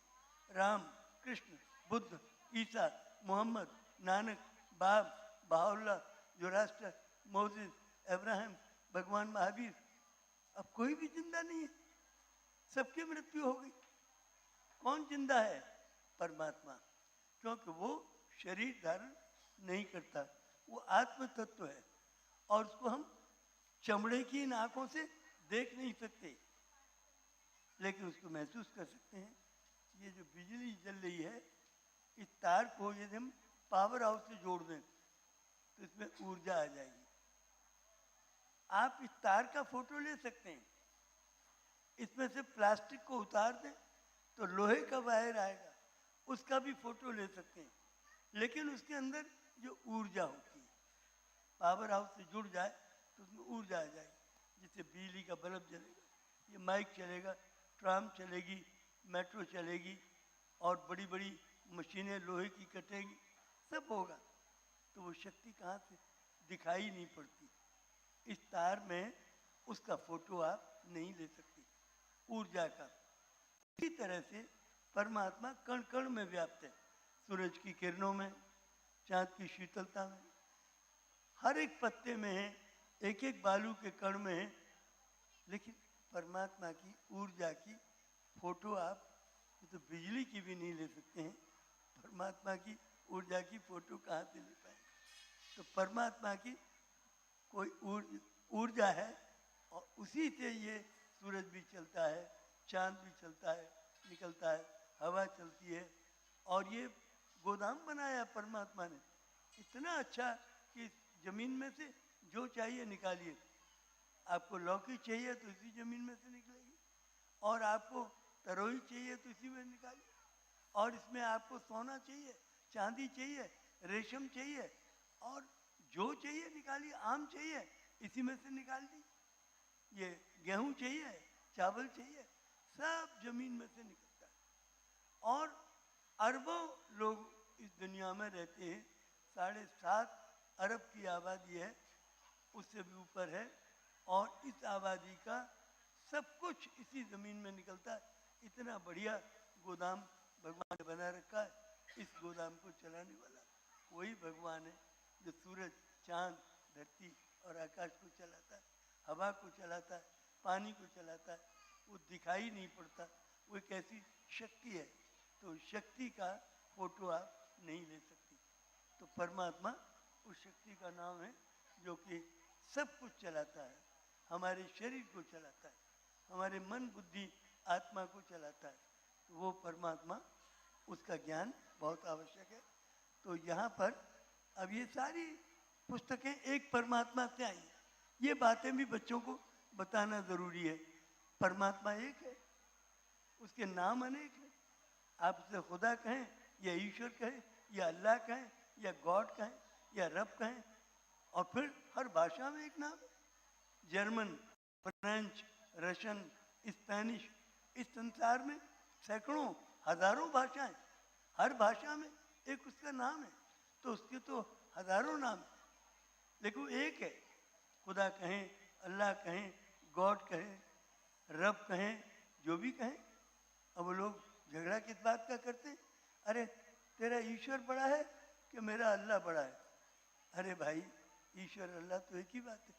[SPEAKER 10] राम, कृष्ण, बुद्ध, ईसा, मोहम्मद, नानक, बाब, बाहुल्ला, जोरास्टर, मोजिस, अब्राहम, भगवान महावीर, अब कोई भी जिंदा नहीं है, सबकी मृत्यु हो गई। कौन जिंदा है? परमात्मा, क्योंकि वो शरीर धारण नहीं करता, वो आत्म तत्व है और उसको हम चमड़े की इन आंखों से देख नहीं सकते, लेकिन उसको महसूस कर सकते हैं। ये जो बिजली जल रही है, इस तार को यदि हम पावर हाउस से जोड़ दें तो इसमें ऊर्जा आ जाएगी। आप इस तार का फोटो ले सकते हैं, इसमें से प्लास्टिक को उतार दें तो लोहे का वायर आएगा, उसका भी फोटो ले सकते हैं, लेकिन उसके अंदर जो ऊर्जा होती है, पावर हाउस से जुड़ जाए तो उसमें ऊर्जा आ जाएगी, जिससे बिजली का बल्ब जलेगा, ये माइक चलेगा, ट्राम चलेगी, मेट्रो चलेगी और बड़ी बड़ी मशीनें लोहे की कटेंगी, सब होगा। तो वो शक्ति कहाँ से? दिखाई नहीं पड़ती। इस तार में उसका फोटो आप नहीं ले सकते, ऊर्जा का। इसी तरह से परमात्मा कण कण में व्याप्त है, सूरज की किरणों में, चांद की शीतलता में, हर एक पत्ते में है, एक एक बालू के कण में है। लेकिन परमात्मा की ऊर्जा की फोटो आप तो बिजली की भी नहीं ले सकते हैं, परमात्मा की ऊर्जा की फोटो कहाँ से ले पाएंगे? तो परमात्मा की कोई ऊर्जा है और उसी से ये सूरज भी चलता है, चांद भी चलता है, निकलता है, हवा चलती है। और ये गोदाम बनाया परमात्मा ने इतना अच्छा कि जमीन में से जो चाहिए निकालिए। आपको लौकी चाहिए तो इसी जमीन में से निकलेगी, और आपको तरोई चाहिए तो इसी में निकालिए, और इसमें आपको सोना चाहिए, चांदी चाहिए, रेशम चाहिए, और जो चाहिए निकालिए। आम चाहिए, इसी में से निकाल दी। ये गेहूं चाहिए, चावल चाहिए, सब जमीन में से निकलता है। और अरबों लोग इस दुनिया में रहते हैं, 7.5 अरब की आबादी है, उससे भी ऊपर है, और इस आबादी का सब कुछ इसी ज़मीन में निकलता है। इतना बढ़िया गोदाम भगवान ने बना रखा है। इस गोदाम को चलाने वाला वही भगवान है जो सूरज, चांद, धरती और आकाश को चलाता है, हवा को चलाता है, पानी को चलाता है। वो दिखाई नहीं पड़ता, वो एक ऐसी शक्ति है। तो शक्ति का फोटो आप नहीं ले सकती। तो परमात्मा उस शक्ति का नाम है जो कि सब कुछ चलाता है, हमारे शरीर को चलाता है, हमारे मन, बुद्धि, आत्मा को चलाता है। तो वो परमात्मा, उसका ज्ञान बहुत आवश्यक है। तो यहाँ पर अब ये सारी पुस्तकें एक परमात्मा से आई, ये बातें भी बच्चों को बताना ज़रूरी है। परमात्मा एक है, उसके नाम अनेक हैं। आप उसे खुदा कहें या ईश्वर कहें या अल्लाह कहें या गॉड कहें या रब कहें, और फिर हर भाषा में एक नाम है। जर्मन, फ्रेंच, रशियन, स्पेनिश, इस संसार में सैकड़ों, हजारों भाषाएं, हर भाषा में एक उसका नाम है। तो उसके तो हजारों नाम हैं, लेकिन वो एक है। खुदा कहें, अल्लाह कहें, गॉड कहें, रब कहें, जो भी कहें। अब वो लोग झगड़ा किस बात का करते हैं? अरे तेरा ईश्वर बड़ा है कि मेरा अल्लाह बड़ा है? अरे भाई, ईश्वर अल्लाह तो एक ही बात है।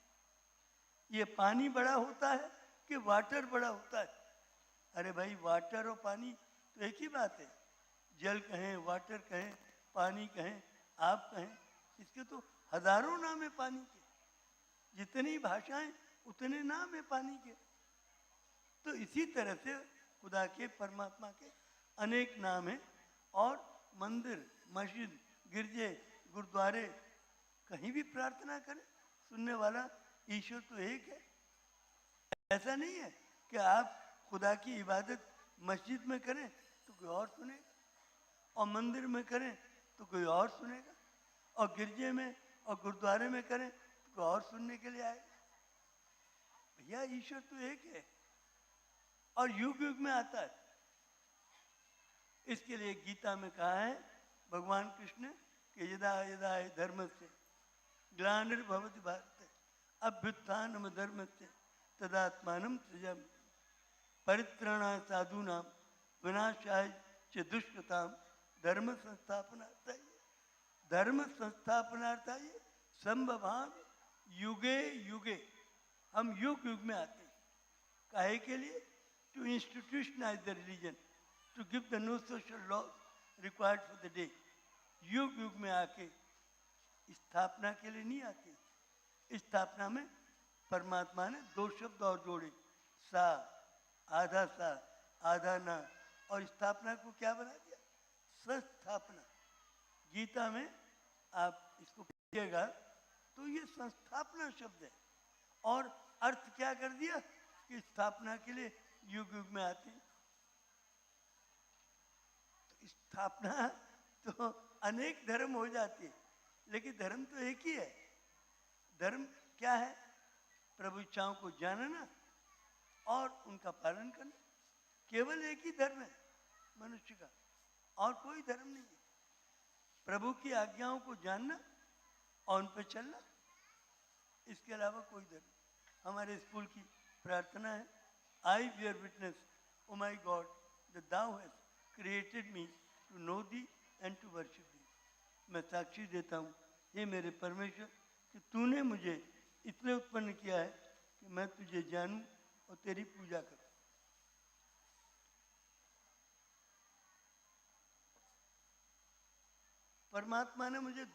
[SPEAKER 10] ये पानी बड़ा होता है कि वाटर बड़ा होता है? अरे भाई, वाटर और पानी तो एक ही बात है। जल कहें, वाटर कहें, पानी कहें, आप कहें, इसके तो हजारों नाम है पानी के। जितनी भाषाएं उतने नाम है पानी के। तो इसी तरह से खुदा के, परमात्मा के अनेक नाम हैं। और मंदिर, मस्जिद, गिरजे, गुरुद्वारे, कहीं भी प्रार्थना करें, सुनने वाला ईश्वर तो एक है। ऐसा नहीं है कि आप खुदा की इबादत मस्जिद में करें तो कोई और सुनेगा, और मंदिर में करें तो कोई और सुनेगा, और गिरजे में और गुरुद्वारे में करें तो कोई और सुनने के लिए आएगा। भैया, ईश्वर तो एक है और युग युग में आता है। इसके लिए गीता में कहा है भगवान कृष्ण कि यदा यदा धर्म से ग्लानिर्भवति भारत अभ्युत्थानम धर्मस्य तदात्मानं सृजामि। परित्राणाय साधूनां विनाशाय च दुष्कृतां धर्म संस्थापनार्थाय। धर्म संस्थापनार्थाय संभवामि युगे युगे। हम युग युग में आते हैं। काहे के लिए? To institutionalise the religion, to give the no social laws required for the day. युग युग में आके स्थापना के लिए नहीं आते। स्थापना में परमात्मा ने दो शब्द और जोड़े, सा आधा ना, और स्थापना को क्या बना दिया? संस्थापना। गीता में आप इसको पढ़िएगा तो ये संस्थापना शब्द है, और अर्थ क्या कर दिया कि स्थापना के लिए युग युग में आते हैं। तो स्थापना तो अनेक धर्म हो जाती है, लेकिन धर्म तो एक ही है। धर्म क्या है? प्रभु इच्छाओं को जानना और उनका पालन करना। केवल एक ही धर्म है मनुष्य का, और कोई धर्म नहीं है। प्रभु की आज्ञाओं को जानना और उन पर चलना, इसके अलावा कोई धर्म। हमारे स्कूल की प्रार्थना है, I bear witness oh my God that thou hast created me to know thee and to worship thee। मैं साक्षी देता हूँ, हे मेरे परमेश्वर, कि तूने मुझे इसलिए उत्पन्न किया है कि मैं तुझे जानूं और तेरी पूजा करूं। परमात्मा ने मुझे,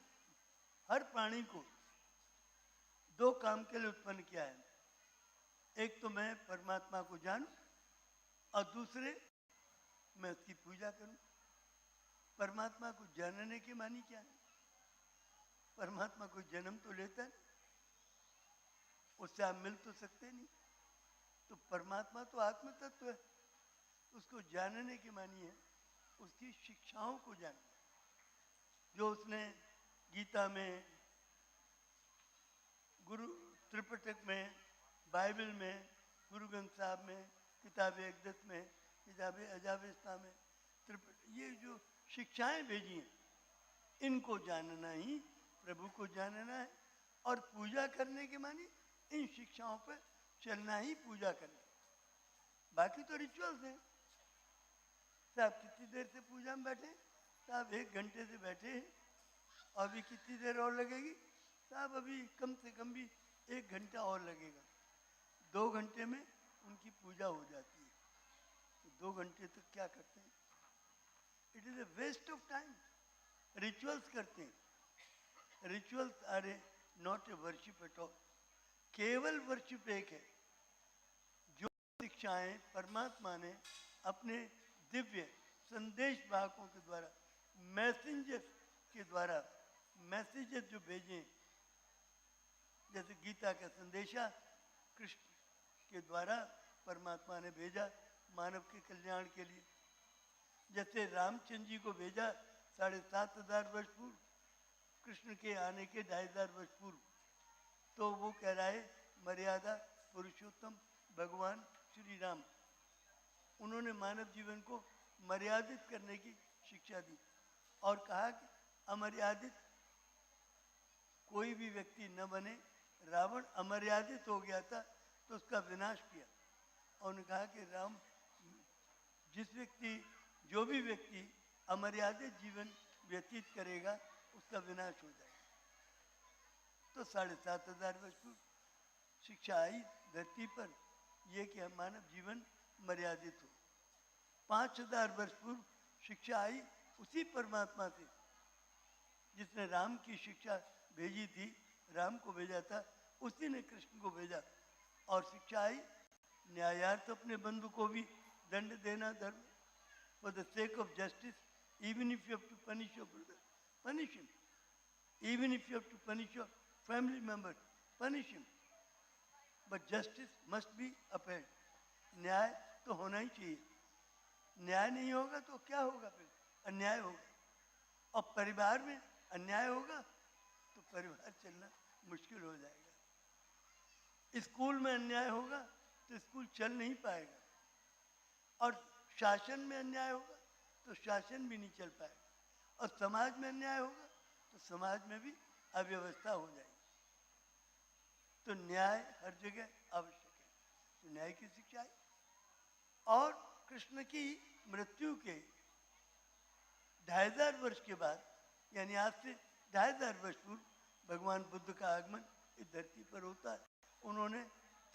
[SPEAKER 10] हर प्राणी को, दो काम के लिए उत्पन्न किया है। एक तो मैं परमात्मा को जानूं, और दूसरे मैं उसकी पूजा करूं। परमात्मा को जानने की मानी क्या है? परमात्मा को जन्म तो लेता नहीं, उससे आप मिल तो सकते नहीं। तो परमात्मा तो आत्म तत्व है, उसको जानने की मानी है उसकी शिक्षाओं को जानना। जो उसने गीता में, गुरु त्रिपिटक में, बाइबल में, गुरु ग्रंथ साहब में, किताब एकदस में, किताब अजावेस्ता में, ये जो शिक्षाएं भेजी हैं, इनको जानना ही प्रभु को जानना है। और पूजा करने के मानी इन शिक्षाओं पर चलना ही पूजा करना। बाकी तो रिचुअल्स हैं। साहब कितनी देर से पूजा में बैठे? साहब 1 घंटे से बैठे हैं। और अभी कितनी देर और लगेगी? साहब अभी कम से कम भी 1 घंटा और लगेगा। 2 घंटे में उनकी पूजा हो जाती है। तो 2 घंटे तक क्या करते हैं? It is a waste of time. Rituals करते हैं। Rituals are a not a worship at all. केवल वर्शिप एक है, जो शिक्षाएं परमात्मा ने अपने दिव्य संदेश वाहकों के द्वारा, मैसेंजर्स के द्वारा, मैसेजेस जो भेजे, जैसे गीता का संदेशा कृष्ण के द्वारा परमात्मा ने भेजा मानव के कल्याण के लिए। जैसे रामचंद्र जी को भेजा 7,500 वर्ष पूर्व, कृष्ण के आने के 2,500 वर्ष पूर्व। तो वो कह रहा है मर्यादा पुरुषोत्तम भगवान श्री राम। उन्होंने मानव जीवन को मर्यादित करने की शिक्षा दी और कहा कि अमर्यादित कोई भी व्यक्ति न बने। रावण अमर्यादित हो गया था तो उसका विनाश किया। और उन्होंने कहा कि राम, जो भी व्यक्ति अमर्यादित जीवन व्यतीत करेगा उसका विनाश हो जाएगा। तो 7,500 वर्ष पूर्व शिक्षा आई धरती पर, यह कि मानव जीवन मर्यादित हो। 5,000 वर्ष पूर्व शिक्षा आई उसी परमात्मा से जिसने राम की शिक्षा भेजी थी, राम को भेजा था, उसी ने कृष्ण को भेजा। और शिक्षा आई न्यायार्थ अपने बंधु को भी दंड देना धर्म। For the sake of justice, even if you have to punish your brother, punish him. Even if you have to punish your family member, punish him. But justice must be upheld. न्याय तो होना ही चाहिए। न्याय नहीं होगा तो क्या होगा? फिर अन्याय होगा। और परिवार में अन्याय होगा तो परिवार चलना मुश्किल हो जाएगा। स्कूल में अन्याय होगा तो स्कूल चल नहीं पाएगा। और शासन में अन्याय होगा तो शासन भी नहीं चल पाएगा। और समाज में अन्याय होगा तो समाज में भी अव्यवस्था हो जाएगी। तो न्याय हर जगह आवश्यक है, तो न्याय की शिक्षा आई। और कृष्ण की मृत्यु के 2500 वर्ष के बाद, यानी आज से 2500 वर्ष पूर्व भगवान बुद्ध का आगमन इस धरती पर होता है। उन्होंने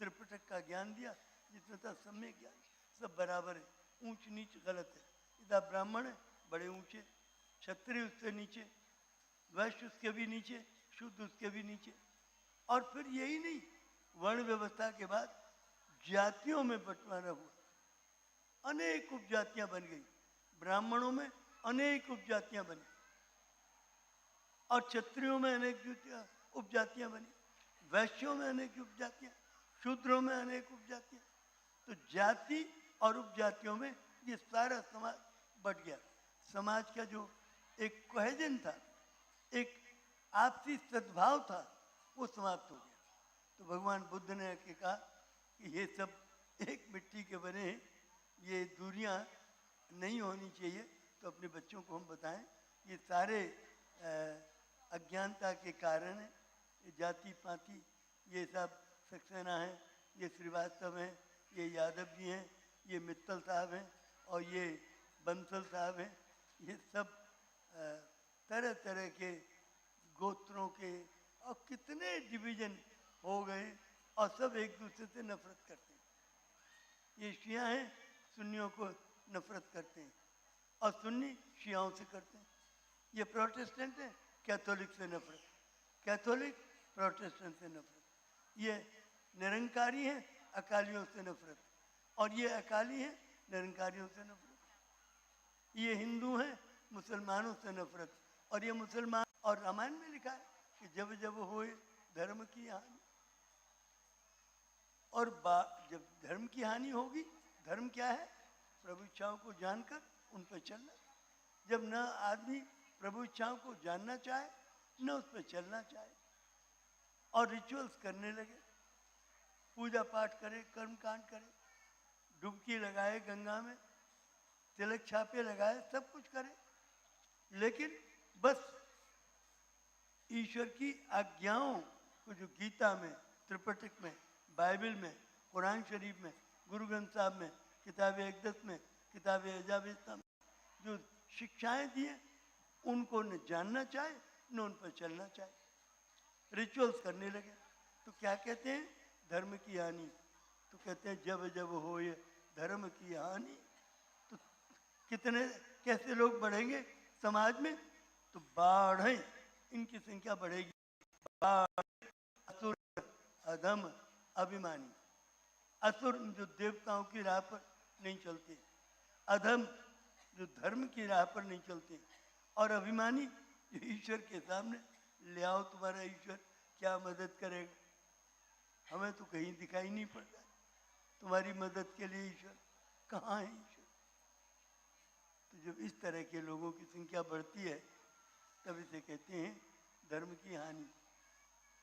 [SPEAKER 10] त्रिपिटक का ज्ञान दिया, जिसमें था सम्यक ज्ञान, सब बराबर है, ऊंच नीच गलत है। इधर ब्राह्मण है बड़े ऊंचे, क्षत्रिय उससे नीचे, वैश्य उसके भी नीचे, शुद्ध उसके भी नीचे। और फिर यही नहीं, वर्ण व्यवस्था के बाद जातियों में बंटवारा हुआ, अनेक उपजातियां बन गई। ब्राह्मणों में अनेक उपजातियां बनी और क्षत्रियों में अनेक उपजातियां बनी, वैश्यों में अनेक उपजातियां, शूद्रों में अनेक उपजातियां। तो जाति और उपजातियों में ये सारा समाज बट गया। समाज का जो एक कोहेजन था, एक आपसी सद्भाव था, वो समाप्त हो गया। तो भगवान बुद्ध ने आके कहा कि ये सब एक मिट्टी के बने हैं, ये दूरियां नहीं होनी चाहिए। तो अपने बच्चों को हम बताएं ये सारे अज्ञानता के कारण है, ये जाति पाति, ये सब सक्सेना है, ये श्रीवास्तव हैं, ये यादव जी हैं, ये मित्तल साहब हैं और ये बंसल साहब हैं। ये सब तरह तरह के गोत्रों के और कितने डिवीजन हो गए और सब एक दूसरे से नफरत करते हैं। ये शिया हैं, सुन्नियों को नफरत करते हैं और सुन्नी शियाओं से करते हैं। ये प्रोटेस्टेंट हैं, कैथोलिक से नफरत, कैथोलिक प्रोटेस्टेंट से नफरत। ये निरंकारी हैं, अकालियों से नफरत, और ये अकाली हैं, निरंकारियों से नफरत। ये हिंदू हैं, मुसलमानों से नफरत, और ये मुसलमान। और रामायण में लिखा है कि जब जब होए धर्म की हानि, और जब धर्म की हानि होगी, धर्म क्या है? प्रभु इच्छाओं को जानकर उन पर चलना। जब न आदमी प्रभु इच्छाओं को जानना चाहे, न उस पर चलना चाहे और रिचुअल्स करने लगे, पूजा पाठ करे, कर्म कांड करे, डुबकी लगाए गंगा में, तिलक छापे लगाए, सब कुछ करे, लेकिन बस ईश्वर की आज्ञाओं को जो गीता में, त्रिपिटक में, बाइबल में, कुरान शरीफ में, गुरु ग्रंथ साहब में, किताब अक़दस में, किताब अजाबिस्ता में जो शिक्षाएं दी हैं, उनको न जानना चाहे न उन पर चलना चाहे, रिचुअल्स करने लगे। तो क्या कहते हैं? धर्म की हानि। तो कहते हैं जब जब हो ये धर्म की हानि, तो कितने कैसे लोग बढ़ेंगे समाज में? तो बाढ़ें, इनकी संख्या बढ़ेगी। असुर, अधम, अभिमानी। असुर जो देवताओं की राह पर नहीं चलते, अधम जो धर्म की राह पर नहीं चलते, और अभिमानी जो ईश्वर के सामने ले आओ तुम्हारा ईश्वर क्या मदद करेगा, हमें तो कहीं दिखाई नहीं पड़ता, तुम्हारी मदद के लिए ईश्वर कहाँ है ईश्वर। तो जब इस तरह के लोगों की संख्या बढ़ती है, तब इसे कहते हैं धर्म की हानि।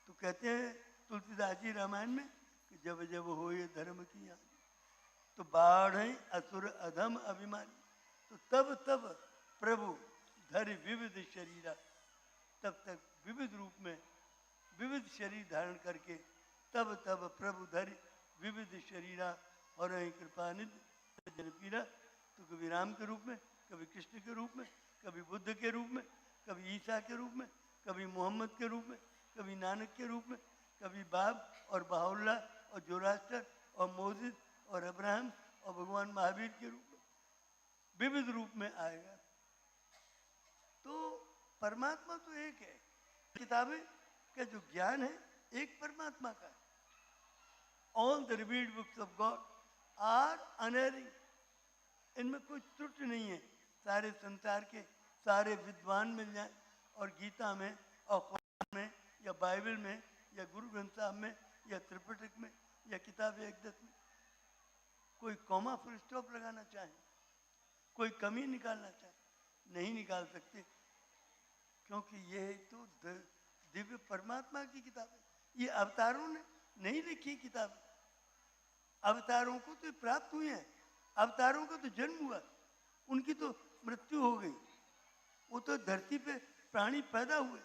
[SPEAKER 10] तो कहते हैं तुलसीदास जी रामायण में कि जब जब हो ये धर्म की हानि, तो बाढ़ असुर अधम अभिमानी। तो तब तब प्रभु धरि विविध शरीरा, तब तक विविध रूप में विविध शरीर धारण करके तब तब प्रभु धरि विविध शरीरा और कृपानिधि जन पीरा। तो कभी राम के रूप में, कभी कृष्ण के रूप में, कभी बुद्ध के रूप में, कभी ईसा के रूप में, कभी मोहम्मद के रूप में, कभी नानक के रूप में, कभी बाब और बाहुल्ला और जोरास्टर और मोजिद और अब्राहम और भगवान महावीर के रूप में विविध रूप में आएगा। तो परमात्मा तो एक है। किताबें का जो ज्ञान है एक परमात्मा का है। All the revealed books of God are unerring, इनमें कोई त्रुटि नहीं है। सारे संसार के सारे विद्वान मिल जाएं और गीता में और कुरान में या बाइबल में या गुरु ग्रंथ साहब में या त्रिपिटक में या किताब अक़दस में कोई कॉमा फुल स्टॉप लगाना चाहे, कोई कमी निकालना चाहे, नहीं निकाल सकते, क्योंकि ये तो दिव्य परमात्मा की किताब है। ये अवतारों ने नहीं लिखी किताब, अवतारों को तो प्राप्त हुई है, अवतारों का तो जन्म हुआ, उनकी तो मृत्यु हो गई, वो तो धरती पे प्राणी पैदा हुए,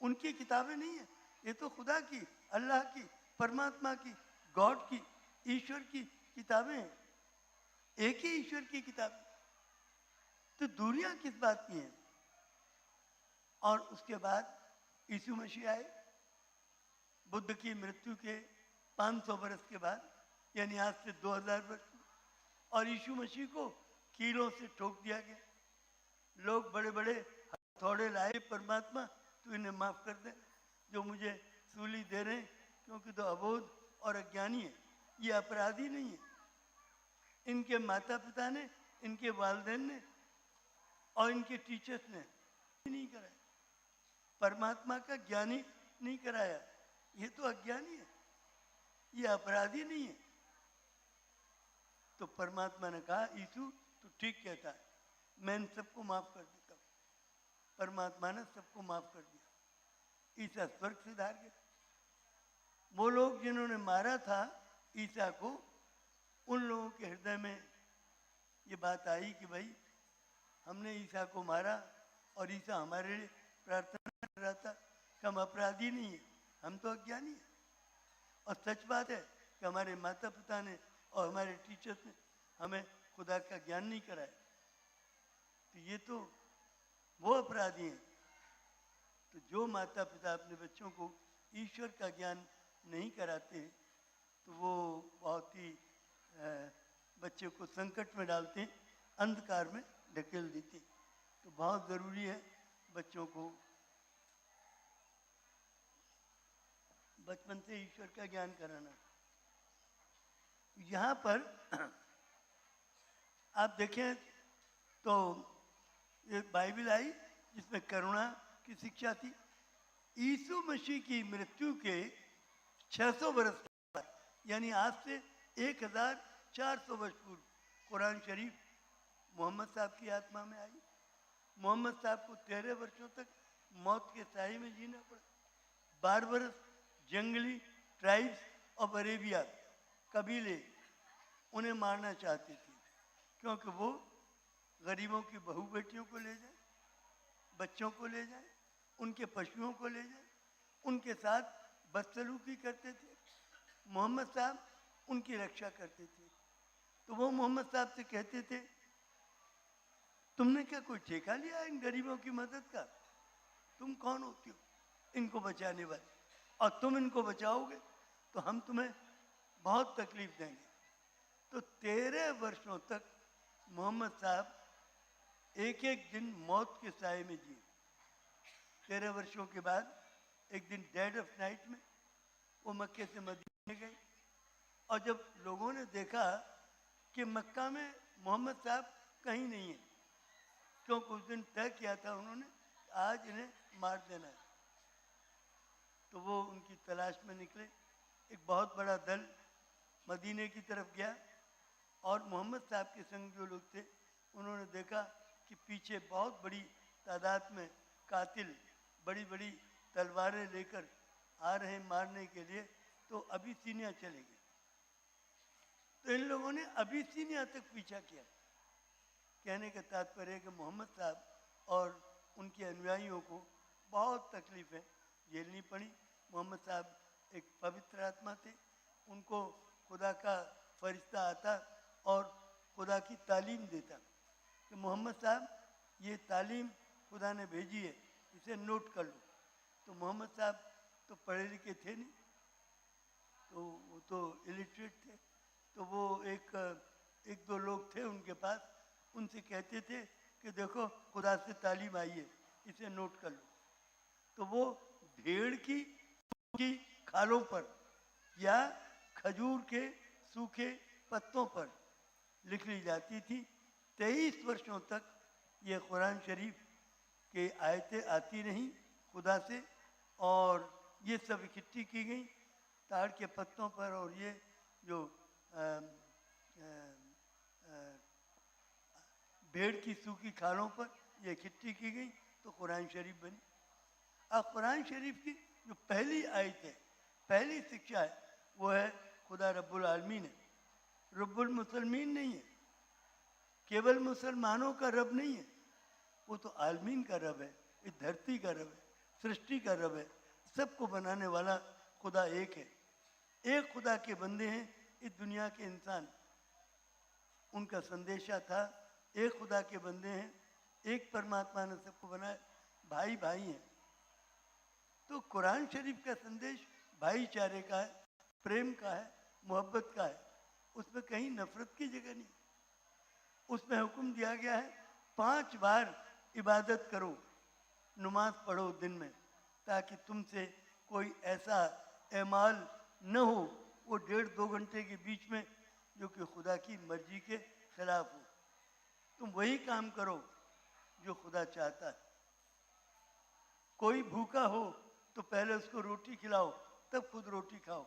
[SPEAKER 10] उनकी किताबें नहीं है। ये तो खुदा की, अल्लाह की परमात्मा की, गॉड की, ईश्वर की किताबें हैं, एक ही ईश्वर की किताबें। तो दूरियां किस बात की हैं? और उसके बाद यीशु मसीह आए, बुद्ध की मृत्यु के 500 वर्ष के बाद, यानी आज से 2000 वर्ष, और यीशु मसीह को कीलों से ठोक दिया गया। लोग बड़े बड़े हथौड़े लाए, परमात्मा तू इन्हें माफ कर दे जो मुझे सूली दे रहे हैं, क्योंकि तो अबोध और अज्ञानी है, ये अपराधी नहीं है। इनके माता पिता ने, इनके वालिदैन ने और इनके टीचर्स ने नहीं कराया, परमात्मा का ज्ञानी नहीं कराया, ये तो अज्ञानी है, ये अपराधी नहीं है। तो परमात्मा ने कहा, यीशु तू ठीक कहता है, मैं इन सबको माफ कर देता हूँ। परमात्मा ने सबको माफ कर दिया, ईसा स्वर्ग से धार गया। वो लोग जिन्होंने मारा था ईसा को, उन लोगों के हृदय में ये बात आई कि भाई हमने ईसा को मारा और ईसा हमारे लिए प्रार्थना कर रहा था कि हम अपराधी नहीं है, हम तो अज्ञानी है। और सच बात है कि हमारे माता पिता ने और हमारे टीचर्स ने हमें खुदा का ज्ञान नहीं कराया, तो ये तो वो अपराधी हैं। तो जो माता पिता अपने बच्चों को ईश्वर का ज्ञान नहीं कराते हैं, तो वो बहुत ही बच्चे को संकट में डालते हैं, अंधकार में ढकेल देते हैं। तो बहुत ज़रूरी है बच्चों को बचपन से ईश्वर का ज्ञान कराना। यहाँ पर आप देखें तो ये बाइबल आई जिसमें करुणा की शिक्षा थी। यीशु मसीह की मृत्यु के 600 वर्ष बाद, यानी आज से 1400 वर्ष पूर्व, कुरान शरीफ मोहम्मद साहब की आत्मा में आई। मोहम्मद साहब को 13 वर्षों तक मौत के साए में जीना पड़ा। 12 वर्ष जंगली ट्राइब्स ऑफ अरेबिया, कबीले उन्हें मारना चाहते थे, क्योंकि वो गरीबों की बहू बेटियों को ले जाए, बच्चों को ले जाए, उनके पशुओं को ले जाए, उनके साथ बदसलूकी करते थे। मोहम्मद साहब उनकी रक्षा करते थे। तो वो मोहम्मद साहब से कहते थे, तुमने क्या कोई ठेका लिया इन गरीबों की मदद का? तुम कौन होती हो इनको बचाने वाले? और तुम इनको बचाओगे तो हम तुम्हें बहुत तकलीफ देंगे। तो 13 वर्षों तक मोहम्मद साहब एक एक दिन मौत के साए में जिए। 13 वर्षों के बाद एक दिन डेड ऑफ नाइट में वो मक्के से मदीने गए, और जब लोगों ने देखा कि मक्का में मोहम्मद साहब कहीं नहीं है, क्योंकि उस दिन तय किया था उन्होंने आज इन्हें मार देना है, तो वो उनकी तलाश में निकले। एक बहुत बड़ा दल मदीने की तरफ गया, और मोहम्मद साहब के संग जो लोग थे उन्होंने देखा कि पीछे बहुत बड़ी तादाद में कातिल बड़ी बड़ी तलवारें लेकर आ रहे हैं मारने के लिए, तो अबिसीनिया चले गए। तो इन लोगों ने अबिसीनिया तक पीछा किया। कहने का तात्पर्य है कि मोहम्मद साहब और उनके अनुयायियों को बहुत तकलीफें झेलनी पड़ी। मोहम्मद साहब एक पवित्र आत्मा थे, उनको खुदा का फरिश्ता आता और खुदा की तालीम देता कि मोहम्मद साहब ये तालीम खुदा ने भेजी है, इसे नोट कर लो। तो मोहम्मद साहब तो पढ़े लिखे थे नहीं, तो वो तो इलिटरेट थे। तो वो एक दो लोग थे उनके पास, उनसे कहते थे कि देखो खुदा से तालीम आई है, इसे नोट कर लो। तो वो भेड़ की खालों पर या खजूर के सूखे पत्तों पर लिख ली जाती थी। 23 वर्षों तक ये कुरान शरीफ के आयतें आती रहीं खुदा से, और ये सब इकट्ठी की गई ताड़ के पत्तों पर, और ये जो भेड़ की सूखी खालों पर ये इकट्ठी की गई, तो कुरान शरीफ बनी। अब कुरान शरीफ की जो पहली आयत है, पहली शिक्षा है, वो है खुदा रब्बुल आलमीन है, रब्बुल मुसलमीन नहीं है, केवल मुसलमानों का रब नहीं है, वो तो आलमीन का रब है, इस धरती का रब है, सृष्टि का रब है, सबको बनाने वाला खुदा एक है। एक खुदा के बंदे हैं इस दुनिया के इंसान। उनका संदेशा था एक खुदा के बंदे हैं, एक परमात्मा ने सबको बनाया, भाई भाई हैं। तो कुरान शरीफ का संदेश भाईचारे का है, प्रेम का है, मोहब्बत का है। उसमें कहीं नफरत की जगह नहीं। उसमें हुक्म दिया गया है 5 बार इबादत करो, नमाज पढ़ो दिन में, ताकि तुमसे कोई ऐसा एमाल न हो वो 1.5-2 घंटे के बीच में जो कि खुदा की मर्जी के खिलाफ हो। तुम वही काम करो जो खुदा चाहता है। कोई भूखा हो तो पहले उसको रोटी खिलाओ, तब खुद रोटी खाओ।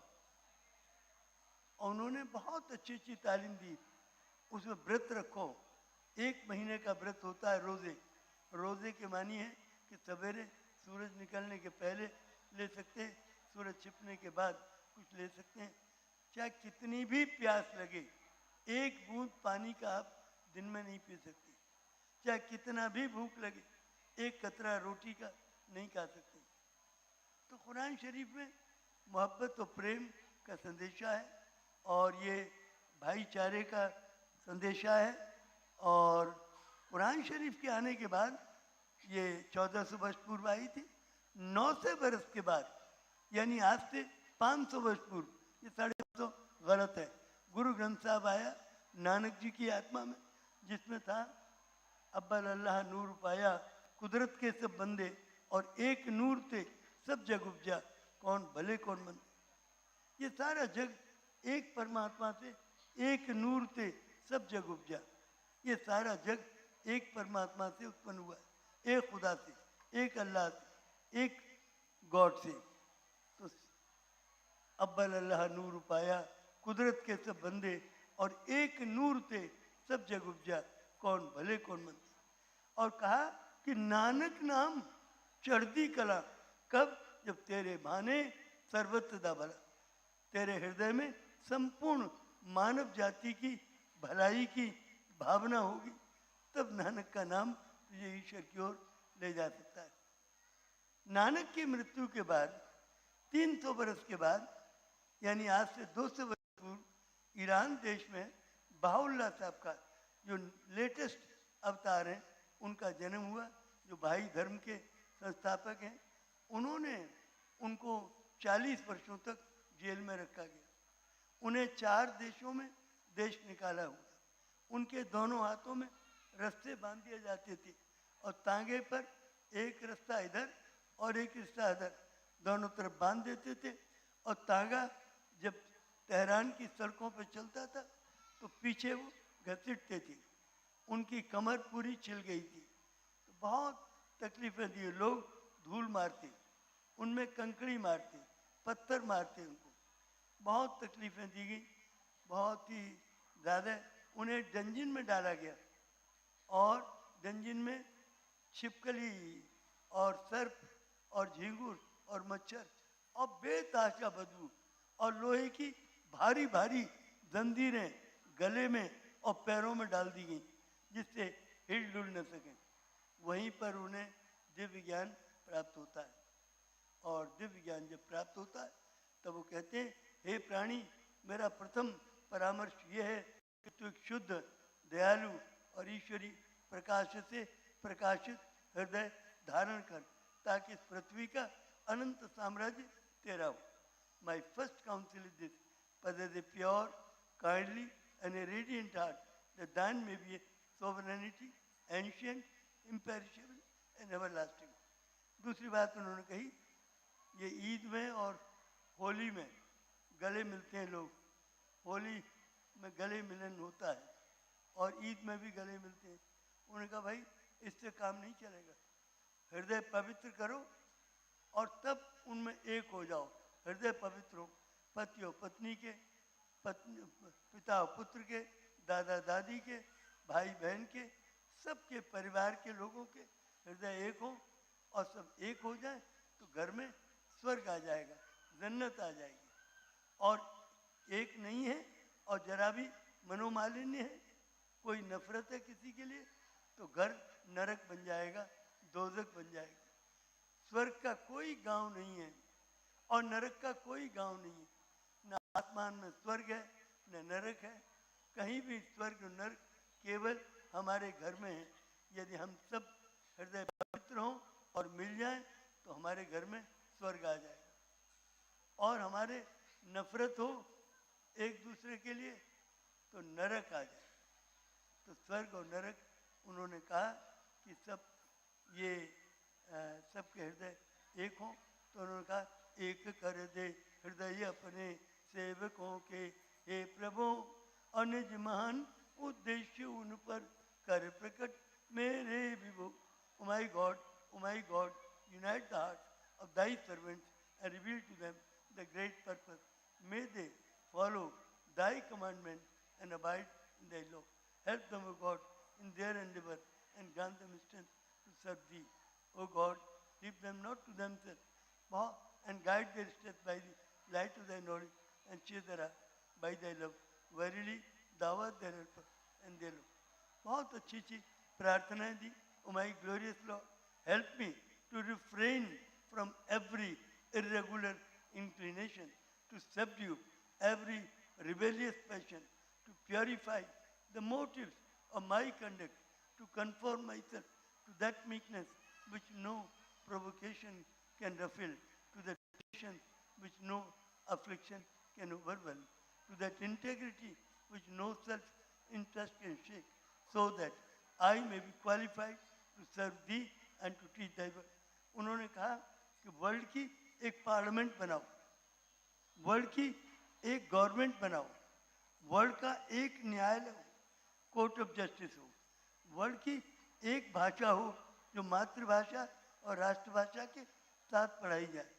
[SPEAKER 10] और उन्होंने बहुत अच्छी अच्छी तालीम दी। उसमें व्रत रखो, 1 महीने का व्रत होता है रोज़े। रोज़े के मानी है कि सवेरे सूरज निकलने के पहले ले सकते हैं, सूरज छिपने के बाद कुछ ले सकते हैं। चाहे कितनी भी प्यास लगे, 1 बूंद पानी का आप दिन में नहीं पी सकते। चाहे कितना भी भूख लगे, 1 कतरा रोटी का नहीं खा सकते। तो कुरान शरीफ में मोहब्बत और प्रेम का संदेशा है और ये भाईचारे का संदेशा है। और कुरान शरीफ के आने के बाद ये 1400 वर्ष पूर्व आई थी। 900 वर्ष के बाद यानी आज से 500 वर्ष पूर्व, ये 550 गलत है, गुरु ग्रंथ साहब आया नानक जी की आत्मा में, जिसमें था अब्बल अल्लाह नूर पाया कुदरत के सब बंदे, और एक नूर थे सब जग उपजा, कौन भले कौन मंदे। ये सारा जग एक परमात्मा से, एक नूर थे सब जग उपजा। ये सारा जग एक परमात्मा से उत्पन्न हुआ है, एक खुदा से, एक अल्लाह से, एक गॉड से। तो अब्बल अल्लाह नूर पाया कुदरत के सब बंदे, और एक नूर थे सब जग उपजा, कौन भले कौन मंदे। और कहा कि नानक नाम चढ़ती कला, कब? जब तेरे भाने सर्वत्र दा भला, तेरे हृदय में संपूर्ण मानव जाति की भलाई की भावना होगी, तब नानक का नाम तुझे ईश्वर की ओर ले जा सकता है। नानक की मृत्यु के बाद 300 वर्ष के बाद, यानी आज से 200 वर्ष पूर्व ईरान देश में बहाउल्लाह साहब का जो लेटेस्ट अवतार हैं, उनका जन्म हुआ, जो भाई धर्म के संस्थापक हैं। उन्होंने उनको 40 वर्षों तक जेल में रखा गया। उन्हें 4 देशों में देश निकाला हुआ। उनके दोनों हाथों में रस्ते बांध दिए जाते थे, और तांगे पर एक रास्ता इधर और एक रास्ता इधर, दोनों तरफ बांध देते थे। और तांगा जब तेहरान की सड़कों पर चलता था तो पीछे वो घसीटते थे। उनकी कमर पूरी छिल गई थी, तो बहुत तकलीफें दी। लोग धूल मारते, उनमें कंकड़ी मारते, पत्थर मारते, उनको बहुत तकलीफें दी गई, बहुत ही ज़्यादा। उन्हें डंजिन में डाला गया, और डंजिन में छिपकली और सर्प और झींगुर और मच्छर और बेतहाशा बदबू, और लोहे की भारी भारी जंजीरें गले में और पैरों में डाल दी गई, जिससे हिल डुल न सकें। वहीं पर उन्हें दिव्य ज्ञान प्राप्त होता है। और दिव्य ज्ञान जब प्राप्त होता है तब वो कहते हैं, हे प्राणी, मेरा प्रथम परामर्श ये है कि तू एक शुद्ध, दयालु और ईश्वरी प्रकाश से प्रकाशित हृदय धारण कर, ताकि इस पृथ्वी का अनंत साम्राज्य तेरा हो। My first council is this, possess a pure, kindly and a radiant heart, that thine may be a sovereignty, ancient, imperishable and everlasting. दूसरी बात उन्होंने कही, ये ईद में और होली में गले मिलते हैं लोग। होली में गले मिलन होता है और ईद में भी गले मिलते हैं। उन्होंने कहा, भाई इससे काम नहीं चलेगा, हृदय पवित्र करो और तब उनमें एक हो जाओ। हृदय पवित्र हो, पति और पत्नी के, पिता और पुत्र के, दादा दादी के, भाई बहन के, सबके परिवार के लोगों के हृदय एक हो, और सब एक हो जाए तो घर में स्वर्ग आ जाएगा, जन्नत आ जाएगी। और एक नहीं है और जरा भी मनोमालिन्य है, कोई नफरत है किसी के लिए, तो घर नरक बन जाएगा, दोजख बन जाएगा। स्वर्ग का कोई गांव नहीं है और नरक का कोई गांव नहीं है। ना आसमान में स्वर्ग है न नरक है, कहीं भी स्वर्ग नरक केवल हमारे घर में है। यदि हम सब हृदय पवित्र हों और मिल जाएं तो हमारे घर में स्वर्ग आ जाएगा। और हमारे नफरत हो एक दूसरे के लिए तो नरक आ जाए। तो स्वर्ग और नरक उन्होंने कहा कि सब ये सबके हृदय एक हों। तो उन्होंने कहा एक कर दे हृदय अपने सेवकों के, हे प्रभु अनिज महान उद्देश्य उन पर कर प्रकट मेरे विभो। O my God, unite the hearts of thy servants and reveal to them the great purpose. May they follow thy commandment and abide in thy law. Help them, O God, in their endeavor and grant them strength to serve thee. O God, leave them not to themselves, and guide their steps by the light of thy knowledge, and cheer their heart by thy love. Verily, thou art their helper and their love. बहुत अच्छी अच्छी प्रार्थनाएं दी। O my glorious Lord, help me to refrain from every irregular inclination, to subdue every rebellious passion, to purify the motives of my conduct, to conform myself to that meekness which no provocation can ruffle, to that patience which no affliction can overwhelm, to that integrity which no self-interest can shake, so that I may be qualified to serve thee and to teach thy word. उन्होंने कहा कि world की एक parliament बनाओ, world की एक government बनाओ, world का एक न्यायालय हो, कोर्ट ऑफ जस्टिस हो, वर्ल्ड की एक भाषा हो जो मातृभाषा और राष्ट्रभाषा के साथ पढ़ाई जाए।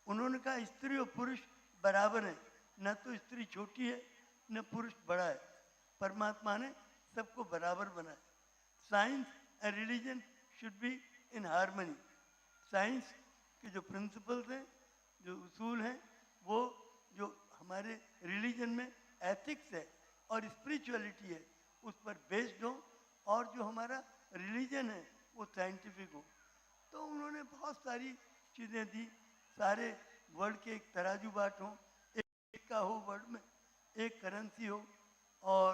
[SPEAKER 10] उन्होंने कहा स्त्री और पुरुष बराबर हैं, न तो स्त्री छोटी है न पुरुष बड़ा है, परमात्मा ने सबको बराबर बनाया। Science and religion should be in harmony. Science के जो प्रिंसिपल्स हैं, जो उसूल हैं, वो जो हमारे रिलीजन में एथिक्स है और स्पिरिचुअलिटी है उस पर बेस्ड हो, और जो हमारा रिलीजन है वो साइंटिफिक हो। तो उन्होंने बहुत सारी चीज़ें दी। सारे वर्ल्ड के एक तराजू बाट हो, एक का हो वर्ल्ड में, एक करेंसी हो, और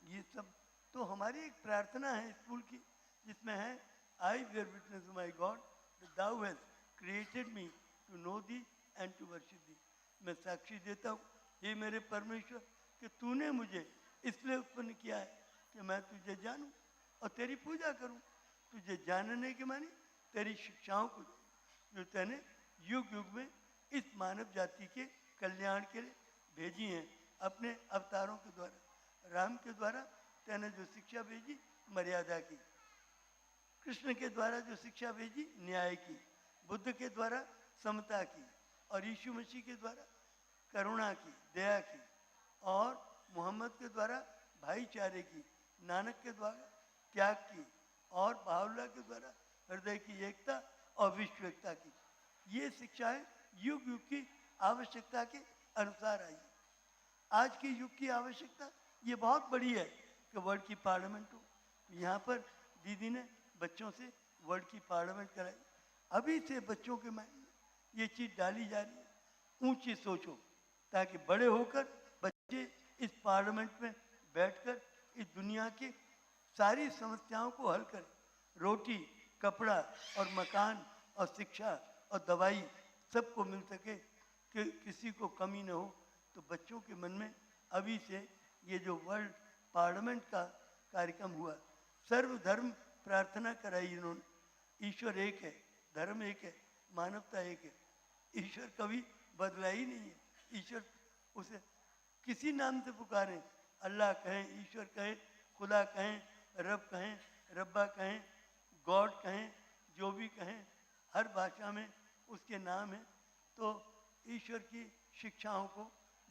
[SPEAKER 10] ये सब। तो हमारी एक प्रार्थना है स्कूल की जिसमें है I bear witness my God that thou hast created me to know thee and to worship thee. मैं साक्षी देता हूँ हे मेरे परमेश्वर कि तूने मुझे इसलिए उत्पन्न किया है कि मैं तुझे जानूं और तेरी पूजा करूं। तुझे जानने के मानी तेरी शिक्षाओं को जो तूने युग युग में इस मानव जाति के कल्याण के लिए भेजी हैं अपने अवतारों के द्वारा। राम के द्वारा तूने जो शिक्षा भेजी मर्यादा की, कृष्ण के द्वारा जो शिक्षा भेजी न्याय की, बुद्ध के द्वारा समता की, और यीशु मसीह के द्वारा करुणा की, दया की, और मोहम्मद के द्वारा भाईचारे की, नानक के द्वारा त्याग की, और बाहुल्ला के द्वारा हृदय की एकता और विश्व एकता की। ये शिक्षाएं युग युग की आवश्यकता के अनुसार आई। आज के युग की आवश्यकता ये बहुत बड़ी है कि वर्ल्ड की पार्लियामेंट हो। तो यहाँ पर दीदी ने बच्चों से वर्ल्ड की पार्लियामेंट कराई। अभी से बच्चों के माइंड में ये चीज़ डाली जा रही है, ऊंची सोचो, ताकि बड़े होकर बच्चे इस पार्लियामेंट में बैठकर इस दुनिया की सारी समस्याओं को हल करें। रोटी, कपड़ा और मकान और शिक्षा और दवाई सबको मिल सके, कि किसी को कमी न हो। तो बच्चों के मन में अभी से ये जो वर्ल्ड पार्लियामेंट का कार्यक्रम हुआ, सर्वधर्म प्रार्थना कराई इन्होंने। ईश्वर एक है, धर्म एक है, मानवता एक है। ईश्वर कभी बदला ही नहीं है। ईश्वर उसे किसी नाम से पुकारें, अल्लाह कहें, ईश्वर कहें, खुदा कहें, रब कहें, रब्बा कहें, गॉड कहें, जो भी कहें, हर भाषा में उसके नाम है। तो ईश्वर की शिक्षाओं को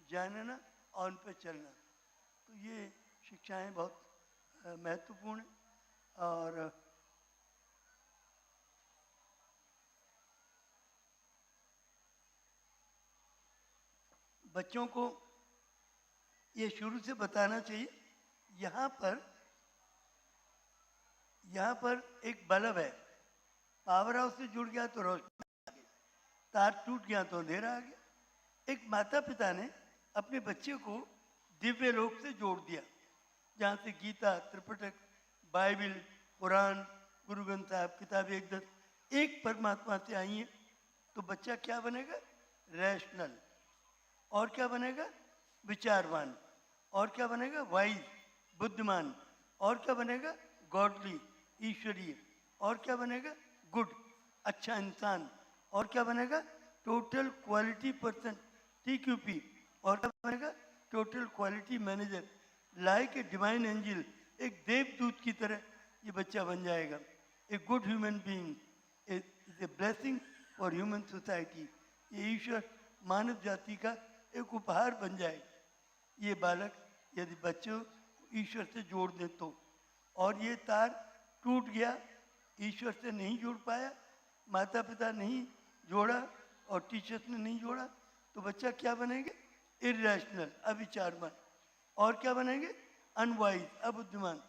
[SPEAKER 10] जानना और उन पर चलना, तो ये शिक्षाएं बहुत महत्वपूर्ण हैं। और बच्चों को ये शुरू से बताना चाहिए। यहाँ पर एक बल्ब है, पावर हाउस से जुड़ गया तो रोशनी आ गई, तार टूट गया तो अंधेरा आ गया। एक माता पिता ने अपने बच्चे को दिव्य लोक से जोड़ दिया, जहाँ से गीता, त्रिपिटक, बाइबल, कुरान, गुरु ग्रंथ साहब, किताब एकदस एक परमात्मा से आई हैं। तो बच्चा क्या बनेगा? रैशनल। और क्या बनेगा? विचारवान। और क्या बनेगा? वाइज, बुद्धिमान। और क्या बनेगा? गॉडली, ईश्वरीय। और क्या बनेगा? गुड, अच्छा इंसान। और क्या बनेगा? Total quality person, TQP। और क्या बनेगा? Total quality manager, like a divine angel, एक देवदूत की तरह ये बच्चा बन जाएगा। A good human being is a blessing for human society. ये ईश्वर मानव जाति का एक उपहार बन जाएगा। ये बालक यदि बच्चों ईश्वर से जोड़ दें तो, और ये तार टूट गया, ईश्वर से नहीं जुड़ पाया, माता पिता नहीं जोड़ा और टीचर्स ने नहीं जोड़ा, तो बच्चा क्या बनेंगे? इरेशनल, अविचारवान। और क्या बनेंगे? अनवाइज, अबुद्धिमान।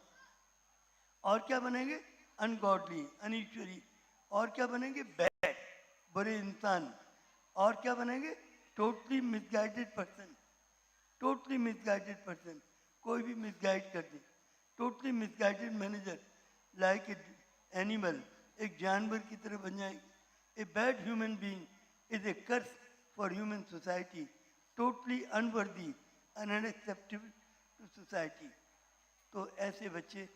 [SPEAKER 10] और क्या बनेंगे? अनगॉडली, अनईश्वरी। और क्या बनेंगे? बैड, बुरे इंसान। और क्या बनेंगे? Totally misguided person, totally misguided person, कोई भी मिसगाइड कर दे। Totally misguided manager, like a animal, एक जानवर की तरह बन जाएगी। A bad human being is a curse for human society, totally unworthy, unacceptable to society. तो ऐसे बच्चे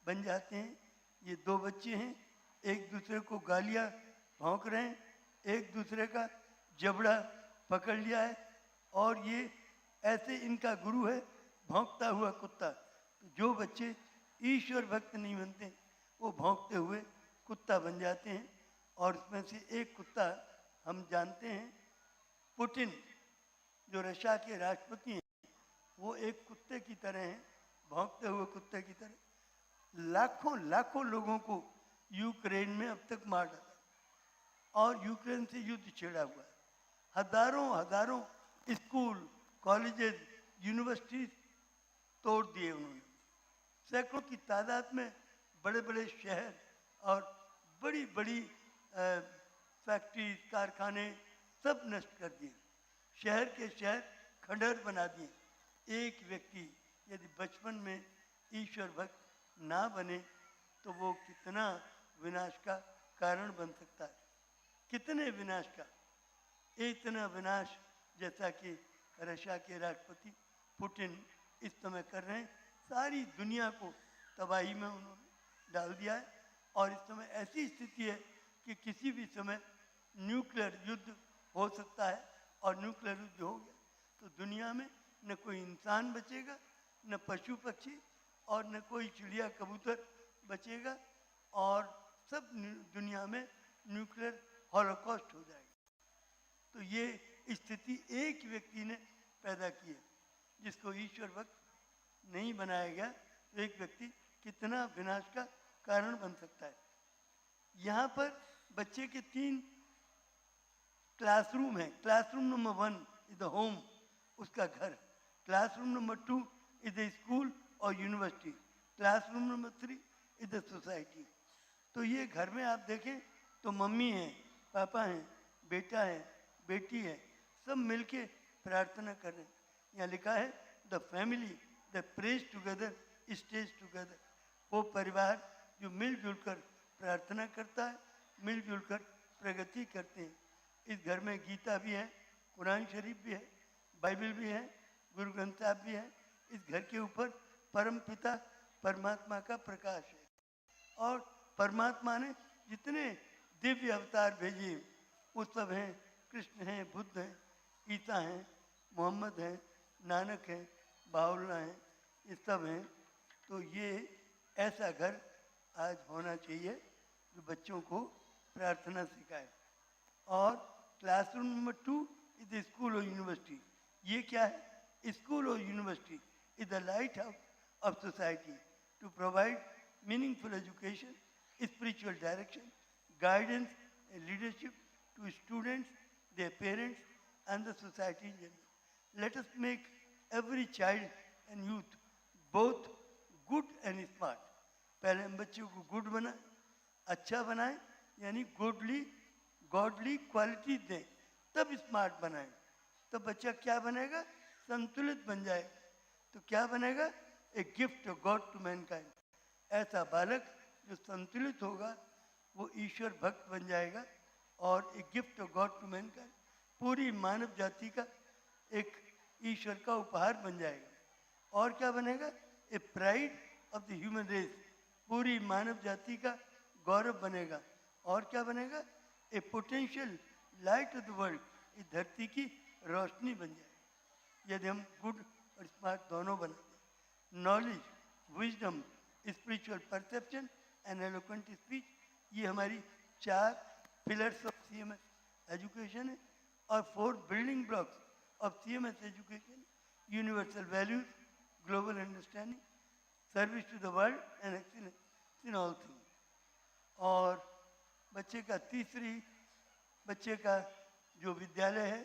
[SPEAKER 10] बन जाते हैं। ये दो बच्चे हैं, एक दूसरे को गालियाँ भौंक रहे हैं, एक दूसरे का जबड़ा पकड़ लिया है, और ये ऐसे इनका गुरु है भौंकता हुआ कुत्ता। तो जो बच्चे ईश्वर भक्त नहीं बनते वो भौंकते हुए कुत्ता बन जाते हैं। और उसमें से एक कुत्ता हम जानते हैं, पुतिन, जो रशिया के राष्ट्रपति हैं, वो एक कुत्ते की तरह हैं, भौंकते हुए कुत्ते की तरह। लाखों लाखों लोगों को यूक्रेन में अब तक मार डाला, और यूक्रेन से युद्ध छेड़ा हुआ है। हजारों हजारों स्कूल, कॉलेजेस, यूनिवर्सिटीज तोड़ दिए उन्होंने। सैकड़ों की तादाद में बड़े बड़े शहर और बड़ी बड़ी फैक्ट्री, कारखाने सब नष्ट कर दिए। शहर के शहर खंडहर बना दिए। एक व्यक्ति यदि बचपन में ईश्वर भक्त ना बने तो वो कितना विनाश का कारण बन सकता है, कितने विनाश का। इतना विनाश जैसा कि रशिया के राष्ट्रपति पुतिन इस समय कर रहे हैं, सारी दुनिया को तबाही में उन्होंने डाल दिया है। और इस समय ऐसी स्थिति है कि किसी भी समय न्यूक्लियर युद्ध हो सकता है, और न्यूक्लियर युद्ध हो गया तो दुनिया में न कोई इंसान बचेगा, न पशु पक्षी, और न कोई चिड़िया कबूतर बचेगा, और सब दुनिया में न्यूक्लियर हॉलोकॉस्ट हो जाएगा। तो ये स्थिति एक व्यक्ति ने पैदा की है, जिसको ईश्वर भक्त नहीं बनाया गया। तो एक व्यक्ति कितना विनाश का कारण बन सकता है। यहाँ पर बच्चे के 3 क्लासरूम हैं। Classroom number 1 is the home, उसका घर। Classroom number 2 is the school और university. Classroom number 3 is the society. तो ये घर में आप देखें तो मम्मी है, पापा हैं, बेटा है, बेटी है, सब मिलके प्रार्थना कर रहे हैं। यहाँ लिखा है the family the praise together stage together. वो परिवार जो मिलजुल कर प्रार्थना करता है, मिलजुल कर प्रगति करते हैं। इस घर में गीता भी है, कुरान शरीफ भी है, बाइबल भी है, गुरु ग्रंथ साहब भी है। इस घर के ऊपर परम पिता परमात्मा का प्रकाश है। और परमात्मा ने जितने दिव्य अवतार भेजे वो सब हैं, कृष्ण हैं, बुद्ध हैं, ईसा हैं, मोहम्मद हैं, नानक हैं, बाउला हैं, ये सब हैं। तो ये ऐसा घर आज होना चाहिए जो बच्चों को प्रार्थना सिखाए। और क्लासरूम नंबर 2 इज स्कूल और यूनिवर्सिटी। ये क्या है? स्कूल और university is the lighthouse of society to provide meaningful education, spiritual direction, guidance and leadership to students, their parents, and the society in general. Let us make every child and youth both good and smart. पहले हम बच्चों को good बनाएं, अच्छा बनाएं, यानी godly quality दें, तब स्मार्ट बनाएं। तब बच्चा क्या बनेगा? संतुलित बन जाएगा तो क्या बनेगा? A gift of God to mankind. ऐसा बालक जो संतुलित होगा वो ईश्वर भक्त बन जाएगा और a gift of God to mankind, पूरी मानव जाति का एक ईश्वर का उपहार बन जाएगा। और क्या बनेगा? A pride of the human race, पूरी मानव जाति का गौरव बनेगा। और क्या बनेगा? A potential light of the world, इस धरती की रोशनी बन जाएगी यदि हम गुड और स्मार्ट दोनों बनाते हैं। Knowledge, wisdom, spiritual perception and eloquent speech, ये हमारी 4 पिलर्स ऑफ CMS एजुकेशन है। और 4 building blocks of CMS education: universal values, global understanding, service to the world and excellence in all things. और बच्चे का जो विद्यालय है,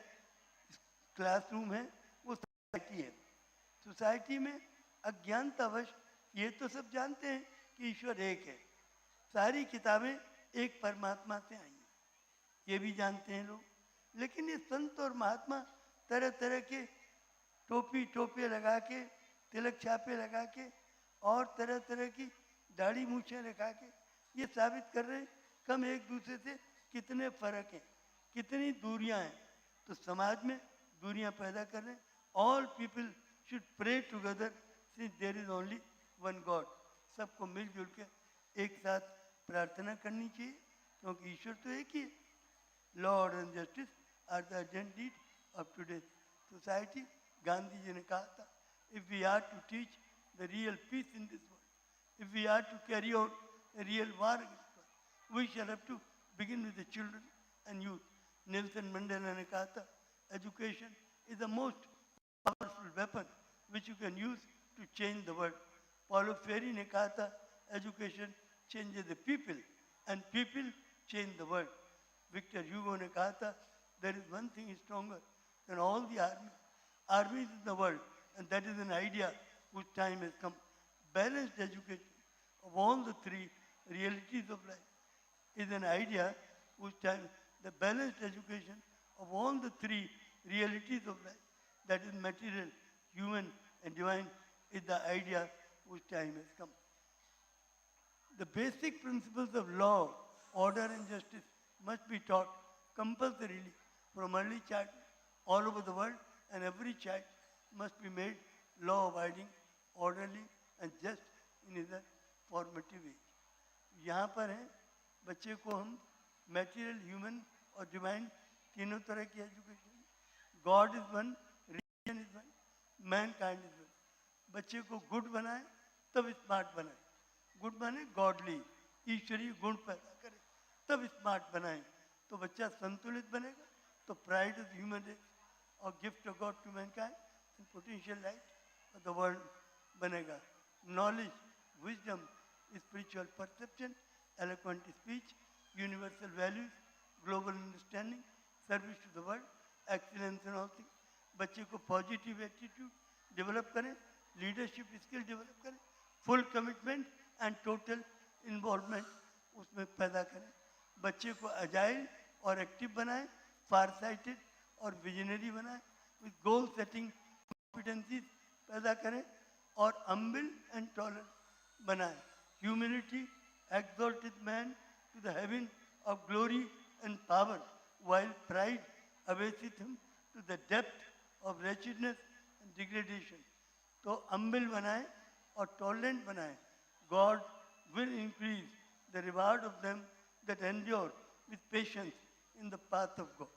[SPEAKER 10] क्लासरूम है, वो सोसाइटी है। सोसाइटी में अज्ञानतावश ये तो सब जानते हैं कि ईश्वर एक है, सारी किताबें एक परमात्मा से आई हैं, ये भी जानते हैं लोग। लेकिन ये संत और महात्मा तरह तरह के टोपी लगा के, तिलक छापे लगा के और तरह तरह की दाढ़ी मूछें लगा के ये साबित कर रहे हैं हम एक दूसरे से कितने फर्क हैं, कितनी दूरियां हैं। तो समाज में दूरियां पैदा कर रहे हैं। All people should pray together since there is only one God. सबको मिलजुल के एक साथ प्रार्थना करनी चाहिए क्योंकि ईश्वर तो एक ही है। Law order and justice are the urgent need of today society. Gandhi ji ने कहा था, if we are to teach the real peace in this world, if we are to carry out a real war against war, we shall have to begin with the children and youth. Nelson Mandela ने कहा था, education is the most powerful weapon which you can use to change the world. Paulo Freire ने कहा था, education changes the people and people change the world. Victor Hugo ने कहा था, there is one thing stronger than all the armies in the world, and that is an idea whose time has come. Balanced education of all the 3 realities of life is an idea whose time, the balanced education of all the 3 realities of life, that is material, human and divine, is the idea whose time has come. The basic principles of law, order and justice must be taught compulsorily from early childhood all over the world, and every child must be made law-abiding, orderly and just in his formative age. यहाँ पर है बच्चे को हम material, human और divine तीनों तरह की education. God is one, religion is one, man kind is one. बच्चे को गुड बनाए तब स्मार्ट बनाए। गुड माने गॉडली, ईश्वरीय गुण पैदा करे तब स्मार्ट बनाए तो बच्चा संतुलित बनेगा। तो प्राइड ऑफ ह्यूमन रेस और gift of God to mankind and potential light of the world बनेगा। Knowledge, wisdom, spiritual perception, eloquent speech, universal values, global understanding, service to the world, excellence in all things. बच्चे को positive attitude develop करें, leadership skill develop करें, full commitment and total involvement उसमें पैदा करें। बच्चे को अजाइल और एक्टिव बनाएं, फारसाइटेड और विजनरी बनाएं, विद गोल सेटिंग कॉम्पिटेंसीज पैदा करें और हम्बल एंड टॉलरेंट बनाएं। Humility exalted man to the heaven of glory and power, while pride abaseth him to the depth of wretchedness and degradation. तो humble बनाए और tolerant बनाए। God will increase the reward of them that endure with patience in the path of God.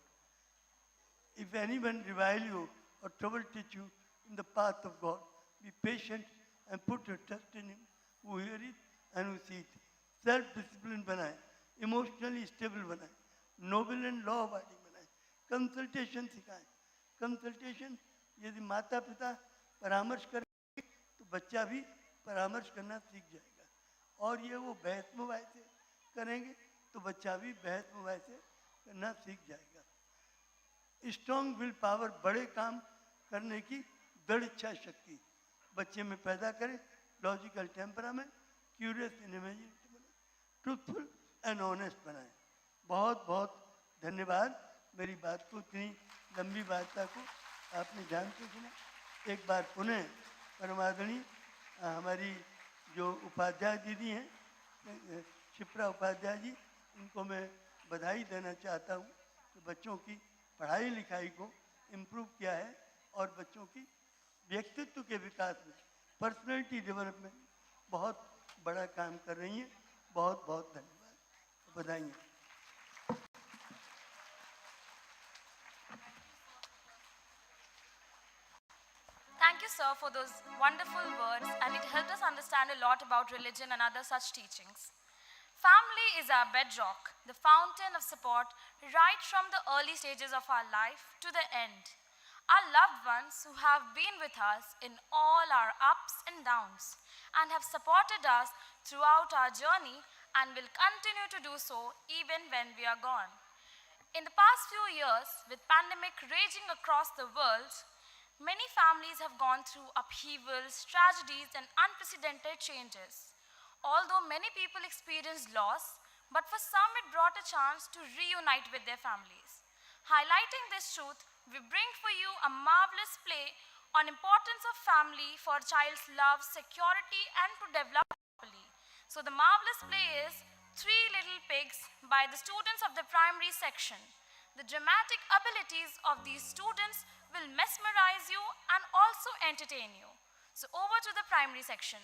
[SPEAKER 10] If anyone revile you or trouble teach you in the path of God, be patient and put your trust in him who hear it and who see it. Self-discipline बनाए, emotionally stable बनाए, noble and law abiding बनाए, consultation सिखाएं। Consultation यदि माता पिता परामर्श करेंगे तो बच्चा भी परामर्श करना सीख जाएगा, और ये वो बहस मुबाह से करेंगे तो बच्चा भी बहस मुबाह से करना सीख जाएगा। स्ट्रॉन्ग विल पावर, बड़े काम करने की दृढ़ इच्छा शक्ति बच्चे में पैदा करें। Logical temperament, curious and imaginative बनाए, ट्रूथफुल एंड ऑनेस्ट बनाए। बहुत बहुत धन्यवाद। मेरी बात को, इतनी लंबी वार्ता को आपने ध्यान से सुना। एक बार पुनः परमादरणीय हमारी जो उपाध्याय दीदी हैं, शिप्रा उपाध्याय जी, उनको मैं बधाई देना चाहता हूँ कि बच्चों की पढ़ाई लिखाई को इम्प्रूव किया है और बच्चों की व्यक्तित्व के विकास में, पर्सनैलिटी डेवलपमेंट बहुत बड़ा काम कर रही हैं। बहुत बहुत धन्यवाद, बधाई।
[SPEAKER 7] Thank you, sir, for those wonderful words, and it helped us understand a lot about religion and other such teachings. Family is our bedrock, the fountain of support right from the early stages of our life to the end. Our loved ones who have been with us in all our ups and downs and have supported us throughout our journey and will continue to do so even when we are gone. In the past few years, with pandemic raging across the world, many families have gone through upheavals, tragedies, and unprecedented changes. Although many people experienced loss, but for some it brought a chance to reunite with their families. Highlighting this truth, we bring for you a marvelous play on importance of family for a child's love, security, and to develop properly. So the marvelous play is Three Little Pigs by the students of the primary section. The dramatic abilities of these students will mesmerize you and also entertain you. So over to the primary section.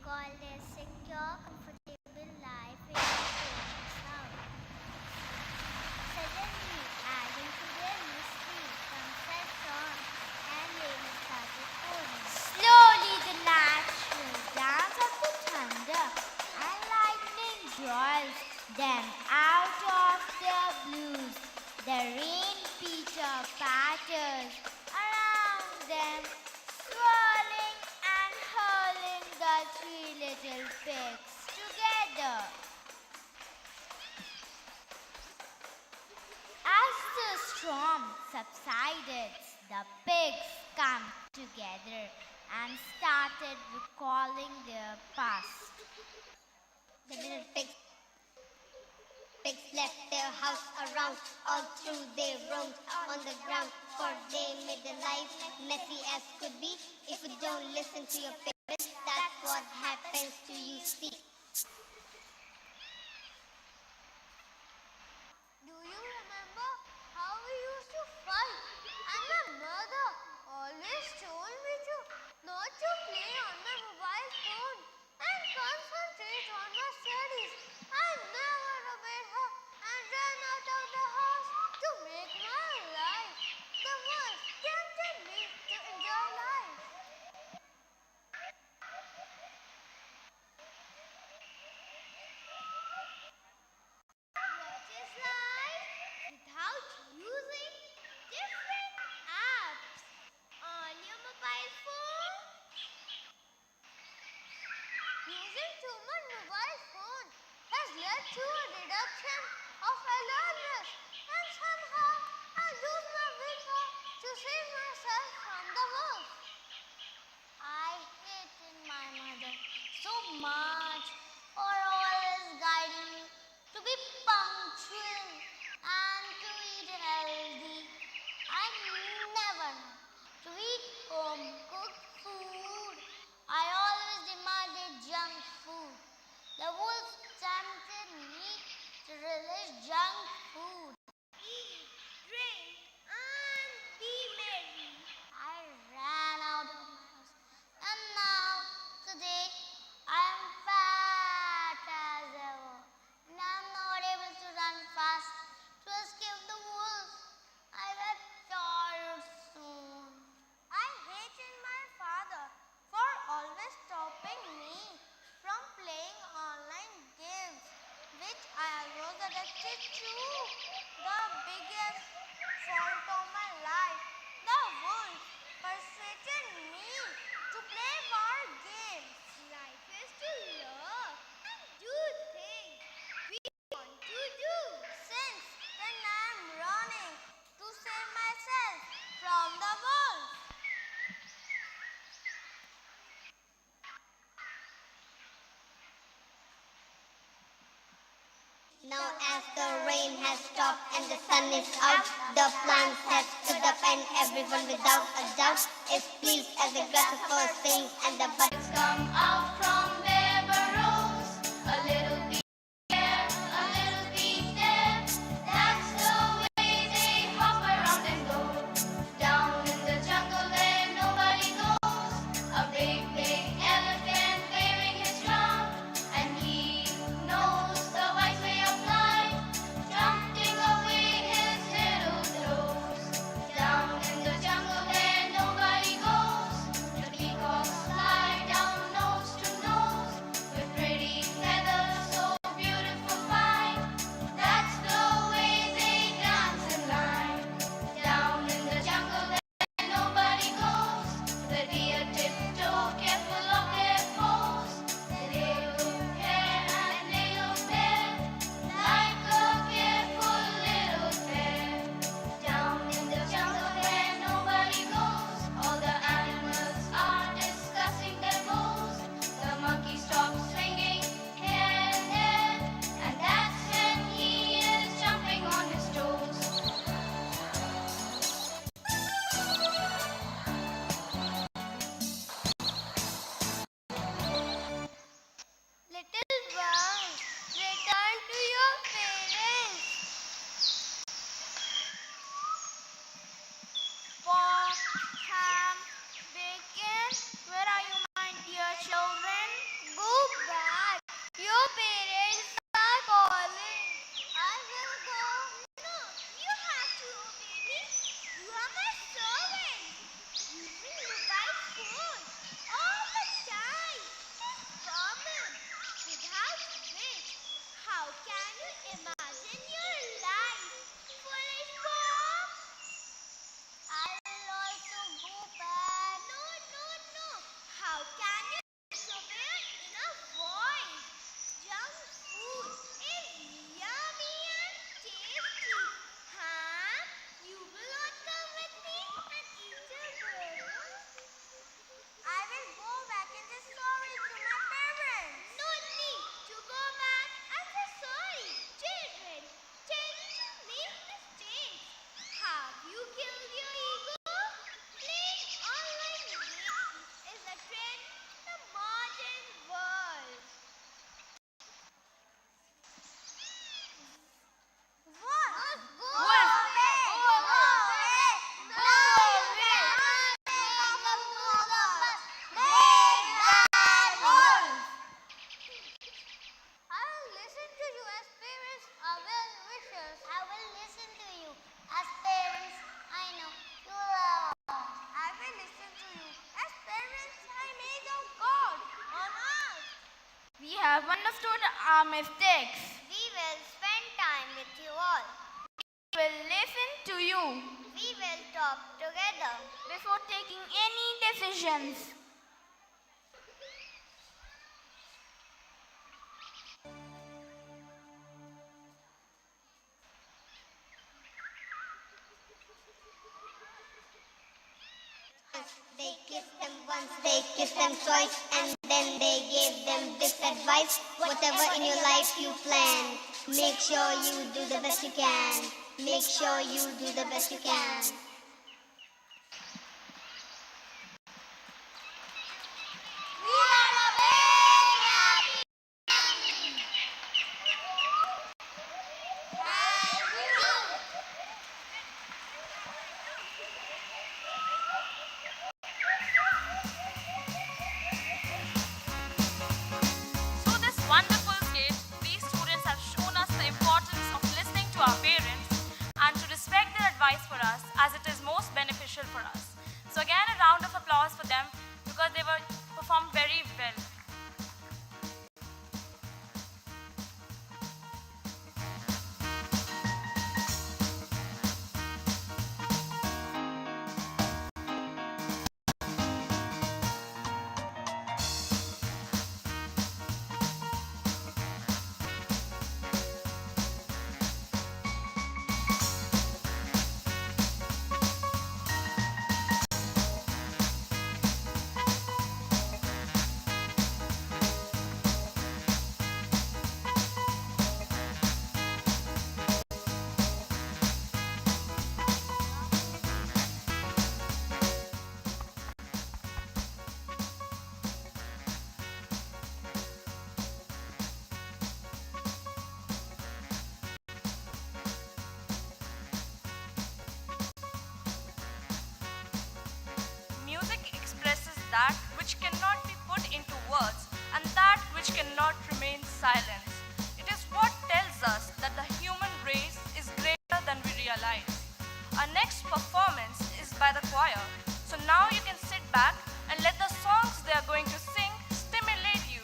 [SPEAKER 18] call their secure, comfortable life in a parent's house. Suddenly, adding to their mystery, comes a song, and rain started pouring. Slowly, the natural dance of the thunder and lightning joys them out of their blues. The rain Peter patters around them, swirling and hurling the three little pigs together. As the storm subsided, the pigs come together and started recalling their past. The little pigs left their house around, all through they roamed on the ground, for they made their life messy as could be. If you don't listen to your parents, that's what happens to you, see. Do you remember how we used to fight? And my mother always told me not to play on my mobile phone and concentrate on my studies. I never obeyed her and ran out of the house to make my life. The world tempted me to enjoy life. What is life without using different apps on your mobile phone? Using too much mobile phone has led to a reduction of alertness, and somehow I lose my willpower to save myself from the wolf. I hated my mother so much for always guiding me to be punctual and to eat healthy. I never know to eat home cooked food. I always demanded junk food. The wolves tempted me to relish junk food. Eat, drink, and be merry. I ran out of my house, and now, today, I am fat as ever, and I am not able to run fast to escape the wolves. I get tired soon. I hated my father for always stopping me from playing online games, which I was addicted to. The biggest fault of my life, the wolf persuaded me to play board games. Life is to love and do things we want to do. Since then I am running to save myself from the wolf. Now as the rain has stopped and the sun is out, the plants have stood up and everyone without a doubt is pleased as the grasshopper sings and the buds come out from their burrows. A little bee here, a little bee there, that's the way they hop around and go. Down in the jungle where nobody goes, a big, big elephant waving his drum, and he knows the wise way of life, jumping away his little toes. Down in the jungle where nobody goes, the peacocks fly down nose to nose,
[SPEAKER 11] have understood our mistakes.
[SPEAKER 18] We will spend time with you all.
[SPEAKER 11] We will listen to you
[SPEAKER 18] We will talk together.
[SPEAKER 11] before taking any decisions.
[SPEAKER 18] They kissed them once, they kissed them twice, and then they gave them this advice. Whatever in your life you plan, make sure you do the best you can. Make sure you do the best you can.
[SPEAKER 1] Through this wonderful skit, these students have shown us the importance of listening to our parents and to respect their advice for us as it is most beneficial for us. So again, a round of applause for them because they were performed very well. Music expresses that which cannot be put into words and that which cannot remain silent. It is what tells us that the human race is greater than we realize. Our next performance is by the choir. So now you can sit back and let the songs they are going to sing stimulate you.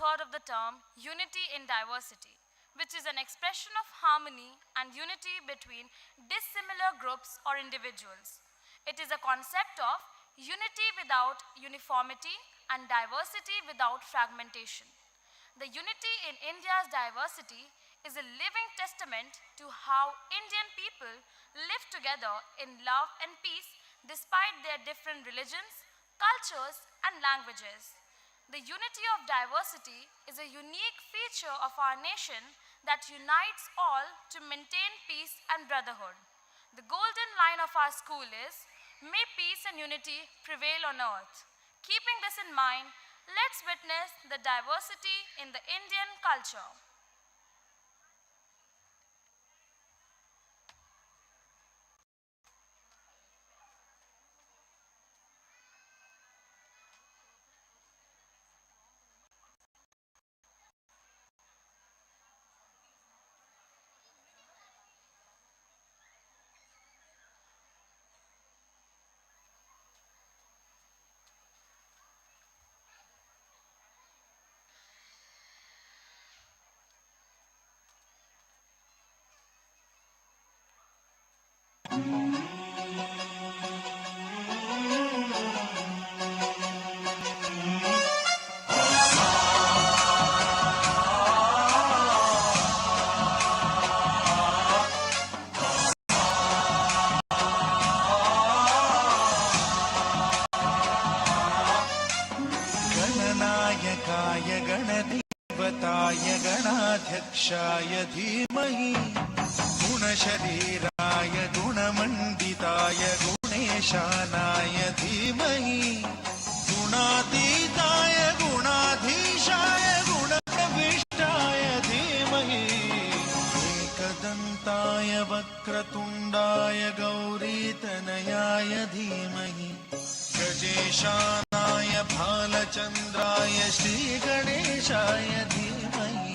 [SPEAKER 1] heard of the term unity in diversity, which is an expression of harmony and unity between dissimilar groups or individuals. It is a concept of unity without uniformity and diversity without fragmentation. The unity in India's diversity is a living testament to how Indian people live together in love and peace despite their different religions, cultures, and languages. The unity of diversity is a unique feature of our nation that unites all to maintain peace and brotherhood. The golden line of our school is, "May peace and unity prevail on earth." Keeping this in mind, let's witness the diversity in the Indian culture.
[SPEAKER 4] गणनायकाय गणदेवताय गणाध्यक्षाय धीमहि गुणशरीराय गुणमण्डिताय गुणेशानाय धीमहि गुणातीताय गुणाधीशाय गुणप्रविष्टाय धीमहि एकदन्ताय वक्रतुण्डाय गौरीतनयाय धीमहि गजेशानाय भालचन्द्राय श्रीगणेशाय धीमहि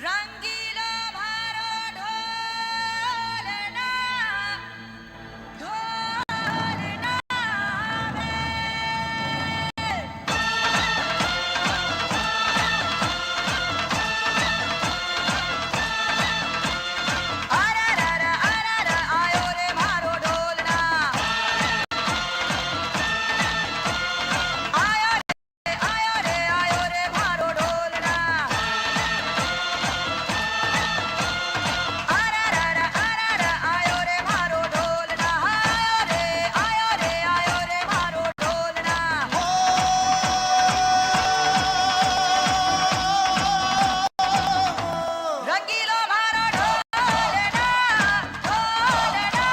[SPEAKER 5] रंगीला भारो ढोलना ढोलना आयो रे मारो ढोलना आयो रे मारो ढोलना आयो रे मारो ढोलना आयो रे मारो ढोलना रंगीलो मारो ढोलना ढोलना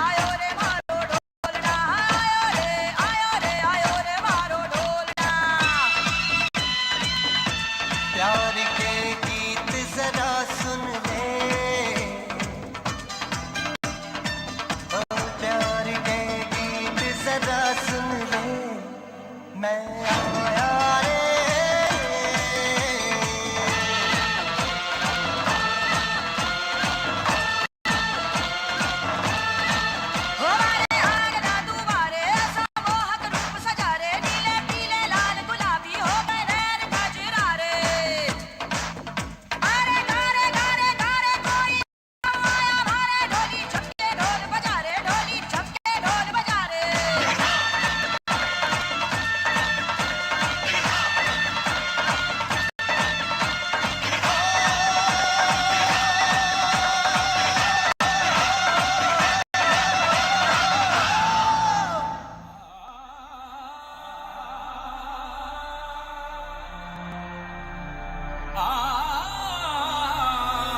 [SPEAKER 5] आयो रे मारो ढोलना आयो रे मारो ढोलना
[SPEAKER 4] प्यार के गीत जरा सुन ले ओ प्यार के गीत जरा सुन ले मैं आया रे
[SPEAKER 5] हमारे आंगना दुबारे ऐसा मोहक रूप सजा रे नीले पीले लाल गुलाबी हो गए नैन कजरा रे अरे गारे गारे गारे कोई आया हमारे ढोली छपके ढोल बजा रे ढोली छपके ढोल बजा रे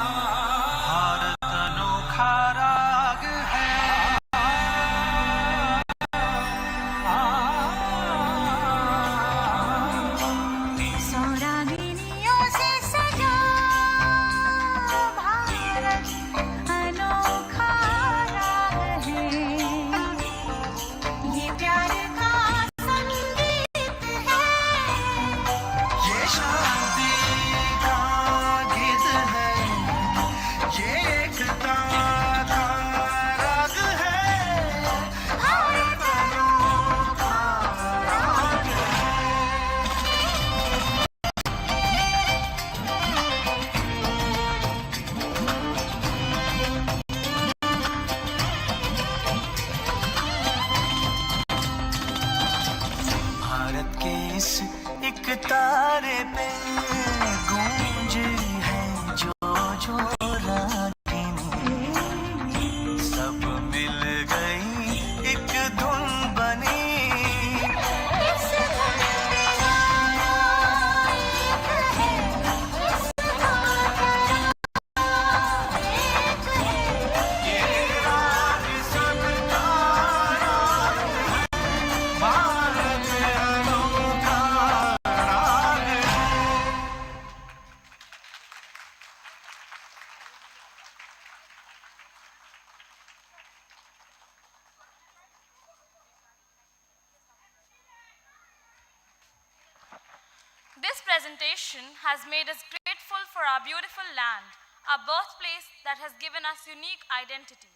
[SPEAKER 4] भारत अनोखा राग है
[SPEAKER 12] सौरागिनियों से सजा भारत अनोखा राग है ये प्यार का संगीत है
[SPEAKER 4] ये शादी का गीत है ये एकता का राग है
[SPEAKER 12] भारत
[SPEAKER 4] अनोखा राग है भारत के इस एक तारे पे गूंज है जो जो रागिनी सब मिल गई एक धुन बनी
[SPEAKER 12] इस धुन में गाना एक है इस गाना एक है
[SPEAKER 4] ये राग सबका राग है भारत अनोखा राग है
[SPEAKER 1] This presentation has made us grateful for our beautiful land, our birthplace that has given us unique identity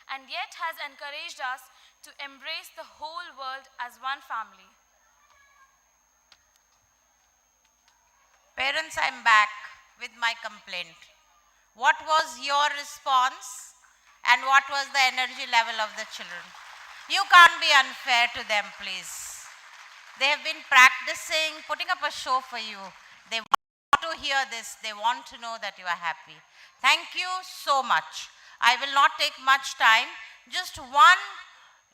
[SPEAKER 1] and yet has encouraged us to embrace the whole world as one family.
[SPEAKER 8] Parents, I'm back with my complaint. What was your response and what was the energy level of the children? You can't be unfair to them, please. They have been practicing, putting up a show for you. They want to hear this. They want to know that you are happy. Thank you so much. I will not take much time. Just one,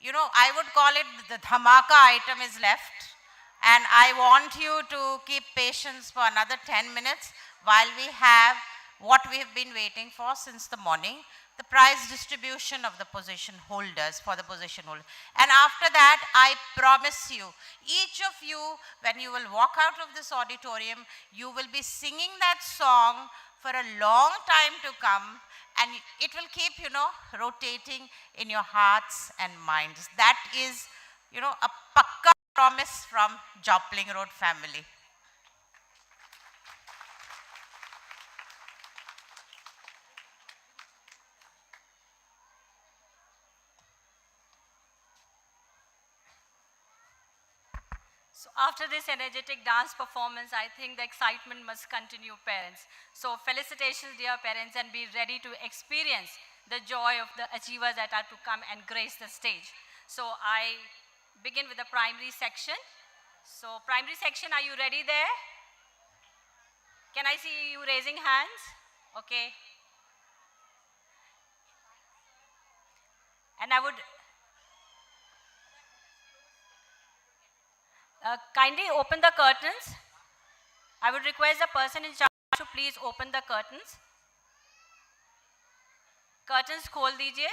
[SPEAKER 8] I would call it the dhamaka item is left. And I want you to keep patience for another 10 minutes while we have what we have been waiting for since the morning, the prize distribution of the position holders, for the position holder. And after that, I promise you, each of you, when you will walk out of this auditorium, you will be singing that song for a long time to come, and it will keep, rotating in your hearts and minds. That is, a pakka promise from Jopling Road family.
[SPEAKER 3] So after this energetic dance performance, I think the excitement must continue, parents. So felicitations, dear parents, and be ready to experience the joy of the achievers that are to come and grace the stage. So I begin with the primary section. So primary section, are you ready there? Can I see you raising hands? Okay. And I would kindly open the curtains. I would request the person in charge to please open the curtains. Curtains खोल दीजिए.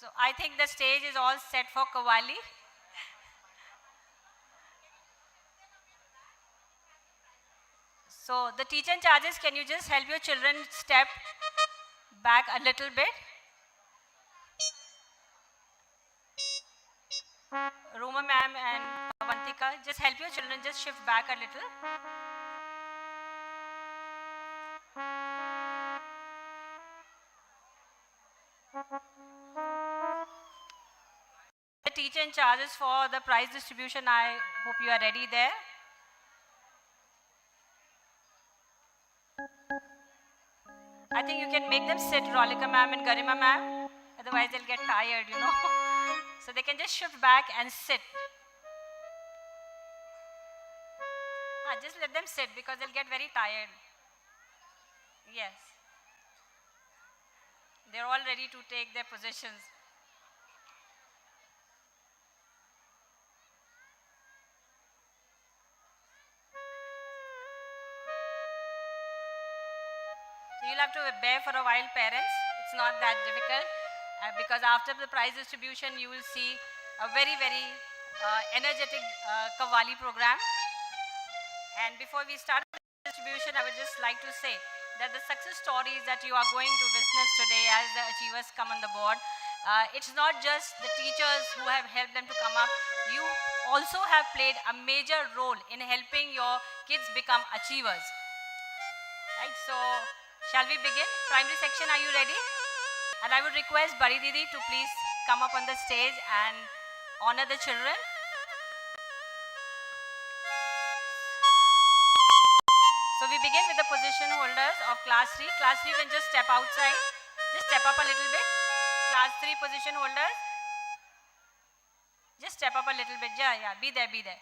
[SPEAKER 3] So I think the stage is all set for Qawwali. So the teacher in charges, can you just help your children step back a little bit? Roma ma'am and Avantika, just help your children just shift back a little. The teacher in charges for the prize distribution, I hope you are ready there. I think you can make them sit, Rolika ma'am and Garima ma'am, otherwise they'll get tired, you know. So they can just shift back and sit. Just let them sit because they'll get very tired. Yes. They're all ready to take their positions. So you'll have to bear for a while, parents. It's not that difficult because after the prize distribution, you will see a very, very energetic Qawwali program. And before we start the distribution, I would just like to say that the success stories that you are going to witness today as the achievers come on the board, it's not just the teachers who have helped them to come up. You also have played a major role in helping your kids become achievers. Right, so shall we begin? Primary section, are you ready? And I would request Bari Didi to please come up on the stage and honor the children. So we begin with the position holders of class 3. Class 3, you can just step outside. Just step up a little bit. Class 3 position holders. Just step up a little bit. Yeah, be there, be there.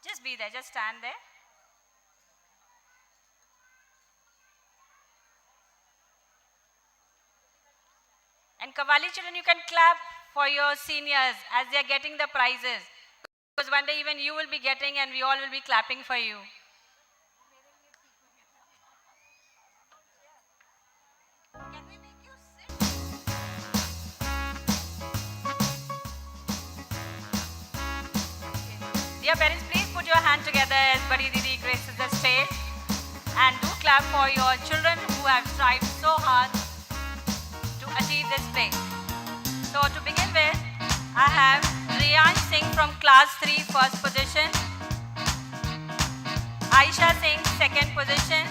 [SPEAKER 3] Just be there, just stand there. And Qawwali children, you can clap for your seniors as they are getting the prizes. Because one day even you will be getting and we all will be clapping for you. Can we make you sit? Okay. Dear parents, please put your hand together as Badi Didi graces the stage. And do clap for your children who have strived so hard to achieve this place. So to begin with, I have Riyan Singh from class 3, first position. Aisha Singh, second position.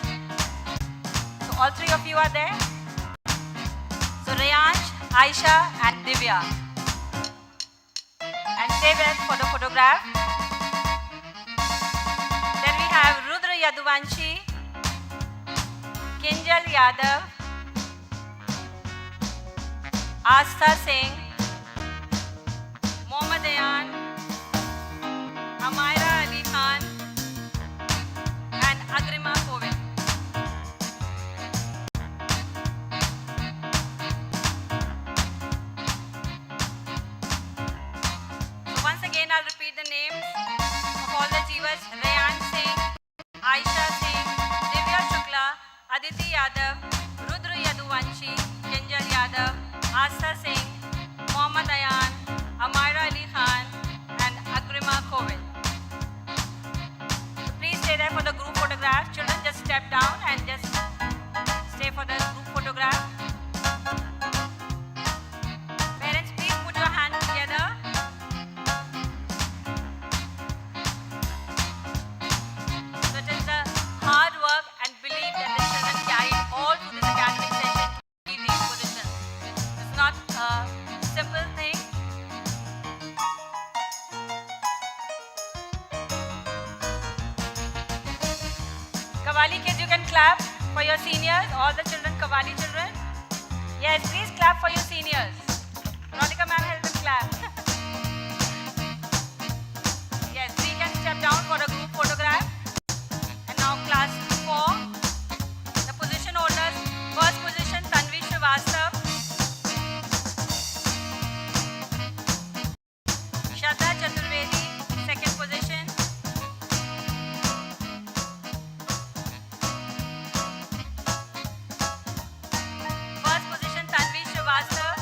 [SPEAKER 3] So all three of you are there. So Riyansh, Aisha and Divya. And stay there for the photograph. Then we have Rudra Yaduvanshi, Kinjal Yadav, Astha Singh, Mohammad Ayan, Amaira Ali Khan and Agrima Kovind. So once again I'll repeat the names of all the achievers: Rayan Singh, Aisha Singh, Divya Shukla, Aditi Yadav, Rudra Yaduvanshi, Kinjal Yadav, Astha Kavali kids, you can clap for your seniors, all the children, Kavali children. Yes, please clap for your seniors. Veronica ma'am, help them clap. Yes, 3 can step down for a group photograph. And now class 4, the position holders. First position, Tanvi Srivastav. Shraddha Chaturvedi, second position. First position, Tanvi Srivastav.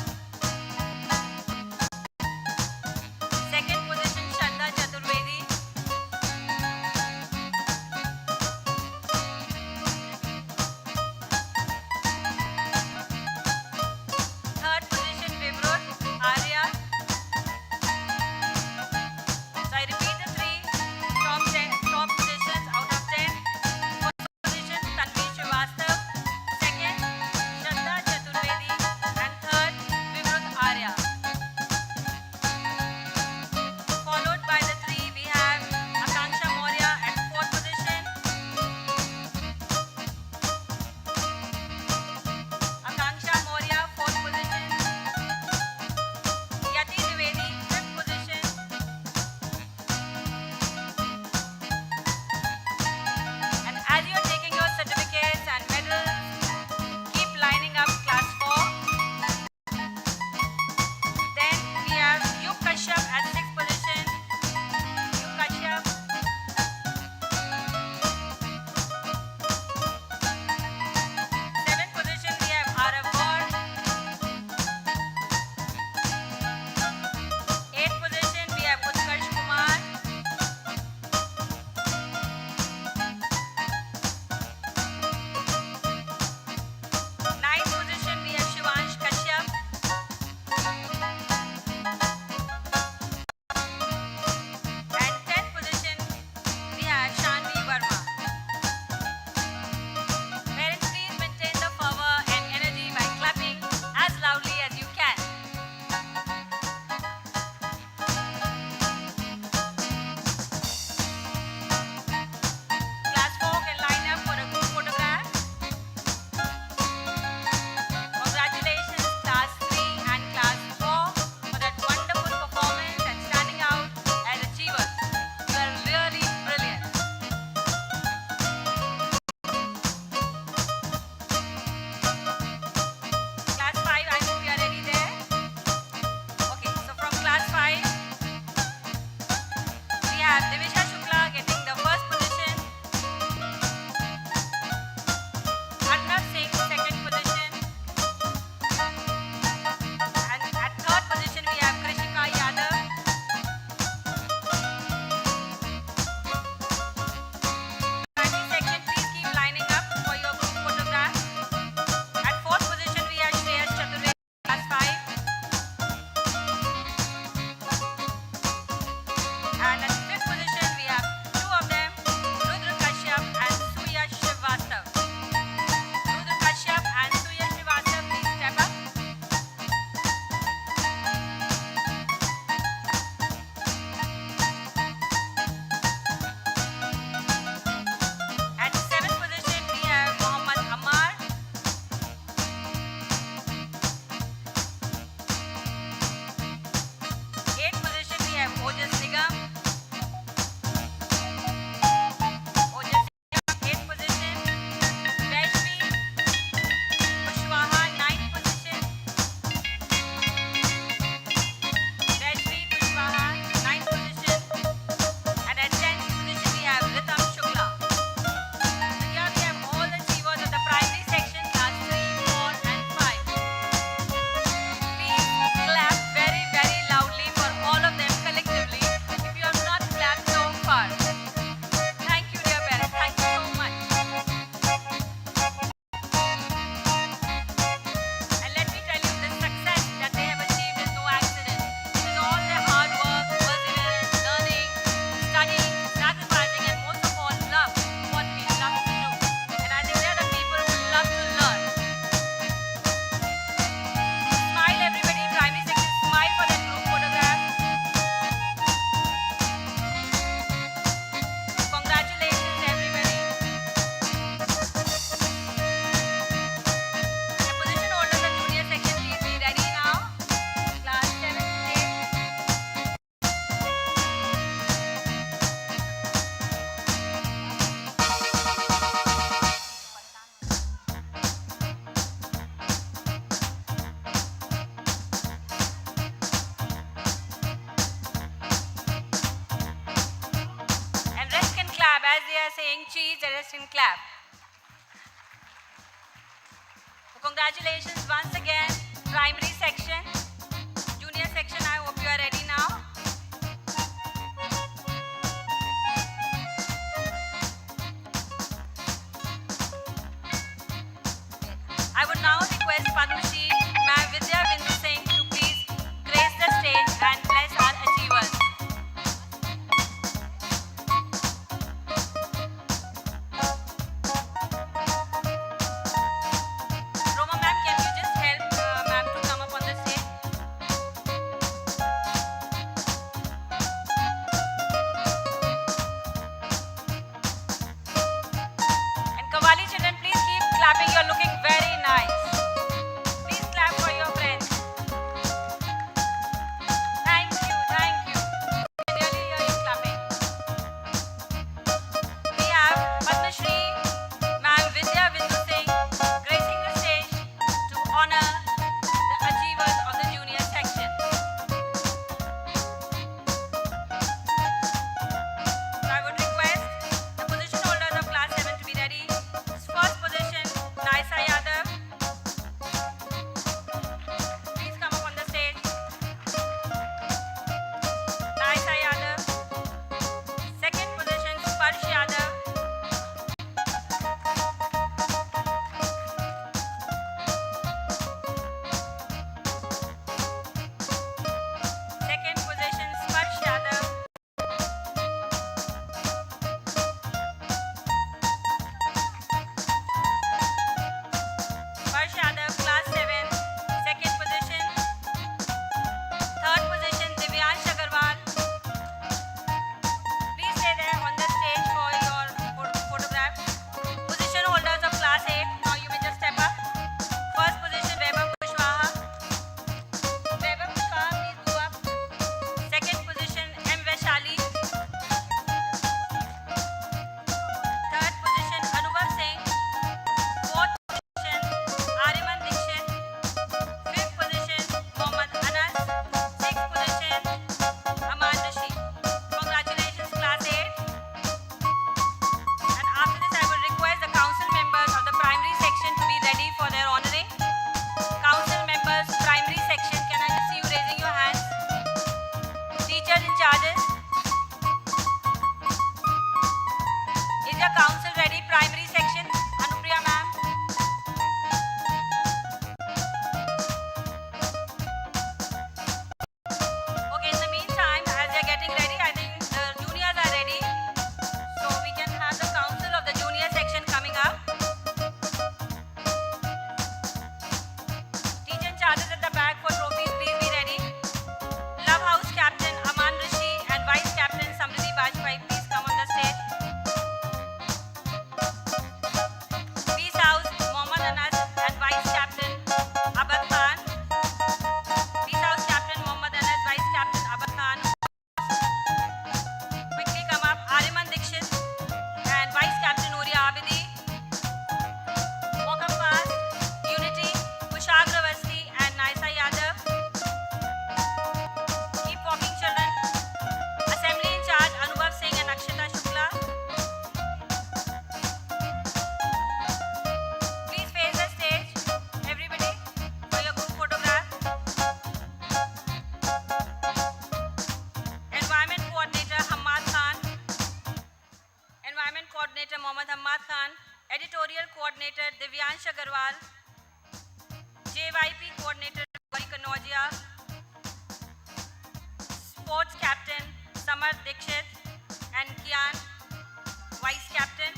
[SPEAKER 3] Samar Dikshit and Kian, Vice Captain.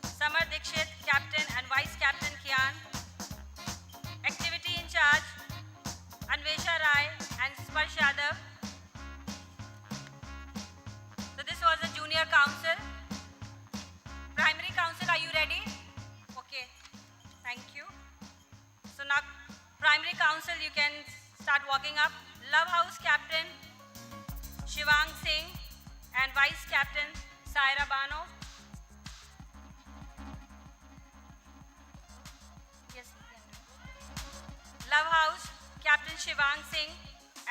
[SPEAKER 3] Samar Dikshit, Captain, and Vice Captain Kian. Activity in charge, Anvesha Rai and Sparsh Yadav. So this was the Junior Council. Primary Council, are you ready? Okay, thank you. So now, Primary Council, you can start walking up. Love House Captain, Shivang Singh, and Vice Captain, Saira Bano. Yes, you can do. Love House, Captain Shivang Singh,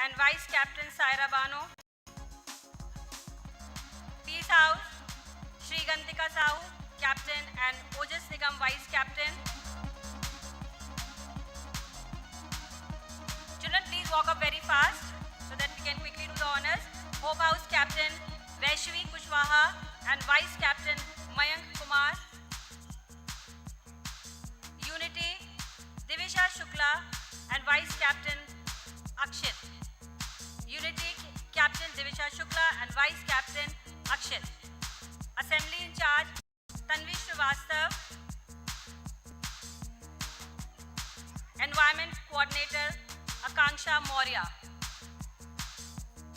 [SPEAKER 3] and Vice Captain Saira Bano. Peace House, Shri Gantika Sahu, Captain, and Ojas Nigam, Vice Captain. Children, please walk up very fast so that we can quickly do the honors. Hope House Captain Vaishvi Kushwaha and Vice Captain Mayank Kumar. Unity Divisha Shukla and Vice Captain Akshit. Unity Captain Divisha Shukla and Vice Captain Akshit. Assembly in charge Tanvi Srivastav. Environment Coordinator Akanksha Maurya.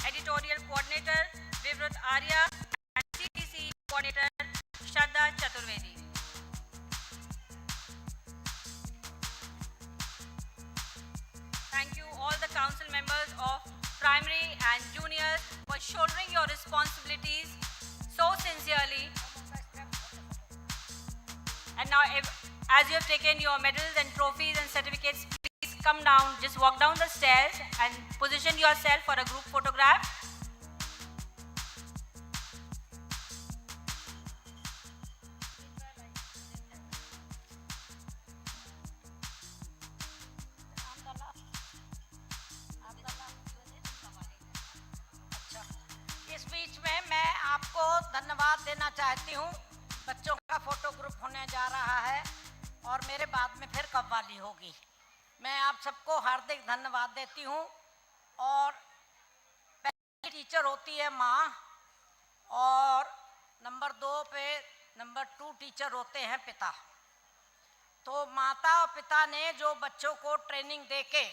[SPEAKER 3] Editorial Coordinator Vivrut Arya and CPC Coordinator Shraddha Chaturvedi. Thank you all the council members of primary and juniors for shouldering your responsibilities so sincerely. And now, as you have taken your medals and trophies and certificates, please come down, just walk down the stairs and position yourself for a group photograph.
[SPEAKER 2] इस बीच में मैं आपको धन्यवाद देना चाहती हूँ। बच्चों का फोटो ग्रुप होने जा रहा है और मेरे बाद में फिर कव्वाली होगी। मैं आप सबको हार्दिक धन्यवाद देती हूँ। और पहली टीचर होती है माँ और नंबर 2 पे नंबर 2 टीचर होते हैं पिता। तो माता और पिता ने जो बच्चों को ट्रेनिंग देके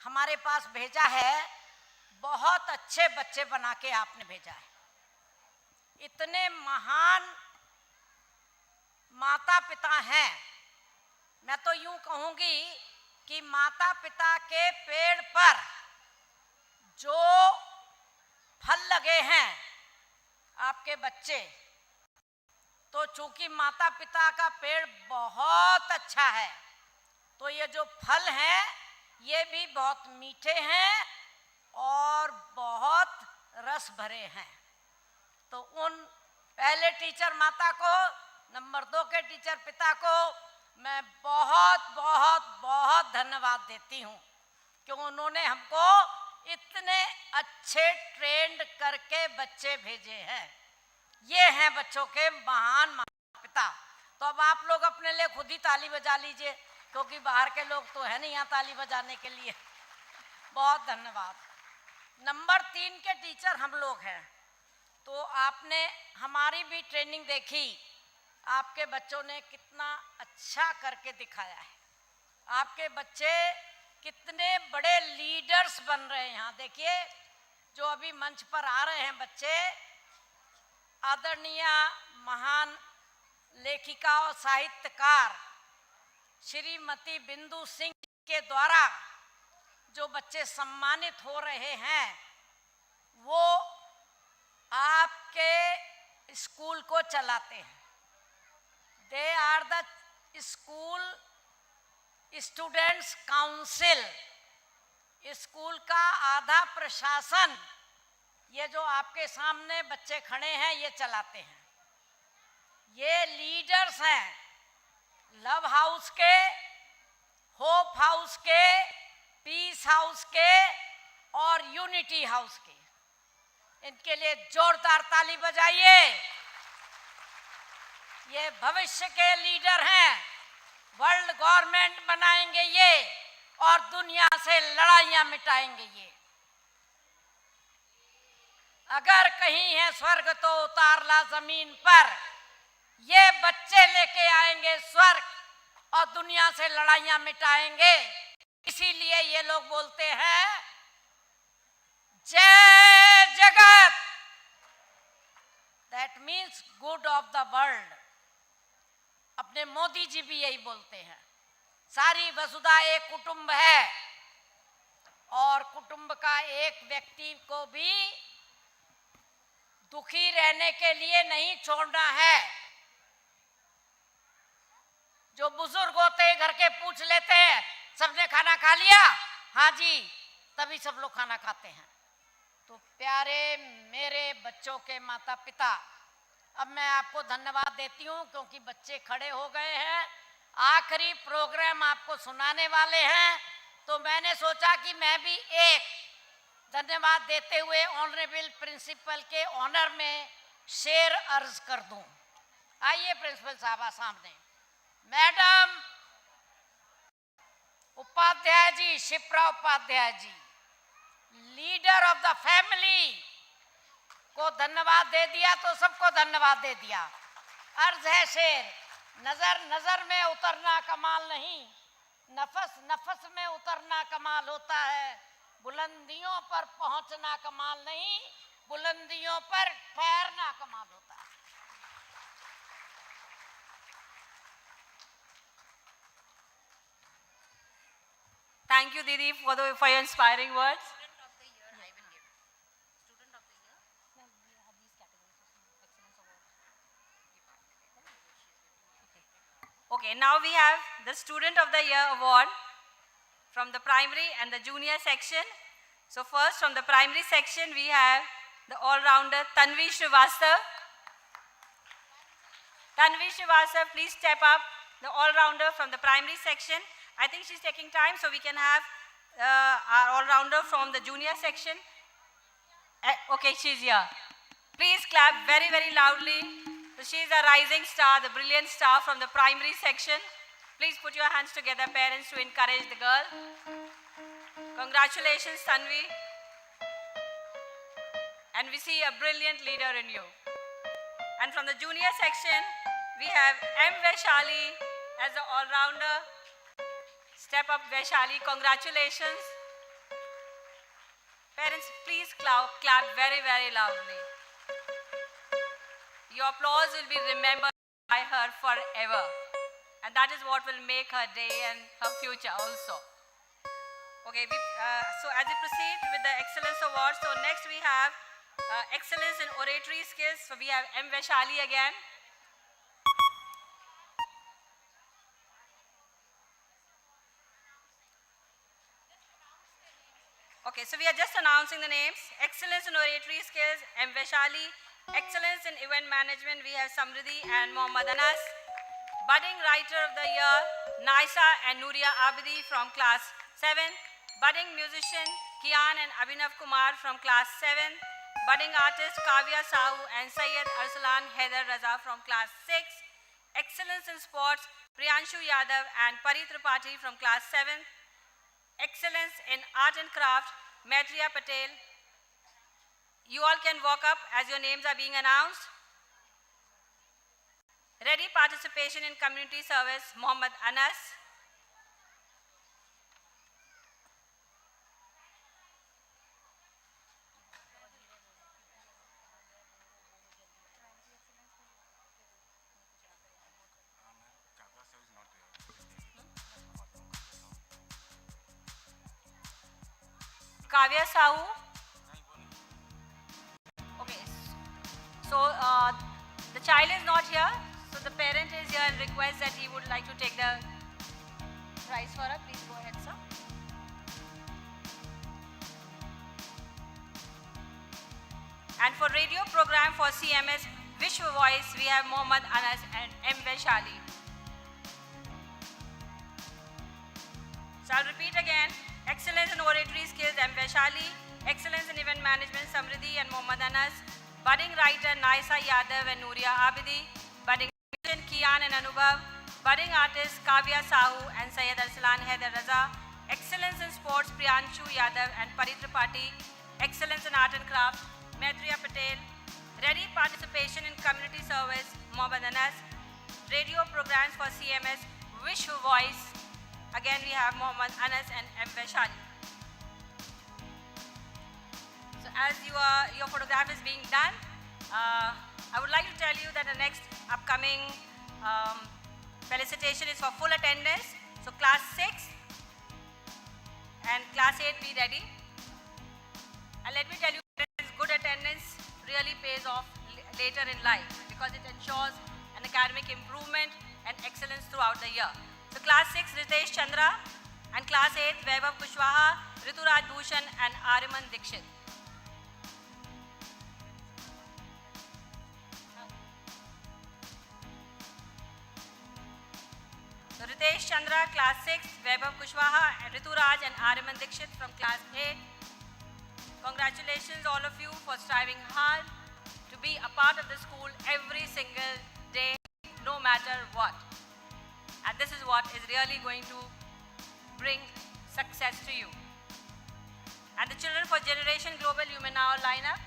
[SPEAKER 2] हमारे पास भेजा है, बहुत अच्छे बच्चे बना के आपने भेजा है। इतने महान माता पिता हैं। मैं तो यूं कहूंगी कि माता पिता के पेड़ पर जो फल लगे हैं आपके बच्चे, तो चूंकि माता पिता का पेड़ बहुत अच्छा है, तो ये जो फल हैं ये भी बहुत मीठे हैं और बहुत रस भरे हैं। तो उन पहले टीचर माता को, नंबर 2 के टीचर पिता को मैं बहुत बहुत बहुत धन्यवाद देती हूँ कि उन्होंने हमको इतने अच्छे ट्रेंड करके बच्चे भेजे हैं। ये हैं बच्चों के महान माता पिता। तो अब आप लोग अपने लिए खुद ही ताली बजा लीजिए, क्योंकि बाहर के लोग तो है नहीं यहाँ ताली बजाने के लिए। बहुत धन्यवाद। नंबर 3 के टीचर हम लोग हैं। तो आपने हमारी भी ट्रेनिंग देखी, आपके बच्चों ने कितना अच्छा करके दिखाया है। आपके बच्चे कितने बड़े लीडर्स बन रहे हैं। यहाँ देखिए, जो अभी मंच पर आ रहे हैं बच्चे, आदरणीय महान लेखिका और साहित्यकार श्रीमती बिंदु सिंह के द्वारा जो बच्चे सम्मानित हो रहे हैं, वो आपके स्कूल को चलाते हैं। They are the school students council. School का आधा प्रशासन ये जो आपके सामने बच्चे खड़े हैं ये चलाते हैं। ये लीडर्स हैं लव हाउस के, होप हाउस के, पीस हाउस के और यूनिटी हाउस के। इनके लिए जोरदार ताली बजाइए। ये भविष्य के लीडर हैं। वर्ल्ड गवर्नमेंट बनाएंगे ये और दुनिया से लड़ाइयां मिटाएंगे ये। अगर कहीं है स्वर्ग तो उतार ला जमीन पर, ये बच्चे लेके आएंगे स्वर्ग और दुनिया से लड़ाइयां मिटाएंगे। इसीलिए ये लोग बोलते हैं जय जगत, that means good of the world. अपने मोदी जी भी यही बोलते हैं, सारी वसुधा एक कुटुंब है और कुटुंब का एक व्यक्ति को भी दुखी रहने के लिए नहीं छोड़ना है। जो बुजुर्ग होते हैं घर के पूछ लेते हैं सबने खाना खा लिया, हाँ जी, तभी सब लोग खाना खाते हैं। तो प्यारे मेरे बच्चों के माता पिता, अब मैं आपको धन्यवाद देती हूँ क्योंकि बच्चे खड़े हो गए हैं, आखिरी प्रोग्राम आपको सुनाने वाले हैं। तो मैंने सोचा कि मैं भी एक धन्यवाद देते हुए ऑनरेबल प्रिंसिपल के ऑनर में शेर अर्ज कर दूं। आइए प्रिंसिपल साहबा सामने। Madam Upadhyay ji, Shipra Upadhyay ji, leader of the family को धन्यवाद दे दिया तो सबको धन्यवाद दे दिया। अर्ज है शेर, नजर नजर में उतरना कमाल नहीं, नफस नफस में उतरना कमाल होता है, बुलंदियों पर पहुंचना कमाल नहीं, बुलंदियों पर ठहरना कमाल होता है।
[SPEAKER 3] Thank you, Didi, for your inspiring words. Okay, now we have the Student of the Year award from the primary and the junior section. So first from the primary section we have the all-rounder Tanvi Srivastav. Tanvi Srivastav, please step up, the all-rounder from the primary section. I think she's taking time so we can have our all-rounder from the junior section. Okay, she's here. Please clap very, very loudly. So she's a rising star, the brilliant star from the primary section. Please put your hands together, parents, to encourage the girl. Congratulations, Tanvi. And we see a brilliant leader in you. And from the junior section, we have M. Vaishali as the all-rounder. Step up, Vaishali. Congratulations. Parents, please clap very, very loudly. Your applause will be remembered by her forever. And that is what will make her day and her future also. Okay, so as we proceed with the Excellence Award, so next we have Excellence in Oratory Skills. So we have M. Vaishali again. Okay, so we are just announcing the names. Excellence in Oratory Skills, M. Vaishali. Excellence in Event Management, we have Samriddhi and Mohammad Anas. Budding Writer of the Year, Naisa and Nuria Abidi from Class 7. Budding Musician, Kian and Abhinav Kumar from Class 7. Budding Artist, Kavya Sahu and Syed Arsalan Haider Raza from Class 6. Excellence in Sports, Priyanshu Yadav and Pari Tripathi from Class 7. Excellence in Art and Craft, Maitreya Patel. You all can walk up as your names are being announced. Ready participation in community service, Mohammad Anas. Kavya Sahu. Okay, so the child is not here, so the parent is here and requests that he would like to take the prize for her. Please go ahead, sir. And for radio program for CMS Vishwa Voice, we have Mohammad Anas and M. Vaishali. So I'll repeat again. Excellence in Oratory Skills, M. Vaishali. Excellence in Event Management, Samriddhi and Mohammad Anas. Budding Writer, Naisa Yadav and Nuria Abidi. Budding Musician, Kian and Anubhav. Budding Artist, Kavya Sahu and Syed Arsalan Haider Raza. Excellence in Sports, Priyanshu Yadav and Pari Tripathi. Excellence in Art and Craft, Maitriya Patel, ready participation in community service, Mohammad Anas, radio programs for CMS, Wish Voice, again we have Mohammad Anas and M. Vaishali. So as your photograph is being done, I would like to tell you that the next upcoming felicitation is for full attendance. So class 6 and class 8 be ready. And let me tell you, good attendance really pays off later in life because it ensures an academic improvement and excellence throughout the year. So class 6 Ritesh Chandra and class 8 Vaibhav Kushwaha, Rituraj Bhushan and Ariman Dikshit. So Ritesh Chandra, class 6, Vaibhav Kushwaha, Rituraj and Ariman Dikshit from class 8. Congratulations all of you for striving hard to be a part of the school every single day, no matter what. And this is what is really going to bring success to you. And the children for Generation Global, you may now line up.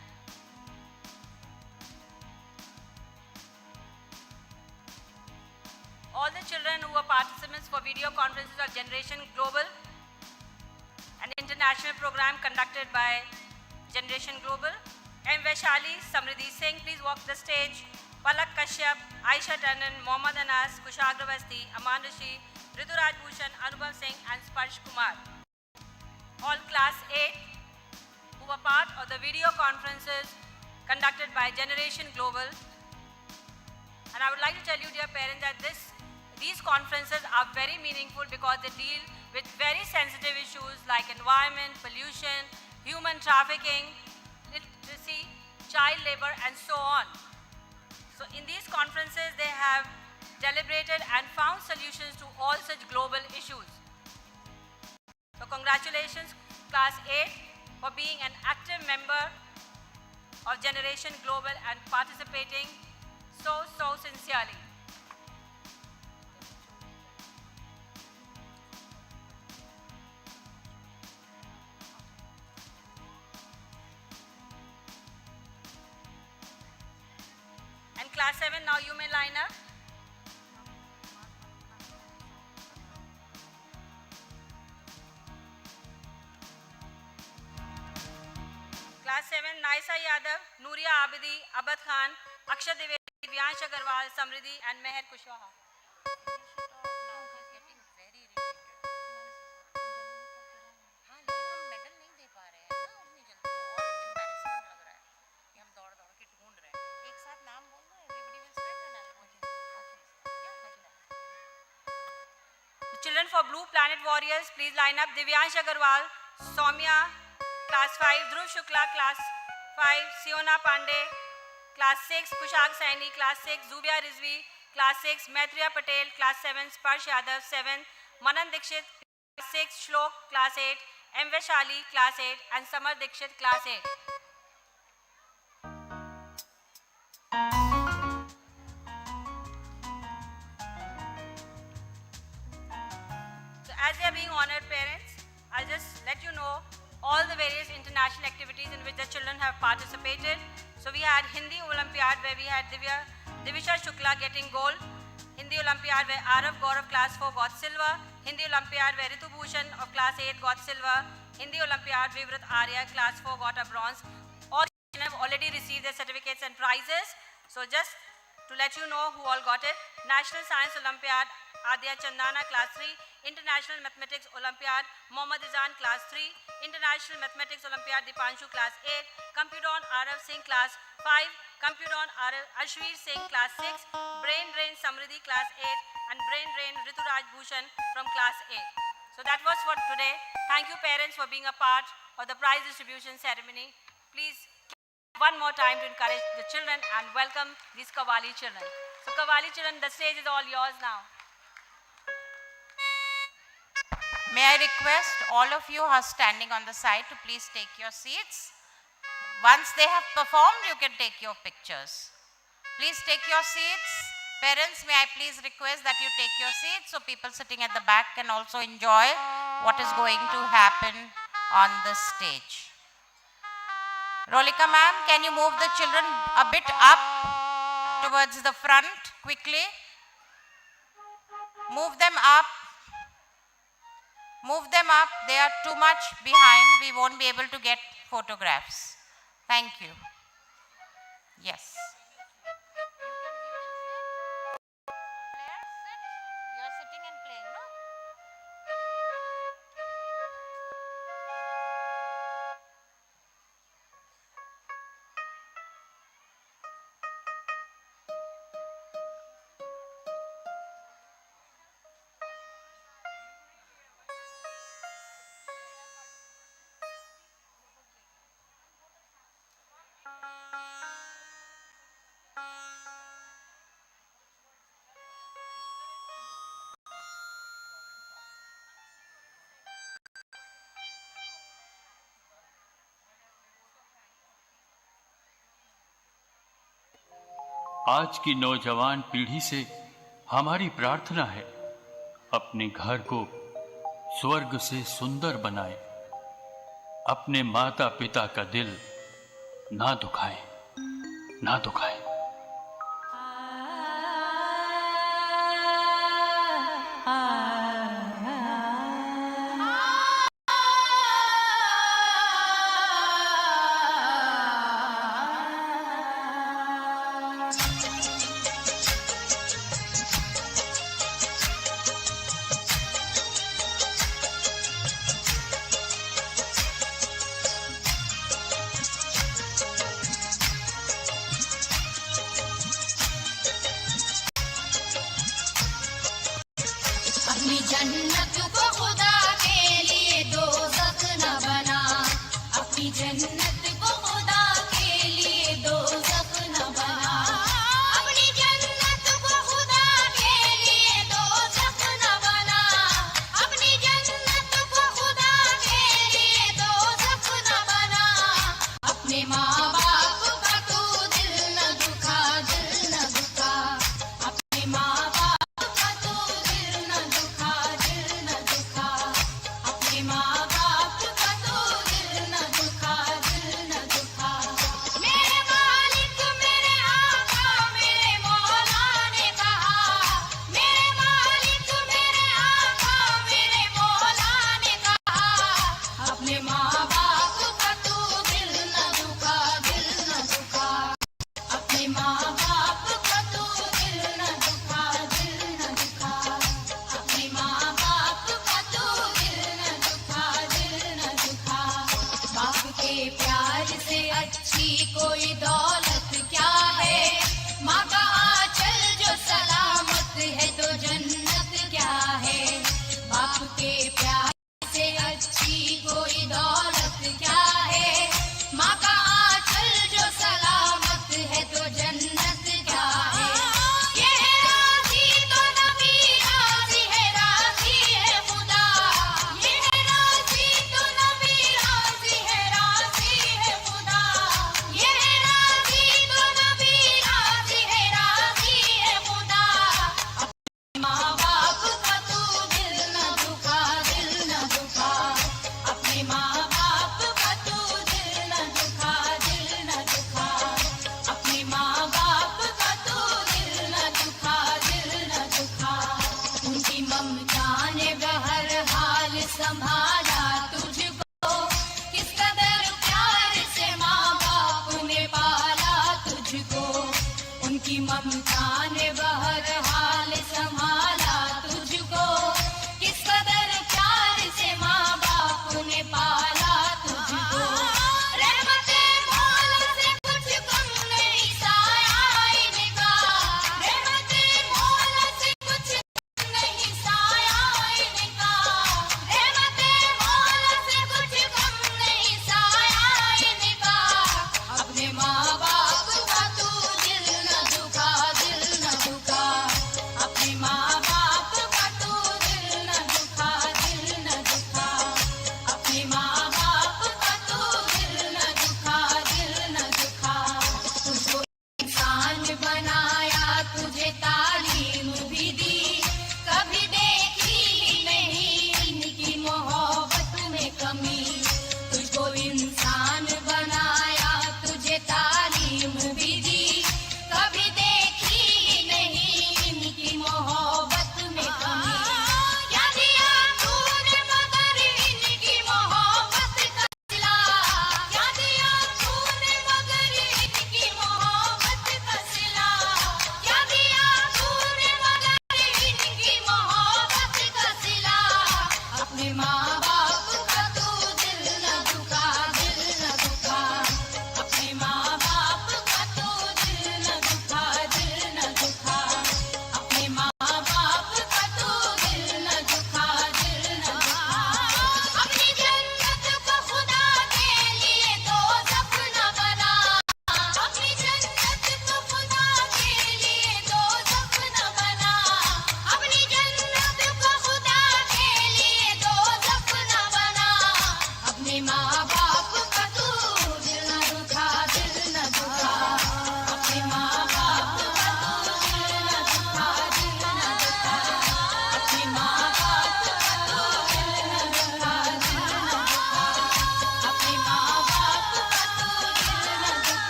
[SPEAKER 3] All the children who are participants for video conferences of Generation Global, an international program conducted by Generation Global. M. Vaishali, Samriddhi Singh, please walk the stage. Palak Kashyap, Aisha Tandon, Mohammad Anas, Kushagra Basti, Aman Rishi, Rituraj Bhushan, Anubhav Singh and Sparsh Kumar. All class 8 who were part of the video conferences conducted by Generation Global. And I would like to tell you, dear parents, that these conferences are very meaningful because they deal with very sensitive issues like environment, pollution, human trafficking, literacy, child labor, and so on. So in these conferences, they have deliberated and found solutions to all such global issues. So congratulations, class 8, for being an active member of Generation Global and participating so sincerely. And class 7, now you may line up. Class 7, Naisa Yadav, Nuria Abidi, Abad Khan, Akshay Divedi, Divyansh Agarwal, Samriddhi and Meher Kushwaha. Children for Blue Planet Warriors, please line up. Divyansh Agarwal, Soumya, class 5, Dhruv Shukla, class 5, Siona Pandey, class 6, Kushag Saini, class 6, Zubia Rizvi, class 6, Maitriya Patel, class 7, Sparsh Yadav, 7, Manan Dikshit, class 6, Shlok, class 8, M. Vaishali, class 8, and Samar Dikshit, class 8. So as they are being honored parents, I'll just let you know all the various international activities in which the children have participated. So we had Hindi Olympiad where we had Divisha Shukla getting gold, Hindi Olympiad where Arav Gaurav class 4 got silver, Hindi Olympiad where Ritu Bhushan of class 8 got silver, Hindi Olympiad Vivrat Arya class 4 got a bronze. All children have already received their certificates and prizes. So just to let you know who all got it, National Science Olympiad Adya Chandana class 3, International Mathematics Olympiad Mohammad Izan class 3, International Mathematics Olympiad Dipanshu class 8, Computon Arav Singh class 5, Computon Ashwir Singh class 6, Brain Drain Samriddhi class 8 and Brain Drain Rituraj Bhushan from class 8. So that was for today. Thank you parents for being a part of the prize distribution ceremony. Please one more time to encourage the children and welcome these Qawwali children. So Qawwali children, the stage is all yours now.
[SPEAKER 8] May I request all of you who are standing on the side to please take your seats. Once they have performed, you can take your pictures. Please take your seats. Parents, may I please request that you take your seats so people sitting at the back can also enjoy what is going to happen on the stage. Rolika ma'am, can you move the children a bit up towards the front quickly? Move them up. Move them up. They are too much behind. We won't be able to get photographs. Thank you. Yes. You are sitting and playing, no?
[SPEAKER 9] आज की नौजवान पीढ़ी से हमारी प्रार्थना है, अपने घर को स्वर्ग से सुंदर बनाएं, अपने माता पिता का दिल ना दुखाएं, ना दुखाएं।
[SPEAKER 12] जन्नत को खुदा के लिए दोज़ख न बना, अपनी जन्नत को खुदा के लिए दोज़ख न बना, अपनी जन्नत को खुदा के लिए दोज़ख न बना, अपनी जन्नत को खुदा के लिए दोज़ख न बना, अपने माँ बाप का तू दिल न दुखा, दिल न दुखा, अपने माँ बाप का तू दिल न दुखा, दिल न दुखा, अपने माँ बाप का तू दिल न दुखा, दिल न दुखा। मेरे मालिक मेरे आका मेरे मौला ने कहा, मेरे मालिक मेरे आका मेरे मौला ने कहा, अपने माँ बाप का तू दिल न दुखा, दिल न दुखा, अपने माँ बाप का तू दिल न दुखा, दिल न दुखा, अपने माँ बाप का तू दिल न दुखा, दिल न दुखा। बाप के प्यार से अच्छी कोई दौलत क्या है, माँ का आंचल जो सलामत है तो जन्नत क्या है, बाप के प्यार से अच्छी कोई दौलत क्या है, माँ का आंचल जो सलामत है तो जन्नत क्या है। ये है राज़ी तो नबी राज़ी है, राज़ी है खुदा, ये है राज़ी तो नबी राज़ी है, राज़ी है खुदा, ये है राज़ी तो नबी राज़ी है, राज़ी है खुदा, अपने माँ बाप का तू दिल न दुखा, दिल न दुखा, अपने माँ बाप का तू दिल न दुखा, दिल न दुखा, अपने माँ बाप का तू दिल न दुखा, दिल न दुखा। उनकी ममता ने बहरहाल संभाला तुझको, किस कदर प्यार से माँ बाप ने पाला तुझको, उनकी ममता ने बहरहाल संभाला तुझको, किस कदर प्यार से माँ बाप ने पाला तुझको। रहमते मौला से कुछ कम नहीं साया इनका, रहमते मौला से कुछ कम नहीं साया इनका, रहमते मौला से कुछ कम नहीं साया इनका, अपने माँ बाप का तू दिल न दुखा, दिल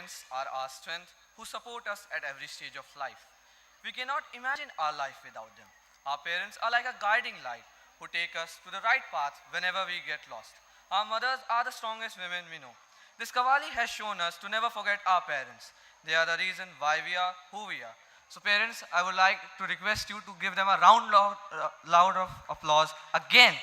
[SPEAKER 14] parents are our strength, who support us at every stage of life. We cannot imagine our life without them. Our parents are like a guiding light who take us to the right path whenever we get lost. Our mothers are the strongest women we know. This Qawwali has shown us to never forget our parents. They are the reason why we are who we are. So parents, I would like to request you to give them a loud of applause again.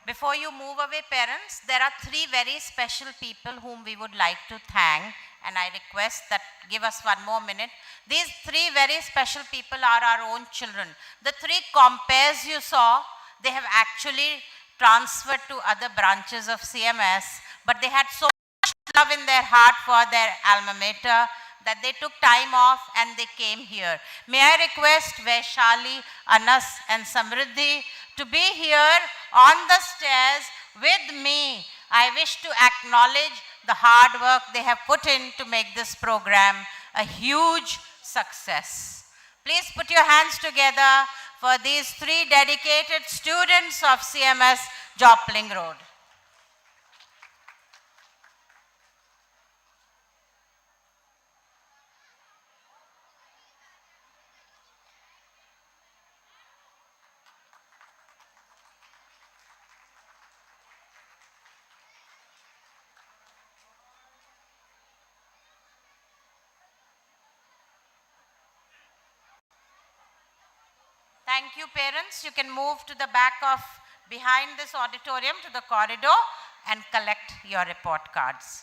[SPEAKER 8] Before you move away, parents, there are three very special people whom we would like to thank, and I request that give us one more minute. These three very special people are our own children. The three compares you saw, they have actually transferred to other branches of CMS, but they had so much love in their heart for their alma mater that they took time off and they came here. May I request Vaishali, Anas and Samriddhi to be here on the stairs with me. I wish to acknowledge the hard work they have put in to make this program a huge success. Please put your hands together for these three dedicated students of CMS Jopling Road. Thank you, parents. You can move to the back of behind this auditorium to the corridor and collect your report cards.